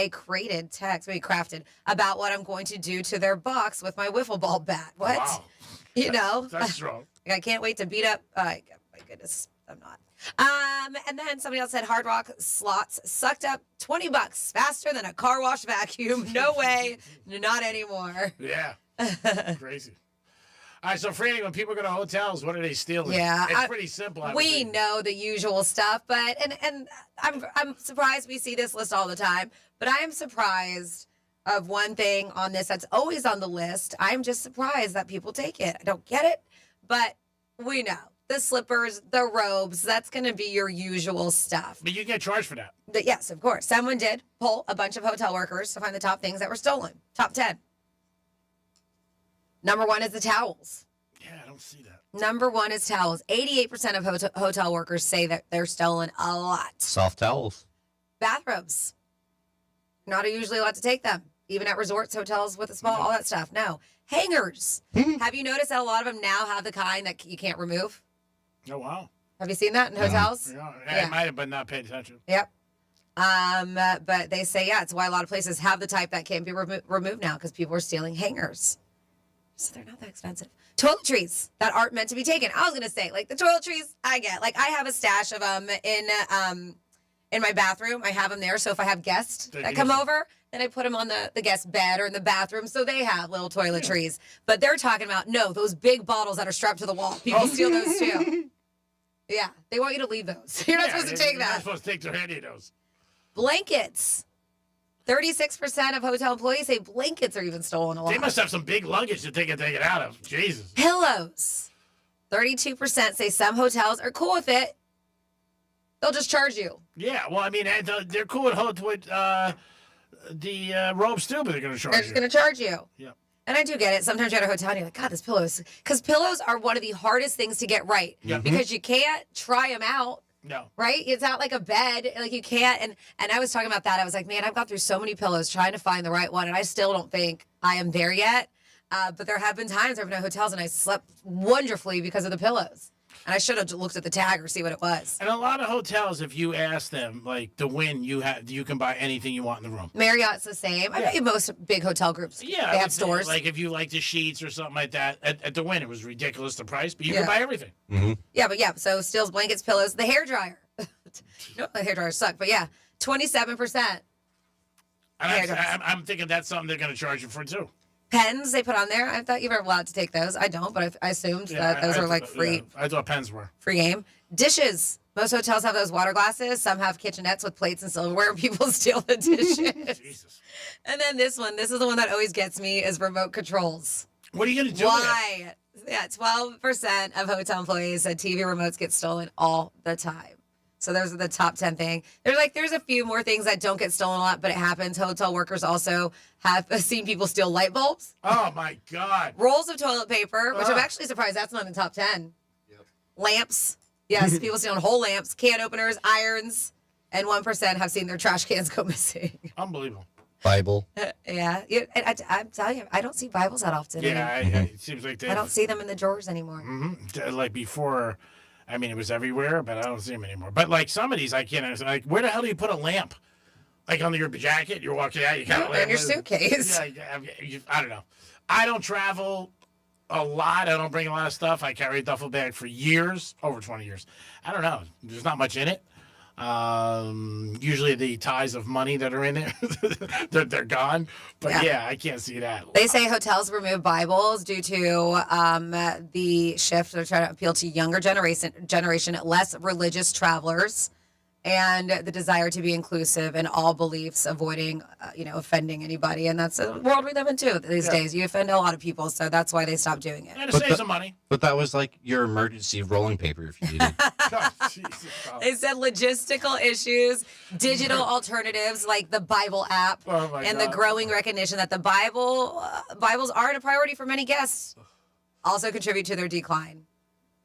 crafted text, about what I'm going to do to their box with my wiffle ball bat. What? Wow. You know? That's strong. I can't wait to beat up. My goodness, I'm not. And then somebody else said Hard Rock slots sucked up $20 faster than a car wash vacuum. No way, not anymore. Yeah, crazy. All right, so Franny, when people go to hotels, what are they stealing? Yeah, it's pretty simple. We know the usual stuff, but and I'm surprised we see this list all the time. But I am surprised of one thing on this that's always on the list. I'm just surprised that people take it. I don't get it, but we know. The slippers, the robes, that's going to be your usual stuff. But you get charged for that. Yes, of course. Someone did poll a bunch of hotel workers to find the top things that were stolen. Top 10. Number 1 is the towels. Yeah, I don't see that. Number 1 is towels. 88% of hotel workers say that they're stolen a lot. Soft towels. Bathrobes. Not usually allowed to take them. Even at resorts, hotels with a spa, all that stuff. No. Hangers. Have you noticed that a lot of them now have the kind that you can't remove? Oh, wow. Have you seen that in hotels? Yeah. I might have, but not paid attention. Yep. But they say, it's why a lot of places have the type that can't be removed now because people are stealing hangers. So they're not that expensive. Toiletries that aren't meant to be taken. I was going to say, like, the toiletries I get. Like, I have a stash of them in my bathroom. I have them there. So if I have guests that come over, then I put them on the guest bed or in the bathroom so they have little toiletries. But they're talking about, no, those big bottles that are strapped to the wall. People steal those too. Yeah, they want you to leave those. You're not supposed to take that. You're not supposed to take any of those. Blankets. 36% of hotel employees say blankets are even stolen a lot. They must have some big luggage to take it out of. Jesus. Pillows. 32% say some hotels are cool with it. They'll just charge you. Yeah, well, I mean, they're cool with the robes too, but they're going to charge you. They're just going to charge you. Yeah. And I do get it. Sometimes you're at a hotel and you're like, God, this pillows. Because pillows are one of the hardest things to get right. Yeah. Because you can't try them out. No. Right? It's not like a bed. Like you can't. And I was talking about that. I was like, man, I've gone through so many pillows trying to find the right one. And I still don't think I am there yet. But there have been times I've been at hotels and I slept wonderfully because of the pillows. And I should have looked at the tag or see what it was. And a lot of hotels, if you ask them, like to win, you can buy anything you want in the room. Marriott's the same. Yeah. I bet most big hotel groups, yeah, they have stores. Like if you like the sheets or something like that, at the Win, it was ridiculous the price, but you can buy everything. Mm-hmm. Yeah, but so steals, blankets, pillows, the hairdryer. No, the hairdryers suck, but 27%. I'm thinking that's something they're going to charge you for too. Pens they put on there. I thought you were allowed to take those. I don't, but I assumed that those are like free. Yeah, I thought pens were. Free game. Dishes. Most hotels have those water glasses. Some have kitchenettes with plates and silverware. People steal the dishes. Jesus. And then this is the one that always gets me, is remote controls. What are you going to do? Why? Yeah, 12% of hotel employees said TV remotes get stolen all the time. So those are the top 10 things. There's a few more things that don't get stolen a lot, but it happens. Hotel workers also have seen people steal light bulbs. Oh, my God. Rolls of toilet paper, which I'm actually surprised that's not in the top 10. Yep. Lamps. Yes, people stealing whole lamps, can openers, irons, and 1% have seen their trash cans go missing. Unbelievable. Bible. Yeah. I'm telling you, I don't see Bibles that often. Yeah, it seems like I don't see them in the drawers anymore. Mm-hmm. Like before, I mean, it was everywhere, but I don't see them anymore. But like some of these, I can't understand. Like, where the hell do you put a lamp? Like under your jacket, you're walking out, you got a lamp in your suitcase. Yeah, I don't know. I don't travel a lot. I don't bring a lot of stuff. I carry a duffel bag for years, over 20 years. I don't know. There's not much in it. Usually the ties of money that are in there, they're gone. But yeah, I can't see that. They say hotels remove Bibles due to the shift. They're trying to appeal to younger generation, less religious travelers, and the desire to be inclusive in all beliefs, avoiding, offending anybody. And that's the world we live in too these days. You offend a lot of people, so that's why they stopped doing it. And it saves some money. But that was like your emergency rolling paper if you needed. They said logistical issues, digital alternatives like the Bible app, and the growing recognition that the Bibles aren't a priority for many guests also contribute to their decline.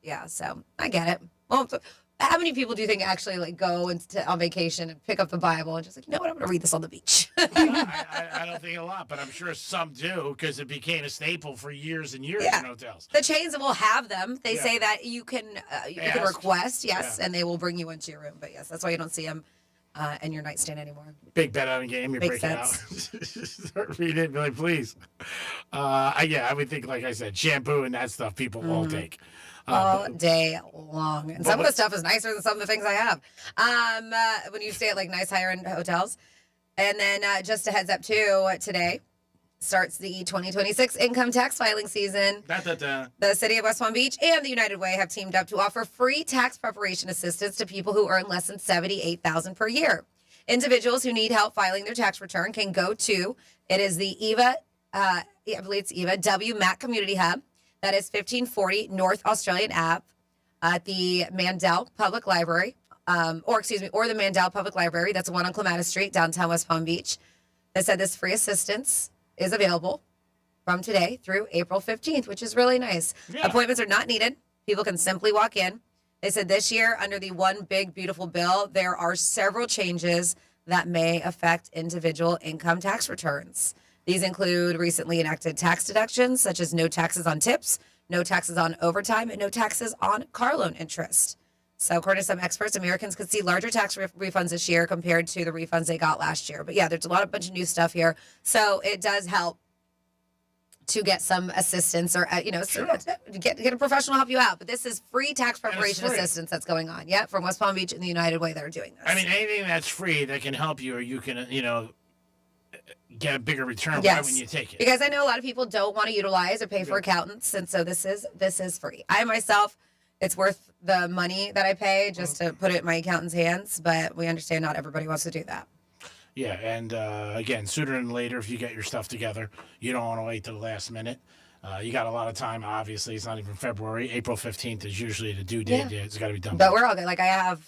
Yeah, so I get it. Well, how many people do you think actually go on vacation and pick up the Bible and just you know what, I'm going to read this on the beach? I don't think a lot, but I'm sure some do because it became a staple for years and years in hotels. The chains will have them. They say that you can request, and they will bring you into your room. But yes, that's why you don't see them in your nightstand anymore. Big bet on a game, you break it out. Read it, be like, please. I would think, like I said, shampoo and that stuff people all take. All day long. And some of the stuff is nicer than some of the things I have. When you stay at nice higher end hotels. And then just a heads up too, today starts the 2026 income tax filing season. The city of West Palm Beach and the United Way have teamed up to offer free tax preparation assistance to people who earn less than $78,000 per year. Individuals who need help filing their tax return can go to, it is the EVA, I believe it's EVA, WMAC Community Hub. That is 1540 North Australian Ave at the Mandel Public Library, or the Mandel Public Library. That's the one on Clematis Street, downtown West Palm Beach. They said this free assistance is available from today through April 15th, which is really nice. Yeah. Appointments are not needed. People can simply walk in. They said this year, under the One Big Beautiful Bill, there are several changes that may affect individual income tax returns. These include recently enacted tax deductions, such as no taxes on tips, no taxes on overtime, and no taxes on car loan interest. So according to some experts, Americans could see larger tax refunds this year compared to the refunds they got last year. But yeah, there's a bunch of new stuff here. So it does help to get some assistance or, get a professional to help you out. But this is free tax preparation assistance that's going on. Yeah, from West Palm Beach and the United Way that are doing this. I mean, anything that's free that can help you or you can, get a bigger return when you take it. Because I know a lot of people don't want to utilize or pay for accountants, and so this is free. I myself, it's worth the money that I pay just to put it in my accountant's hands, but we understand not everybody wants to do that. Yeah, and again, sooner than later, if you get your stuff together, you don't want to wait till the last minute. You got a lot of time, obviously. It's not even February. April 15th is usually the due date. Yeah. It's got to be done. But we're all good. I have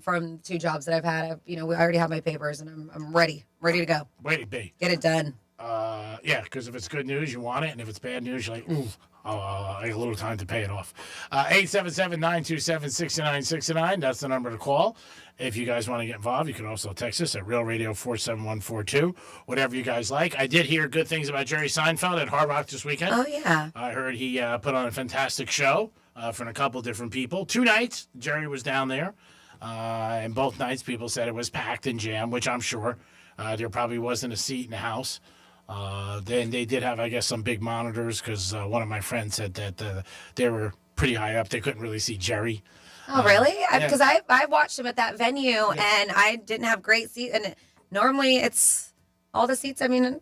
from 2 jobs that I've had, I already have my papers, and I'm ready to go. Ready to be. Get it done. Yeah, because if it's good news, you want it, and if it's bad news, you're like, ooh, I got a little time to pay it off. 877-927-6969. That's the number to call. If you guys want to get involved, you can also text us at Real Radio 47142. Whatever you guys like. I did hear good things about Jerry Seinfeld at Hard Rock this weekend. Oh, yeah. I heard he put on a fantastic show for a couple different people. 2 nights, Jerry was down there. And both nights, people said it was packed and jammed, which I'm sure. There probably wasn't a seat in the house. Then they did have, I guess, some big monitors because one of my friends said that they were pretty high up. They couldn't really see Jerry. Oh, really? Because I watched him at that venue, and I didn't have great seats. And normally it's all the seats. I mean,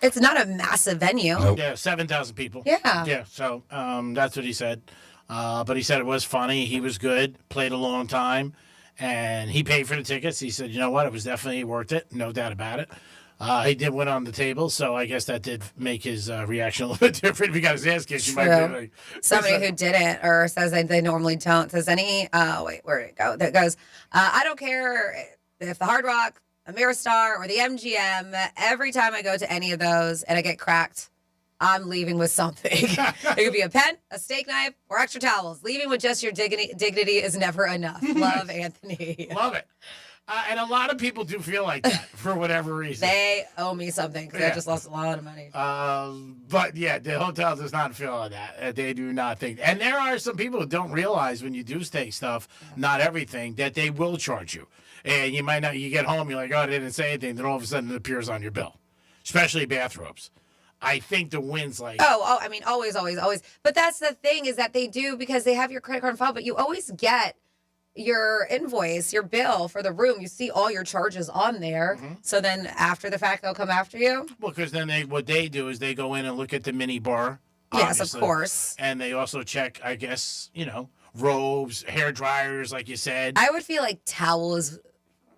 it's not a massive venue. Nope. Yeah, 7,000 people. Yeah. Yeah, so that's what he said. But he said it was funny. He was good, played a long time, and he paid for the tickets. He said, you know what, it was definitely worth it, no doubt about it. He did win on the table, so I guess that did make his reaction a little bit different. If he got his ass kicked, you might be like... Somebody who didn't or says they normally don't says wait, where did it go? There it goes. I don't care if the Hard Rock, Ameristar, or the MGM, every time I go to any of those and I get cracked, I'm leaving with something. It could be a pen, a steak knife, or extra towels. Leaving with just your dignity is never enough. Love, Anthony. Love it. And a lot of people do feel like that for whatever reason. They owe me something because I just lost a lot of money. But yeah, the hotel does not feel like that. They do not think. And there are some people who don't realize when you do stay stuff, not everything, that they will charge you. And you might not, you get home, you're like, oh, I didn't say anything. Then all of a sudden it appears on your bill, especially bathrobes. I think the wind's like... Oh, I mean, always. But that's the thing is that they do because they have your credit card on file, but you always get your invoice, your bill for the room. You see all your charges on there. Mm-hmm. So then after the fact, they'll come after you. Well, because then what they do is they go in and look at the mini bar. Yes, obviously. of course. And they also check, I guess, robes, hair dryers, like you said. I would feel like towels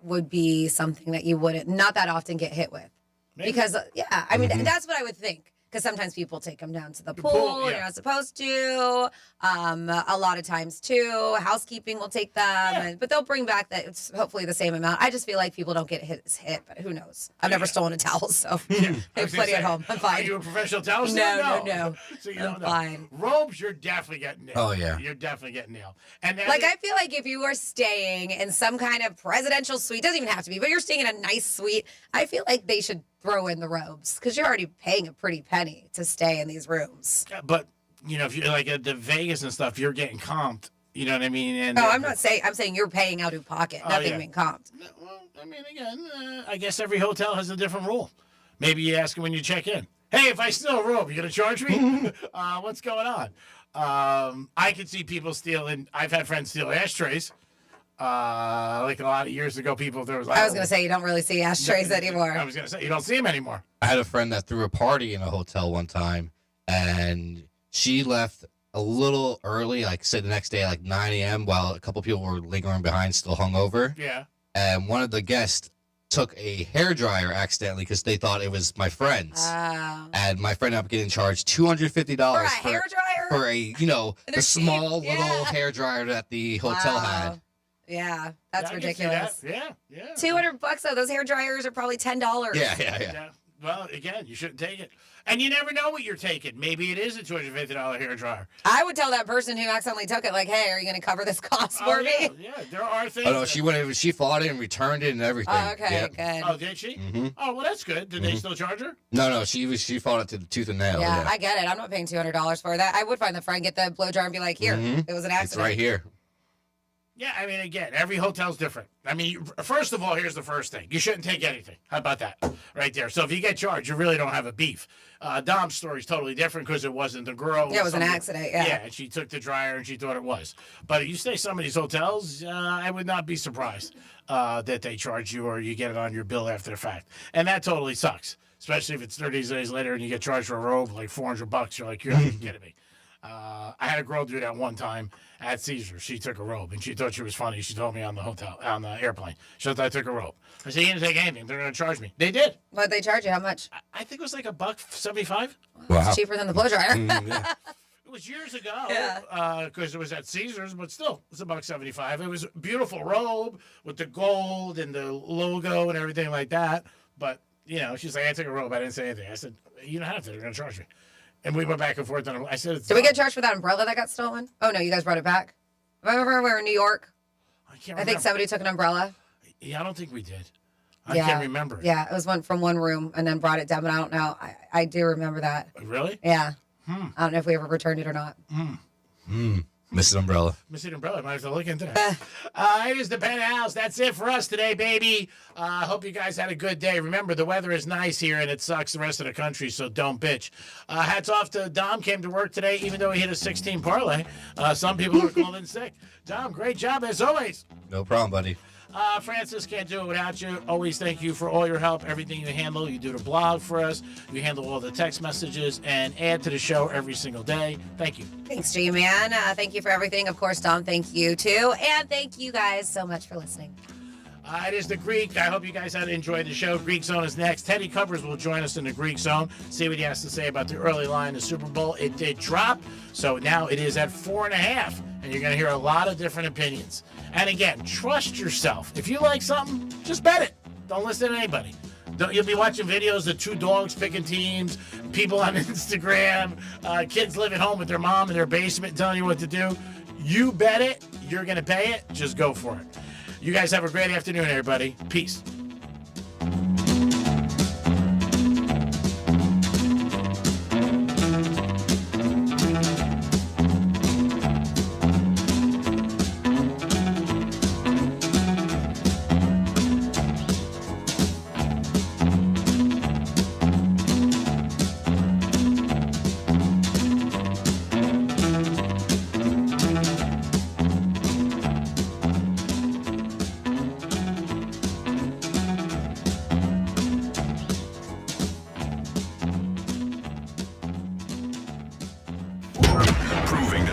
would be something that you wouldn't, not that often get hit with. Maybe. Because, I mean, that's what I would think. Because sometimes people take them down to the pool. You're not supposed to. A lot of times, too, housekeeping will take them. But they'll bring back that it's hopefully the same amount. I just feel like people don't get hit, but who knows? I've never stolen a towel, so I have plenty at home. I'm fine. Are you a professional towel stealer? No. So you I'm don't know. fine. Robes, you're definitely getting nailed. Oh, yeah. You're definitely getting nailed. And then, Like, I feel like if you are staying in some kind of presidential suite, doesn't even have to be, but you're staying in a nice suite, I feel like they should throw in the robes because you're already paying a pretty penny to stay in these rooms. But, if you're like at the Vegas and stuff, you're getting comped. You know what I mean? And I'm saying you're paying out of pocket, nothing being comped. Well, I mean, again, I guess every hotel has a different rule. Maybe you ask them when you check in. Hey, if I steal a robe, you going to charge me? What's going on? I can see people stealing. I've had friends steal ashtrays. Like a lot of years ago, there was. I was going to say you don't really see ashtrays anymore. I was going to say you don't see them anymore. I had a friend that threw a party in a hotel one time, and she left a little early, like say the next day, like 9 a.m., while a couple people were lingering behind, still hungover. Yeah. And one of the guests took a hairdryer accidentally because they thought it was my friend's. And my friend ended up getting charged $250 for a hairdryer? For a, the small little hairdryer that the hotel had. Yeah, that's I ridiculous. can see that. Yeah. $200 though. Those hair dryers are probably $10. Yeah. Well, again, you shouldn't take it. And you never know what you're taking. Maybe it is a $250 hair dryer. I would tell that person who accidentally took it, like, hey, are you going to cover this cost for me? Yeah, there are things. Oh, no, she fought it and returned it and everything. Oh, okay, good. Oh, did she? Mm-hmm. Oh, well, that's good. Did they still charge her? No, she fought it to the tooth and nail. Yeah, I get it. I'm not paying $200 for that. I would find the friend, get the blow dryer and be like, here, it was an accident. It's right here. Yeah, I mean, again, every hotel's different. I mean, first of all, here's the first thing. You shouldn't take anything. How about that? Right there. So if you get charged, you really don't have a beef. Dom's story's totally different because it wasn't the girl. Yeah, it was an accident, yeah. Yeah, and she took the dryer and she thought it was. But if you stay some of these hotels, I would not be surprised that they charge you or you get it on your bill after the fact. And that totally sucks, especially if it's 30 days later and you get charged for a robe like $400. You're like, you're not kidding me. I had a girl do that one time at Caesars. She took a robe, and she thought she was funny. She told me on the airplane. She thought I took a robe. I said, you didn't take anything. They're going to charge me. They did. What'd they charge you? How much? I think it was like $1.75. Wow. It's cheaper than the blow dryer. It was years ago, because it was at Caesars, but still, it's $1.75. It was a beautiful robe with the gold and the logo and everything like that. But, she's like, I took a robe. I didn't say anything. I said, you don't have to. They're going to charge me. And we went back and forth. And I said, Did we get charged for that umbrella that got stolen? Oh, no, you guys brought it back? Remember we were in New York? I think somebody took an umbrella. Yeah, I don't think we did. I can't remember. Yeah, it was one from one room and then brought it down, but I don't know. I do remember that. Really? Yeah. I don't know if we ever returned it or not. Mrs. Umbrella. Mrs. Umbrella. Might have to look into that. It is the Penthouse. That's it for us today, baby. I hope you guys had a good day. Remember, the weather is nice here, and it sucks the rest of the country, so don't bitch. Hats off to Dom. Came to work today, even though he hit a 16 parlay. Some people are calling in sick. Dom, great job, as always. No problem, buddy. Francis, can't do it without you. Always thank you for all your help, everything you handle. You do the blog for us. You handle all the text messages and add to the show every single day. Thank you. Thanks, G-Man. Thank you for everything. Of course, Dom, thank you too. And thank you guys so much for listening. It is the Greek. I hope you guys had enjoyed the show. Greek Zone is next. Teddy Covers will join us in the Greek Zone. See what he has to say about the early line of the Super Bowl. It did drop, so now it is at 4.5, and you're going to hear a lot of different opinions. And again, trust yourself. If you like something, just bet it. Don't listen to anybody. You'll be watching videos of two dogs picking teams, people on Instagram, kids living home with their mom in their basement telling you what to do. You bet it. You're going to pay it. Just go for it. You guys have a great afternoon, everybody. Peace.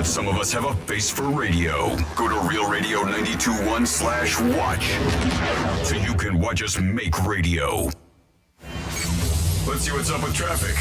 Some of us have a face for radio. Go to realradio921/watch so you can watch us make radio. Let's see what's up with traffic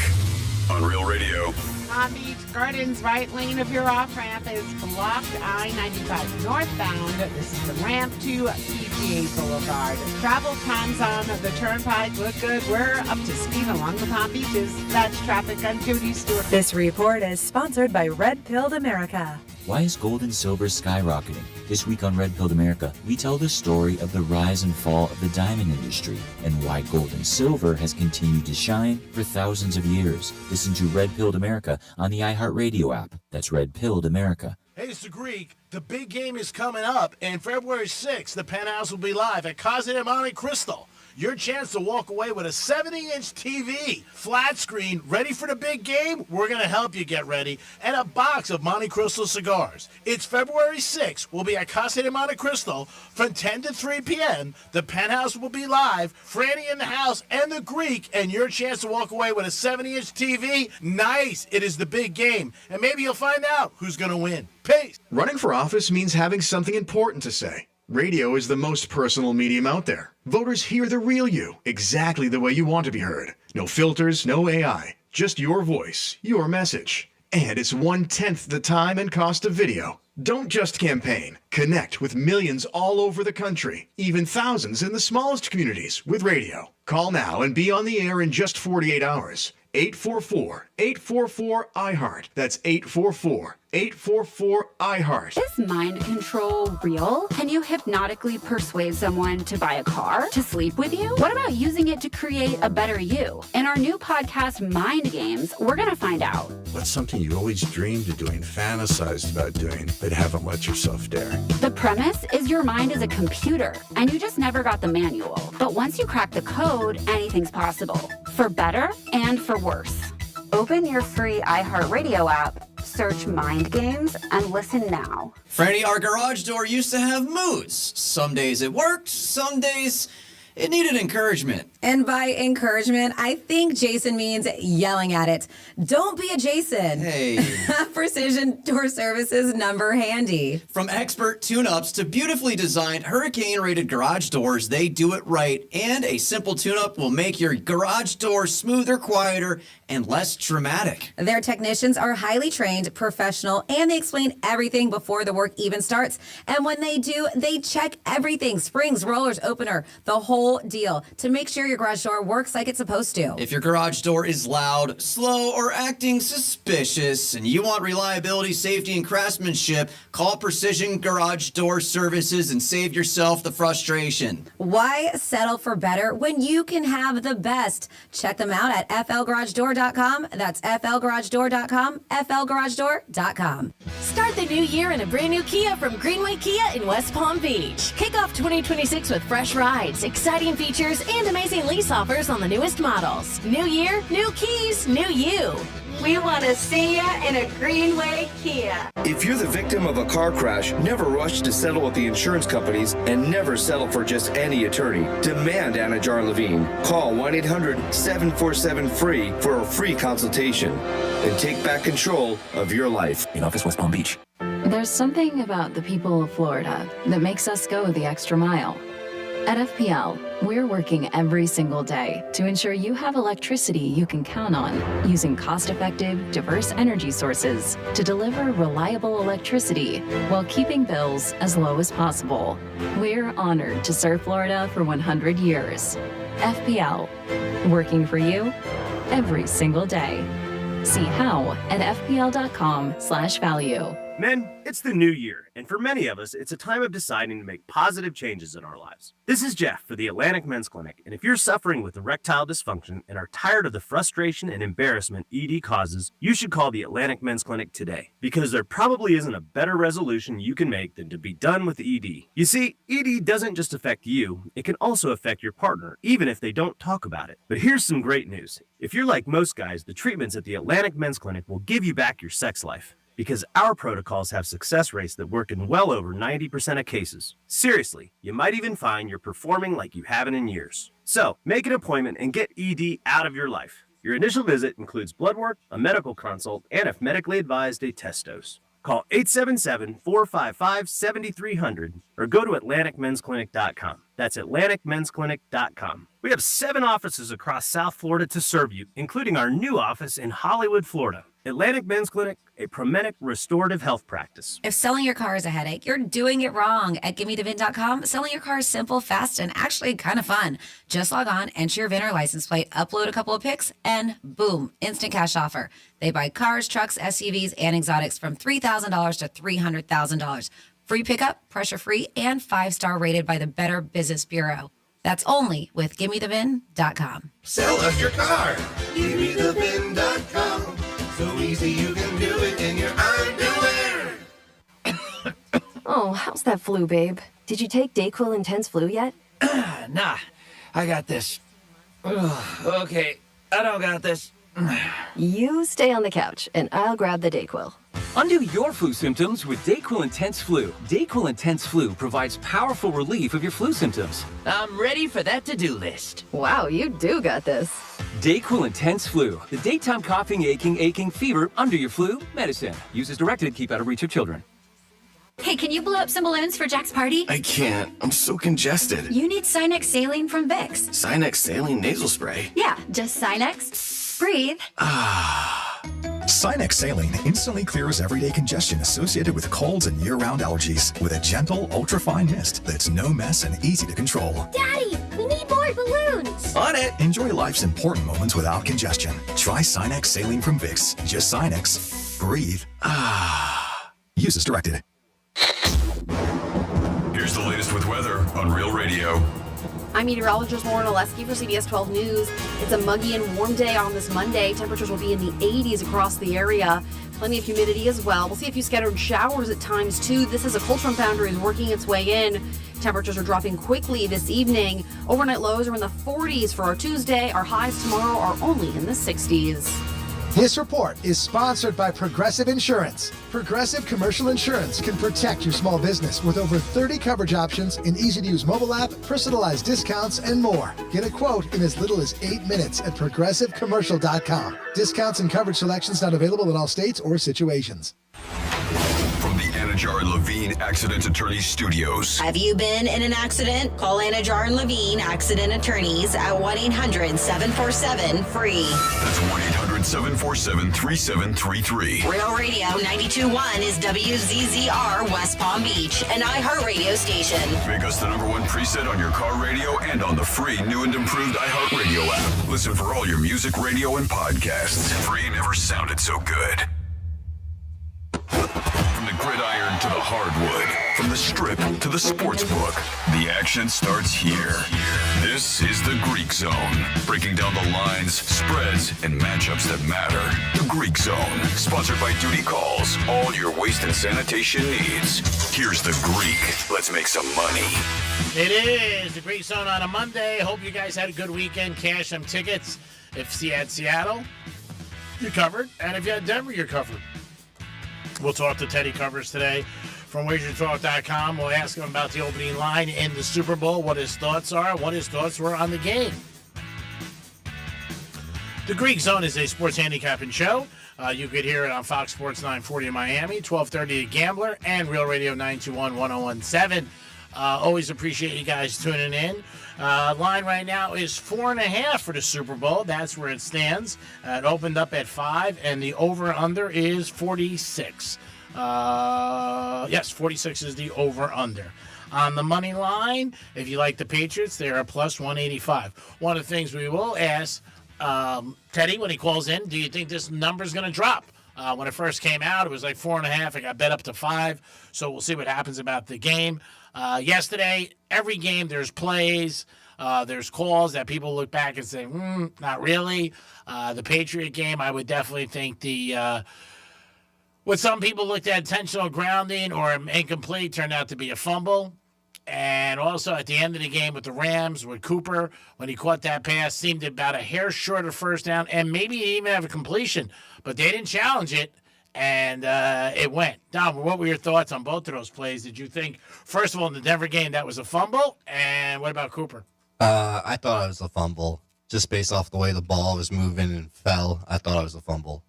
on Real Radio. Palm Beach Gardens right lane of your off-ramp is blocked. I-95 northbound. This is the ramp to PGA Boulevard. Travel times on the Turnpike look good. We're up to speed along the Palm Beaches. That's traffic. I'm Judy Stewart. This report is sponsored by Red Pilled America. Why is gold and silver skyrocketing? This week on Red Pilled America, we tell the story of the rise and fall of the diamond industry and why gold and silver has continued to shine for thousands of years. Listen to Red Pilled America on the iHeartRadio app. That's Red Pilled America. Hey, it's the Greek. The big game is coming up, and February 6th, the Penthouse will be live at Casa de Monte Cristo. Your chance to walk away with a 70-inch TV, flat screen, ready for the big game? We're going to help you get ready, and a box of Monte Cristo cigars. It's February 6th. We'll be at Casa de Monte Cristo from 10 to 3 p.m. The Penthouse will be live, Franny in the house, and the Greek, and your chance to walk away with a 70-inch TV. Nice. It is the big game, and maybe you'll find out who's going to win. Peace. Running for office means having something important to say. Radio is the most personal medium out there. Voters hear the real you, exactly the way you want to be heard. No filters, no AI, just your voice, your message. And it's 1/10 the time and cost of video. Don't just campaign. Connect with millions all over the country, even thousands in the smallest communities with radio. Call now and be on the air in just 48 hours. 844-844-iHeart. That's 844-844-iHeart. Is mind control real? Can you hypnotically persuade someone to buy a car? To sleep with you? What about using it to create a better you? In our new podcast, Mind Games, we're going to find out. What's something you always dreamed of doing, fantasized about doing, but haven't let yourself dare? The premise is your mind is a computer, and you just never got the manual. But once you crack the code, anything's possible. For better and for worse. Open your free iHeartRadio app, search Mind Games, and listen now. Franny, our garage door used to have moods. Some days it worked, some days it needed encouragement. And by encouragement, I think Jason means yelling at it. Don't be a Jason. Hey. Precision Door Services number handy. From expert tune-ups to beautifully designed hurricane-rated garage doors, they do it right. And a simple tune-up will make your garage door smoother, quieter, and less dramatic. Their technicians are highly trained, professional, and they explain everything before the work even starts. And when they do, they check everything. Springs, rollers, opener, the whole deal to make sure your garage door works like it's supposed to. If your garage door is loud, slow, or acting suspicious, and you want reliability, safety, and craftsmanship, call Precision Garage Door Services and save yourself the frustration. Why settle for better when you can have the best? Check them out at flgaragedoor.com. That's flgaragedoor.com, flgaragedoor.com. Start the new year in a brand new Kia from Greenway Kia in West Palm Beach. Kick off 2026 with fresh rides, exciting exciting features, and amazing lease offers on the newest models. New year, new keys, new you. We want to see you in a Greenway Kia. If you're the victim of a car crash, never rush to settle with the insurance companies and never settle for just any attorney. Demand Anna Jar Levine. Call 1-800-747-FREE for a free consultation and take back control of your life. In office, West Palm Beach. There's something about the people of Florida that makes us go the extra mile. At FPL, we're working every single day to ensure you have electricity you can count on, using cost-effective, diverse energy sources to deliver reliable electricity while keeping bills as low as possible. We're honored to serve Florida for 100 years. FPL, working for you every single day. See how at fpl.com/value. Men, it's the new year, and for many of us, it's a time of deciding to make positive changes in our lives. This is Jeff for the Atlantic Men's Clinic, and if you're suffering with erectile dysfunction and are tired of the frustration and embarrassment ED causes, you should call the Atlantic Men's Clinic today, because there probably isn't a better resolution you can make than to be done with ED. You see, ED doesn't just affect you, it can also affect your partner, even if they don't talk about it. But here's some great news. If you're like most guys, the treatments at the Atlantic Men's Clinic will give you back your sex life. Because our protocols have success rates that work in well over 90% of cases. Seriously, you might even find you're performing like you haven't in years. So, make an appointment and get ED out of your life. Your initial visit includes blood work, a medical consult, and if medically advised, a test dose. Call 877-455-7300 or go to AtlanticMen'sClinic.com. That's AtlanticMen'sClinic.com. We have 7 offices across South Florida to serve you, including our new office in Hollywood, Florida. Atlantic Men's Clinic, a Promenic restorative health practice. If selling your car is a headache, you're doing it wrong. At GimmeTheVin.com, selling your car is simple, fast, and actually kind of fun. Just log on, enter your VIN or license plate, upload a couple of pics, and boom, instant cash offer. They buy cars, trucks, SUVs, and exotics from $3,000 to $300,000. Free pickup, pressure-free, and 5-star rated by the Better Business Bureau. That's only with GimmeTheVin.com. Sell us your car. GimmeTheVin.com. So easy you can do it in your underwear. Oh, how's that flu, babe? Did you take Dayquil Intense Flu yet? Nah, I got this. Ugh, okay, I don't got this. You stay on the couch, and I'll grab the Dayquil. Undo your flu symptoms with Dayquil Intense Flu. Dayquil Intense Flu provides powerful relief of your flu symptoms. I'm ready for that to-do list. Wow, you do got this. Dayquil Intense Flu. The daytime coughing, aching, fever under your flu medicine. Use as directed to keep out of reach of children. Hey, can you blow up some balloons for Jack's party? I can't. I'm so congested. You need Sinex Saline from Vicks. Sinex Saline Nasal Spray? Yeah, just Sinex. Breathe. Sinex Saline instantly clears everyday congestion associated with colds and year-round allergies with a gentle, ultra-fine mist that's no mess and easy to control. Daddy, we need more balloons. On it! Enjoy life's important moments without congestion. Try Sinex Saline from Vicks. Just Sinex. Breathe. Use as directed. Here's the latest with weather on Real Radio. I'm meteorologist Lauren Oleski for CBS 12 News. It's a muggy and warm day on this Monday. Temperatures will be in the 80s across the area. Plenty of humidity as well. We'll see a few scattered showers at times, too. This is a cold front boundary is working its way in. Temperatures are dropping quickly this evening. Overnight lows are in the 40s for our Tuesday. Our highs tomorrow are only in the 60s. This report is sponsored by Progressive Insurance. Progressive Commercial Insurance can protect your small business with over 30 coverage options, an easy-to-use mobile app, personalized discounts, and more. Get a quote in as little as 8 minutes at ProgressiveCommercial.com. Discounts and coverage selections not available in all states or situations. From the Anna Jar and Levine Accident Attorneys Studios. Have you been in an accident? Call Anna Jar and Levine Accident Attorneys at 1-800-747-FREE. That's 1-800-747-3733. Real Radio 92.1 is WZZR West Palm Beach, an iHeartRadio station. Make us the #1 preset on your car radio and on the free new and improved iHeartRadio app. Listen for all your music, radio, and podcasts. Free never sounded so good. From the Gridiron to the hardwood, from the strip to the sports book, the action starts here. This is the Greek Zone, breaking down the lines, spreads, and matchups that matter. The Greek Zone, sponsored by Duty Calls, all your waste and sanitation needs. Here's the Greek. Let's make some money. It is the Greek Zone on a Monday. Hope you guys had a good weekend. Cash some tickets. If you had Seattle, you're covered. And if you had Denver, you're covered. We'll talk to Teddy Covers today from WagerTalk.com. We'll ask him about the opening line in the Super Bowl, what his thoughts are, what his thoughts were on the game. The Greek Zone is a sports handicapping show. You could hear it on Fox Sports 940 in Miami, 1230 The Gambler, and Real Radio 921-1017. Always appreciate you guys tuning in. Line right now is 4.5 for the Super Bowl. That's where it stands. It opened up at 5, and the over-under is 46. Yes, 46 is the over-under. On the money line, if you like the Patriots, they're a plus 185. One of the things we will ask Teddy when he calls in, do you think this number's going to drop? When it first came out, it was like 4.5. It got bet up to 5. So we'll see what happens about the game. Yesterday, every game, there's plays, there's calls that people look back and say, not really. The Patriot game, I would definitely think what some people looked at intentional grounding or incomplete turned out to be a fumble. And also at the end of the game with the Rams, with Cooper, when he caught that pass, seemed about a hair short of first down, and maybe he even have a completion. But they didn't challenge it, and it went. Dom, what were your thoughts on both of those plays? Did you think, first of all, in the Denver game, that was a fumble? And what about Cooper? I thought it was a fumble. Just based off the way the ball was moving and fell, I thought it was a fumble.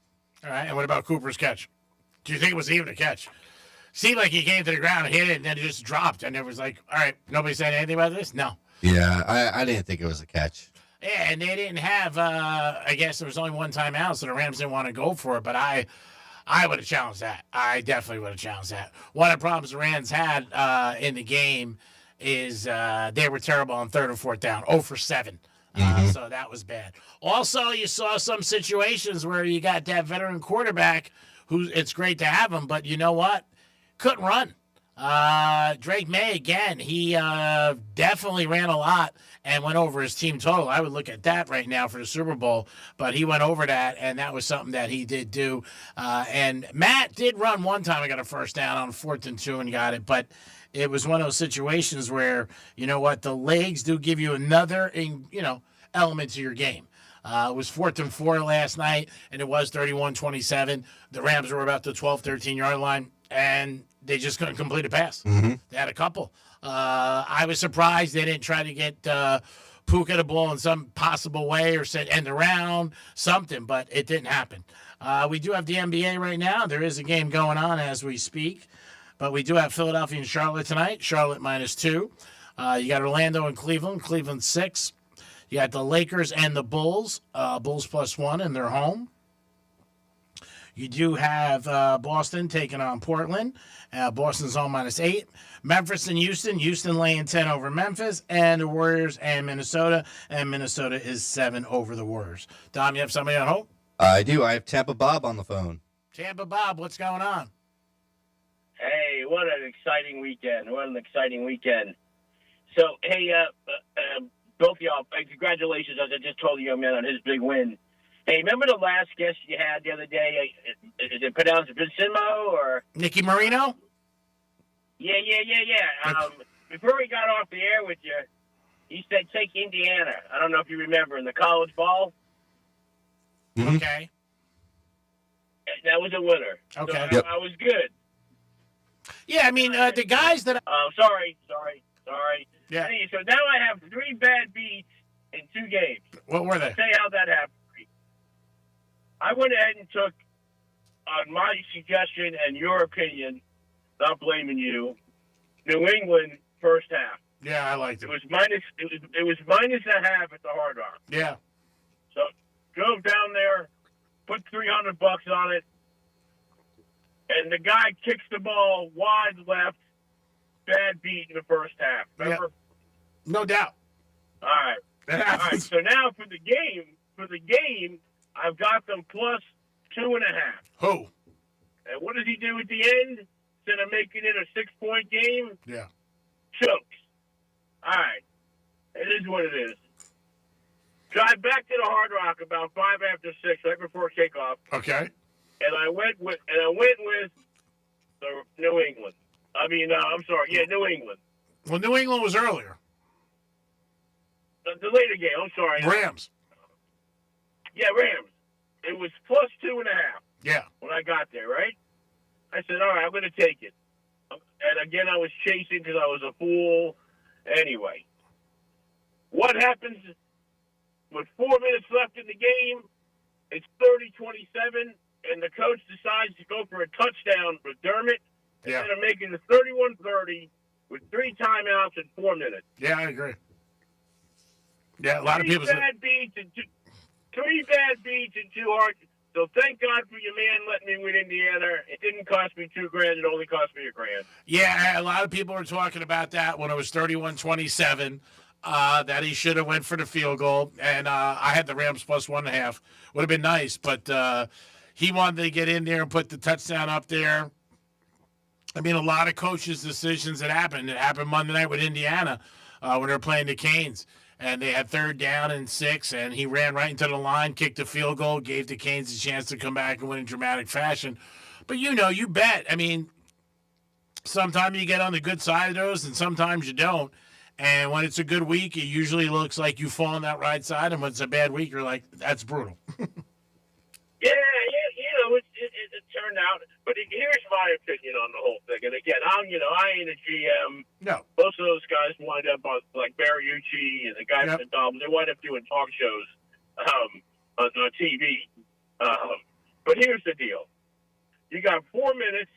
All right, and what about Cooper's catch? Do you think it was even a catch? Seemed like he came to the ground, hit it, and then it just dropped. And it was like, all right, nobody said anything about this? No. Yeah, I didn't think it was a catch. Yeah, and they didn't have, I guess there was only one timeout, so the Rams didn't want to go for it. But I would have challenged that. I definitely would have challenged that. One of the problems the Rams had in the game is they were terrible on 3rd and 4th down, 0 for 7. So that was bad. Also, you saw some situations where you got that veteran quarterback who it's great to have him, but you know what? Couldn't run. Drake May, again, he definitely ran a lot and went over his team total. I would look at that right now for the Super Bowl, but he went over that, and that was something that he did do. And Matt did run one time. I got a first down on 4th and 2 and got it, but it was one of those situations where, you know what, the legs do give you another, element to your game. It was 4th and 4 last night, and it was 31-27. The Rams were about the 12, 13-yard line, and they just couldn't complete a pass. They had a couple. I was surprised they didn't try to get Puka the ball in some possible way or said end around, something, but it didn't happen. We do have the NBA right now. There is a game going on as we speak, but we do have Philadelphia and Charlotte tonight. Charlotte -2. You got Orlando and Cleveland. Cleveland 6. You got the Lakers and the Bulls. Bulls +1 in their home. You do have Boston taking on Portland. Boston's home -8. Memphis and Houston. Houston laying 10 over Memphis. And the Warriors and Minnesota. And Minnesota is 7 over the Warriors. Dom, you have somebody on hold? I do. I have Tampa Bob on the phone. Tampa Bob, what's going on? Hey, what an exciting weekend. What an exciting weekend. So, hey, both of y'all, congratulations, as I just told the young man on his big win. Hey, remember the last guest you had the other day? Is it pronounced Vincimo or? Nicky Marino? Yeah. Before we got off the air with you, he said take Indiana. I don't know if you remember, in the college ball. Okay. That was a winner. Okay. So I was good. Yeah, I mean, the guys that... Sorry. Yeah. So now I have 3 bad beats in 2 games. What were they? Say how that happened. I went ahead and took, on my suggestion and your opinion, not blaming you, New England first half. Yeah, I liked it. It was -1.5 at the Hard Rock. Yeah. So drove down there, put $300 on it, and the guy kicks the ball wide left, bad beat in the first half. Remember? Yeah. No doubt. All right. All right. So now for the game, I've got them +2.5. Who? And what does he do at the end? instead of making it a 6-point game. Yeah. Chokes. All right. It is what it is. Drive back to the Hard Rock about 5 after 6, right before kickoff. Okay. And I went with the New England. New England. Well, New England was earlier. The later game. I'm sorry. Rams. Yeah, Rams. It was plus 2.5. Yeah. When I got there, right? I said, all right, I'm going to take it. And again, I was chasing because I was a fool. Anyway, what happens with 4 minutes left in the game? It's 30-27, and the coach decides to go for a touchdown for Dermott instead of making it 31-30 with 3 timeouts and 4 minutes. Yeah, I agree. Yeah, a lot of people say. 3 bad beats and 2 hard. So thank God for your man letting me win Indiana. It didn't cost me $2,000. It only cost me $1,000. Yeah, a lot of people were talking about that when it was 31-27, that he should have went for the field goal. And I had the Rams plus 1.5. Would have been nice, but he wanted to get in there and put the touchdown up there. I mean, a lot of coaches' decisions that happened. It happened Monday night with Indiana when they were playing the Canes. And they had 3rd down and 6, and he ran right into the line, kicked a field goal, gave the Canes a chance to come back and win in dramatic fashion. But, you bet. I mean, sometimes you get on the good side of those, and sometimes you don't. And when it's a good week, it usually looks like you fall on that right side. And when it's a bad week, you're like, that's brutal. It turned out. But here's my opinion on the whole thing. And again, I ain't a GM. No. Most of those guys wind up on, like Mariucci and the guy from the Dolphins. They wind up doing talk shows on TV. But here's the deal. You got 4 minutes.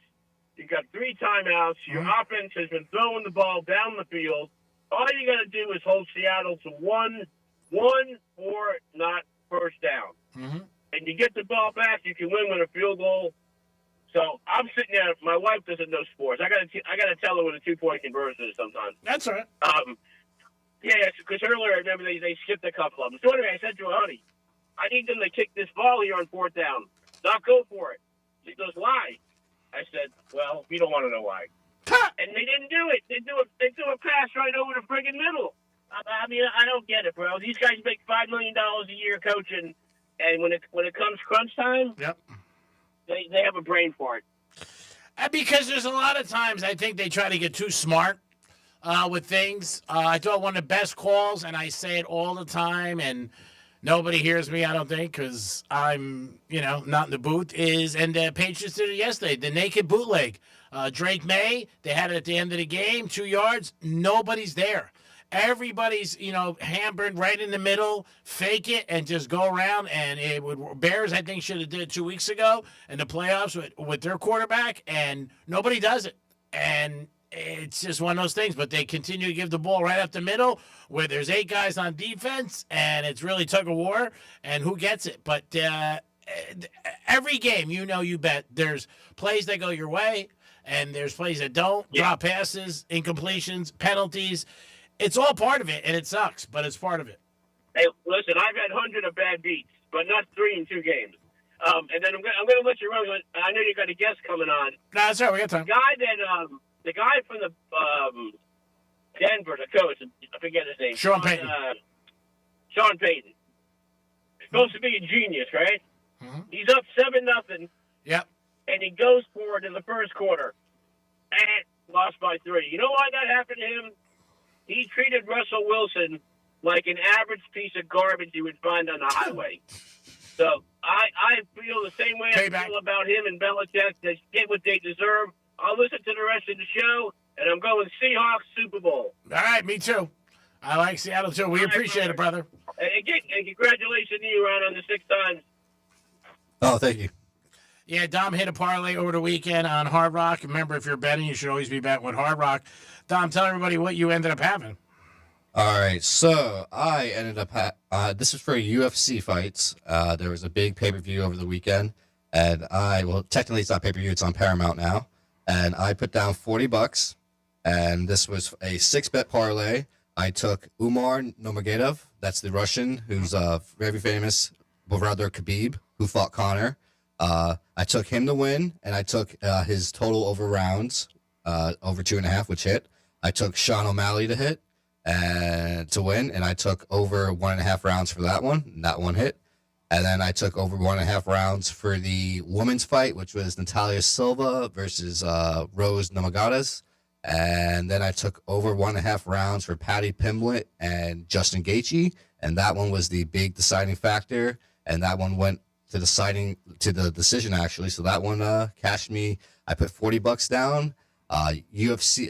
You got 3 timeouts. Your offense has been throwing the ball down the field. All you got to do is hold Seattle to one or not first down. Mm-hmm. And you get the ball back, you can win with a field goal. So I'm sitting there. My wife doesn't know sports. I gotta tell her what a 2-point conversion is sometimes. That's all right. Because earlier I remember they skipped a couple of them. So anyway, I said to her, honey, I need them to kick this ball here on 4th down. Not go for it. She goes, why? I said, well, you don't want to know why. And they didn't do it. They threw a pass right over the friggin' middle. I mean, I don't get it, bro. These guys make $5 million a year coaching, and when it comes crunch time, they have a brain for it. Because there's a lot of times I think they try to get too smart with things. I thought one of the best calls, and I say it all the time, and nobody hears me, I don't think, because I'm, not in the booth, and the Patriots did it yesterday, the naked bootleg. Drake May, they had it at the end of the game, 2 yards, nobody's there. Everybody's, hampered right in the middle, fake it, and just go around. And it would Bears, I think, should have did it 2 weeks ago in the playoffs with their quarterback, and nobody does it. And it's just one of those things. But they continue to give the ball right up the middle where there's 8 guys on defense, and it's really tug of war, and who gets it. But every game, you bet, there's plays that go your way, and there's plays that don't, drop passes, incompletions, penalties. It's all part of it, and it sucks, but it's part of it. Hey, listen, I've had hundreds of bad beats, but not 3 in 2 games. And then I'm going to let you run. I know you got a guest coming on. No, that's right. We got time. The guy from the Denver, the coach, I forget his name. Sean Payton. Sean Payton. Supposed to be a genius, right? Mm-hmm. He's up 7-0. Yep. And he goes for it in the first quarter. And lost by 3. You know why that happened to him? He treated Russell Wilson like an average piece of garbage you would find on the highway. So I feel the same way I feel about him and Belichick. They get what they deserve. I'll listen to the rest of the show, and I'm going Seahawks Super Bowl. All right, me too. I like Seattle too. We appreciate it, brother. And again, congratulations to you, Ron, on the 6 times. Oh, thank you. Yeah, Dom hit a parlay over the weekend on Hard Rock. Remember, if you're betting, you should always be betting with Hard Rock. Dom, tell everybody what you ended up having. All right, so I ended up this is for UFC fights. There was a big pay-per-view over the weekend, and technically it's not pay-per-view, it's on Paramount now, and I put down $40, and this was a 6-bet parlay. I took Umar Nurmagomedov, that's the Russian, who's very famous brother Khabib, who fought Conor. I took him to win, and I took his total over rounds, over 2.5, which hit. I took Sean O'Malley to hit and to win, and I took over 1.5 rounds for that one, and that one hit. And then I took over 1.5 rounds for the women's fight, which was Natalia Silva versus Rose Namajunas. And then I took over 1.5 rounds for Patty Pimblett and Justin Gaethje, and that one was the big deciding factor. And that one went to the decision actually. So that one cashed me. I put $40 down. UFC,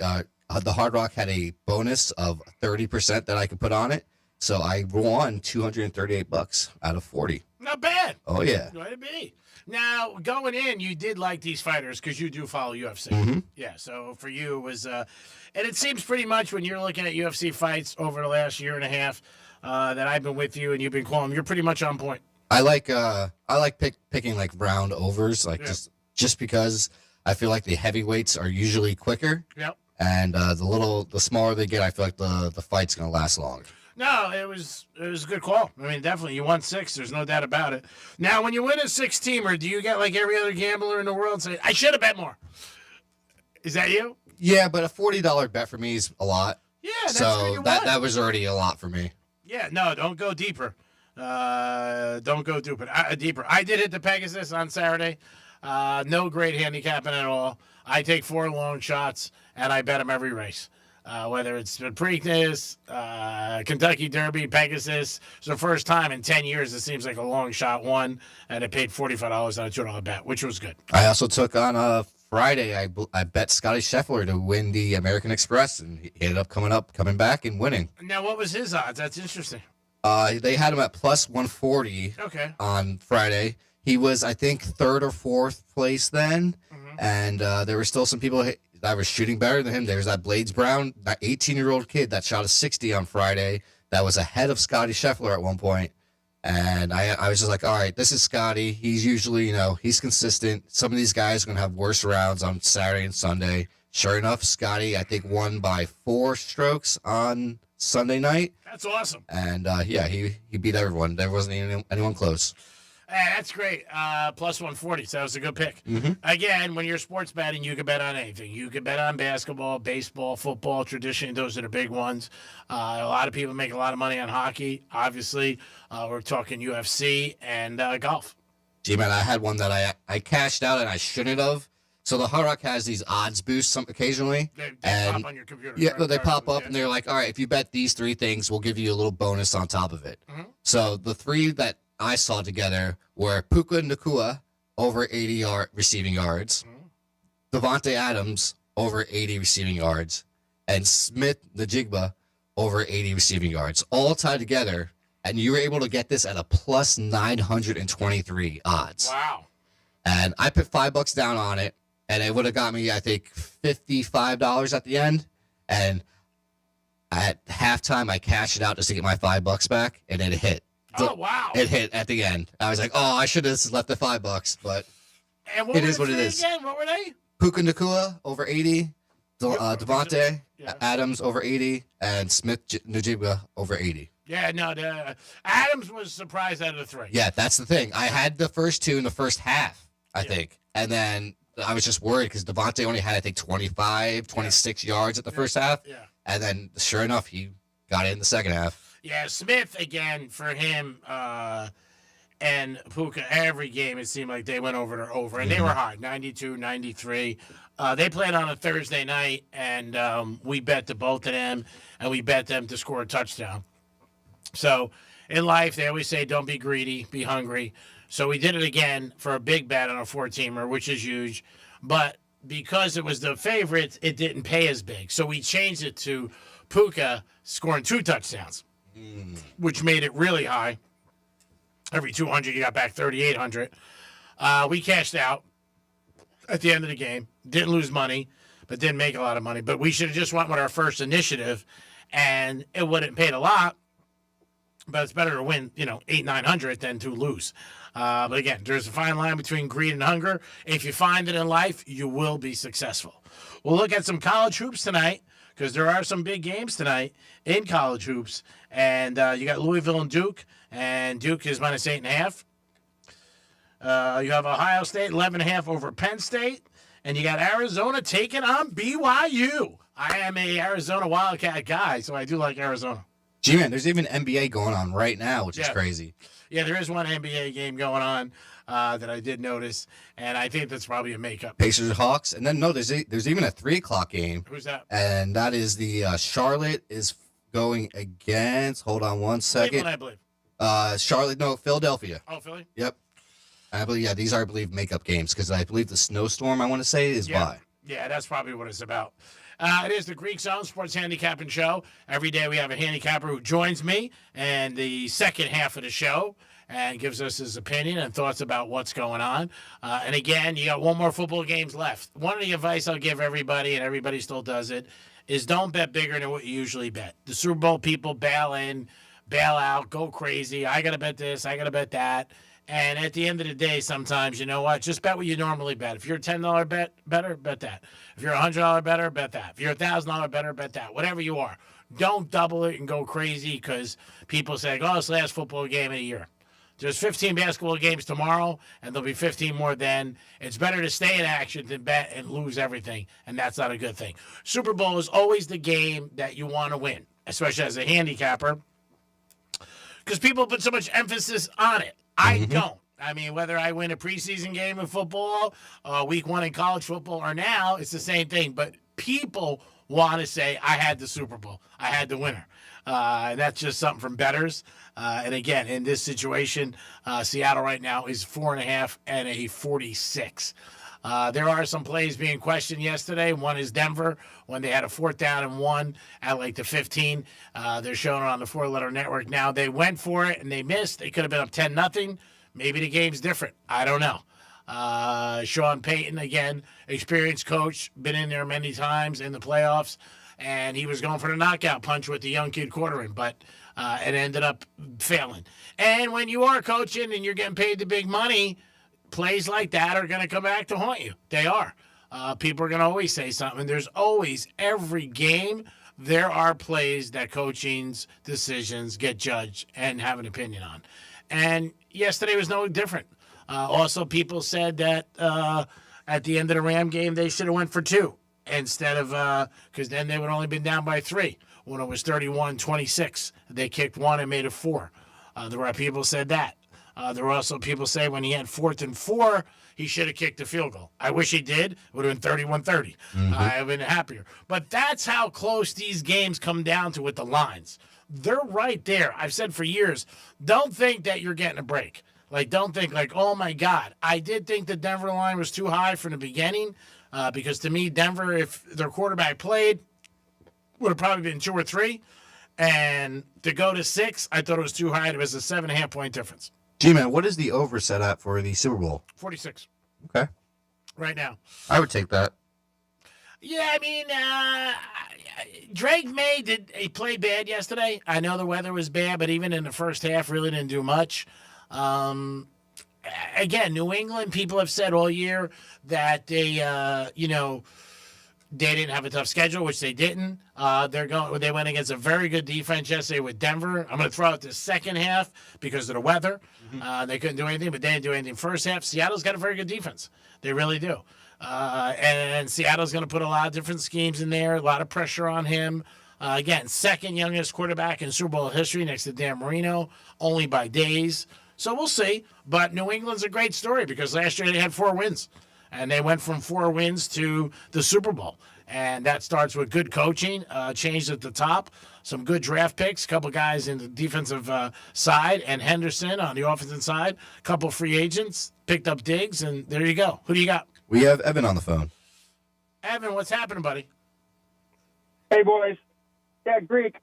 the Hard Rock had a bonus of 30% that I could put on it. So I won $238 out of 40. Not bad. Oh yeah. Going to be. Now, going in, you did like these fighters because you do follow UFC. Mhm. Yeah, so for you, it was, and it seems pretty much when you're looking at UFC fights over the last year and a half that I've been with you and you've been calling, you're pretty much on point. I like picking like round overs, like just because I feel like the heavyweights are usually quicker. Yep. And the smaller they get, I feel like the fight's gonna last long. No, it was a good call. I mean, definitely, you won 6. There's no doubt about it. Now, when you win a 6-teamer, do you get like every other gambler in the world say, I should have bet more? Is that you? Yeah, but a $40 bet for me is a lot. Yeah, that's so what you that want. that was already a lot for me. Yeah, no, don't go deeper. Don't go deeper. I did hit the Pegasus on Saturday. No great handicapping at all. I take 4 long shots, and I bet them every race. Whether it's the Preakness, Kentucky Derby, Pegasus. It's the first time in 10 years it seems like a long shot won, and I paid $45 on a $2 bet, which was good. I also took on Friday. I bet Scotty Scheffler to win the American Express, and he ended up coming back and winning. Now, what was his odds? That's interesting. They had him at plus 140 on Friday. He was, I think, 3rd or 4th place then, and there were still some people that were shooting better than him. There's that Blades Brown, that 18-year-old kid that shot a 60 on Friday that was ahead of Scotty Scheffler at one point. And I was just like, all right, this is Scotty. He's usually, he's consistent. Some of these guys are going to have worse rounds on Saturday and Sunday. Sure enough, Scotty, I think, won by 4 strokes on Sunday night. That's awesome. And, he beat everyone. There wasn't anyone close. Hey, that's great. Plus 140, so that was a good pick. Mhm. Again, when you're sports betting, you can bet on anything. You can bet on basketball, baseball, football. Traditionally, those are the big ones. A lot of people make a lot of money on hockey. Obviously, we're talking UFC and golf. G-Man, I had one that I cashed out and I shouldn't have. So the Hard Rock has these odds boosts occasionally. They and pop on your computer. Yeah, right? they pop up and they're like, all right, if you bet these 3 things, we'll give you a little bonus on top of it. Mhm. So the 3 that I saw together were Puka Nacua over 80 receiving yards, Devontae Adams over 80 receiving yards, and Smith Najigba over 80 receiving yards, all tied together. And you were able to get this at a plus 923 odds. Wow. And I put $5 down on it, and it would have got me, I think, $55 at the end. And at halftime, I cashed it out just to get my $5 back, and it hit. Oh, wow. It hit at the end. I was like, oh, I should have just left the $5, but And what it were is the what it 3 is. Again? What were they? Puka Nacua over 80, Devontae Adams over 80, and Smith Najibwa over 80. Yeah, no, Adams was surprised out of the 3. Yeah, that's the thing. I had the first 2 in the first half, I think. And then I was just worried because Devontae only had, I think, 26 yards at the first half. Yeah. And then, sure enough, he got it in the second half. Yeah, Smith, again, for him and Puka, every game it seemed like they went over to over. And they were high, 92, 93. They played on a Thursday night, and we bet the both of them, and we bet them to score a touchdown. So in life, they always say, don't be greedy, be hungry. So we did it again for a big bet on a 4-teamer, which is huge. But because it was the favorite, it didn't pay as big. So we changed it to Puka scoring 2 touchdowns, which made it really high. Every 200, you got back 3,800. We cashed out at the end of the game. Didn't lose money, but didn't make a lot of money. But we should have just went with our first initiative, and it wouldn't paid a lot. But it's better to win, 800-900 than to lose. But again, there's a fine line between greed and hunger. If you find it in life, you will be successful. We'll look at some college hoops tonight because there are some big games tonight in college hoops. And you got Louisville and Duke is minus 8.5. You have Ohio State 11.5 over Penn State, and you got Arizona taking on BYU. I am a Arizona Wildcat guy, so I do like Arizona. G-Man, there's even NBA going on right now, which is crazy. Yeah, there is one NBA game going on that I did notice, and I think that's probably a makeup. Pacers Hawks, and then there's even a 3:00 game. Who's that? And that is the Charlotte is going against. Hold on one second. Cleveland, I believe. Philadelphia. Oh, Philly. Yep. I believe these are makeup games because I believe the snowstorm I want to say is by. Yeah, that's probably what it's about. It is the Greek Zone Sports Handicapping Show. Every day we have a handicapper who joins me and the second half of the show and gives us his opinion and thoughts about what's going on. And again, you got one more football games left. One of the advice I'll give everybody, and everybody still does it, is don't bet bigger than what you usually bet. The Super Bowl people bail in, bail out, go crazy. I got to bet this, I got to bet that. And at the end of the day, sometimes, you know what? Just bet what you normally bet. If you're a $10 better, bet that. If you're a $100 better, bet that. If you're a $1,000 better, bet that. Whatever you are. Don't double it and go crazy because people say, oh, it's the last football game of the year. There's 15 basketball games tomorrow, and there'll be 15 more then. It's better to stay in action than bet and lose everything, and that's not a good thing. Super Bowl is always the game that you want to win, especially as a handicapper, because people put so much emphasis on it. I don't. I mean, whether I win a preseason game of football, week 1 in college football, or now, it's the same thing. But people want to say, I had the Super Bowl. I had the winner. And that's just something from bettors. And again, in this situation, Seattle right now is 4.5 and a 46. There are some plays being questioned yesterday. One is Denver when they had a 4th down and 1 at like the 15. They're showing it on the 4-letter network now. They went for it and they missed. They could have been up 10-0. Maybe the game's different. I don't know. Sean Payton, again, experienced coach, been in there many times in the playoffs, and he was going for the knockout punch with the young kid quartering, but it ended up failing. And when you are coaching and you're getting paid the big money, plays like that are going to come back to haunt you. They are. People are going to always say something. There's always, every game, there are plays that coaching's decisions get judged and have an opinion on. And yesterday was no different. Also, people said that at the end of the Ram game, they should have went for 2 instead of, because then they would only been down by 3 when it was 31-26. They kicked 1 and made it 4. There were people said that. There were also people say when he had 4th and 4, he should have kicked the field goal. I wish he did. It would have been 31-30. I have been happier. But that's how close these games come down to with the lines. They're right there. I've said for years, don't think that you're getting a break. Like, don't think like, oh, my God. I did think the Denver line was too high from the beginning because to me, Denver, if their quarterback played, would have probably been 2 or 3. And to go to 6, I thought it was too high. It was a 7.5 point difference. G-Man, what is the over set at for the Super Bowl? 46. Okay. Right now. I would take that. Yeah, I mean, Drake May he played bad yesterday. I know the weather was bad, but even in the first half, really didn't do much. Again, New England, people have said all year that they, they didn't have a tough schedule, which they didn't. They went against a very good defense yesterday with Denver. I'm going to throw out the second half because of the weather. They couldn't do anything, but they didn't do anything first half. Seattle's got a very good defense. They really do. And Seattle's going to put a lot of different schemes in there, a lot of pressure on him. Again, second youngest quarterback in Super Bowl history next to Dan Marino, only by days. So we'll see. But New England's a great story because last year they had 4 wins. And they went from 4 wins to the Super Bowl. And that starts with good coaching, changed at the top, some good draft picks, a couple guys in the defensive side, and Henderson on the offensive side, a couple free agents, picked up Diggs, and there you go. Who do you got? We have Evan on the phone. Evan, what's happening, buddy? Hey, boys. Yeah, Greek.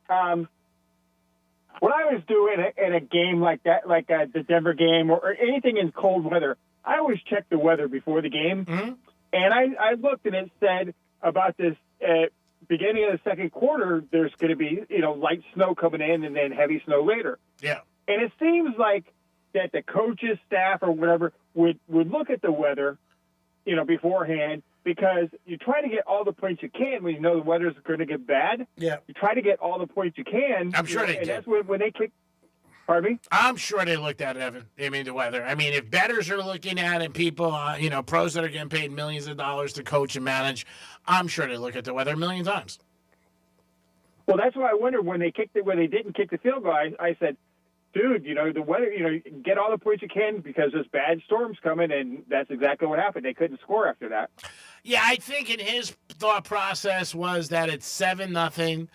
What I always do in a game like that, like the Denver game or anything in cold weather, I always check the weather before the game. Mm-hmm. And I looked and it said about this beginning of the second quarter, there's going to be, light snow coming in and then heavy snow later. Yeah. And it seems like that the coaches, staff, or whatever would look at the weather, beforehand, because you try to get all the points you can when you know the weather's going to get bad. Yeah. You try to get all the points you can. I'm sure they and did. that's when they kick. Pardon me? I'm sure they looked at it, Evan. I mean, the weather. I mean, if bettors are looking at it, people, pros that are getting paid millions of dollars to coach and manage, I'm sure they look at the weather a million times. Well, that's why I wondered when they didn't kick the field goal. I said, dude, the weather, get all the points you can because there's bad storms coming, and that's exactly what happened. They couldn't score after that. Yeah, I think in his thought process was that it's 7-0.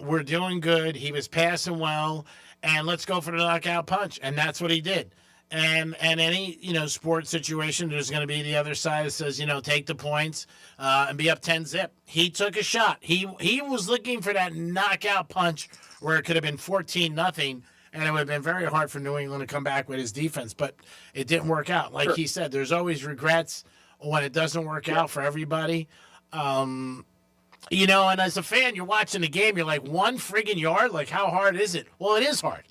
We're doing good. He was passing well, and let's go for the knockout punch, and that's what he did. And any sports situation, there's going to be the other side that says take the points and be up 10-0. He took a shot. He was looking for that knockout punch where it could have been 14-0. And it would have been very hard for New England to come back with his defense, but it didn't work out. Like he said, there's always regrets when it doesn't work out for everybody. And as a fan, you're watching the game, you're like, 1 friggin' yard? Like, how hard is it? Well, it is hard.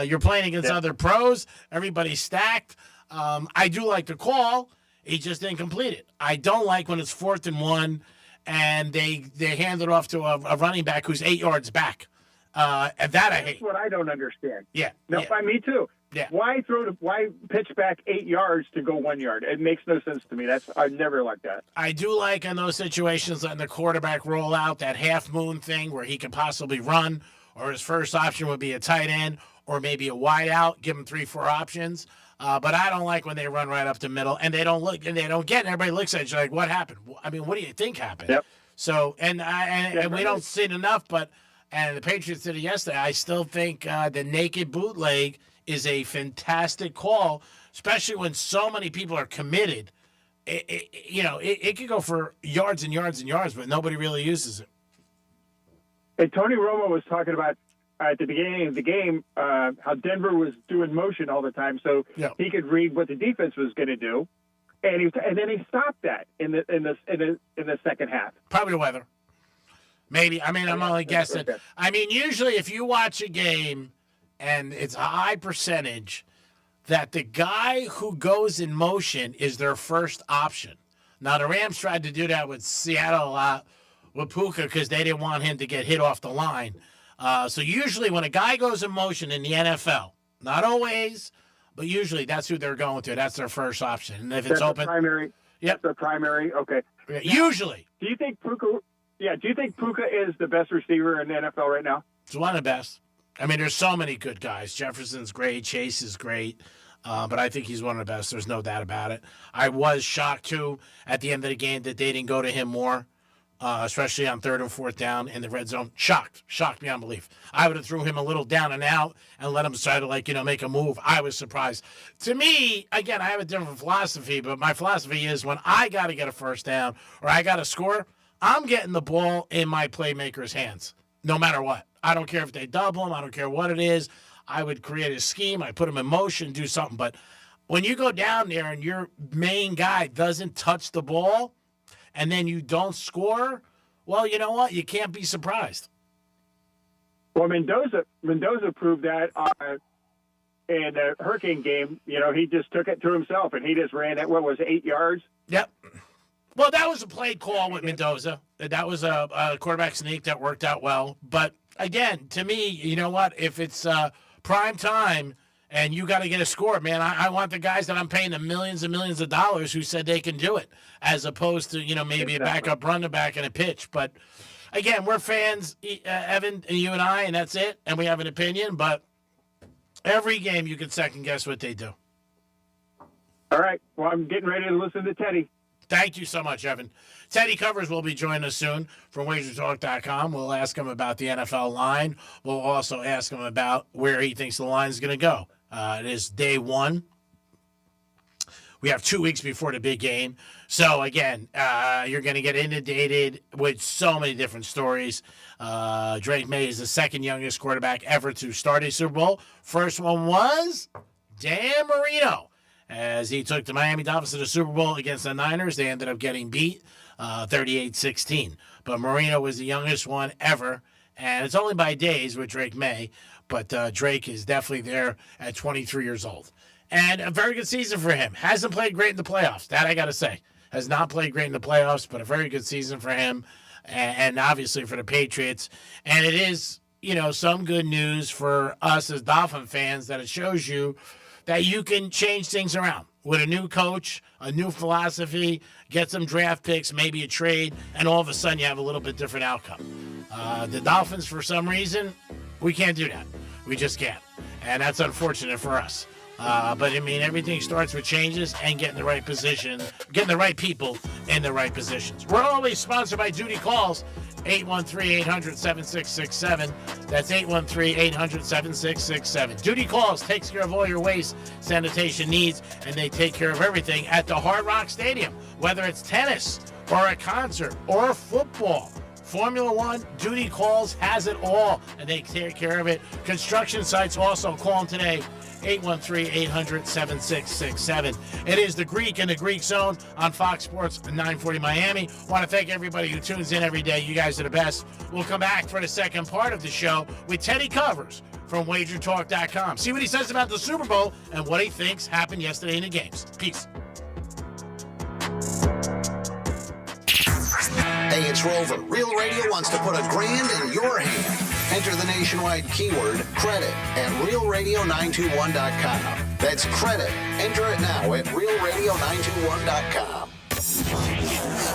You're playing against other pros. Everybody's stacked. I do like the call. He just didn't complete it. I don't like when it's 4th and 1, and they hand it off to a running back who's 8 yards back. And that I hate. That's what I don't understand. Yeah. No, by me too. Yeah. Why pitch back 8 yards to go 1 yard? It makes no sense to me. I never like that. I do like in those situations letting the quarterback roll out that half moon thing where he could possibly run, or his first option would be a tight end or maybe a wide out. Give him 3-4 options. But I don't like when they run right up the middle and they don't look and they don't get. And everybody looks at you like, what happened? I mean, what do you think happened? Yep. So and we don't see it enough, but. And the Patriots did it yesterday. I still think the naked bootleg is a fantastic call, especially when so many people are committed. It could go for yards and yards and yards, but nobody really uses it. And Tony Romo was talking about at the beginning of the game how Denver was doing motion all the time, so he could read what the defense was going to do, and then he stopped that in the second half. Probably the weather. Maybe. I mean, I'm only guessing. I mean, usually if you watch a game and it's a high percentage that the guy who goes in motion is their first option. Now, the Rams tried to do that with Seattle a lot with Puka because they didn't want him to get hit off the line. So usually when a guy goes in motion in the NFL, not always, but usually that's who they're going to. That's their first option. And if it's open. Primary. Yep. The primary. Okay. Usually. Do you think Puka... Yeah, do you think Puka is the best receiver in the NFL right now? He's one of the best. I mean, there's so many good guys. Jefferson's great. Chase is great. But I think he's one of the best. There's no doubt about it. I was shocked, too, at the end of the game that they didn't go to him more, especially on 3rd and 4th down in the red zone. Shocked beyond belief. I would have threw him a little down and out and let him try to, make a move. I was surprised. To me, again, I have a different philosophy, but my philosophy is when I got to get a first down or I got to score, I'm getting the ball in my playmaker's hands, no matter what. I don't care if they double him. I don't care what it is. I would create a scheme. I put him in motion, do something. But when you go down there and your main guy doesn't touch the ball and then you don't score, well, you know what? You can't be surprised. Well, Mendoza proved that in the Hurricane game. He just took it to himself, and he just ran at, 8 yards? Yep. Well, that was a play call with Mendoza. That was a quarterback sneak that worked out well. But, again, to me, you know what? If it's prime time and you got to get a score, man, I want the guys that I'm paying the millions and millions of dollars who said they can do it, as opposed to, maybe a backup running back and a pitch. But, again, we're fans, Evan, and you and I, and that's it. And we have an opinion. But every game you can second-guess what they do. All right. Well, I'm getting ready to listen to Teddy. Thank you so much, Evan. Teddy Covers will be joining us soon from WagerTalk.com. We'll ask him about the NFL line. We'll also ask him about where he thinks the line is going to go. It is day 1. We have 2 weeks before the big game. So, again, you're going to get inundated with so many different stories. Drake May is the second youngest quarterback ever to start a Super Bowl. First one was Dan Marino. As he took the Miami Dolphins to the Super Bowl against the Niners, they ended up getting beat 38-16. But Marino was the youngest one ever, and it's only by days with Drake May, but Drake is definitely there at 23 years old. And a very good season for him. Hasn't played great in the playoffs, that I got to say. Has not played great in the playoffs, but a very good season for him, and obviously for the Patriots. And it is some good news for us as Dolphin fans, that it shows you that you can change things around with a new coach, a new philosophy, get some draft picks, maybe a trade, and all of a sudden you have a little bit different outcome. The Dolphins, for some reason, we can't do that. We just can't. And that's unfortunate for us. But everything starts with changes and getting the right position, getting the right people in the right positions. We're always sponsored by Duty Calls, 813-800-7667. That's 813-800-7667. Duty Calls takes care of all your waste sanitation needs, and they take care of everything at the Hard Rock Stadium, whether it's tennis or a concert or football. Formula One, Duty Calls has it all, and they take care of it. Construction sites also, call them today, 813-800-7667. It is the Greek and the Greek Zone on Fox Sports 940 Miami. Want to thank everybody who tunes in every day. You guys are the best. We'll come back for the second part of the show with Teddy Covers from WagerTalk.com. See what he says about the Super Bowl and what he thinks happened yesterday in the games. Peace. Hey, it's Rover. Real Radio wants to put $1,000 in your hand. Enter the nationwide keyword credit at realradio921.com. That's credit. Enter it now at realradio921.com.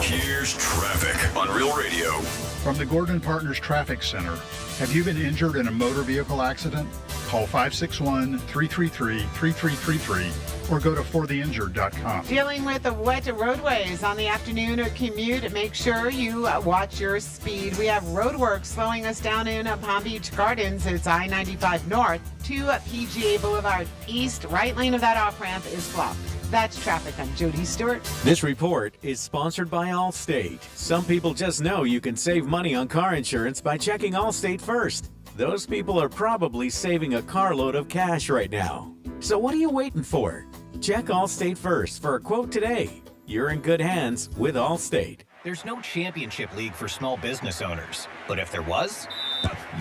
Here's traffic on Real Radio. From the Gordon Partners Traffic Center, have you been injured in a motor vehicle accident? Call 561-333-3333 or go to fortheinjured.com. Dealing with the wet roadways on the afternoon or commute, make sure you watch your speed. We have roadwork slowing us down in Palm Beach Gardens. It's I-95 North to PGA Boulevard East. Right lane of that off-ramp is blocked. That's traffic. I'm Jody Stewart. This report is sponsored by Allstate. Some people just know you can save money on car insurance by checking Allstate first. Those people are probably saving a carload of cash right now. So what are you waiting for? Check Allstate first for a quote today. You're in good hands with Allstate. There's no championship league for small business owners, but if there was,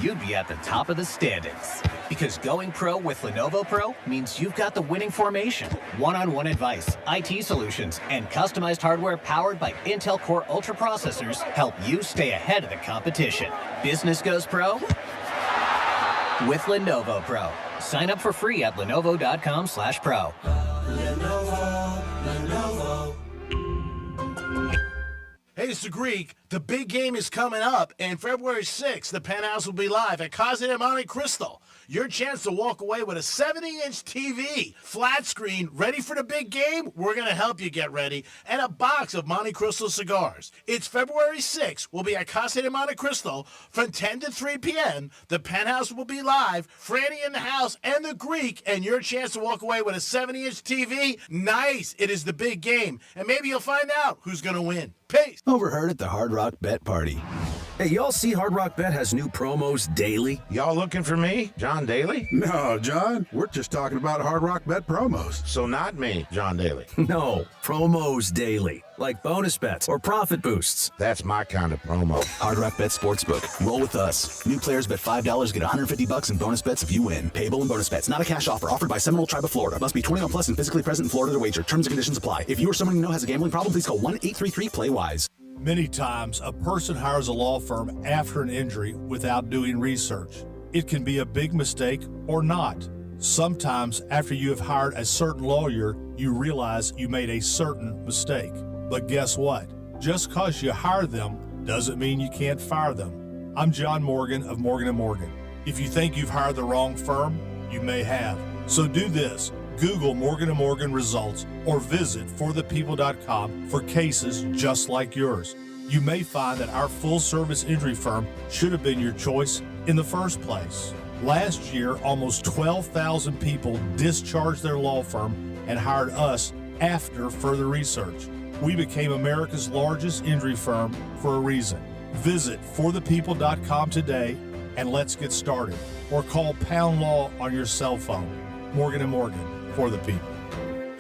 you'd be at the top of the standings. Because going pro with Lenovo Pro means you've got the winning formation, one-on-one advice, IT solutions, and customized hardware powered by Intel Core Ultra processors help you stay ahead of the competition. Business goes pro with Lenovo Pro. Sign up for free at lenovo.com/pro. Lenovo. Hey, it's the Greek. The big game is coming up, and February 6th, the Penthouse will be live at Casa de Monte Cristo. Your chance to walk away with a 70-inch TV, flat screen, ready for the big game? We're going to help you get ready, and a box of Monte Cristo cigars. It's February 6th. We'll be at Casa de Monte Cristo from 10 to 3 p.m. The Penthouse will be live, Franny in the house, and the Greek, and your chance to walk away with a 70-inch TV. Nice. It is the big game, and maybe you'll find out who's going to win. Peace. Overheard at the Hard Rock Bet Party. Hey, y'all see Hard Rock Bet has new promos daily? Y'all looking for me, John Daly? No, John. We're just talking about Hard Rock Bet promos. So not me, John Daly. No, promos daily. Like bonus bets or profit boosts. That's my kind of promo. Hard Rock Bet Sportsbook. Roll with us. New players bet $5, get $150 in bonus bets if you win. Payable in bonus bets. Not a cash offer. Offered by Seminole Tribe of Florida. Must be 21 plus and physically present in Florida to wager. Terms and conditions apply. If you or someone you know has a gambling problem, please call 1-833-PLAY-WISE. Many times, a person hires a law firm after an injury without doing research. It can be a big mistake or not. Sometimes, after you have hired a certain lawyer, you realize you made a certain mistake. But guess what? Just because you hire them doesn't mean you can't fire them. I'm John Morgan of Morgan & Morgan. If you think you've hired the wrong firm, you may have. So do this. Google Morgan & Morgan results or visit forthepeople.com for cases just like yours. You may find that our full-service injury firm should have been your choice in the first place. Last year, almost 12,000 people discharged their law firm and hired us after further research. We became America's largest injury firm for a reason. Visit forthepeople.com today and let's get started. Or call Pound Law on your cell phone. Morgan & Morgan, for the people.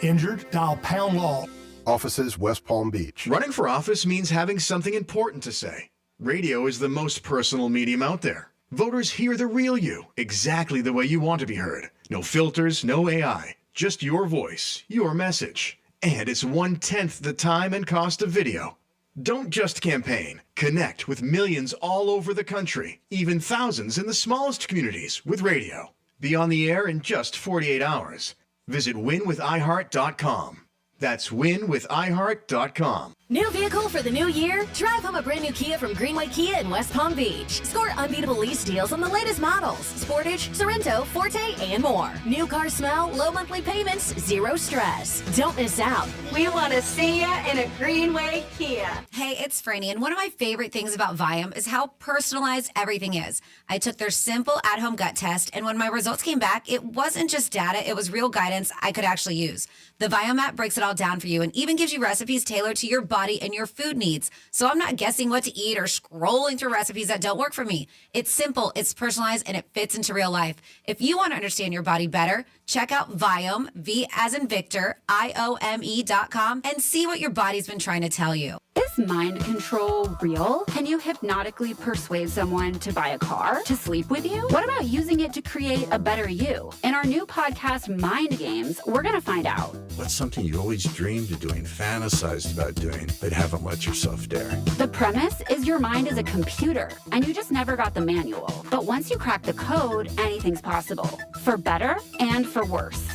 Injured? Dial Pound Law. Offices, West Palm Beach. Running for office means having something important to say. Radio is the most personal medium out there. Voters hear the real you, exactly the way you want to be heard. No filters, no AI, just your voice, your message. And it's 1/10 the time and cost of video. Don't just campaign. Connect with millions all over the country, even thousands in the smallest communities with radio. Be on the air in just 48 hours. Visit winwithiheart.com. That's winwithiheart.com. New vehicle for the new year? Drive home a brand new Kia from Greenway Kia in West Palm Beach. Score unbeatable lease deals on the latest models: Sportage, Sorrento, Forte, and more. New car smell, low monthly payments, zero stress. Don't miss out. We want to see you in a Greenway Kia. Hey, it's Franny, and one of my favorite things about Viome is how personalized everything is. I took their simple at-home gut test, and when my results came back, it wasn't just data, it was real guidance I could actually use. The Viome app breaks it all down for you and even gives you recipes tailored to your body and your food needs. So I'm not guessing what to eat or scrolling through recipes that don't work for me. It's simple, it's personalized, and it fits into real life. If you want to understand your body better, check out Viome, V as in Victor, IOME.com, and see what your body's been trying to tell you. Is mind control real? Can you hypnotically persuade someone to buy a car, to sleep with you? What about using it to create a better you? In our new podcast, Mind Games, we're going to find out. What's something you always dreamed of doing, fantasized about doing, but haven't let yourself dare? The premise is your mind is a computer, and you just never got the manual. But once you crack the code, anything's possible. For better and for worse.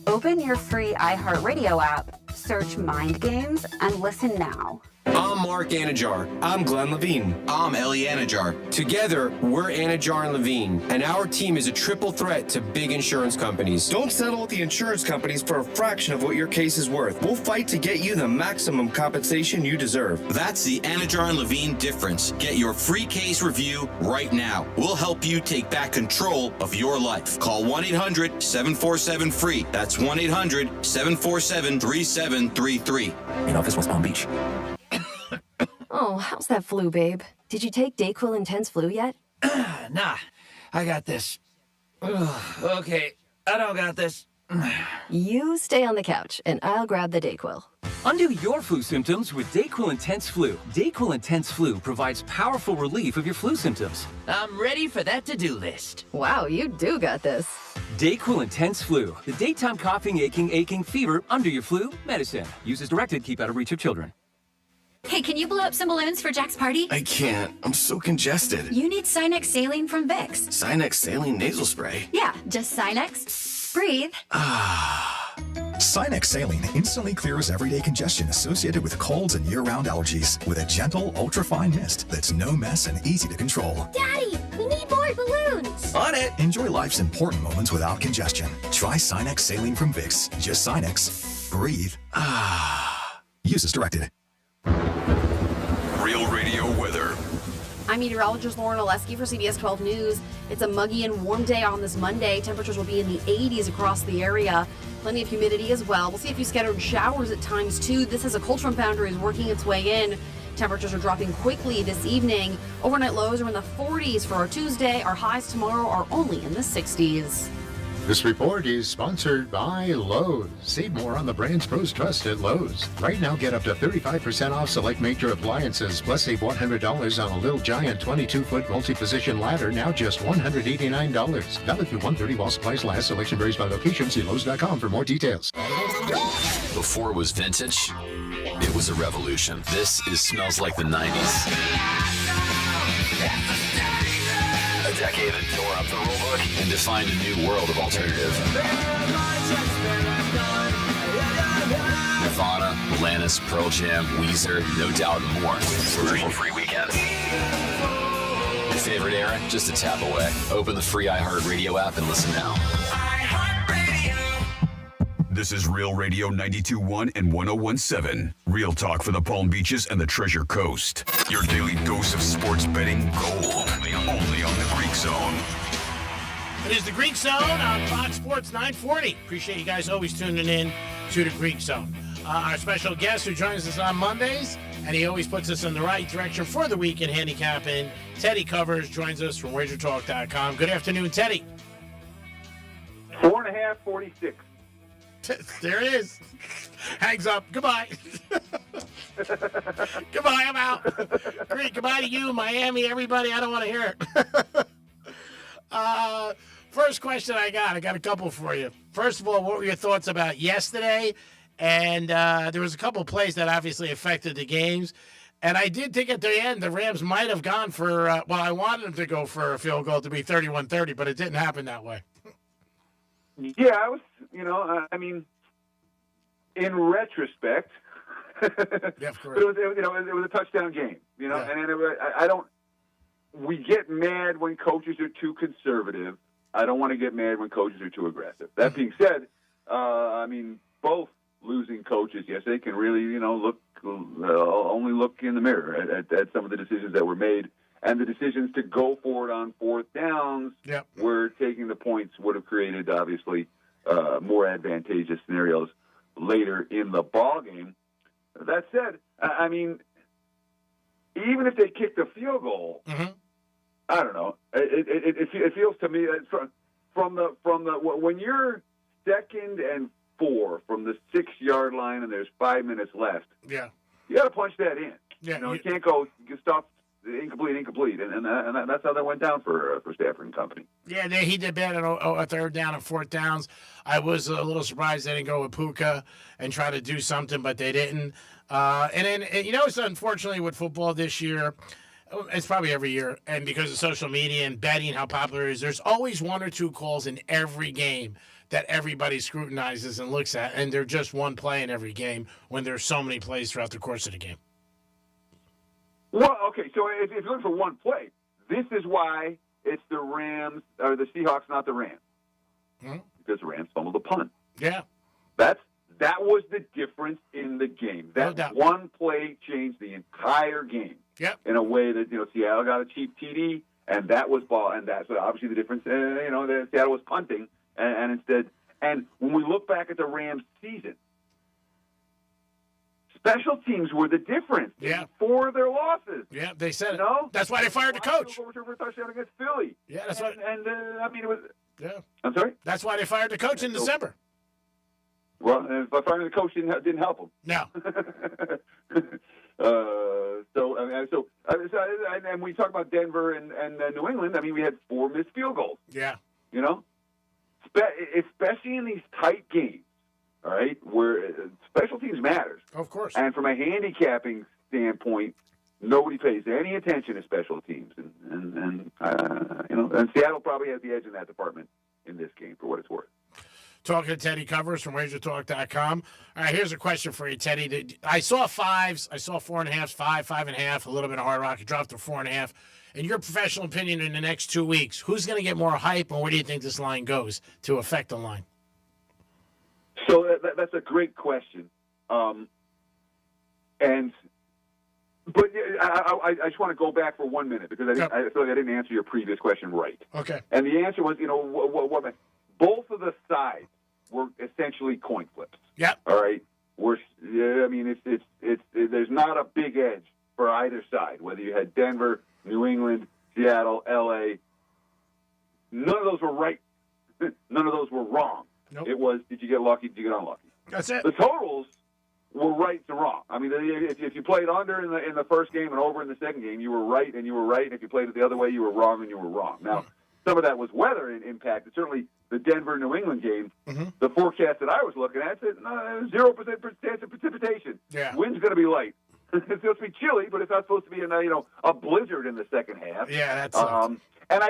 Open your free iHeartRadio app, search Mind Games, and listen now. I'm Mark Anajar. I'm Glenn Levine. I'm Ellie Anajar. Together, we're Anajar and Levine, and our team is a triple threat to big insurance companies. Don't settle with the insurance companies for a fraction of what your case is worth. We'll fight to get you the maximum compensation you deserve. That's the Anajar and Levine difference. Get your free case review right now. We'll help you take back control of your life. Call 1-800-747-FREE. That's 1-800-747-3733. In office, West Palm Beach. Oh, how's that flu, babe? Did you take Dayquil Intense Flu yet? Nah, I got this. Ugh, okay, I don't got this. You stay on the couch, and I'll grab the Dayquil. Undo your flu symptoms with Dayquil Intense Flu. Dayquil Intense Flu provides powerful relief of your flu symptoms. I'm ready for that to-do list. Wow, you do got this. Dayquil Intense Flu. The daytime coughing, aching, fever, under your flu medicine. Use as directed, keep out of reach of children. Hey, can you blow up some balloons for Jack's party? I can't. I'm so congested. You need Sinex Saline from Vicks. Sinex Saline Nasal Spray? Yeah, just Sinex. Breathe. Sinex Saline instantly clears everyday congestion associated with colds and year-round allergies with a gentle, ultra-fine mist that's no mess and easy to control. Daddy, we need more balloons. On it. Enjoy life's important moments without congestion. Try Sinex Saline from Vicks. Just Sinex. Breathe. Use as directed. Real Radio weather. I'm meteorologist Lauren Oleski for CBS 12 News. It's a muggy and warm day on this Monday. Temperatures will be in the 80s across the area. Plenty of humidity as well. We'll see a few scattered showers at times, too. This as a cold front boundary is working its way in. Temperatures are dropping quickly this evening. Overnight lows are in the 40s for our Tuesday. Our highs tomorrow are only in the 60s. This report is sponsored by Lowe's. See more on the brand's pros trust at Lowe's. Right now, get up to 35% off select major appliances, plus save $100 on a Little Giant 22-foot multi-position ladder, now just $189. Valid through 1/30 while supplies last. Selection varies by location. See Lowe's.com for more details. Before it was vintage, it was a revolution. This is Smells Like the 90s. A decade that tore up the rulebook and defined a new world of alternative. Nirvana, Alanis, Pearl Jam, Weezer, No Doubt, and more. Free weekends. Your favorite era? Just a tap away. Open the free iHeartRadio app and listen now. This is Real Radio 92.1 and 101.7. Real talk for the Palm Beaches and the Treasure Coast. Your daily dose of sports betting gold. Only on the Greek Zone. It is the Greek Zone on Fox Sports 940. Appreciate you guys always tuning in to the Greek Zone. Our special guest who joins us on Mondays, and he always puts us in the right direction for the week in handicapping. Teddy Covers joins us from WagerTalk.com. Good afternoon, Teddy. 4.5, 46. There it is. Hangs up. Goodbye. Goodbye. I'm out. Great. Goodbye to you, Miami, everybody. I don't want to hear it. First question I got a couple for you. First of all, what were your thoughts about yesterday? And there was a couple plays that obviously affected the games. And I did think at the end the Rams might have gone for, I wanted them to go for a field goal to be 31-30, but it didn't happen that way. Yeah, I was, I mean, in retrospect, yeah, of course. But it was a touchdown game, Yeah. and we get mad when coaches are too conservative. I don't want to get mad when coaches are too aggressive. That being said, both losing coaches, yes, they can really, only look in the mirror at some of the decisions that were made. And the decisions to go for it on fourth downs, where taking the points would have created, obviously, more advantageous scenarios later in the ball game. That said, even if they kicked a field goal, I don't know. It feels to me that from the when you're 2nd and 4 from the 6-yard line and there's 5 minutes left. Yeah, you got to punch that in. Yeah, you can't go stop. Incomplete, and that's how that went down for Stafford and company. Yeah, he did bad on a 3rd down and 4th downs. I was a little surprised they didn't go with Puka and try to do something, but they didn't. And then, it's unfortunately with football this year, it's probably every year, and because of social media and betting, how popular it is, there's always 1 or 2 calls in every game that everybody scrutinizes and looks at, and they're just one play in every game when there's so many plays throughout the course of the game. Well, okay, so if you're looking for one play, this is why it's the Rams or the Seahawks, not the Rams, because the Rams fumbled the punt. Yeah, that was the difference in the game. That one play changed the entire game. Yep. In a way that Seattle got a cheap TD, and that was ball, and that's obviously the difference. That Seattle was punting, and instead, and when we look back at the Rams season. Special teams were the difference for their losses. Yeah, they said it. That's why they fired the coach. For a touchdown against Philly. Yeah, that's why. And it was. Yeah. I'm sorry. That's why they fired the coach in December. Well, firing the coach didn't help them. No. And we talk about Denver and New England. We had 4 missed field goals. Yeah. Especially in these tight games. All right, where special teams matters. Of course. And from a handicapping standpoint, nobody pays any attention to special teams, and Seattle probably has the edge in that department in this game, for what it's worth. Talking to Teddy Covers from RazorTalk.com. All right, here's a question for you, Teddy. I saw 5s. I saw 4.5s, 5.5, a little bit of Hard Rock. It dropped to 4.5. In your professional opinion, in the next 2 weeks, who's going to get more hype, and where do you think this line goes to affect the line? So that's a great question, but I just want to go back for 1 minute because I feel like I didn't answer your previous question right. Okay. And the answer was, both of the sides were essentially coin flips. Yeah. All right. There's not a big edge for either side. Whether you had Denver, New England, Seattle, LA, none of those were right. None of those were wrong. Nope. It was, did you get lucky, did you get unlucky? That's it. The totals were right and wrong. If you played under in the first game and over in the second game, you were right and you were right. And if you played it the other way, you were wrong and you were wrong. Now, some of that was weather impacted. Certainly the Denver-New England game, the forecast that I was looking at said 0% chance of precipitation. Yeah. Wind's going to be light. It's supposed to be chilly, but it's not supposed to be a blizzard in the second half. Yeah, that's and I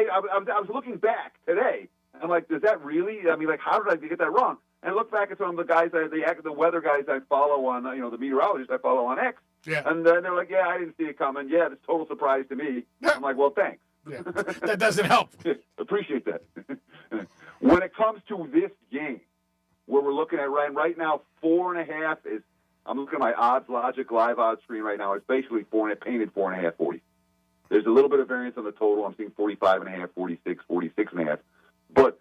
was looking back today. I'm like, does that really? How did I get that wrong? And look back at some of the guys, the weather guys I follow on, the meteorologists I follow on X. Yeah. And they're like, yeah, I didn't see it coming. Yeah, it's a total surprise to me. I'm like, well, thanks. Yeah. That doesn't help. Appreciate that. When it comes to this game, where we're looking at right now, 4.5 is. I'm looking at my odds logic live odds screen right now. It's basically painted 4.5, 40. There's a little bit of variance on the total. I'm seeing 45.5, 46, 46.5. But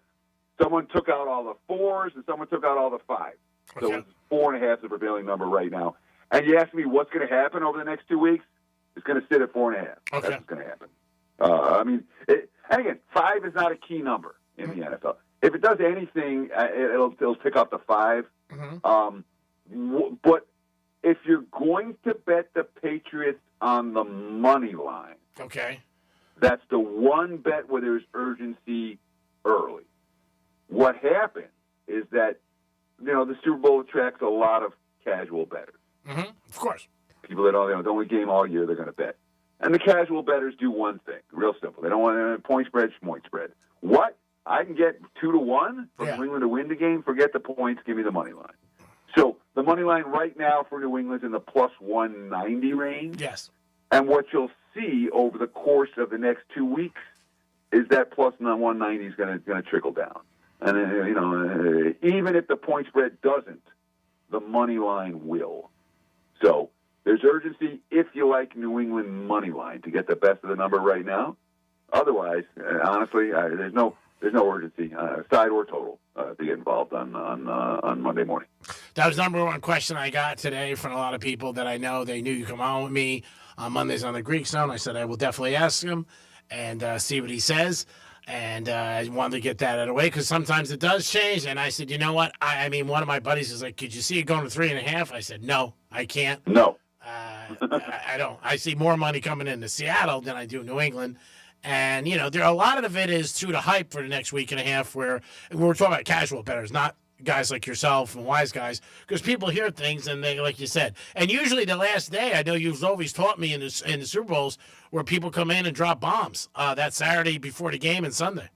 someone took out all the 4s and someone took out all the 5s. So it's 4.5 is the prevailing number right now. And you ask me what's going to happen over the next 2 weeks? It's going to sit at 4.5. Okay. That's what's going to happen. And again, 5 is not a key number in the NFL. If it does anything, it'll pick up the 5. But if you're going to bet the Patriots on the money line, okay, that's the one bet where there's urgency early. What happens is that, the Super Bowl attracts a lot of casual bettors. Of course. People that the only game all year they're going to bet. And the casual bettors do one thing, real simple. They don't want point spread, schmoint spread. What? I can get 2-1 for New England to win the game. Forget the points. Give me the money line. So the money line right now for New England's in the plus 190 range. Yes. And what you'll see over the course of the next 2 weeks is that plus 190 is going to trickle down. And even if the point spread doesn't, the money line will. So there's urgency if you like New England money line to get the best of the number right now. Otherwise, honestly, there's no urgency, side or total, to get involved on Monday morning. That was the number one question I got today from a lot of people that I know. They knew you come on with me on Mondays on the Greek Zone. I said I will definitely ask him and see what he says. And I wanted to get that out of the way because sometimes it does change. And I said, you know what? I mean, one of my buddies is like, could you see it going to 3.5? I said, no, I can't. No. I don't. I see more money coming into Seattle than I do New England. And, there a lot of it is to the hype for the next week and a half where we're talking about casual bettors, not guys like yourself and wise guys, because people hear things and they, like you said, and usually the last day, I know you've always taught me in the Super Bowls where people come in and drop bombs that Saturday before the game and Sunday.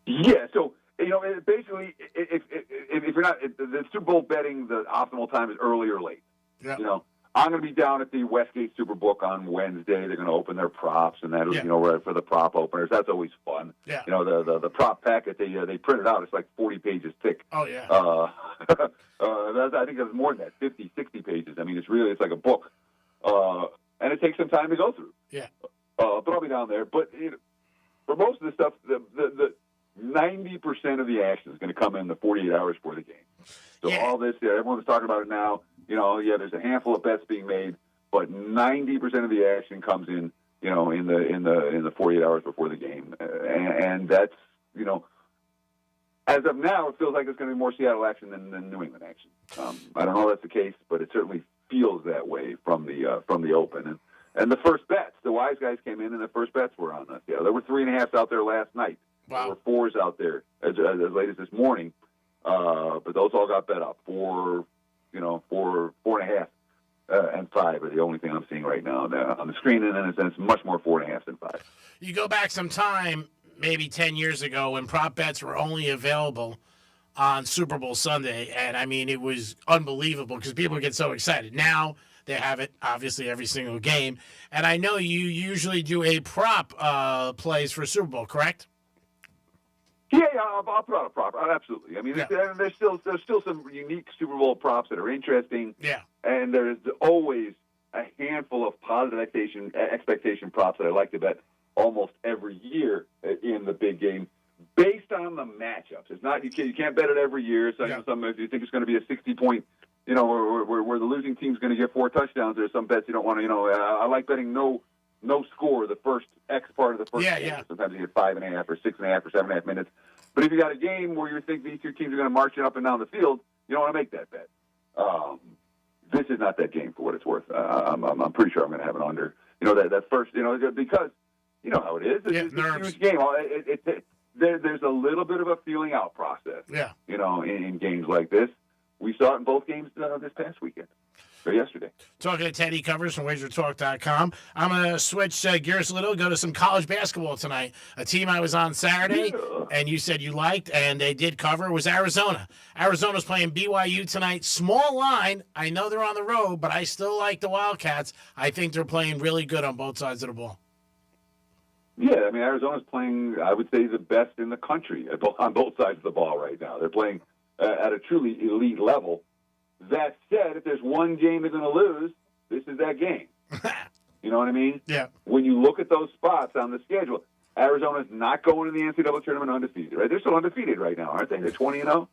Yeah, so basically, if you're not the Super Bowl betting, the optimal time is early or late. Yeah. I'm going to be down at the Westgate Superbook on Wednesday. They're going to open their props, and that right for the prop openers. That's always fun. Yeah. The prop packet they printed out. It's like 40 pages thick. Oh yeah. I think it's more than that, 50, 60 pages. I mean, it's like a book, and it takes some time to go through. Yeah. But I'll be down there. But for most of the stuff, the 90% of the action is going to come in the 48 hours before the game. So all this, everyone's talking about it now. There's a handful of bets being made, but 90% of the action comes in, in the 48 hours before the game, and that's, as of now, it feels like it's going to be more Seattle action than New England action. I don't know if that's the case, but it certainly feels that way from the open. And the first bets, the wise guys came in, and the first bets were on us. There were 3.5s out there last night. Wow. There were 4s out there as late as this morning, but those all got bet up. 4, 4.5, and 5 are the only thing I'm seeing right now on the screen, and it's much more 4.5 than 5. You go back some time, maybe 10 years ago, when prop bets were only available on Super Bowl Sunday, and I mean, it was unbelievable because people get so excited. Now they have it, obviously, every single game, and I know you usually do a prop plays for Super Bowl, correct? Yeah, I'll put out a prop. Absolutely. I mean, there's still some unique Super Bowl props that are interesting. Yeah. And there's always a handful of positive expectation props that I like to bet almost every year in the big game, based on the matchups. It's not you can't bet it every year. So some if you think it's going to be a 60-point, where the losing team's going to get 4 touchdowns, there's some bets you don't want to. I like betting no score the first X part of the first game. Yeah. Sometimes you get 5.5 or 6.5 or 7.5 minutes. But if you got a game where you think these two teams are going to march it up and down the field, you don't want to make that bet. This is not that game for what it's worth. I'm pretty sure I'm going to have an under. That first, because you know how it is. It's a huge game. There's a little bit of a feeling out process. Yeah. In games like this, we saw it in both games this past weekend. Or yesterday. Talking to Teddy Covers from WagerTalk.com. I'm going to switch gears a little, go to some college basketball tonight. A team I was on Saturday, and you said you liked, and they did cover, was Arizona. Arizona's playing BYU tonight. Small line. I know they're on the road, but I still like the Wildcats. I think they're playing really good on both sides of the ball. Yeah, I mean, Arizona's playing, I would say, the best in the country on both sides of the ball right now. They're playing at a truly elite level. That said, if there's one game they're going to lose, this is that game. You know what I mean? Yeah. When you look at those spots on the schedule, Arizona's not going to the NCAA tournament undefeated, right? They're still undefeated right now, aren't they? They're 20-0.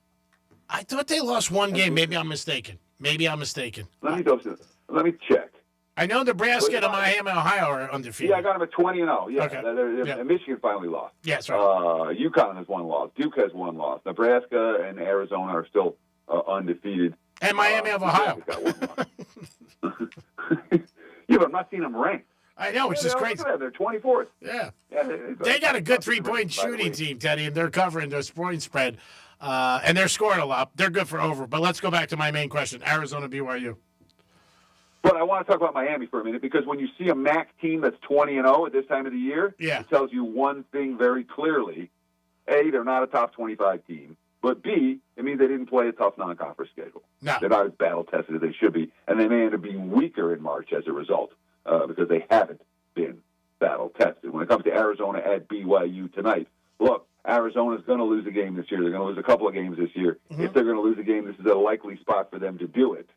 I thought they lost one game. Maybe I'm mistaken. Let me check. I know Nebraska and Miami, Ohio are undefeated. Yeah, I got them at 20-0. Yeah, okay. Michigan finally lost. Yeah, that's right. UConn has one loss. Duke has one loss. Nebraska and Arizona are still undefeated. And Miami of Ohio. Got one loss. Yeah, but I'm not seeing them ranked. I know, which is crazy. They're 24th. Yeah. They got a good three-point shooting team, Teddy, and they're covering their point spread. And they're scoring a lot. They're good for over. But let's go back to my main question. Arizona, BYU. But I want to talk about Miami for a minute because when you see a MAC team that's 20-0 at this time of the year, it tells you one thing very clearly. A, they're not a top 25 team. But B, it means they didn't play a tough non-conference schedule. No. They're not as battle-tested as they should be. And they may end up being weaker in March as a result because they haven't been battle-tested. When it comes to Arizona at BYU tonight, look, Arizona's going to lose a game this year. They're going to lose a couple of games this year. Mm-hmm. If they're going to lose a game, this is a likely spot for them to do it.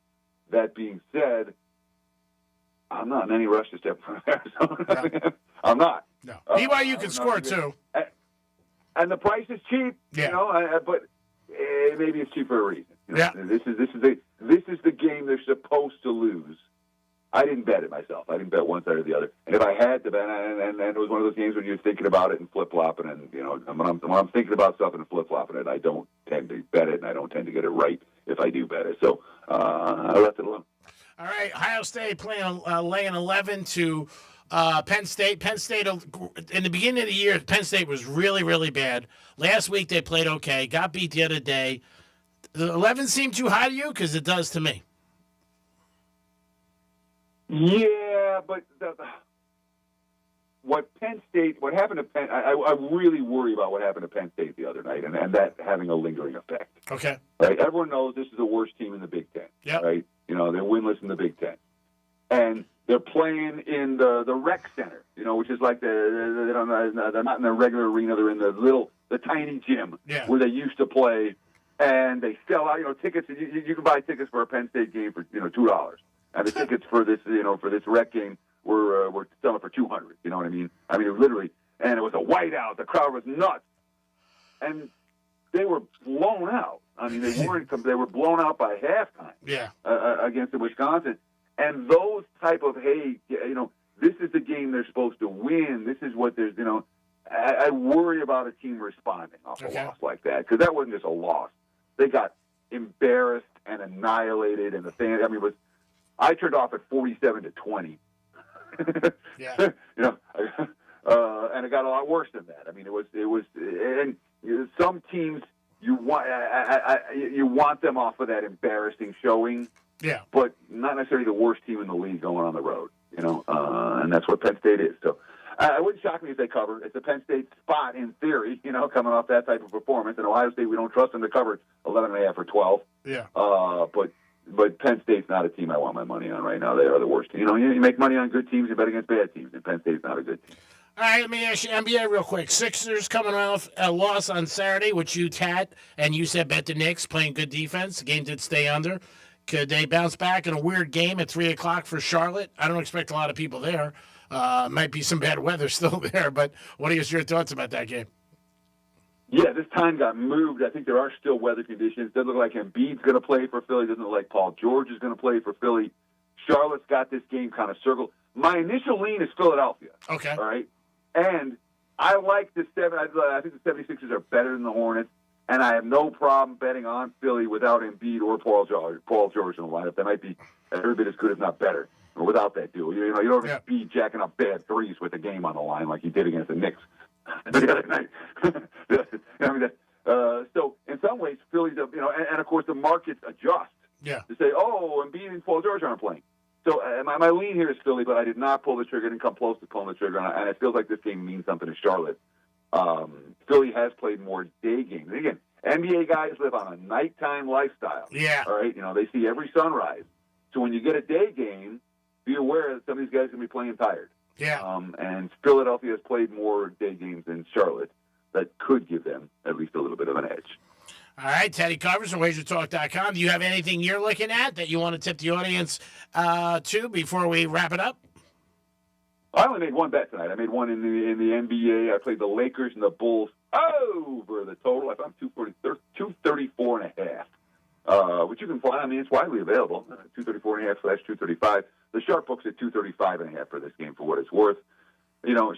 That being said, I'm not in any rush to step from Arizona. No. I'm not. No. BYU can score too. And the price is cheap, but maybe it's cheap for a reason. This is the game they're supposed to lose. I didn't bet it myself. I didn't bet one side or the other. And if I had to bet, and it was one of those games when you're thinking about it and flip-flopping, and when I'm thinking about stuff and flip-flopping it, I don't tend to bet it, and I don't tend to get it right if I do bet it. So I left it alone. All right, Ohio State playing laying 11 to Penn State. Penn State, in the beginning of the year, Penn State was really, really bad. Last week they played okay, got beat the other day. The 11 seemed too high to you? Because it does to me. Yeah, but what happened to Penn, I really worry about what happened to Penn State the other night, and that having a lingering effect. Okay. Right? Everyone knows this is the worst team in the Big Ten. Yep. Right? They're winless in the Big Ten. And they're playing in the rec center, which is like they're not in the regular arena. They're in the tiny gym where they used to play, and they sell out. Tickets. You can buy tickets for a Penn State game for $2, and the tickets for this rec game were selling for $200. You know what I mean? I mean, it literally, and it was a whiteout. The crowd was nuts, and they were blown out. I mean, they were blown out by halftime. Yeah. Against the Wisconsin. And those type of, this is the game they're supposed to win. This is what there's, I worry about a team responding off a loss like that because that wasn't just a loss. They got embarrassed and annihilated, and the thing, I turned off at 47-20. Yeah. And it got a lot worse than that. I mean, it was, and some teams you want them off of that embarrassing showing. Yeah. But not necessarily the worst team in the league going on the road, and that's what Penn State is. So it wouldn't shock me if they cover. It's a Penn State spot in theory, coming off that type of performance. And Ohio State, we don't trust them to cover 11.5 or 12. Yeah. But Penn State's not a team I want my money on right now. They are the worst team. You make money on good teams, you bet against bad teams, and Penn State's not a good team. All right, let me ask you NBA real quick. Sixers coming off a loss on Saturday, which you and you said bet the Knicks, playing good defense. The game did stay under. Could they bounce back in a weird game at 3 o'clock for Charlotte? I don't expect a lot of people there. Might be some bad weather still there, but what are your thoughts about that game? Yeah, this time got moved. I think there are still weather conditions. Doesn't look like Embiid's going to play for Philly. Doesn't look like Paul George is going to play for Philly. Charlotte's got this game kind of circled. My initial lean is Philadelphia. Okay. All right? And I like the I think the 76ers are better than the Hornets. And I have no problem betting on Philly without Embiid or Paul George in the lineup. They might be every bit as good, if not better, without that duo. You don't have Embiid jacking up bad threes with the game on the line like he did against the Knicks the other night. So in some ways, Philly's, and of course the markets adjust to say, Embiid and Paul George aren't playing. So my lean here is Philly, but I did not pull the trigger. Didn't come close to pulling the trigger, and it feels like this game means something to Charlotte. Philly has played more day games. And again, NBA guys live on a nighttime lifestyle. Yeah. All right. They see every sunrise. So when you get a day game, be aware that some of these guys are going to be playing tired. Yeah. And Philadelphia has played more day games than Charlotte. That could give them at least a little bit of an edge. All right, Teddy Covers from WagerTalk.com. Do you have anything you're looking at that you want to tip the audience to before we wrap it up? I only made one bet tonight. I made one in the NBA. I played the Lakers and the Bulls over the total. I found 234.5, which you can find. I mean, it's widely available. 234.5/235. The sharp book's at 235.5 for this game, for what it's worth.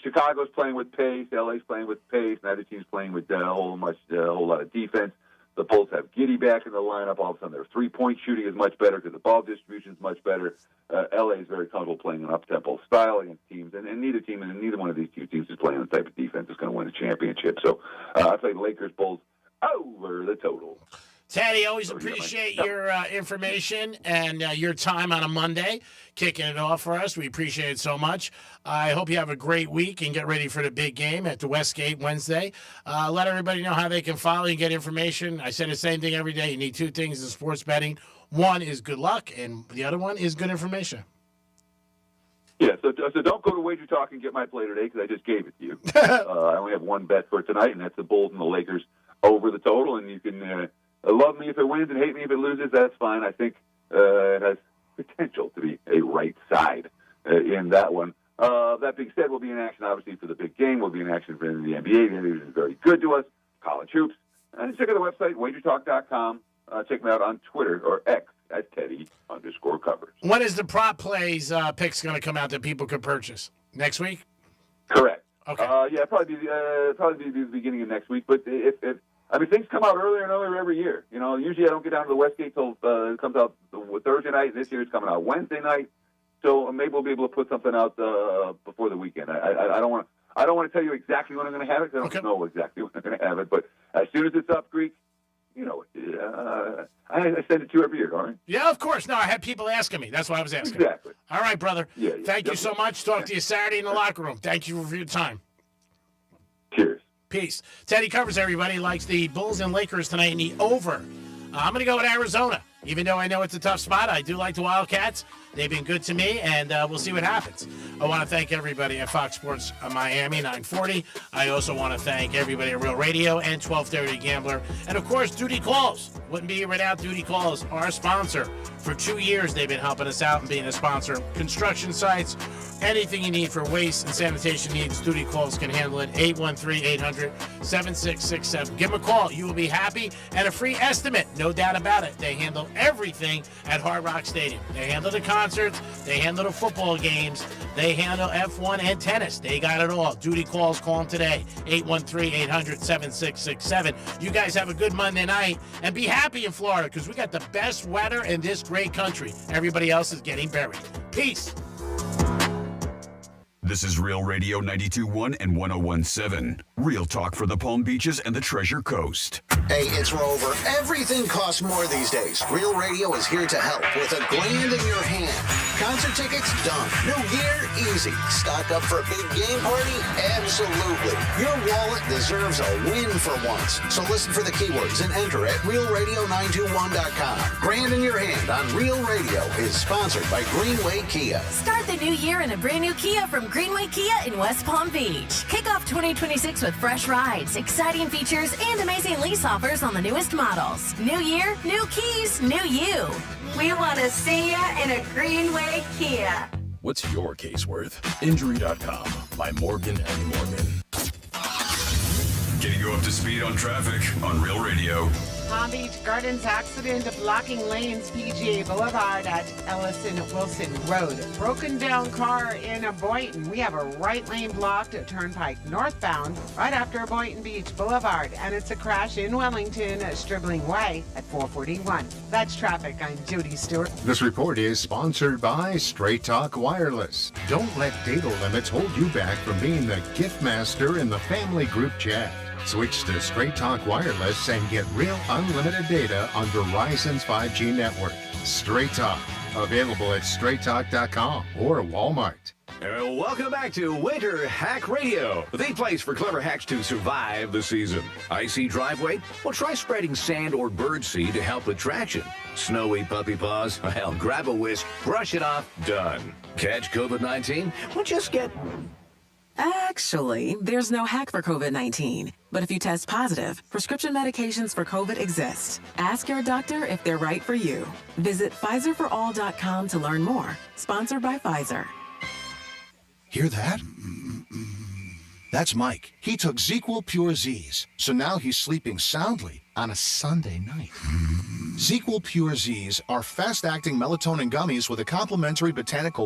Chicago's playing with pace. LA's playing with pace. Neither team's playing with a whole lot of defense. The Bulls have Giddey back in the lineup. All of a sudden, their three-point shooting is much better because the ball distribution is much better. LA is very comfortable playing an up-tempo style against teams, and neither one of these two teams is playing the type of defense that's going to win a championship. So I played Lakers Bulls over the total. Teddy, always appreciate your information and your time on a Monday, kicking it off for us. We appreciate it so much. I hope you have a great week and get ready for the big game at the Westgate Wednesday. Let everybody know how they can follow you and get information. I say the same thing every day. You need two things in sports betting. One is good luck, and the other one is good information. Yeah, so don't go to Wager Talk and get my play today because I just gave it to you. I only have one bet for tonight, and that's the Bulls and the Lakers over the total. And you can love me if it wins and hate me if it loses. That's fine. I think it has potential to be a right side in that one. That being said, we'll be in action, obviously, for the big game. We'll be in action for the NBA. The NBA is very good to us. College hoops. And check out the website, wagertalk.com. Check me out on Twitter or X at Teddy_covers. When is the prop plays picks going to come out that people could purchase? Next week? Correct. Okay. Yeah, probably be the beginning of next week. But if things come out earlier and earlier every year. You know, usually I don't get down to the Westgate till it comes out Thursday night. This year it's coming out Wednesday night. So maybe we'll be able to put something out before the weekend. I don't want to tell you exactly when I'm going to have it. 'Cause I don't know exactly when I'm going to have it. But as soon as it's up, Greek, you know, I send it to you every year, all right? Yeah, of course. No, I had people asking me. That's why I was asking. Exactly. All right, brother. Yeah, Thank you so much. Talk to you Saturday in the locker room. Thank you for your time. Cheers. Peace. Teddy covers everybody. Likes the Bulls and Lakers tonight in the over. I'm going to go with Arizona. Even though I know it's a tough spot, I do like the Wildcats. They've been good to me, and we'll see what happens. I want to thank everybody at Fox Sports Miami 940. I also want to thank everybody at Real Radio and 1230 Gambler. And, of course, Duty Calls. Wouldn't be here without Duty Calls, our sponsor. For 2 years, they've been helping us out and being a sponsor. Construction sites, anything you need for waste and sanitation needs, Duty Calls can handle it. 813-800-7667. Give them a call. You will be happy. And a free estimate, no doubt about it. They handle everything at Hard Rock Stadium. They handle the concerts. They handle the football games. They handle F1 and tennis. They got it all. Duty Calls, call them today. 813-800-7667. You guys have a good Monday night and be happy in Florida because we got the best weather in this great country. Everybody else is getting buried. Peace. This is Real Radio 92.1 and 101.7. Real talk for the Palm Beaches and the Treasure Coast. Hey, it's Rover. Everything costs more these days. Real Radio is here to help with $1,000 in your hand. Concert tickets? Done. New gear? Easy. Stock up for a big game party? Absolutely. Your wallet deserves a win for once. So listen for the keywords and enter at realradio921.com. $1,000 in your hand on Real Radio is sponsored by Greenway Kia. Start the new year in a brand new Kia from Greenway Kia in West Palm Beach. Kick off 2026 with fresh rides, exciting features, and amazing lease offers on the newest models. New year, new keys, new you. We want to see you in a Greenway Kia. What's your case worth? Injury.com by Morgan & Morgan. Getting you up to speed on traffic on Real Radio. Palm Beach Gardens accident blocking lanes, PGA Boulevard at Ellison Wilson Road. Broken down car in Boynton. We have a right lane blocked at Turnpike northbound right after Boynton Beach Boulevard. And it's a crash in Wellington, Stribling Way at 441. That's traffic. I'm Judy Stewart. This report is sponsored by Straight Talk Wireless. Don't let data limits hold you back from being the gift master in the family group chat. Switch to Straight Talk Wireless and get real unlimited data on Verizon's 5G network. Straight Talk, available at straighttalk.com or Walmart. Welcome back to Winter Hack Radio, the place for clever hacks to survive the season. Icy driveway? Well, try spreading sand or birdseed to help with traction. Snowy puppy paws? Well, grab a whisk, brush it off, done. Catch COVID-19? Well, just get... Actually, there's no hack for COVID-19. But if you test positive, prescription medications for COVID exist. Ask your doctor if they're right for you. Visit PfizerForAll.com to learn more. Sponsored by Pfizer. Hear that? That's Mike. He took ZQL Pure Z's, so now he's sleeping soundly on a Sunday night. ZQL Pure Z's are fast-acting melatonin gummies with a complementary botanical